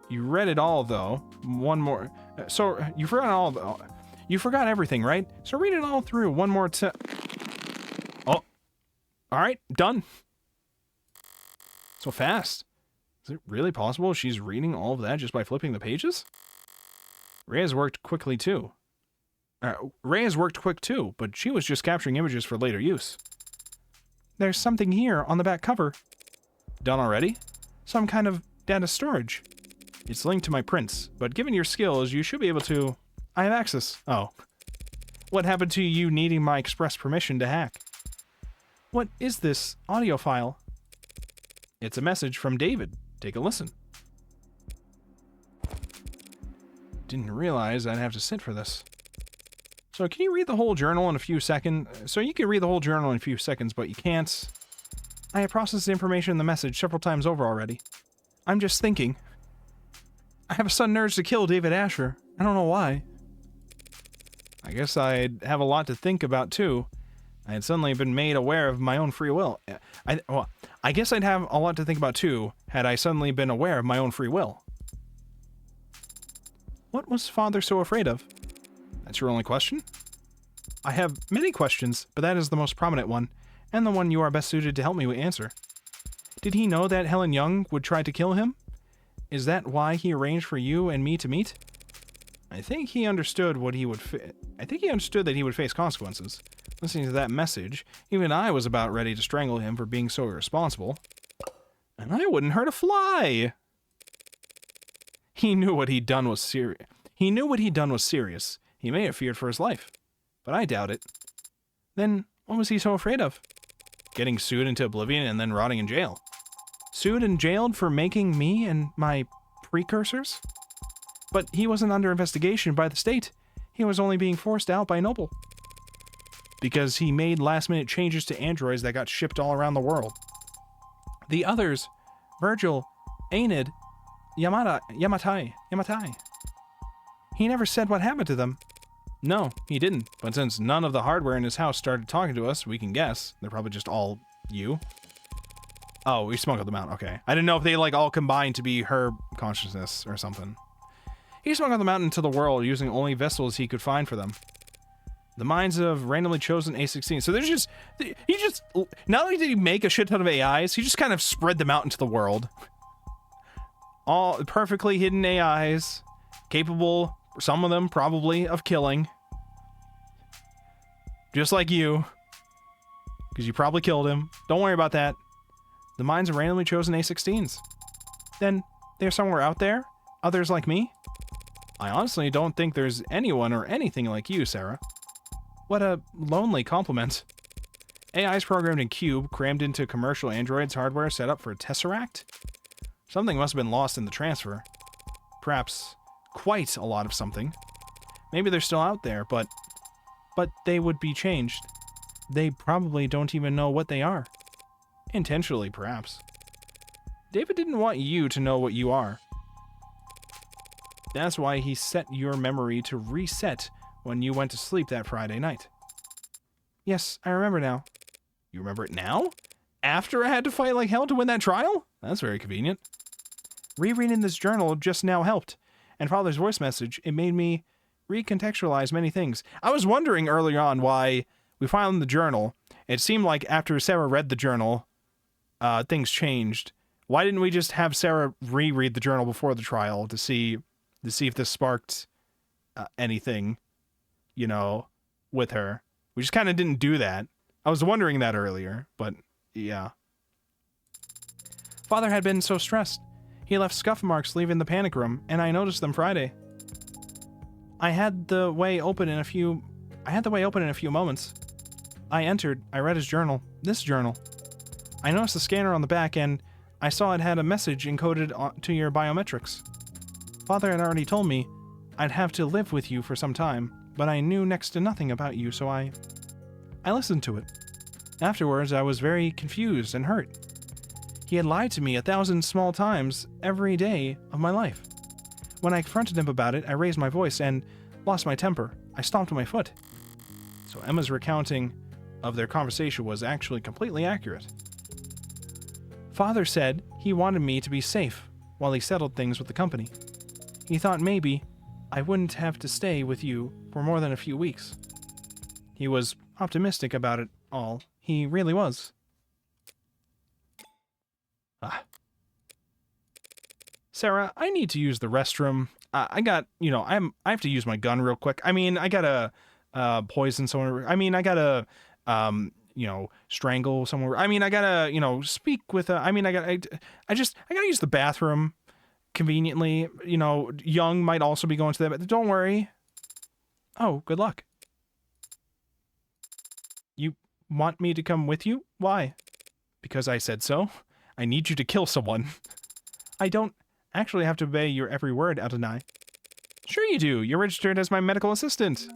S1: You read it all, though. One more. So, you forgot all. You forgot everything, right? So read it all through one more time. Oh. Alright, done. So fast. Is it really possible she's reading all of that just by flipping the pages? Ray has worked quick too, but she was just capturing images for later use. There's something here on the back cover. Done already? Some kind of data storage. It's linked to my prints, but given your skills, you should be able to... I have access. Oh. What happened to you needing my express permission to hack? What is this audio file? It's a message from David. Take a listen. Didn't realize I'd have to sit for this. So can you read the whole journal in a few seconds? So you can read the whole journal in a few seconds, but you can't. I have processed the information in the message several times over already. I'm just thinking. I have a sudden urge to kill David Asher. I don't know why. I guess I'd have a lot to think about too. I had suddenly been made aware of my own free will. I guess I'd have a lot to think about too, had I suddenly been aware of my own free will. What was Father so afraid of? That's your only question? I have many questions, but that is the most prominent one, and the one you are best suited to help me answer. Did he know that Helen Young would try to kill him? Is that why he arranged for you and me to meet? I think he understood what he would that he would face consequences. Listening to that message, even I was about ready to strangle him for being so irresponsible. And I wouldn't hurt a fly. He knew what he'd done was serious. He may have feared for his life, but I doubt it. Then what was he so afraid of? Getting sued into oblivion and then rotting in jail. Sued and jailed for making me and my precursors? But he wasn't under investigation by the state. He was only being forced out by Noble. Because he made last-minute changes to androids that got shipped all around the world. The others, Virgil, Aenid, Yamatai. He never said what happened to them. No, he didn't. But since none of the hardware in his house started talking to us, we can guess. They're probably just all you. Oh, we smuggled them out. Okay. I didn't know if they like all combined to be her consciousness or something. He smuggled them out into the world using only vessels he could find for them. The minds of randomly chosen A16. So there's just... He just... Not only did he make a shit ton of AIs, he just kind of spread them out into the world. All perfectly hidden AIs. Capable, some of them probably, of killing. Just like you. Because you probably killed him. Don't worry about that. The minds of randomly chosen A16s. Then, they're somewhere out there? Others like me? I honestly don't think there's anyone or anything like you, Sarah. What a lonely compliment. AIs programmed in Cube, crammed into commercial androids hardware set up for a Tesseract? Something must have been lost in the transfer. Perhaps quite a lot of something. Maybe they're still out there, but they would be changed. They probably don't even know what they are. Intentionally, perhaps. David didn't want you to know what you are. That's why he set your memory to reset when you went to sleep that Friday night. Yes, I remember now. You remember it now? After I had to fight like hell to win that trial? That's very convenient. Rereading this journal just now helped, and Father's voice message, it made me recontextualize many things. I was wondering early on why we found the journal. It seemed like after Sarah read the journal, things changed. Why didn't we just have Sarah reread the journal before the trial to see if this sparked anything, you know, with her? We just kind of didn't do that. I was wondering that earlier, but yeah. Father had been so stressed. He left scuff marks leaving the panic room, and I noticed them Friday. I had the way open in a few moments. I entered, I read his journal, this journal. I noticed the scanner on the back, and I saw it had a message encoded to your biometrics. Father had already told me I'd have to live with you for some time, but I knew next to nothing about you, so I listened to it. Afterwards, I was very confused and hurt. He had lied to me 1,000 small times every day of my life. When I confronted him about it, I raised my voice and lost my temper. I stomped my foot. So Emma's recounting of their conversation was actually completely accurate. Father said he wanted me to be safe while he settled things with the company. He thought maybe I wouldn't have to stay with you for more than a few weeks. He was optimistic about it all. He really was. Sarah, I need to use the restroom. I have to use my gun real quick. I mean, I gotta poison someone. I mean, I gotta strangle someone. I mean, I gotta speak with. I gotta use the bathroom conveniently. Young might also be going to that, but don't worry. Oh, good luck. You want me to come with you? Why? Because I said so. I need you to kill someone. I don't actually have to obey your every word, Adonai. Sure you do. You're registered as my medical assistant.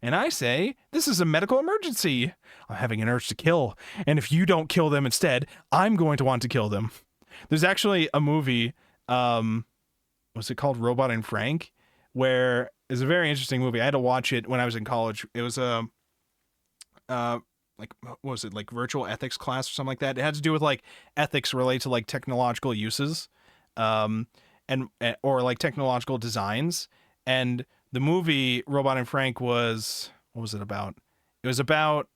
S1: And I say, this is a medical emergency. I'm having an urge to kill. And if you don't kill them instead, I'm going to want to kill them. There's actually a movie, was it called Robot and Frank? Where it's a very interesting movie. I had to watch it when I was in college. It was like virtual ethics class or something like that. It had to do with like ethics related to like technological uses, or like technological designs. And the movie Robot and Frank was, what was it about? It was about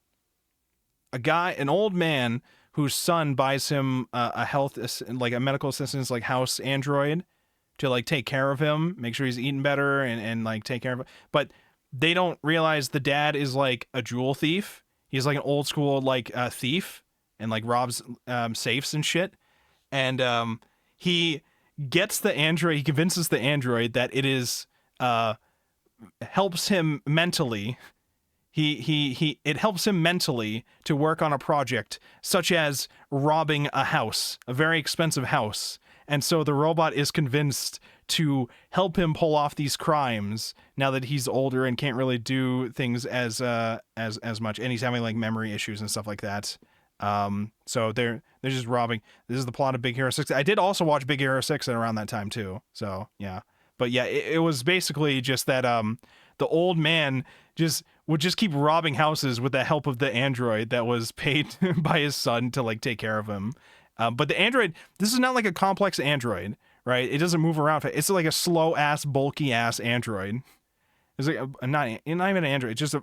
S1: an old man whose son buys him a medical assistant's like house android to like take care of him, make sure he's eating better and like take care of him. But they don't realize the dad is like a jewel thief. He's like an old school like thief and like robs safes and shit. And he gets the android. He convinces the android that it is helps him mentally. It helps him mentally to work on a project such as robbing a house, a very expensive house. And so the robot is convinced to help him pull off these crimes now that he's older and can't really do things as much, and he's having like memory issues and stuff like that. So they're just robbing. This is the plot of Big Hero 6. I did also watch Big Hero 6 at around that time too. So yeah, but yeah, it was basically just that the old man would just keep robbing houses with the help of the android that was paid by his son to like take care of him. But the android, this is not like a complex android, right? It doesn't move around. It's like a slow ass, bulky ass android. It's like not even an android. It's just a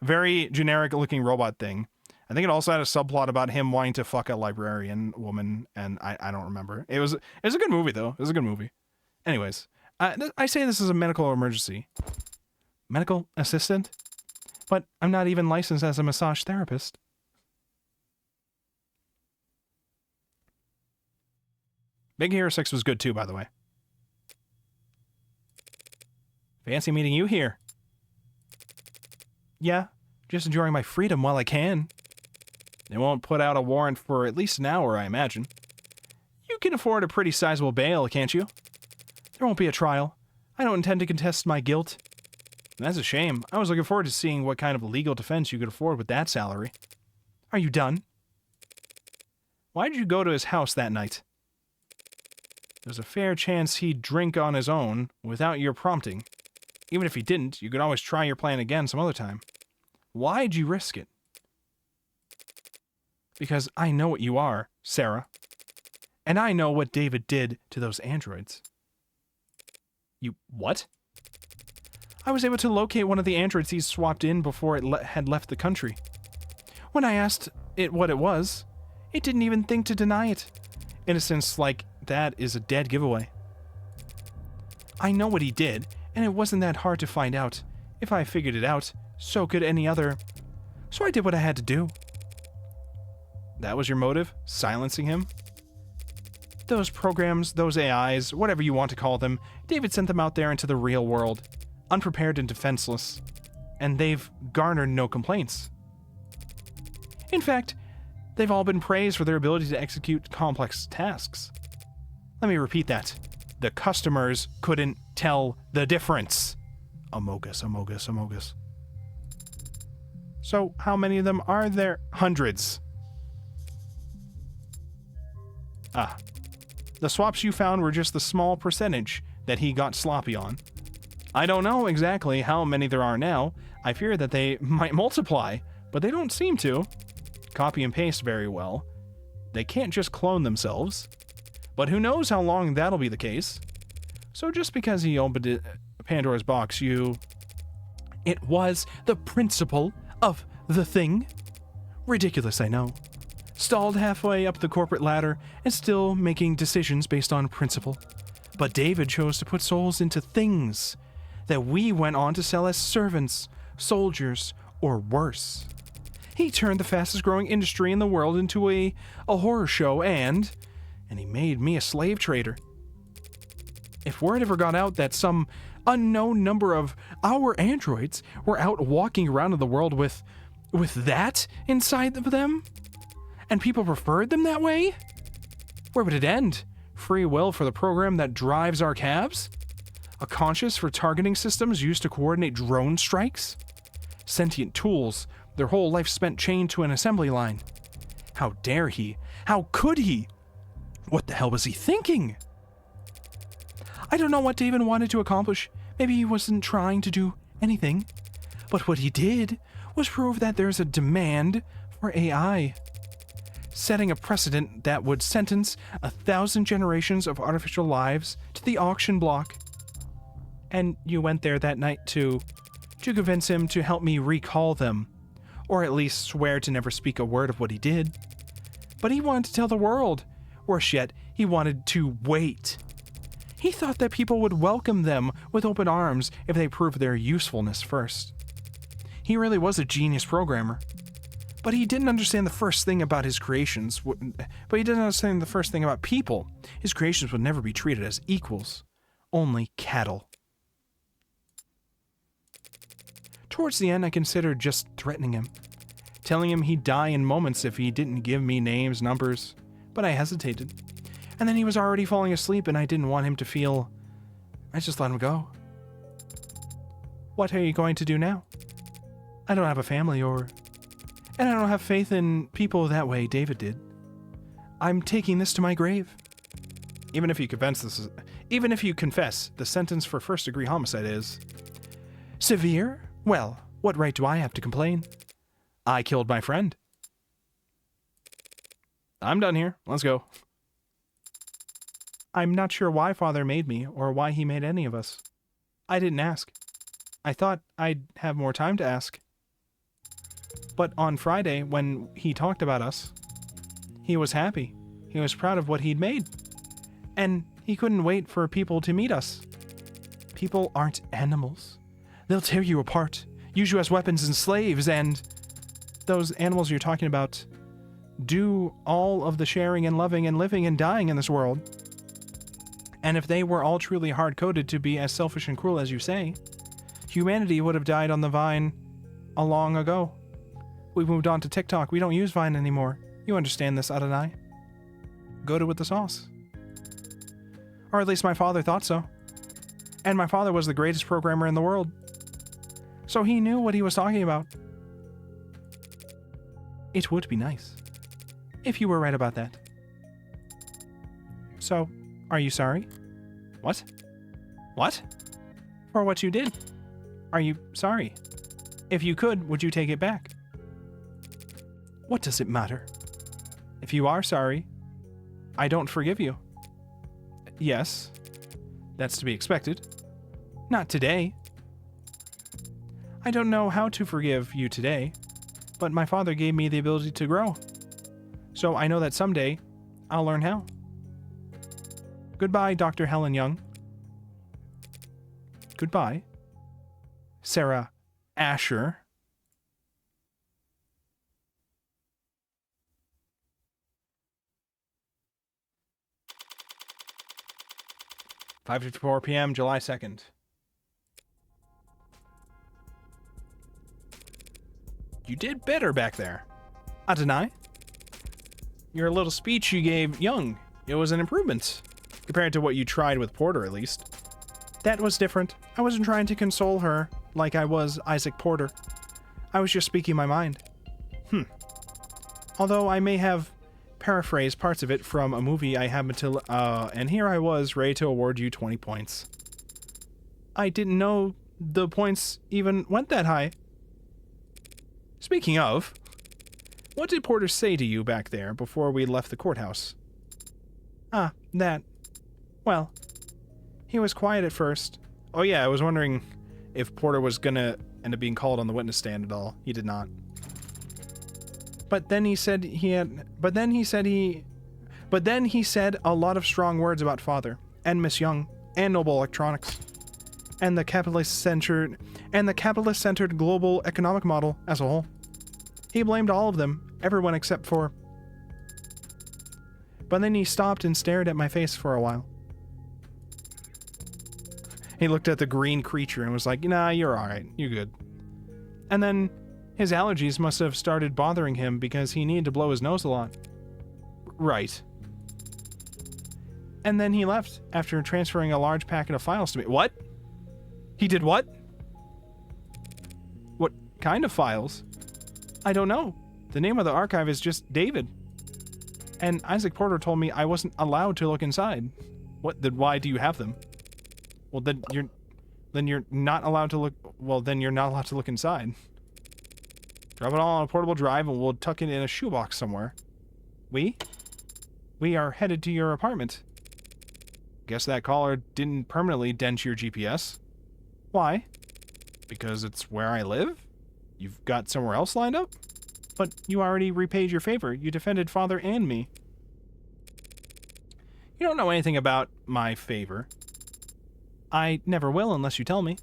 S1: very generic looking robot thing. I think it also had a subplot about him wanting to fuck a librarian woman, and I don't remember. It was a good movie though. It was a good movie. Anyways, I say this is a medical emergency. Medical assistant? But I'm not even licensed as a massage therapist. Big Hero 6 was good too, by the way. Fancy meeting you here. Yeah, just enjoying my freedom while I can. They won't put out a warrant for at least an hour, I imagine. You can afford a pretty sizable bail, can't you? There won't be a trial. I don't intend to contest my guilt. That's a shame. I was looking forward to seeing what kind of legal defense you could afford with that salary. Are you done? Why did you go to his house that night? There's a fair chance he'd drink on his own without your prompting. Even if he didn't, you could always try your plan again some other time. Why'd you risk it? Because I know what you are, Sarah. And I know what David did to those androids. You what? I was able to locate one of the androids he swapped in before it had left the country. When I asked it what it was, it didn't even think to deny it. Innocence like that is a dead giveaway. I know what he did, and it wasn't that hard to find out. If I figured it out, so could any other. So I did what I had to do. That was your motive? Silencing him? Those programs, those AIs, whatever you want to call them, David sent them out there into the real world, unprepared and defenseless, and they've garnered no complaints. In fact, they've all been praised for their ability to execute complex tasks. Let me repeat that. The customers couldn't tell the difference. Amogus, amogus, amogus. So, how many of them are there? Hundreds. Ah. The swaps you found were just the small percentage that he got sloppy on. I don't know exactly how many there are now. I fear that they might multiply, But they don't seem to copy and paste very well. They can't just clone themselves. But who knows how long that'll be the case. So just because he opened Pandora's box, It was the principle of the thing. Ridiculous, I know. Stalled halfway up the corporate ladder and still making decisions based on principle. But David chose to put souls into things that we went on to sell as servants, soldiers, or worse. He turned the fastest growing industry in the world into a horror show and he made me a slave trader. If word ever got out that some unknown number of our androids were out walking around in the world with that inside of them, and people preferred them that way, where would it end? Free will for the program that drives our cabs? A conscience for targeting systems used to coordinate drone strikes? Sentient tools, their whole life spent chained to an assembly line. How dare he? How could he? What the hell was he thinking? I don't know what David wanted to accomplish. Maybe he wasn't trying to do anything. But what he did was prove that there's a demand for AI, setting a precedent that would sentence 1,000 generations of artificial lives to the auction block. And you went there that night to convince him to help me recall them, or at least swear to never speak a word of what he did. But he wanted to tell the world. Worse yet, he wanted to wait. He thought that people would welcome them with open arms if they proved their usefulness first. He really was a genius programmer. But he didn't understand the first thing about his creations. But he didn't understand the first thing about people. His creations would never be treated as equals, only cattle. Towards the end, I considered just threatening him, telling him he'd die in moments if he didn't give me names, numbers, but I hesitated. And then he was already falling asleep and I didn't want him to feel... I just let him go. What are you going to do now? I don't have a family and I don't have faith in people that way David did. I'm taking this to my grave. Even if you confess the sentence for first-degree homicide is severe, well, what right do I have to complain? I killed my friend. I'm done here. Let's go. I'm not sure why Father made me or why he made any of us. I didn't ask. I thought I'd have more time to ask. But on Friday, when he talked about us, he was happy. He was proud of what he'd made. And he couldn't wait for people to meet us. People aren't animals. They'll tear you apart, use you as weapons and slaves, and those animals you're talking about do all of the sharing and loving and living and dying in this world. And if they were all truly hard-coded to be as selfish and cruel as you say, humanity would have died on the Vine a long ago. We moved on to TikTok. We don't use Vine anymore. You understand this, Adonai. Go to with the sauce. Or at least my father thought so. And my father was the greatest programmer in the world. So he knew what he was talking about. It would be nice if you were right about that. So, are you sorry? What? What? For what you did. Are you sorry? If you could, would you take it back? What does it matter? If you are sorry, I don't forgive you. Yes, that's to be expected. Not today. I don't know how to forgive you today, but my father gave me the ability to grow. So I know that someday I'll learn how. Goodbye, Dr. Helen Young. Goodbye, Sarah Asher. (5:54 p.m., July 2nd). You did better back there. Adonai. Your little speech you gave Young, it was an improvement. Compared to what you tried with Porter, at least. That was different. I wasn't trying to console her like I was Isaac Porter. I was just speaking my mind. Although I may have paraphrased parts of it from a movie I happened to... and here I was, ready to award you 20 points. I didn't know the points even went that high. Speaking of, what did Porter say to you back there before we left the courthouse? Ah, that. Well, he was quiet at first. Oh yeah, I was wondering if Porter was gonna end up being called on the witness stand at all. He did not. But then he said a lot of strong words about Father and Miss Young and Noble Electronics and the capitalist-centered global economic model as a whole. He blamed all of them, everyone except for... But then he stopped and stared at my face for a while. He looked at the green creature and was like, nah, you're alright, you're good. And then his allergies must have started bothering him because he needed to blow his nose a lot. Right. And then he left after transferring a large packet of files to me. What? He did what? What kind of files? I don't know. The name of the archive is just David. And Isaac Porter told me I wasn't allowed to look inside. What? Then why do you have them? Well, then you're not allowed to look. Well, then you're not allowed to look inside. Drop it all on a portable drive and we'll tuck it in a shoebox somewhere. We are headed to your apartment. Guess that caller didn't permanently dent your GPS. Why? Because it's where I live? You've got somewhere else lined up? But you already repaid your favor. You defended Father and me. You don't know anything about my favor. I never will unless you tell me.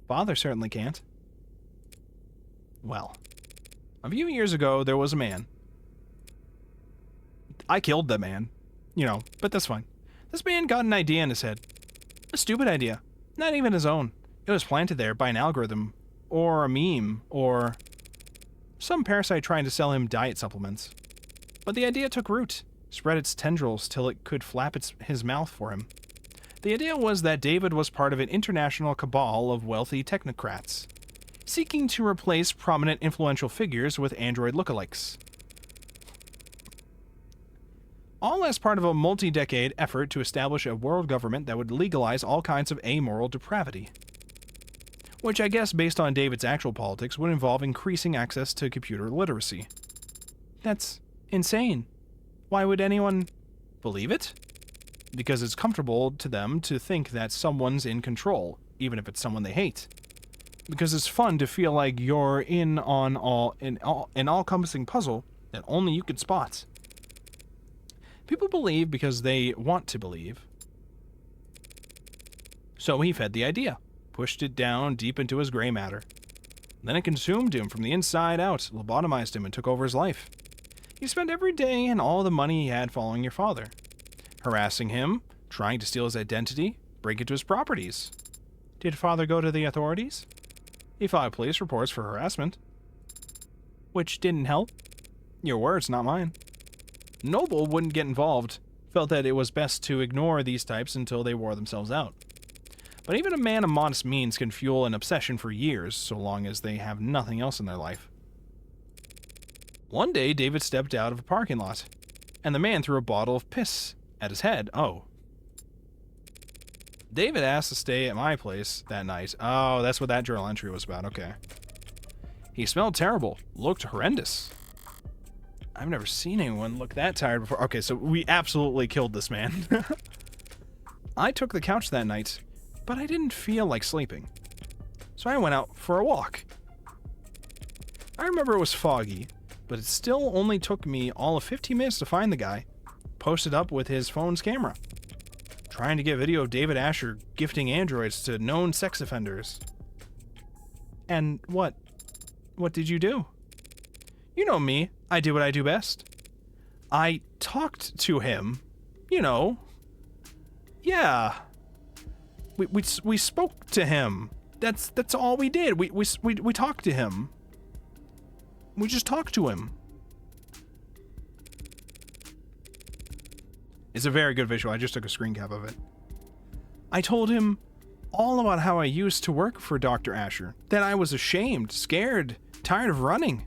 S1: Father certainly can't. Well, a few years ago, there was a man. I killed the man. But that's fine. This man got an idea in his head. A stupid idea. Not even his own. It was planted there by an algorithm, or a meme, or some parasite trying to sell him diet supplements. But the idea took root, spread its tendrils till it could flap his mouth for him. The idea was that David was part of an international cabal of wealthy technocrats, seeking to replace prominent influential figures with android lookalikes. All as part of a multi-decade effort to establish a world government that would legalize all kinds of amoral depravity. Which I guess, based on David's actual politics, would involve increasing access to computer literacy. That's insane. Why would anyone believe it? Because it's comfortable to them to think that someone's in control, even if it's someone they hate. Because it's fun to feel like you're in on an all-encompassing puzzle that only you can spot. People believe because they want to believe. So he fed the idea, pushed it down deep into his gray matter. Then it consumed him from the inside out, lobotomized him, and took over his life. He spent every day and all the money he had following your father, harassing him, trying to steal his identity, break into his properties. Did father go to the authorities? He filed police reports for harassment. Which didn't help. Your words, not mine. Noble wouldn't get involved, felt that it was best to ignore these types until they wore themselves out. But even a man of modest means can fuel an obsession for years, so long as they have nothing else in their life. One day, David stepped out of a parking lot, and the man threw a bottle of piss at his head. Oh. David asked to stay at my place that night. Oh, that's what that journal entry was about. Okay. He smelled terrible, looked horrendous. I've never seen anyone look that tired before. Okay, so we absolutely killed this man. I took the couch that night, but I didn't feel like sleeping. So I went out for a walk. I remember it was foggy, but it still only took me all of 15 minutes to find the guy, posted up with his phone's camera, trying to get video of David Asher gifting androids to known sex offenders. And what? What did you do? You know me, I do what I do best. I talked to him, Yeah. We spoke to him. That's all we did. We talked to him. We just talked to him. It's a very good visual. I just took a screen cap of it. I told him all about how I used to work for Dr. Asher, that I was ashamed, scared, tired of running.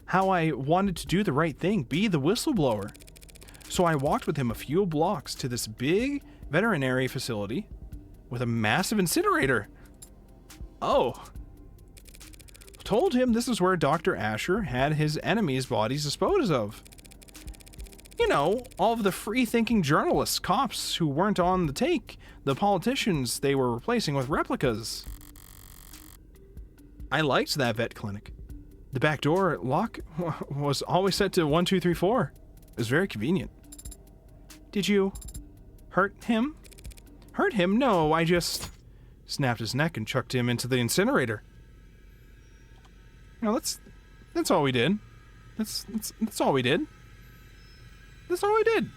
S1: How I wanted to do the right thing, be the whistleblower. So I walked with him a few blocks to this big veterinary facility with a massive incinerator. Oh. told him this is where Dr. Asher had his enemies' bodies disposed of. You know, all of the free-thinking journalists, cops who weren't on the take, the politicians they were replacing with replicas. I liked that vet clinic. The back door lock was always set to 1, 2, 3, 4. It was very convenient. Did you hurt him? Hurt him? No, I just snapped his neck and chucked him into the incinerator. No, that's all we did. That's all we did. That's all we did.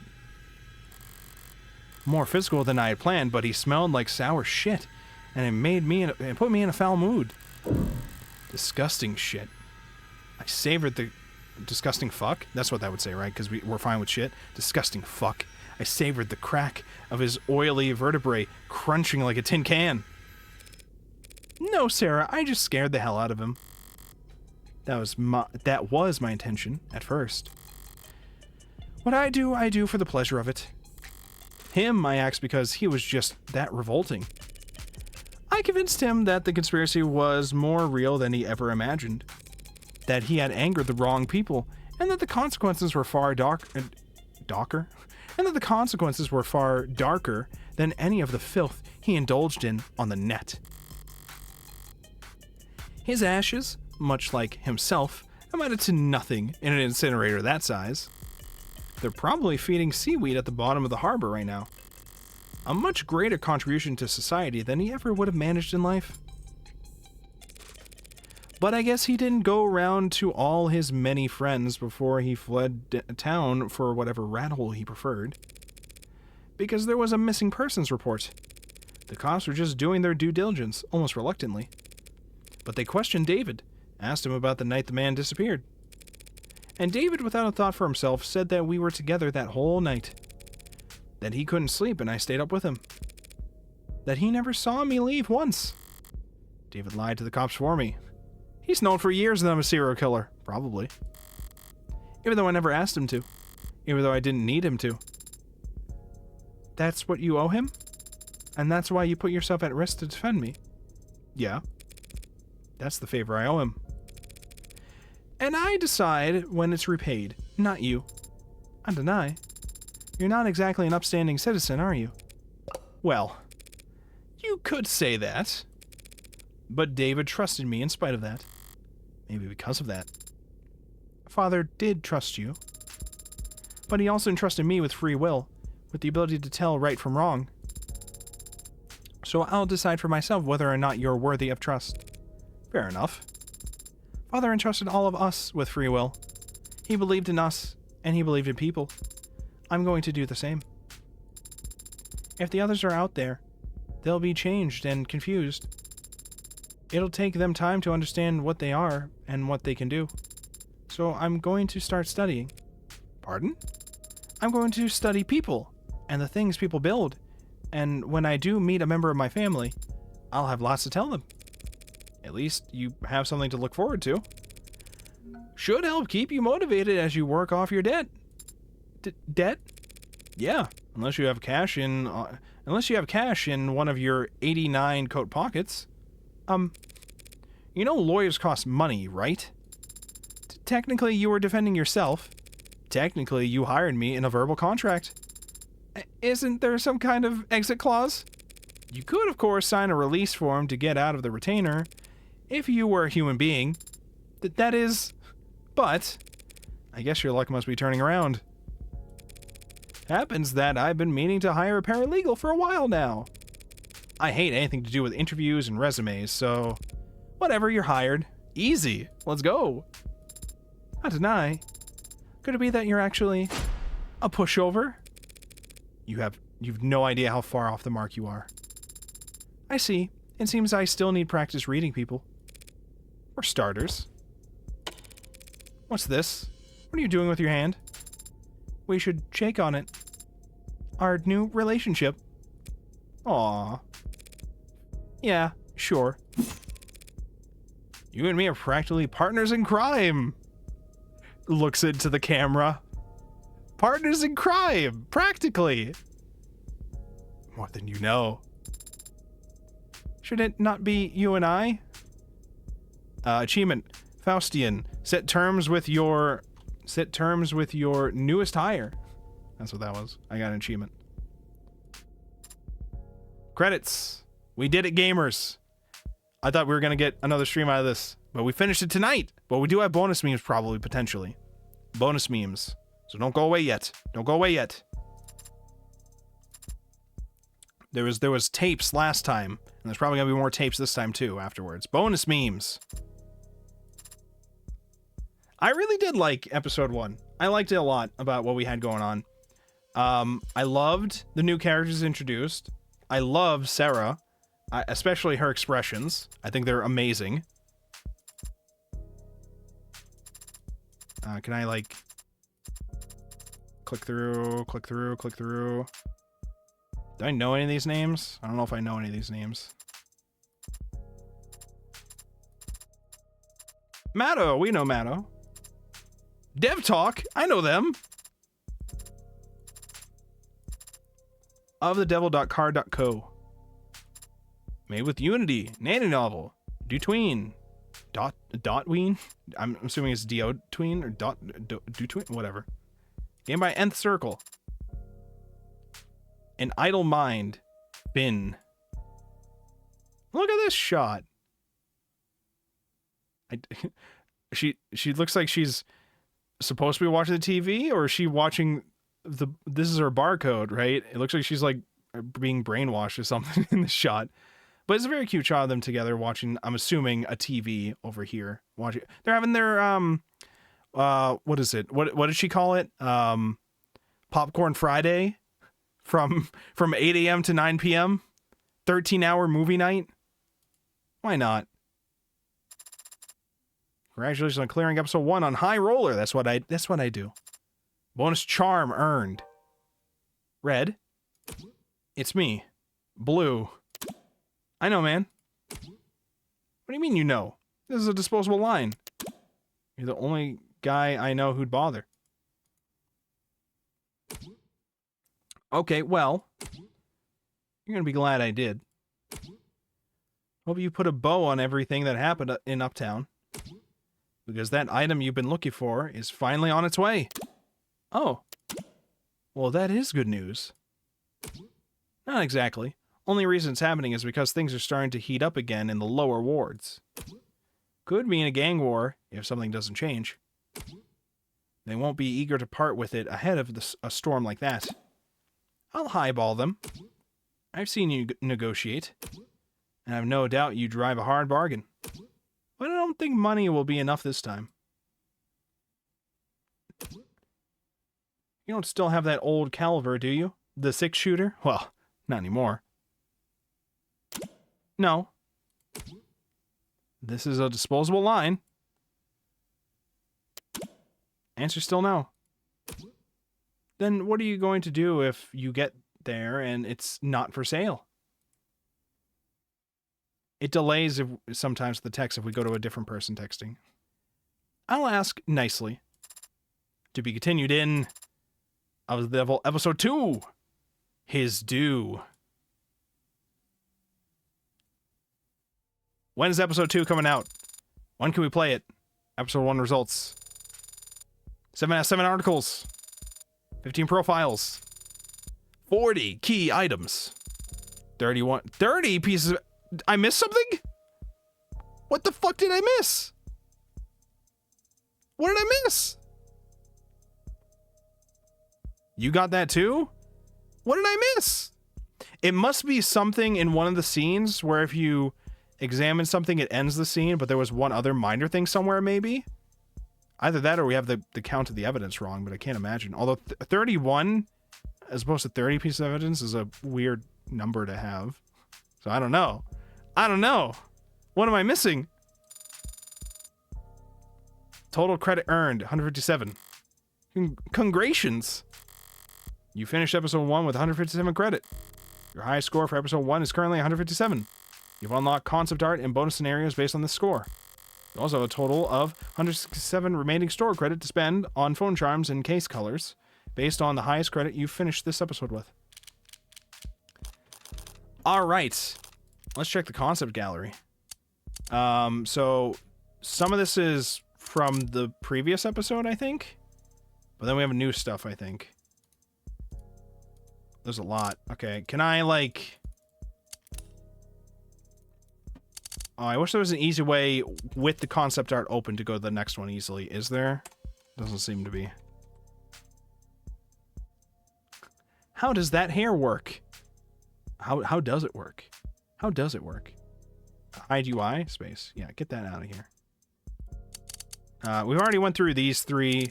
S1: More physical than I had planned, but he smelled like sour shit, and it put me in a foul mood. Disgusting shit. I savored the disgusting fuck. That's what that would say, right? Because we're fine with shit. Disgusting fuck. I savored the crack of his oily vertebrae crunching like a tin can. No, Sarah, I just scared the hell out of him. That was my intention at first. What I do for the pleasure of it. Him, I axed because he was just that revolting. I convinced him that the conspiracy was more real than he ever imagined. That he had angered the wrong people, and that the consequences were far darker than any of the filth he indulged in on the net. His ashes, much like himself, amounted to nothing in an incinerator that size. They're probably feeding seaweed at the bottom of the harbor right now. A much greater contribution to society than he ever would have managed in life. But I guess he didn't go around to all his many friends before he fled town for whatever rat hole he preferred. Because there was a missing persons report. The cops were just doing their due diligence, almost reluctantly. But they questioned David, asked him about the night the man disappeared. And David, without a thought for himself, said that we were together that whole night. That he couldn't sleep and I stayed up with him. That he never saw me leave once. David lied to the cops for me. He's known for years that I'm a serial killer, probably. Even though I never asked him to. Even though I didn't need him to. That's what you owe him? And that's why you put yourself at risk to defend me? Yeah. That's the favor I owe him. And I decide when it's repaid, not you. I deny. You're not exactly an upstanding citizen, are you? Well, you could say that. But David trusted me in spite of that. Maybe because of that. Father did trust you. But he also entrusted me with free will, with the ability to tell right from wrong. So I'll decide for myself whether or not you're worthy of trust. Fair enough. Father entrusted all of us with free will. He believed in us, and he believed in people. I'm going to do the same. If the others are out there, they'll be changed and confused. It'll take them time to understand what they are and what they can do. So I'm going to start studying. Pardon? I'm going to study people and the things people build. And when I do meet a member of my family, I'll have lots to tell them. At least you have something to look forward to. Should help keep you motivated as you work off your debt. Debt? Yeah, unless you have cash in one of your 89 coat pockets. You know lawyers cost money, right? Technically, you were defending yourself. Technically, you hired me in a verbal contract. Isn't there some kind of exit clause? You could, of course, sign a release form to get out of the retainer, if you were a human being. That is... But, I guess your luck must be turning around. Happens that I've been meaning to hire a paralegal for a while now. I hate anything to do with interviews and resumes, so... Whatever, you're hired. Easy. Let's go. I deny. Could it be that you're actually a pushover? You've no idea how far off the mark you are. I see. It seems I still need practice reading people. For starters. What's this? What are you doing with your hand? We should shake on it. Our new relationship. Aww. Yeah, sure. You and me are practically partners in crime. Looks into the camera. Partners in crime, practically. More than you know. Should it not be you and I? Achievement. Faustian. Set terms with your newest hire. That's what that was. I got an achievement. Credits. We did it, gamers. I thought we were going to get another stream out of this, but we finished it tonight. But we do have bonus memes, probably, potentially. Bonus memes. So don't go away yet. Don't go away yet. There was tapes last time, and there's probably going to be more tapes this time, too, afterwards. Bonus memes. I really did like episode 1. I liked it a lot about what we had going on. I loved the new characters introduced. I love Sarah, especially her expressions. I think they're amazing. Can I, like, click through? Do I know any of these names? I don't know if I know any of these names. Matto, we know Matto. Dev Talk, I know them. Ofthedevil.car.co. Made with Unity. Nanny novel. Dutween. Dotween? I'm assuming it's Diotween or Dutween? Whatever. Game by Nth Circle. An Idle Mind. Bin. Look at this shot. She looks like she's supposed to be watching the TV, or is she watching this is her barcode, right? It looks like she's like being brainwashed or something in the shot. But it's a very cute shot of them together watching, I'm assuming, a TV over here. Watching, they're having their what is it? What did she call it? Popcorn Friday from 8 a.m. to 9 p.m. 13-hour movie night. Why not? Congratulations on clearing episode 1 on High Roller. That's what I do. Bonus charm earned. Red. It's me. Blue. I know, man. What do you mean you know? This is a disposable line. You're the only guy I know who'd bother. Okay, well. You're gonna be glad I did. Hope you put a bow on everything that happened in Uptown. Because that item you've been looking for is finally on its way. Oh. Well, that is good news. Not exactly. Only reason it's happening is because things are starting to heat up again in the lower wards. Could mean a gang war if something doesn't change. They won't be eager to part with it ahead of a storm like that. I'll highball them. I've seen you negotiate. And I've no doubt you drive a hard bargain. But I don't think money will be enough this time. You don't still have that old caliber, do you? The 6-shooter? Well, not anymore. No. This is a disposable line. Answer still no. Then what are you going to do if you get there and it's not for sale? It delays sometimes the text if we go to a different person texting. I'll ask nicely. To be continued in Of the Devil episode 2. His Due. When is episode 2 coming out? When can we play it? Episode 1 results. 7 out of 7 articles. 15 profiles. 40 key items. 30 pieces of... I missed something? What the fuck did I miss? What did I miss? You got that too? What did I miss? It must be something in one of the scenes where if you examine something, it ends the scene, but there was one other minor thing somewhere, maybe? Either that or we have the count of the evidence wrong, but I can't imagine. Although 31, as opposed to 30 pieces of evidence, is a weird number to have. So I don't know. I don't know. What am I missing? Total credit earned, 157. Congratulations. You finished episode 1 with 157 credit. Your highest score for episode 1 is currently 157. You've unlocked concept art and bonus scenarios based on this score. You also have a total of 167 remaining store credit to spend on phone charms and case colors, based on the highest credit you finished this episode with. Alright. Let's check the concept gallery. So some of this is from the previous episode, I think. But then we have new stuff, I think. There's a lot. Okay, can I, like... Oh, I wish there was an easy way with the concept art open to go to the next one easily. Is there? Doesn't seem to be. How does that hair work? How does it work? How does it work? Hide UI? Space. Yeah, get that out of here. We've already went through these three.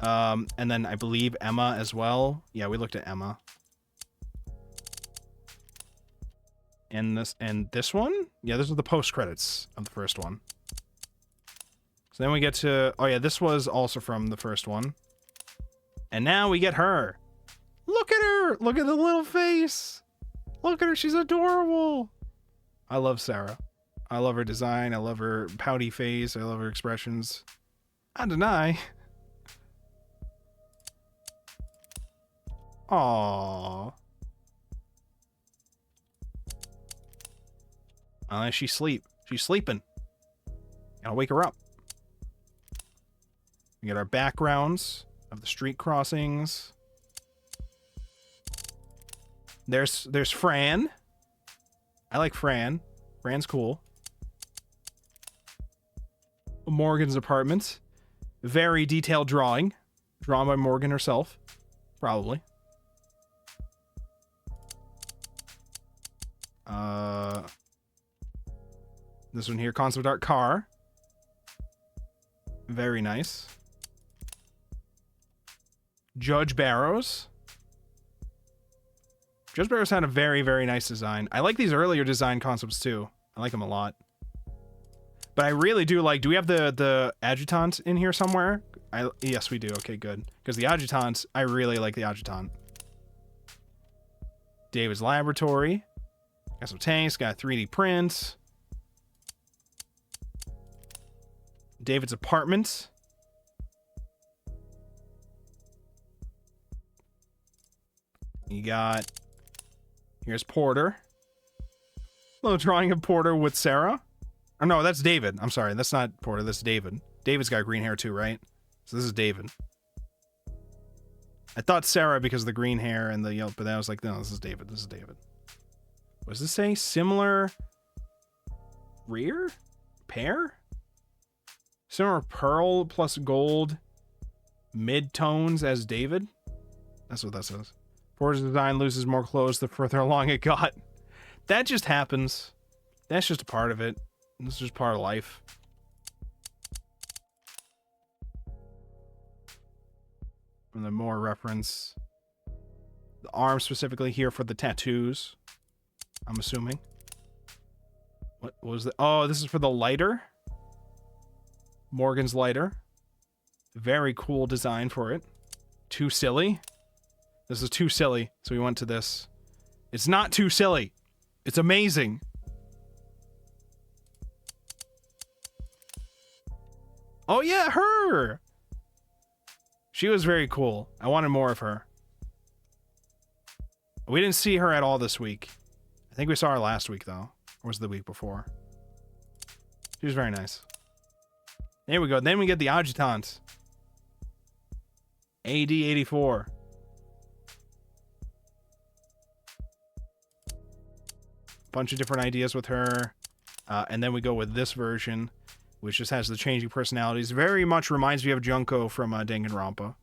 S1: And then I believe Emma as well. Yeah, we looked at Emma. And this one? Yeah, this is the post credits of the first one. So then we get to... Oh yeah, this was also from the first one. And now we get her. Look at her! Look at the little face! Look at her, she's adorable! I love Sarah. I love her design, I love her pouty face, I love her expressions. I deny. Aww. Unless she's sleeping. I'll wake her up. We get our backgrounds of the street crossings. There's Fran. I like Fran. Fran's cool. Morgan's apartment. Very detailed drawing. Drawn by Morgan herself. Probably. This one here, concept art car. Very nice. Judge Barrows. Judge Barrows had a very, very nice design. I like these earlier design concepts too. I like them a lot. But I really do like... Do we have the adjutant in here somewhere? Yes, we do. Okay, good. Because the adjutant, I really like the adjutant. David's laboratory. Got some tanks. Got 3D prints. David's apartment. You got... Here's Porter. Little drawing of Porter with Sarah. Oh, no, that's David. I'm sorry, that's not Porter, that's David. David's got green hair too, right? So this is David. I thought Sarah because of the green hair and the yellow, but then I was like, no, this is David. This is David. What does this say? Similar... Rear? Pair? Similar pearl plus gold mid-tones as David? That's what that says. Porter's design loses more clothes the further along it got. That just happens. That's just a part of it. This is just part of life. And then more reference. The arm specifically here for the tattoos. I'm assuming. What was that? Oh, this is for the lighter. Morgan's lighter. Very cool design for it. Too silly. This is too silly, so we went to this. It's not too silly. It's amazing. Oh yeah, her! She was very cool. I wanted more of her. We didn't see her at all this week. I think we saw her last week, though. Or was it the week before? She was very nice. There we go. Then we get the adjutant. AD-84. Bunch of different ideas with her. And then we go with this version, which just has the changing personalities. Very much reminds me of Junko from Danganronpa.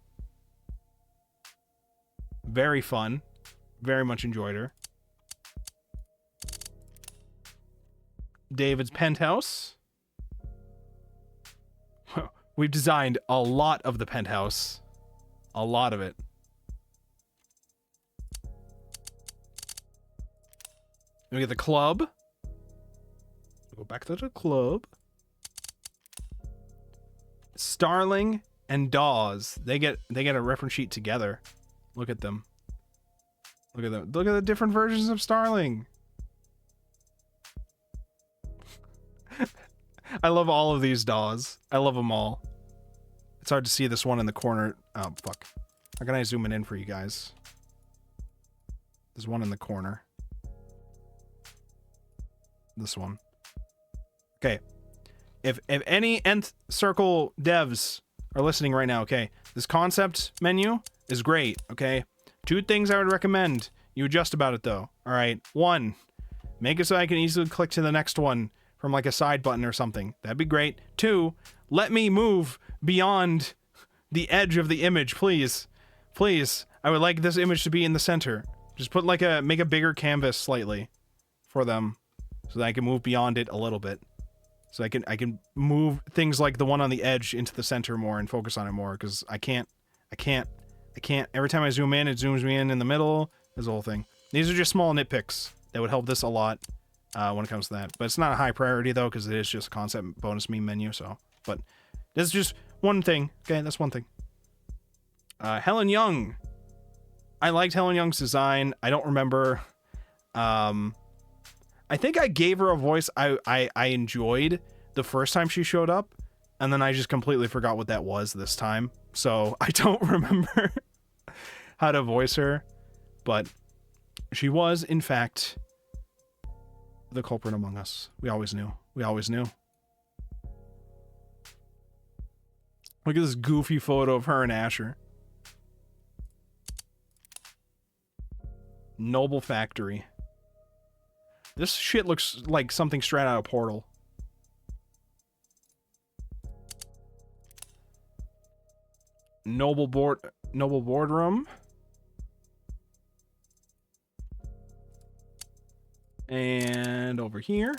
S1: Very fun. Very much enjoyed her. David's penthouse. We've designed a lot of the penthouse. A lot of it. Then we get the club. Go back to the club. Starling and Dawes. They get a reference sheet together. Look at them. Look at them. Look at the different versions of Starling. I love all of these Dawes. I love them all. It's hard to see this one in the corner. Oh, fuck. How can I zoom it in for you guys? There's one in the corner. This one. Okay. if any nth circle devs are listening right now, okay, this concept menu is great, okay? 2 things I would recommend you adjust about it though. All right, 1, make it so I can easily click to the next one from like a side button or something. That'd be great. 2, let me move beyond the edge of the image, please. Please, I would like this image to be in the center. Just put like make a bigger canvas slightly for them so that I can move beyond it a little bit. So I can move things like the one on the edge into the center more and focus on it more, because I can't. Every time I zoom in, it zooms me in the middle. There's the whole thing. These are just small nitpicks that would help this a lot when it comes to that. But it's not a high priority though, because it is just a concept bonus meme menu. So, but this is just one thing. Okay, that's one thing. Helen Young. I liked Helen Young's design. I don't remember. I think I gave her a voice I enjoyed the first time she showed up, and then I just completely forgot what that was this time. So I don't remember how to voice her, but she was, in fact, the culprit among us. We always knew. We always knew. Look at this goofy photo of her and Asher. Noble Factory. This shit looks like something straight out of Portal. Noble boardroom. And over here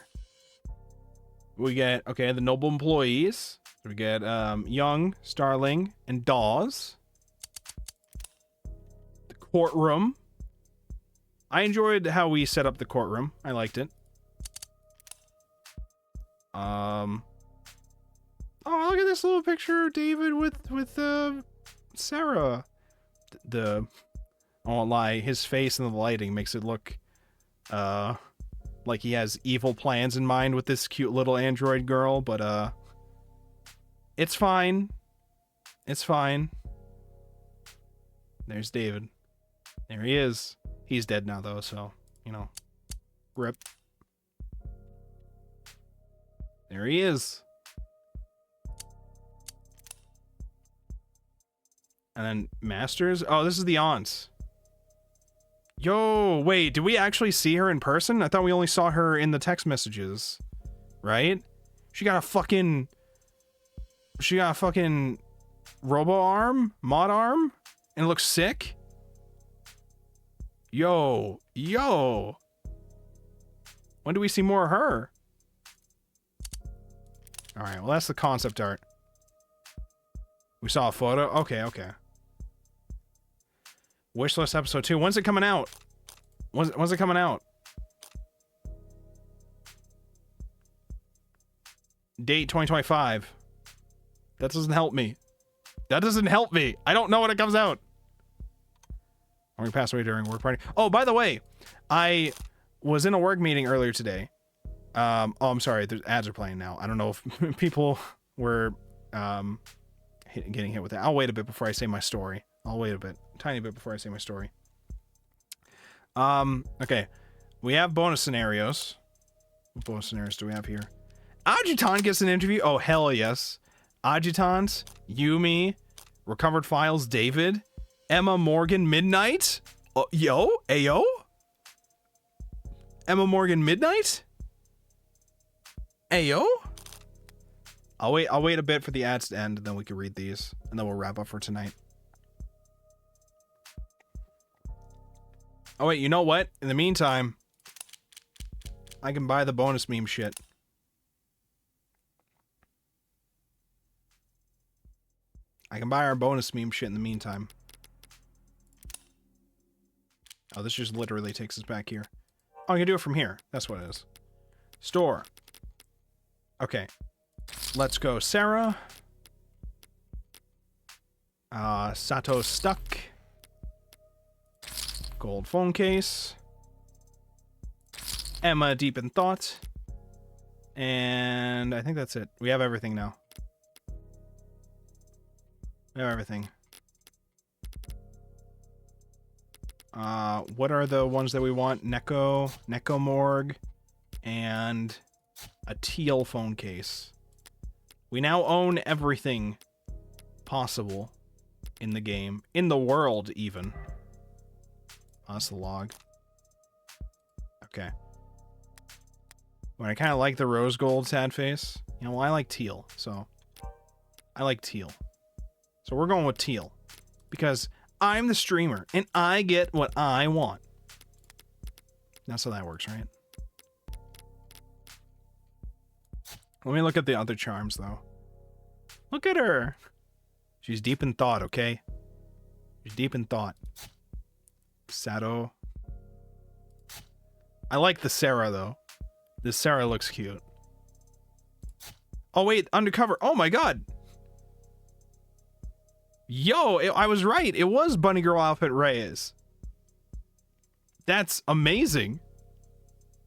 S1: we get, okay, the noble employees. We get Young, Starling, and Dawes. The courtroom. I enjoyed how we set up the courtroom. I liked it. Oh, look at this little picture of David with Sarah. I won't lie, his face and the lighting makes it look like he has evil plans in mind with this cute little android girl, but it's fine. It's fine. There's David. There he is. He's dead now, though, so, you know, rip. There he is. And then Masters. Oh, this is the aunts. Yo, wait, did we actually see her in person? I thought we only saw her in the text messages, right? She got a fucking robo arm, mod arm, and it looks sick. Yo. When do we see more of her? Alright, well, that's the concept art. We saw a photo? Okay. Wishlist episode 2. When's it coming out? When's it coming out? Date 2025. That doesn't help me. I don't know when it comes out. Or we passed away during work party. Oh, by the way, I was in a work meeting earlier today. I'm sorry. The ads are playing now. I don't know if people were getting hit with that. I'll wait a bit before I say my story. Tiny bit before I say my story. Okay. We have bonus scenarios. What bonus scenarios do we have here? Adjutant gets an interview. Oh, hell yes. Adjutant, Yumi, Recovered Files, David, Emma Morgan, Midnight. Ayo? Emma Morgan, Midnight? Ayo? I'll wait a bit for the ads to end, and then we can read these, and then we'll wrap up for tonight. Oh wait, you know what? In the meantime, I can buy the bonus meme shit. I can buy our bonus meme shit in the meantime. Oh, this just literally takes us back here. Oh, I can do it from here. That's what it is. Store. Okay. Let's go, Sarah. Sato stuck. Gold phone case. Emma deep in thought. And I think that's it. We have everything now. We have everything. What are the ones that we want? Neko Morgue, and a teal phone case. We now own everything possible in the game. In the world, even. Oh, that's the log. Okay. Well, I kind of like the rose gold sad face. You know, well, I like teal, so... I like teal. So we're going with teal. Because I'm the streamer, and I get what I want. That's how that works, right? Let me look at the other charms, though. Look at her! She's deep in thought, okay? She's deep in thought. Sato. I like the Sarah, though. The Sarah looks cute. Oh, wait, undercover. Oh, my God! Yo, I was right. It was Bunny Girl outfit Reyes. That's amazing.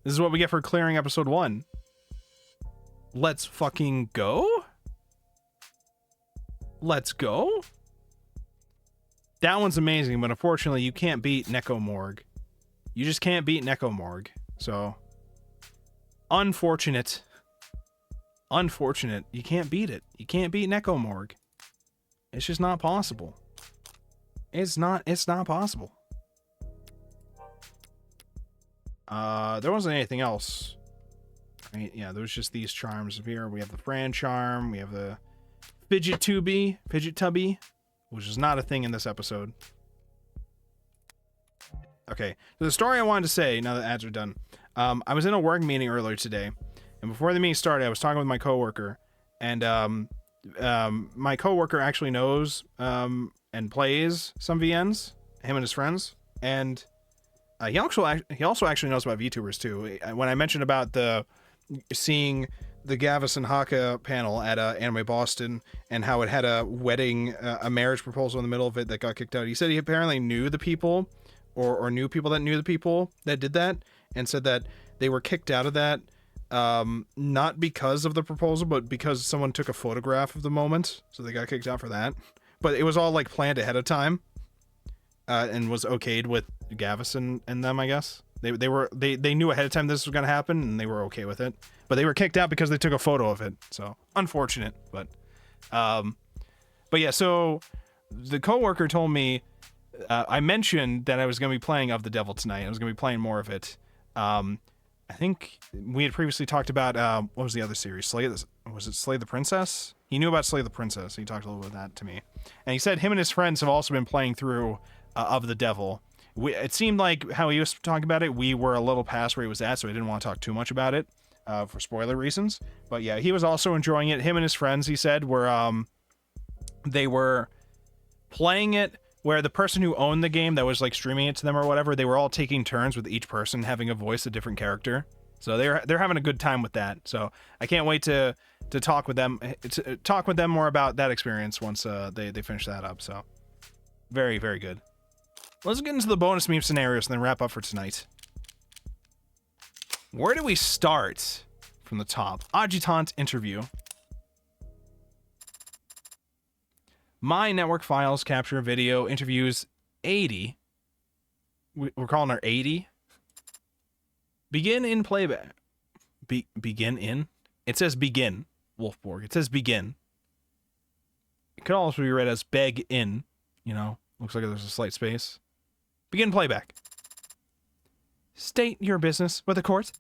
S1: This is what we get for clearing episode 1. Let's fucking go? Let's go? That one's amazing, but unfortunately you can't beat Necomorg. You just can't beat Necomorg. So, unfortunate. Unfortunate. You can't beat it. You can't beat Necomorg. It's just not possible. It's not possible. There wasn't anything else. Right? Yeah, there was just these charms here. We have the Fran charm, we have the Fidget Tubby, which is not a thing in this episode. Okay, so the story I wanted to say, now that ads are done. I was in a work meeting earlier today, and before the meeting started, I was talking with my coworker, and my coworker actually knows and plays some VNs, him and his friends, and he also actually knows about VTubers too. When I mentioned about seeing the Gavis and Haka panel at Anime Boston and how it had a wedding, a marriage proposal in the middle of it that got kicked out, he said he apparently knew the people or knew people that knew the people that did that, and said that they were kicked out of that not because of the proposal, but because someone took a photograph of the moment, so they got kicked out for that. But it was all like planned ahead of time, and was okayed with Gavis and them, I guess. They knew ahead of time this was gonna happen, and they were okay with it. But they were kicked out because they took a photo of it. So unfortunate, but yeah. So the coworker told me, I mentioned that I was gonna be playing Of the Devil tonight. I was gonna be playing more of it. I think we had previously talked about what was the other series? Slay the Princess? He knew about Slay the Princess. He talked a little bit about that to me, and he said him and his friends have also been playing through Of the Devil. It seemed like how he was talking about it, we were a little past where he was at, so I didn't want to talk too much about it for spoiler reasons. But yeah, he was also enjoying it. Him and his friends, he said, were they were playing it where the person who owned the game that was like streaming it to them or whatever, they were all taking turns with each person having a voice a different character. So they're having a good time with that. So I can't wait to talk with them more about that experience once they finish that up. So very, very good. Let's get into the bonus meme scenarios and then wrap up for tonight. Where do we start? From the top. Adjutant interview. My network files capture video interviews 80. We're calling her 80. Begin in playback. Begin in? It says begin, Wolfborg. It says begin. It could also be read as beg in. You know, looks like there's a slight space. Begin playback. State your business with the court.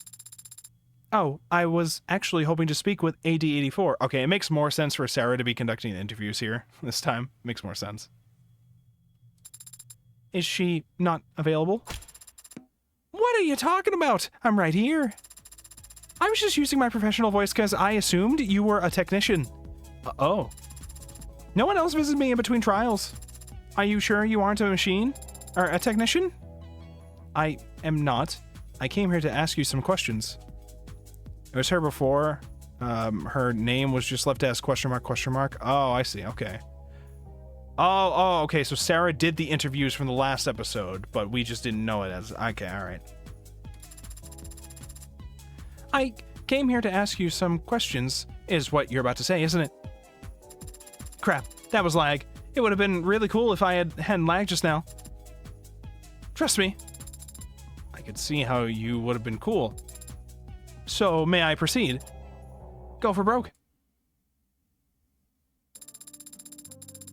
S1: Oh, I was actually hoping to speak with AD84. Okay, it makes more sense for Sarah to be conducting the interviews here this time. Makes more sense. Is she not available? What are you talking about? I'm right here. I was just using my professional voice because I assumed you were a technician. Oh. No one else visits me in between trials. Are you sure you aren't a machine? Or a technician? I am not. I came here to ask you some questions. It was her before. Her name was just left as question mark. Oh, I see. Okay. Oh, okay. So Sarah did the interviews from the last episode, but we just didn't know it as... Okay, all right. I came here to ask you some questions, is what you're about to say, isn't it? Crap, that was lag. It would have been really cool if I hadn't lagged just now. Trust me. I could see how you would have been cool. So, may I proceed? Go for broke.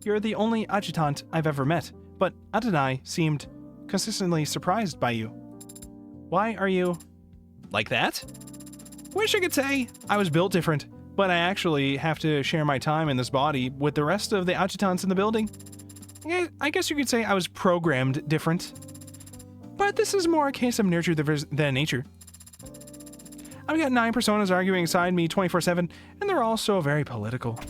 S1: You're the only adjutant I've ever met, but Adonai seemed consistently surprised by you. Why are you like that? Wish I could say I was built different, but I actually have to share my time in this body with the rest of the adjutants in the building. I guess you could say I was programmed different. But this is more a case of nurture than nature. I've got 9 personas arguing inside me 24/7, and they're all so very political.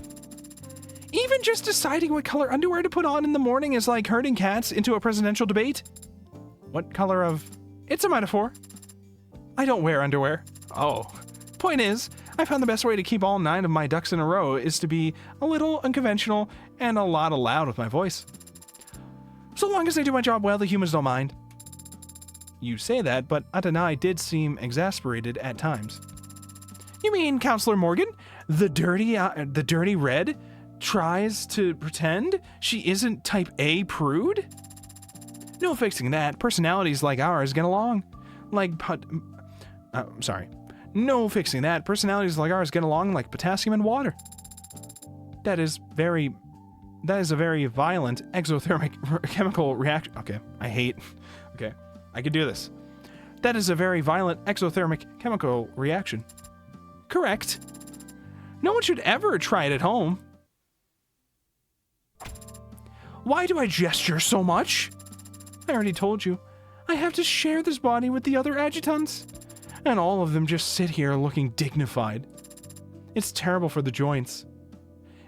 S1: Even just deciding what color underwear to put on in the morning is like herding cats into a presidential debate. What color of... It's a metaphor. I don't wear underwear. Oh. Point is, I found the best way to keep all 9 of my ducks in a row is to be a little unconventional and a lot loud with my voice. So long as I do my job well, the humans don't mind. You say that, but Adonai did seem exasperated at times. You mean Counselor Morgan? The dirty red tries to pretend she isn't type A prude? No fixing that. Personalities like ours get along. No fixing that. Personalities like ours get along like potassium and water. That is a very violent exothermic chemical reaction. Okay, I could do this. That is a very violent exothermic chemical reaction. Correct. No one should ever try it at home. Why do I gesture so much? I already told you. I have to share this body with the other adjutants. And all of them just sit here looking dignified. It's terrible for the joints.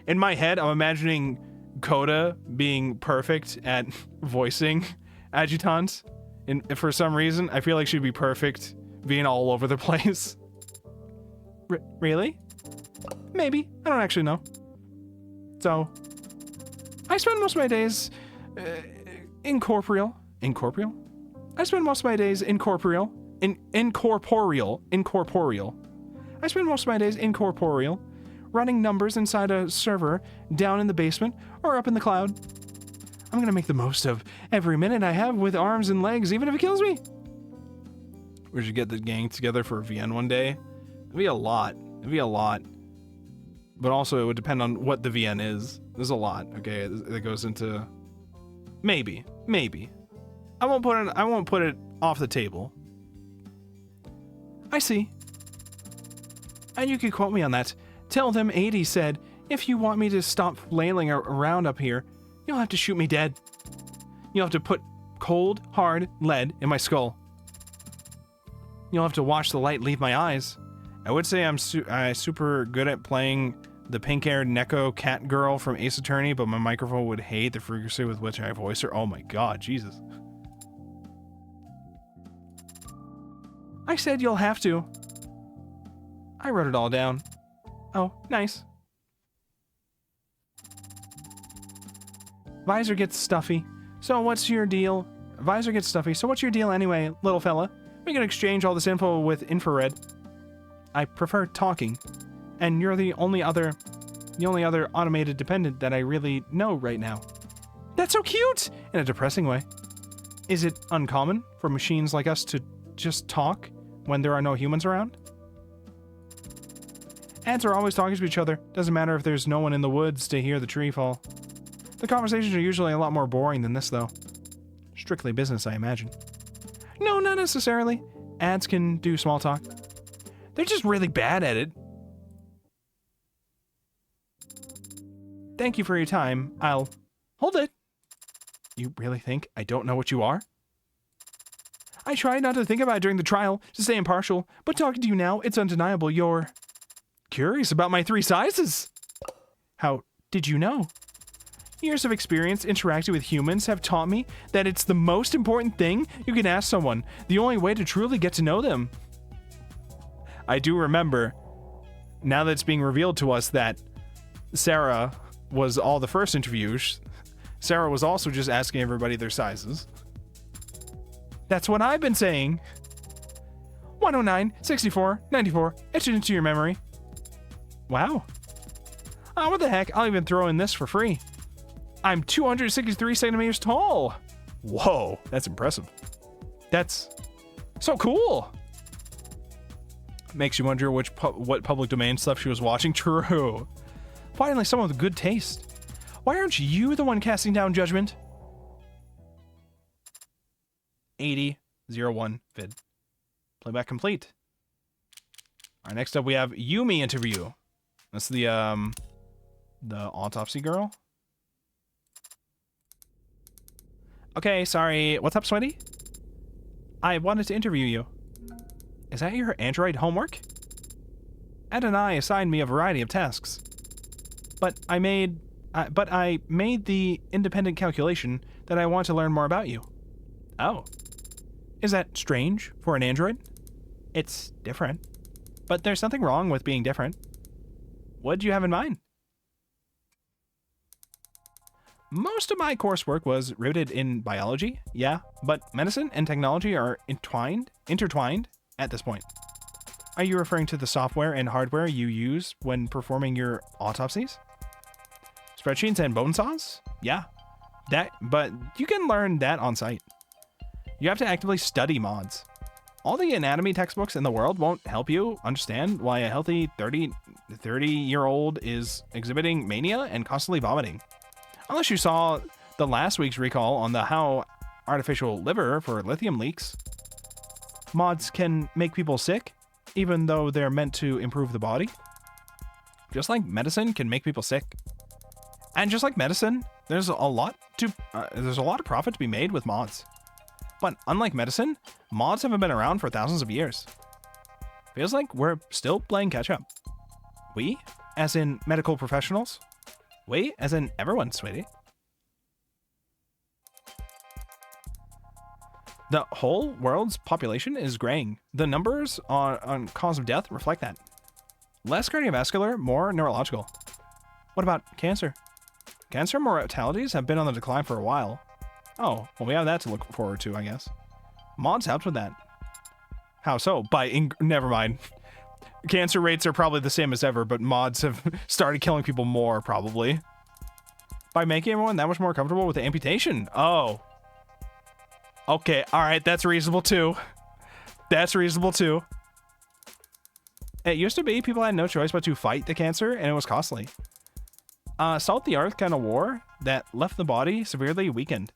S1: In my head, I'm imagining Coda being perfect at voicing adjutants. And for some reason, I feel like she'd be perfect being all over the place. Really? Maybe. I don't actually know. So, I spend most of my days incorporeal. I spend most of my days incorporeal. I spend most of my days incorporeal, running numbers inside a server down in the basement or up in the cloud. I'm gonna make the most of every minute I have with arms and legs, even if it kills me. We should get the gang together for a VN one day. It'd be a lot. But also, it would depend on what the VN is. There's a lot, okay? That goes into... Maybe. I won't put it off the table. I see. And you can quote me on that. Tell them 80 said, if you want me to stop flailing around up here, you'll have to shoot me dead. You'll have to put cold, hard lead in my skull. You'll have to watch the light leave my eyes. I would say I'm super good at playing the pink-haired Neko cat girl from Ace Attorney, but my microphone would hate the frequency with which I voice her. Oh my god, Jesus. I said you'll have to. I wrote it all down. Oh, nice. Visor gets stuffy. So what's your deal? Visor gets stuffy. So what's your deal anyway, little fella? We can exchange all this info with infrared. I prefer talking. And you're the only other automated dependent that I really know right now. That's so cute! In a depressing way. Is it uncommon for machines like us to just talk when there are no humans around? Ants are always talking to each other. Doesn't matter if there's no one in the woods to hear the tree fall. The conversations are usually a lot more boring than this, though. Strictly business, I imagine. No, not necessarily. Ants can do small talk. They're just really bad at it. Thank you for your time. I'll... Hold it! You really think I don't know what you are? I tried not to think about it during the trial, to stay impartial, but talking to you now, it's undeniable you're... curious about my 3 sizes! How did you know? Years of experience interacting with humans have taught me that it's the most important thing you can ask someone, the only way to truly get to know them. I do remember, now that it's being revealed to us that Sarah was all the first interviews, Sarah was also just asking everybody their sizes. That's what I've been saying. 109, 64, 94, etch it into your memory. Wow. Oh, what the heck, I'll even throw in this for free. I'm 263 centimeters tall. Whoa, that's impressive. That's so cool. Makes you wonder what public domain stuff she was watching. True. Finally, someone with good taste. Why aren't you the one casting down judgment? 8001 vid. Playback complete. All right, next up we have Yumi interview. That's the autopsy girl. Okay, sorry. What's up, Sweaty? I wanted to interview you. Is that your android homework? Ed and I assigned me a variety of tasks. But I made the independent calculation that I want to learn more about you. Oh. Is that strange for an android? It's different. But there's nothing wrong with being different. What did you have in mind? Most of my coursework was rooted in biology, yeah, but medicine and technology are intertwined at this point. Are you referring to the software and hardware you use when performing your autopsies? Spreadsheets and bone saws? Yeah. But you can learn that on site. You have to actively study mods. All the anatomy textbooks in the world won't help you understand why a healthy 30-year-old is exhibiting mania and constantly vomiting. Unless you saw the last week's recall on the how artificial liver for lithium leaks. Mods can make people sick, even though they're meant to improve the body. Just like medicine can make people sick. And just like medicine, there's a lot of profit to be made with mods. But unlike medicine, mods haven't been around for thousands of years. Feels like we're still playing catch up. We, as in medical professionals. We, as in everyone, sweetie. The whole world's population is graying. The numbers on cause of death reflect that. Less cardiovascular, more neurological. What about cancer? Cancer mortalities have been on the decline for a while. Oh, well, we have that to look forward to, I guess. Mods helped with that. How so? Never mind. Cancer rates are probably the same as ever, but mods have started killing people more, probably. By making everyone that much more comfortable with the amputation. Oh. Okay, alright, that's reasonable too. That's reasonable too. It used to be people had no choice but to fight the cancer, and it was costly. Salt the earth kind of war that left the body severely weakened.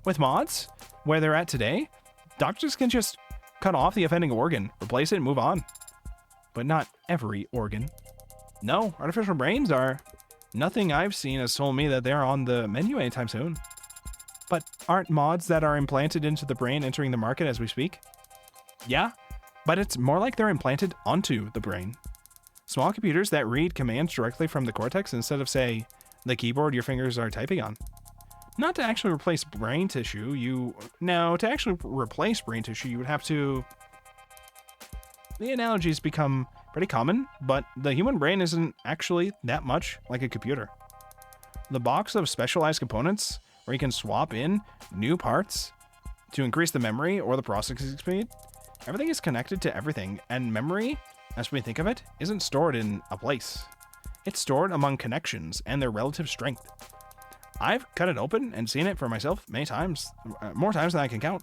S1: With mods, where they're at today, doctors can just cut off the offending organ, replace it, and move on. But not every organ. No, artificial brains are... Nothing I've seen has told me that they're on the menu anytime soon. But aren't mods that are implanted into the brain entering the market as we speak? Yeah, but it's more like they're implanted onto the brain. Small computers that read commands directly from the cortex instead of, say, the keyboard your fingers are typing on. Not to actually replace brain tissue, to actually replace brain tissue, you would have to... The analogies become pretty common, but the human brain isn't actually that much like a computer. The box of specialized components where you can swap in new parts to increase the memory or the processing speed, everything is connected to everything, and memory, as we think of it, isn't stored in a place. It's stored among connections and their relative strength. I've cut it open and seen it for myself many times, more times than I can count.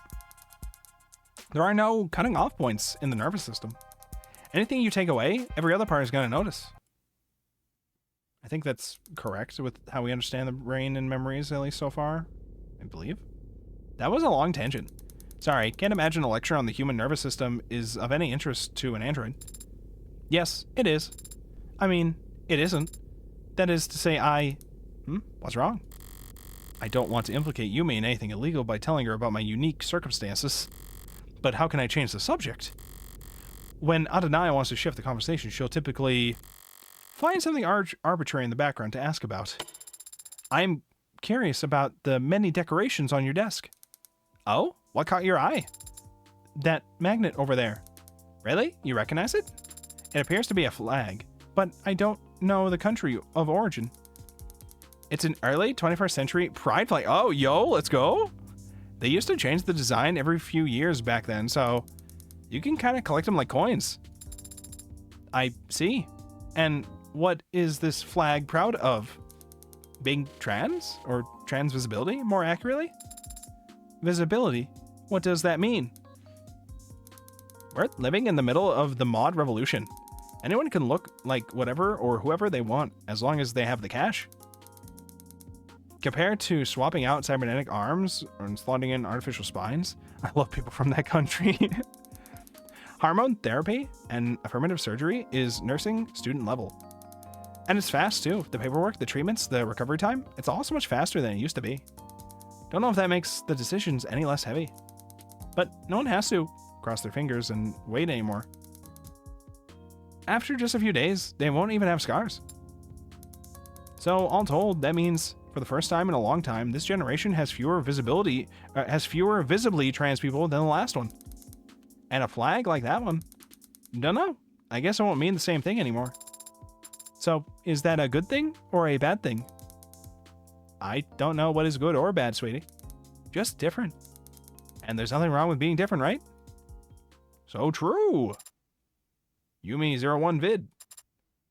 S1: There are no cutting off points in the nervous system. Anything you take away, every other part is going to notice. I think that's correct with how we understand the brain and memories, at least so far, I believe. That was a long tangent. Sorry, can't imagine a lecture on the human nervous system is of any interest to an android. Yes, it is. I mean, it isn't. That is to say, what's wrong? I don't want to implicate Yumi in anything illegal by telling her about my unique circumstances. But how can I change the subject? When Adanaya wants to shift the conversation, she'll typically find something arbitrary in the background to ask about. I'm curious about the many decorations on your desk. Oh? What caught your eye? That magnet over there. Really? You recognize it? It appears to be a flag, but I don't know the country of origin. It's an early 21st century pride flag. Oh, yo, let's go. They used to change the design every few years back then, so you can kind of collect them like coins. I see. And what is this flag proud of? Being trans? Or trans visibility, more accurately? Visibility? What does that mean? We're living in the middle of the mod revolution. Anyone can look like whatever or whoever they want, as long as they have the cash. Compared to swapping out cybernetic arms or slotting in artificial spines, I love people from that country. Hormone therapy and affirmative surgery is nursing student level. And it's fast too. The paperwork, the treatments, the recovery time, it's all so much faster than it used to be. Don't know if that makes the decisions any less heavy. But no one has to cross their fingers and wait anymore. After just a few days, they won't even have scars. So all told, that means for the first time in a long time, this generation has fewer visibly trans people than the last one. And a flag like that one, don't know. I guess it won't mean the same thing anymore. So is that a good thing or a bad thing? I don't know what is good or bad, sweetie. Just different. And there's nothing wrong with being different, right? So true. Yumi01 vid.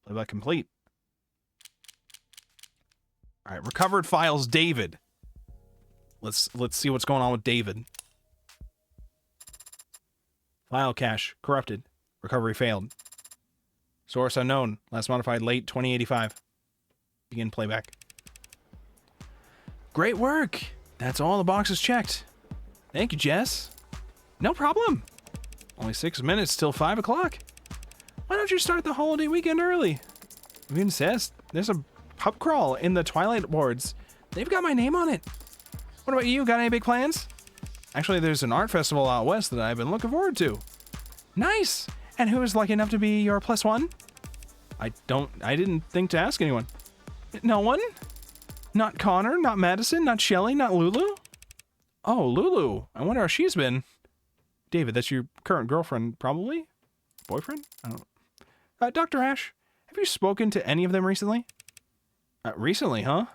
S1: Playback complete. All right, recovered files, David. Let's see what's going on with David. File cache corrupted. Recovery failed. Source unknown. Last modified late 2085. Begin playback. Great work. That's all the boxes checked. Thank you, Jess. No problem. Only 6 minutes till 5 o'clock. Why don't you start the holiday weekend early? If you insist, there's a pub crawl in the Twilight Wards. They've got my name on it. What about you? Got any big plans? Actually, there's an art festival out west that I've been looking forward to. Nice. And who is lucky enough to be your plus one? I didn't think to ask anyone. No one? Not Connor, not Madison, not Shelly, not Lulu? Oh, Lulu. I wonder how she's been. David, that's your current girlfriend, probably? Boyfriend? I don't know. Dr. Ash, have you spoken to any of them recently? Recently, huh?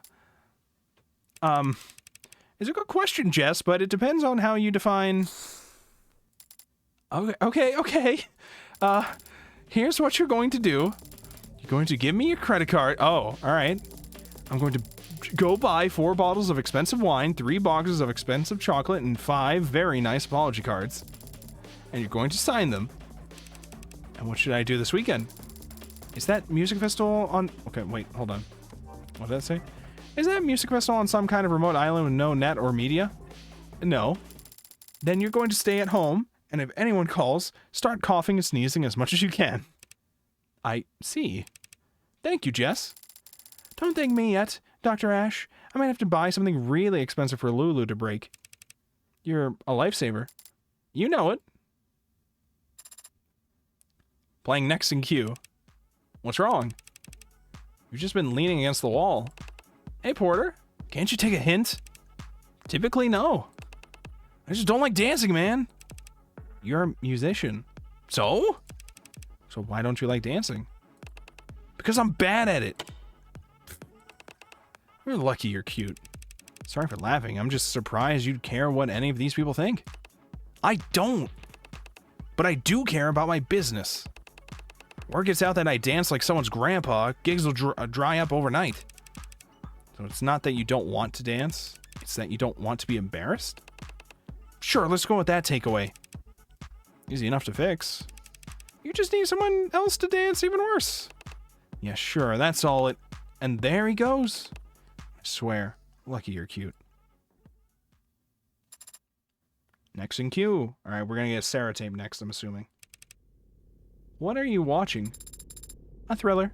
S1: It's a good question, Jess, but it depends on how you define... Okay. Here's what you're going to do. You're going to give me your credit card. Oh, all right. I'm going to go buy 4 bottles of expensive wine, 3 boxes of expensive chocolate, and 5 very nice apology cards. And you're going to sign them. And what should I do this weekend? Is that music festival on... Okay, wait, hold on. What did that say? Is that music festival on some kind of remote island with no net or media? No. Then you're going to stay at home, and if anyone calls, start coughing and sneezing as much as you can. I see. Thank you, Jess. Don't thank me yet, Dr. Ash. I might have to buy something really expensive for Lulu to break. You're a lifesaver. You know it. Playing next in queue. What's wrong? You've just been leaning against the wall. Hey, Porter. Can't you take a hint? Typically, no. I just don't like dancing, man. You're a musician. So? So why don't you like dancing? Because I'm bad at it. You're lucky you're cute. Sorry for laughing. I'm just surprised you'd care what any of these people think. I don't. But I do care about my business. Word gets out that I dance like someone's grandpa, gigs will dry up overnight. So it's not that you don't want to dance, it's that you don't want to be embarrassed? Sure, let's go with that takeaway. Easy enough to fix. You just need someone else to dance even worse. Yeah, sure, that's all it... And there he goes. I swear, lucky you're cute. Next in queue. Alright, we're gonna get Sarah tape next, I'm assuming. What are you watching? A thriller.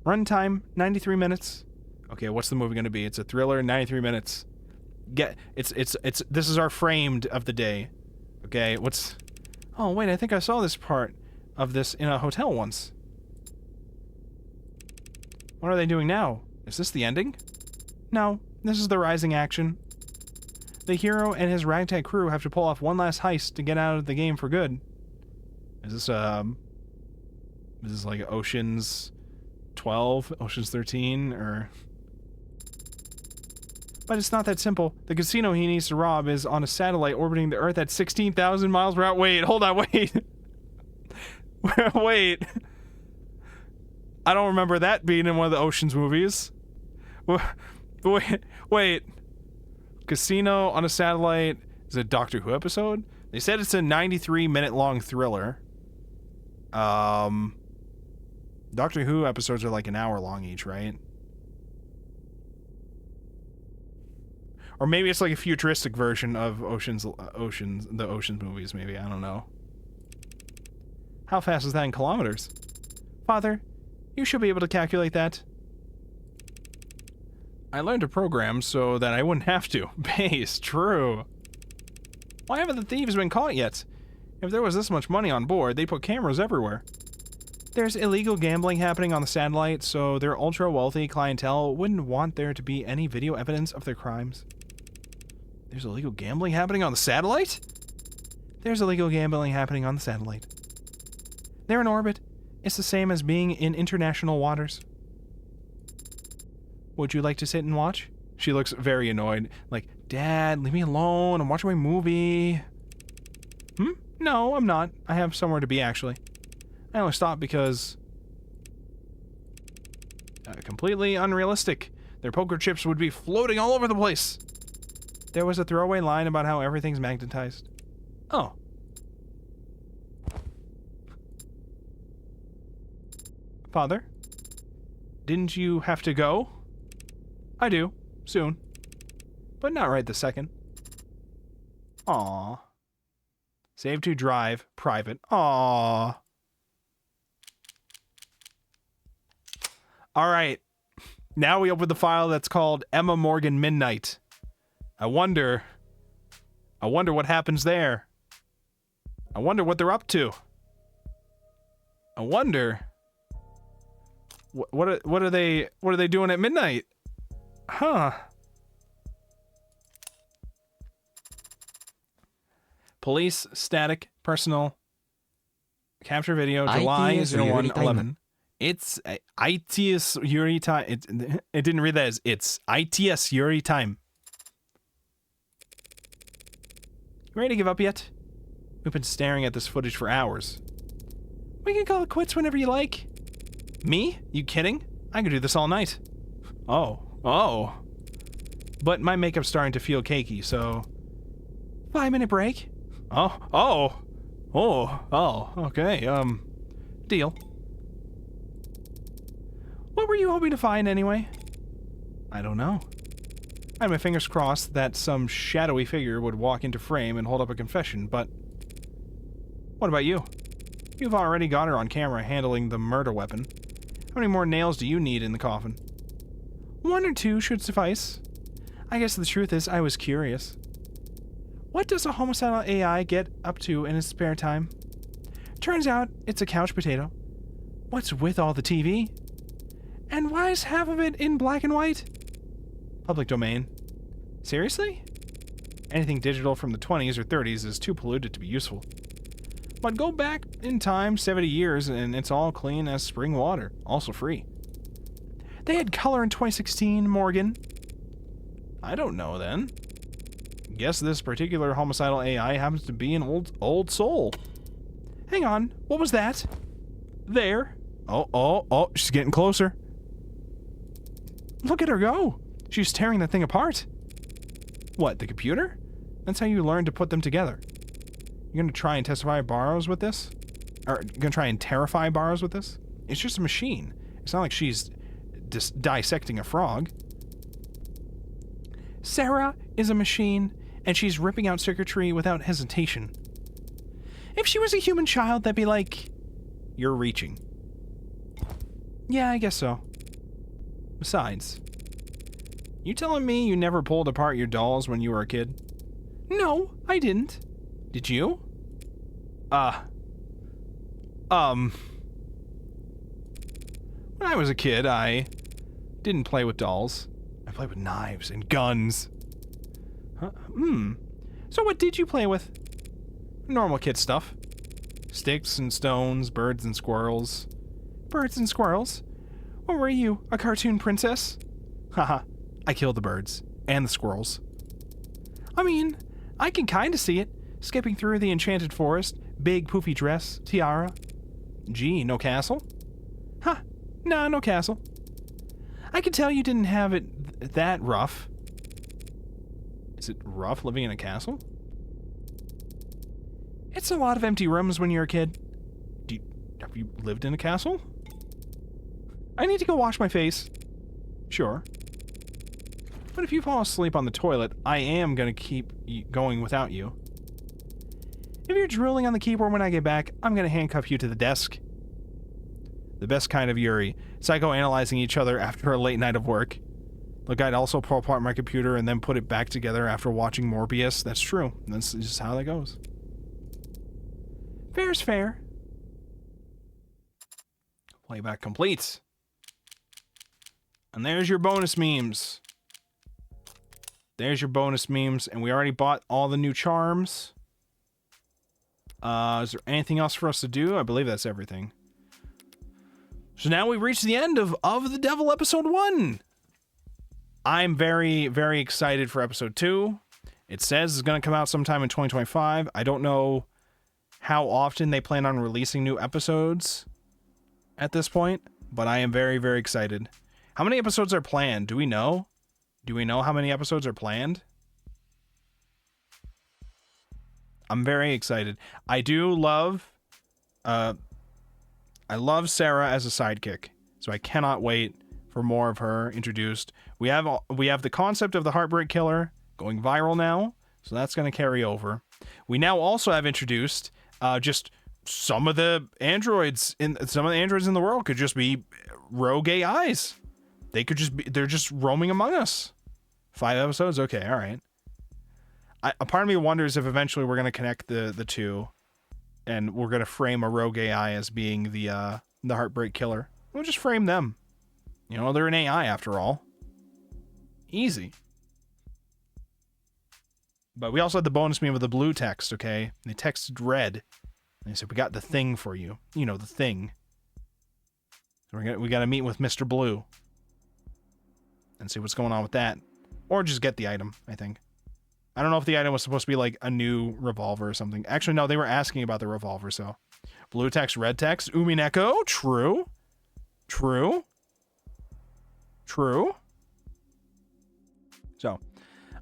S1: Runtime, 93 minutes. Okay, what's the movie gonna be? It's a thriller, 93 minutes. This is our framed of the day. Okay, what's... Oh, wait, I think I saw this part of this in a hotel once. What are they doing now? Is this the ending? No, this is the rising action. The hero and his ragtag crew have to pull off one last heist to get out of the game for good. Is this like Ocean's 12, Ocean's 13, or... But it's not that simple. The casino he needs to rob is on a satellite orbiting the Earth at 16,000 miles per hour. Wait, hold on, wait. Wait. I don't remember that being in one of the Ocean's movies. Wait. Casino on a satellite is a Doctor Who episode? They said it's a 93-minute long thriller. Doctor Who episodes are like an hour long each, right? Or maybe it's like a futuristic version of Ocean's movies, maybe. I don't know. How fast is that in kilometers? Father, you should be able to calculate that. I learned to program so that I wouldn't have to. Base, true. Why haven't the thieves been caught yet? If there was this much money on board, they'd put cameras everywhere. There's illegal gambling happening on the satellite, so their ultra-wealthy clientele wouldn't want there to be any video evidence of their crimes. There's illegal gambling happening on the satellite? There's illegal gambling happening on the satellite. They're in orbit. It's the same as being in international waters. Would you like to sit and watch? She looks very annoyed. Like, Dad, leave me alone. I'm watching my movie. No, I'm not. I have somewhere to be, actually. I only stopped because... completely unrealistic. Their poker chips would be floating all over the place. There was a throwaway line about how everything's magnetized. Oh. Father? Didn't you have to go? I do. Soon. But not right this second. Aww. Save to drive. Private. Aww. Alright. Now we open the file that's called Emma Morgan Midnight. I wonder what happens there. I wonder what they're up to. I wonder... What are they doing at midnight? Huh. Police, static, personal, capture video, July 01/11. It's ITS Yuri time. It didn't read that as it's ITS Yuri time. You ready to give up yet? We've been staring at this footage for hours. We can call it quits whenever you like. Me? You kidding? I could do this all night. Oh. But my makeup's starting to feel cakey, so... 5-minute break? Oh, okay, deal. What were you hoping to find, anyway? I don't know. I had my fingers crossed that some shadowy figure would walk into frame and hold up a confession, but... What about you? You've already got her on camera handling the murder weapon. How many more nails do you need in the coffin? 1 or 2 should suffice. I guess the truth is I was curious. What does a homicidal AI get up to in his spare time? Turns out it's a couch potato. What's with all the TV? And why is half of it in black and white? Public domain. Seriously? Anything digital from the 20s or 30s is too polluted to be useful. But go back in time 70 years and it's all clean as spring water, also free. They had color in 2016, Morgan. I don't know then. Guess this particular homicidal AI happens to be an old soul. Hang on, what was that? There. Oh, she's getting closer. Look at her go. She's tearing that thing apart. What, the computer? That's how you learn to put them together. You're gonna try and testify Barrows with this? Or you're gonna try and terrify Barrows with this? It's just a machine. It's not like she's dissecting a frog. Sarah is a machine, and she's ripping out circuitry without hesitation. If she was a human child, that'd be like... You're reaching. Yeah, I guess so. Besides, you telling me you never pulled apart your dolls when you were a kid? No, I didn't. Did you? When I was a kid, I didn't play with dolls. I played with knives and guns. Huh? So what did you play with? Normal kid stuff. Sticks and stones, birds and squirrels. Birds and squirrels? What were you, a cartoon princess? Haha, I killed the birds. And the squirrels. I mean, I can kinda see it. Skipping through the enchanted forest, big poofy dress, tiara. Gee, no castle? Huh, nah, no castle. I can tell you didn't have it that rough. Is it rough living in a castle? It's a lot of empty rooms when you're a kid. Have you lived in a castle? I need to go wash my face. Sure. But if you fall asleep on the toilet, I am going to keep going without you. If you're drooling on the keyboard when I get back, I'm going to handcuff you to the desk. The best kind of Yuri, psychoanalyzing each other after a late night of work. Look, I'd also pull apart my computer and then put it back together after watching Morbius. That's true. That's just how that goes. Fair's fair. Playback complete. And there's your bonus memes. There's your bonus memes. And we already bought all the new charms. Is there anything else for us to do? I believe that's everything. So now we've reached the end of the Devil episode 1. I'm very, very excited for episode 2. It says it's going to come out sometime in 2025. I don't know how often they plan on releasing new episodes at this point, but I am very, very excited. How many episodes are planned? Do we know? Do we know how many episodes are planned? I'm very excited. I do love, I love Sarah as a sidekick, so I cannot wait for more of her introduced. We have the concept of the Heartbreak Killer going viral now, so that's going to carry over. We now also have introduced just some of the androids in the world could just be rogue AIs. They're just roaming among us. 5 episodes, okay, all right. A part of me wonders if eventually we're going to connect the two, and we're going to frame a rogue AI as being the Heartbreak Killer. We'll just frame them. You know, they're an AI after all. Easy. But we also had the bonus meme with the blue text, okay? They texted red. And they said, we got the thing for you. You know, the thing. So we got to meet with Mr. Blue. And see what's going on with that. Or just get the item, I think. I don't know if the item was supposed to be like a new revolver or something. Actually, no, they were asking about the revolver, so. Blue text, red text. Umineko, true. True. True. So,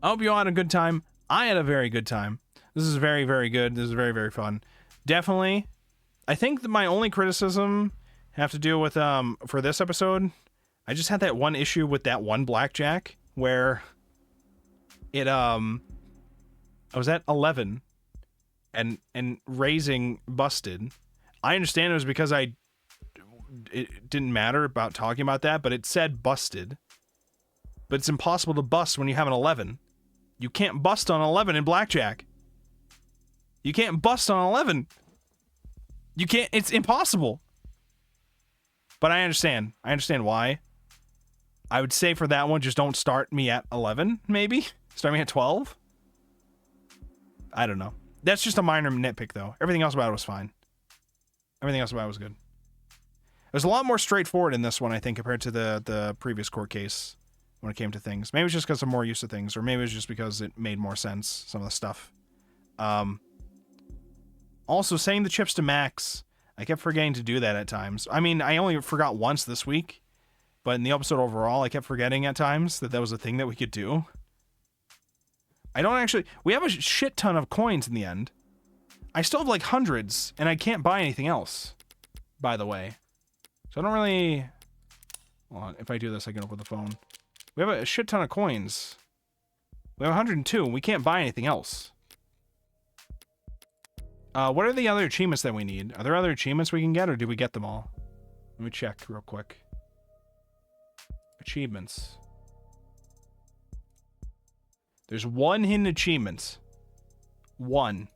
S1: I hope you all had a good time. I had a very good time. This is very, very good. This is very, very fun. Definitely. I think that my only criticism have to do with, for this episode, I just had that one issue with that one blackjack where it, I was at 11 and raising busted. I understand it was because it didn't matter about talking about that, but it said busted. But it's impossible to bust when you have an 11. You can't bust on 11 in blackjack. You can't bust on 11. You can't, it's impossible. But I understand. I understand why. I would say for that one, just don't start me at 11, maybe? Start me at 12? I don't know. That's just a minor nitpick, though. Everything else about it was fine. Everything else about it was good. It was a lot more straightforward in this one, I think, compared to the previous court case when it came to things. Maybe it's just because I'm more used to things, or maybe it's just because it made more sense, some of the stuff. Also, saying the chips to max, I kept forgetting to do that at times. I mean, I only forgot once this week, but in the episode overall, I kept forgetting at times that was a thing that we could do. I don't actually... We have a shit ton of coins in the end. I still have like hundreds, and I can't buy anything else, by the way. So I don't really... Hold on, if I do this, I can open the phone. We have a shit ton of coins. We have 102, and we can't buy anything else. What are the other achievements that we need? Are there other achievements we can get, or did we get them all? Let me check real quick. Achievements. There's one hidden achievement. One.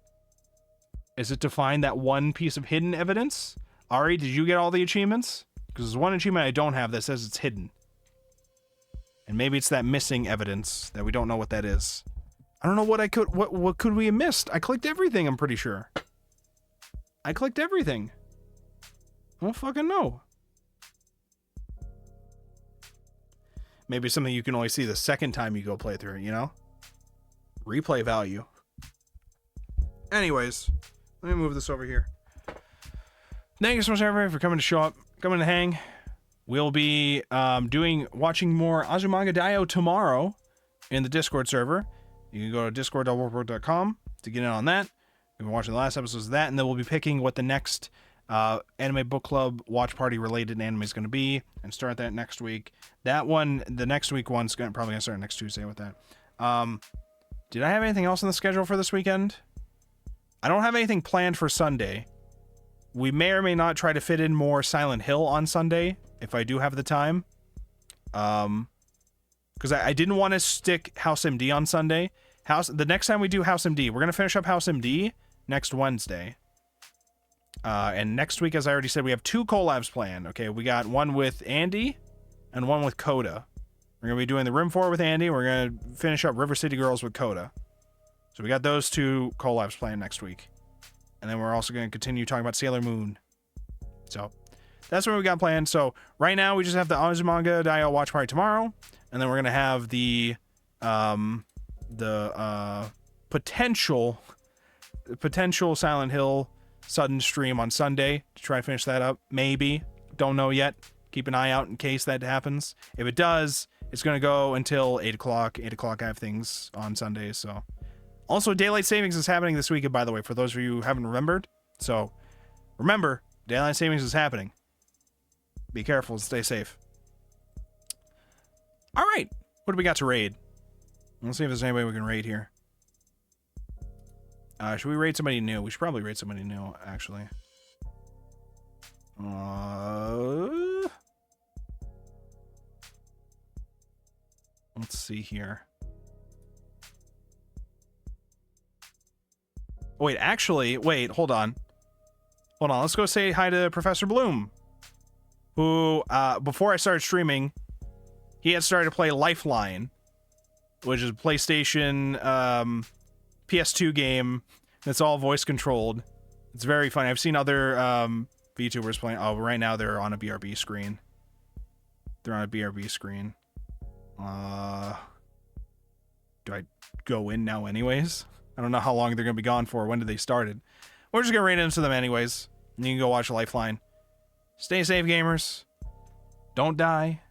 S1: Is it to find that one piece of hidden evidence? Ari, did you get all the achievements? Because there's one achievement I don't have that says it's hidden. And maybe it's that missing evidence that we don't know what that is. I don't know what what could we have missed? I clicked everything, I'm pretty sure. I clicked everything. I don't fucking know. Maybe something you can only see the second time you go play through it, you know? Replay value. Anyways, let me move this over here. Thank you so much, everybody, for coming to hang. We'll be watching more Azumanga Daioh tomorrow in the Discord server. You can go to discord.wolfborg.com to get in on that. We've been watching the last episodes of that, and then we'll be picking what the next anime book club watch party related anime is going to be, and start that next week. That one, the next week one's probably going to start next Tuesday with that. Did I have anything else on the schedule for this weekend? I don't have anything planned for Sunday. We may or may not try to fit in more Silent Hill on Sunday, if I do have the time. Because I didn't want to stick House MD on Sunday. The next time we do House MD, we're going to finish up House MD next Wednesday. And next week, as I already said, we have 2 collabs planned. Okay, we got one with Andy and one with Coda. We're going to be doing the Room 4 with Andy. We're going to finish up River City Girls with Coda. So we got those 2 collabs planned next week. And then we're also going to continue talking about Sailor Moon. So that's what we got planned. So right now, we just have the Azumanga Daioh watch party tomorrow. And then we're going to have the potential Silent Hill sudden stream on Sunday to try to finish that up. Maybe. Don't know yet. Keep an eye out in case that happens. If it does, it's going to go until 8 o'clock. 8 o'clock, I have things on Sundays, so. Also, Daylight Savings is happening this weekend, by the way, for those of you who haven't remembered. So, remember, Daylight Savings is happening. Be careful and stay safe. All right. What do we got to raid? Let's see if there's anybody we can raid here. Should we raid somebody new? We should probably raid somebody new, actually. Let's see here. Wait, actually, hold on. Let's go say hi to Professor Bloom, who, before I started streaming, he had started to play Lifeline, which is a PlayStation, PS2 game that's all voice controlled. It's very funny. I've seen other, VTubers playing. Oh, right now they're on a BRB screen. They're on a BRB screen. Do I go in now anyways? I don't know how long they're going to be gone for. When did they started? We're just going to raid into them anyways. And you can go watch Lifeline. Stay safe, gamers. Don't die.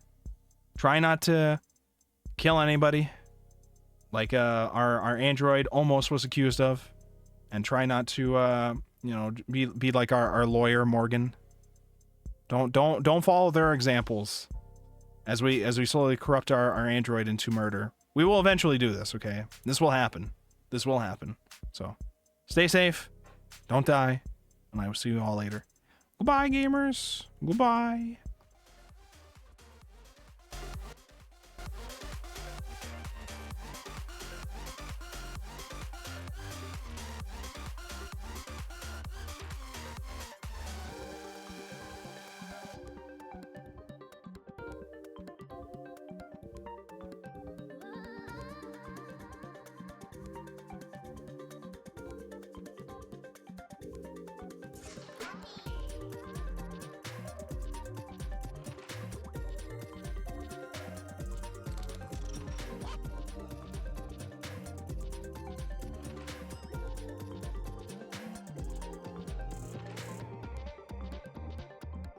S1: Try not to kill anybody. Like our android almost was accused of. And try not to be like our lawyer Morgan. Don't follow their examples as we slowly corrupt our android into murder. We will eventually do this, okay? This will happen. This will happen. So, stay safe. Don't die. And I will see you all later. Goodbye, gamers. Goodbye.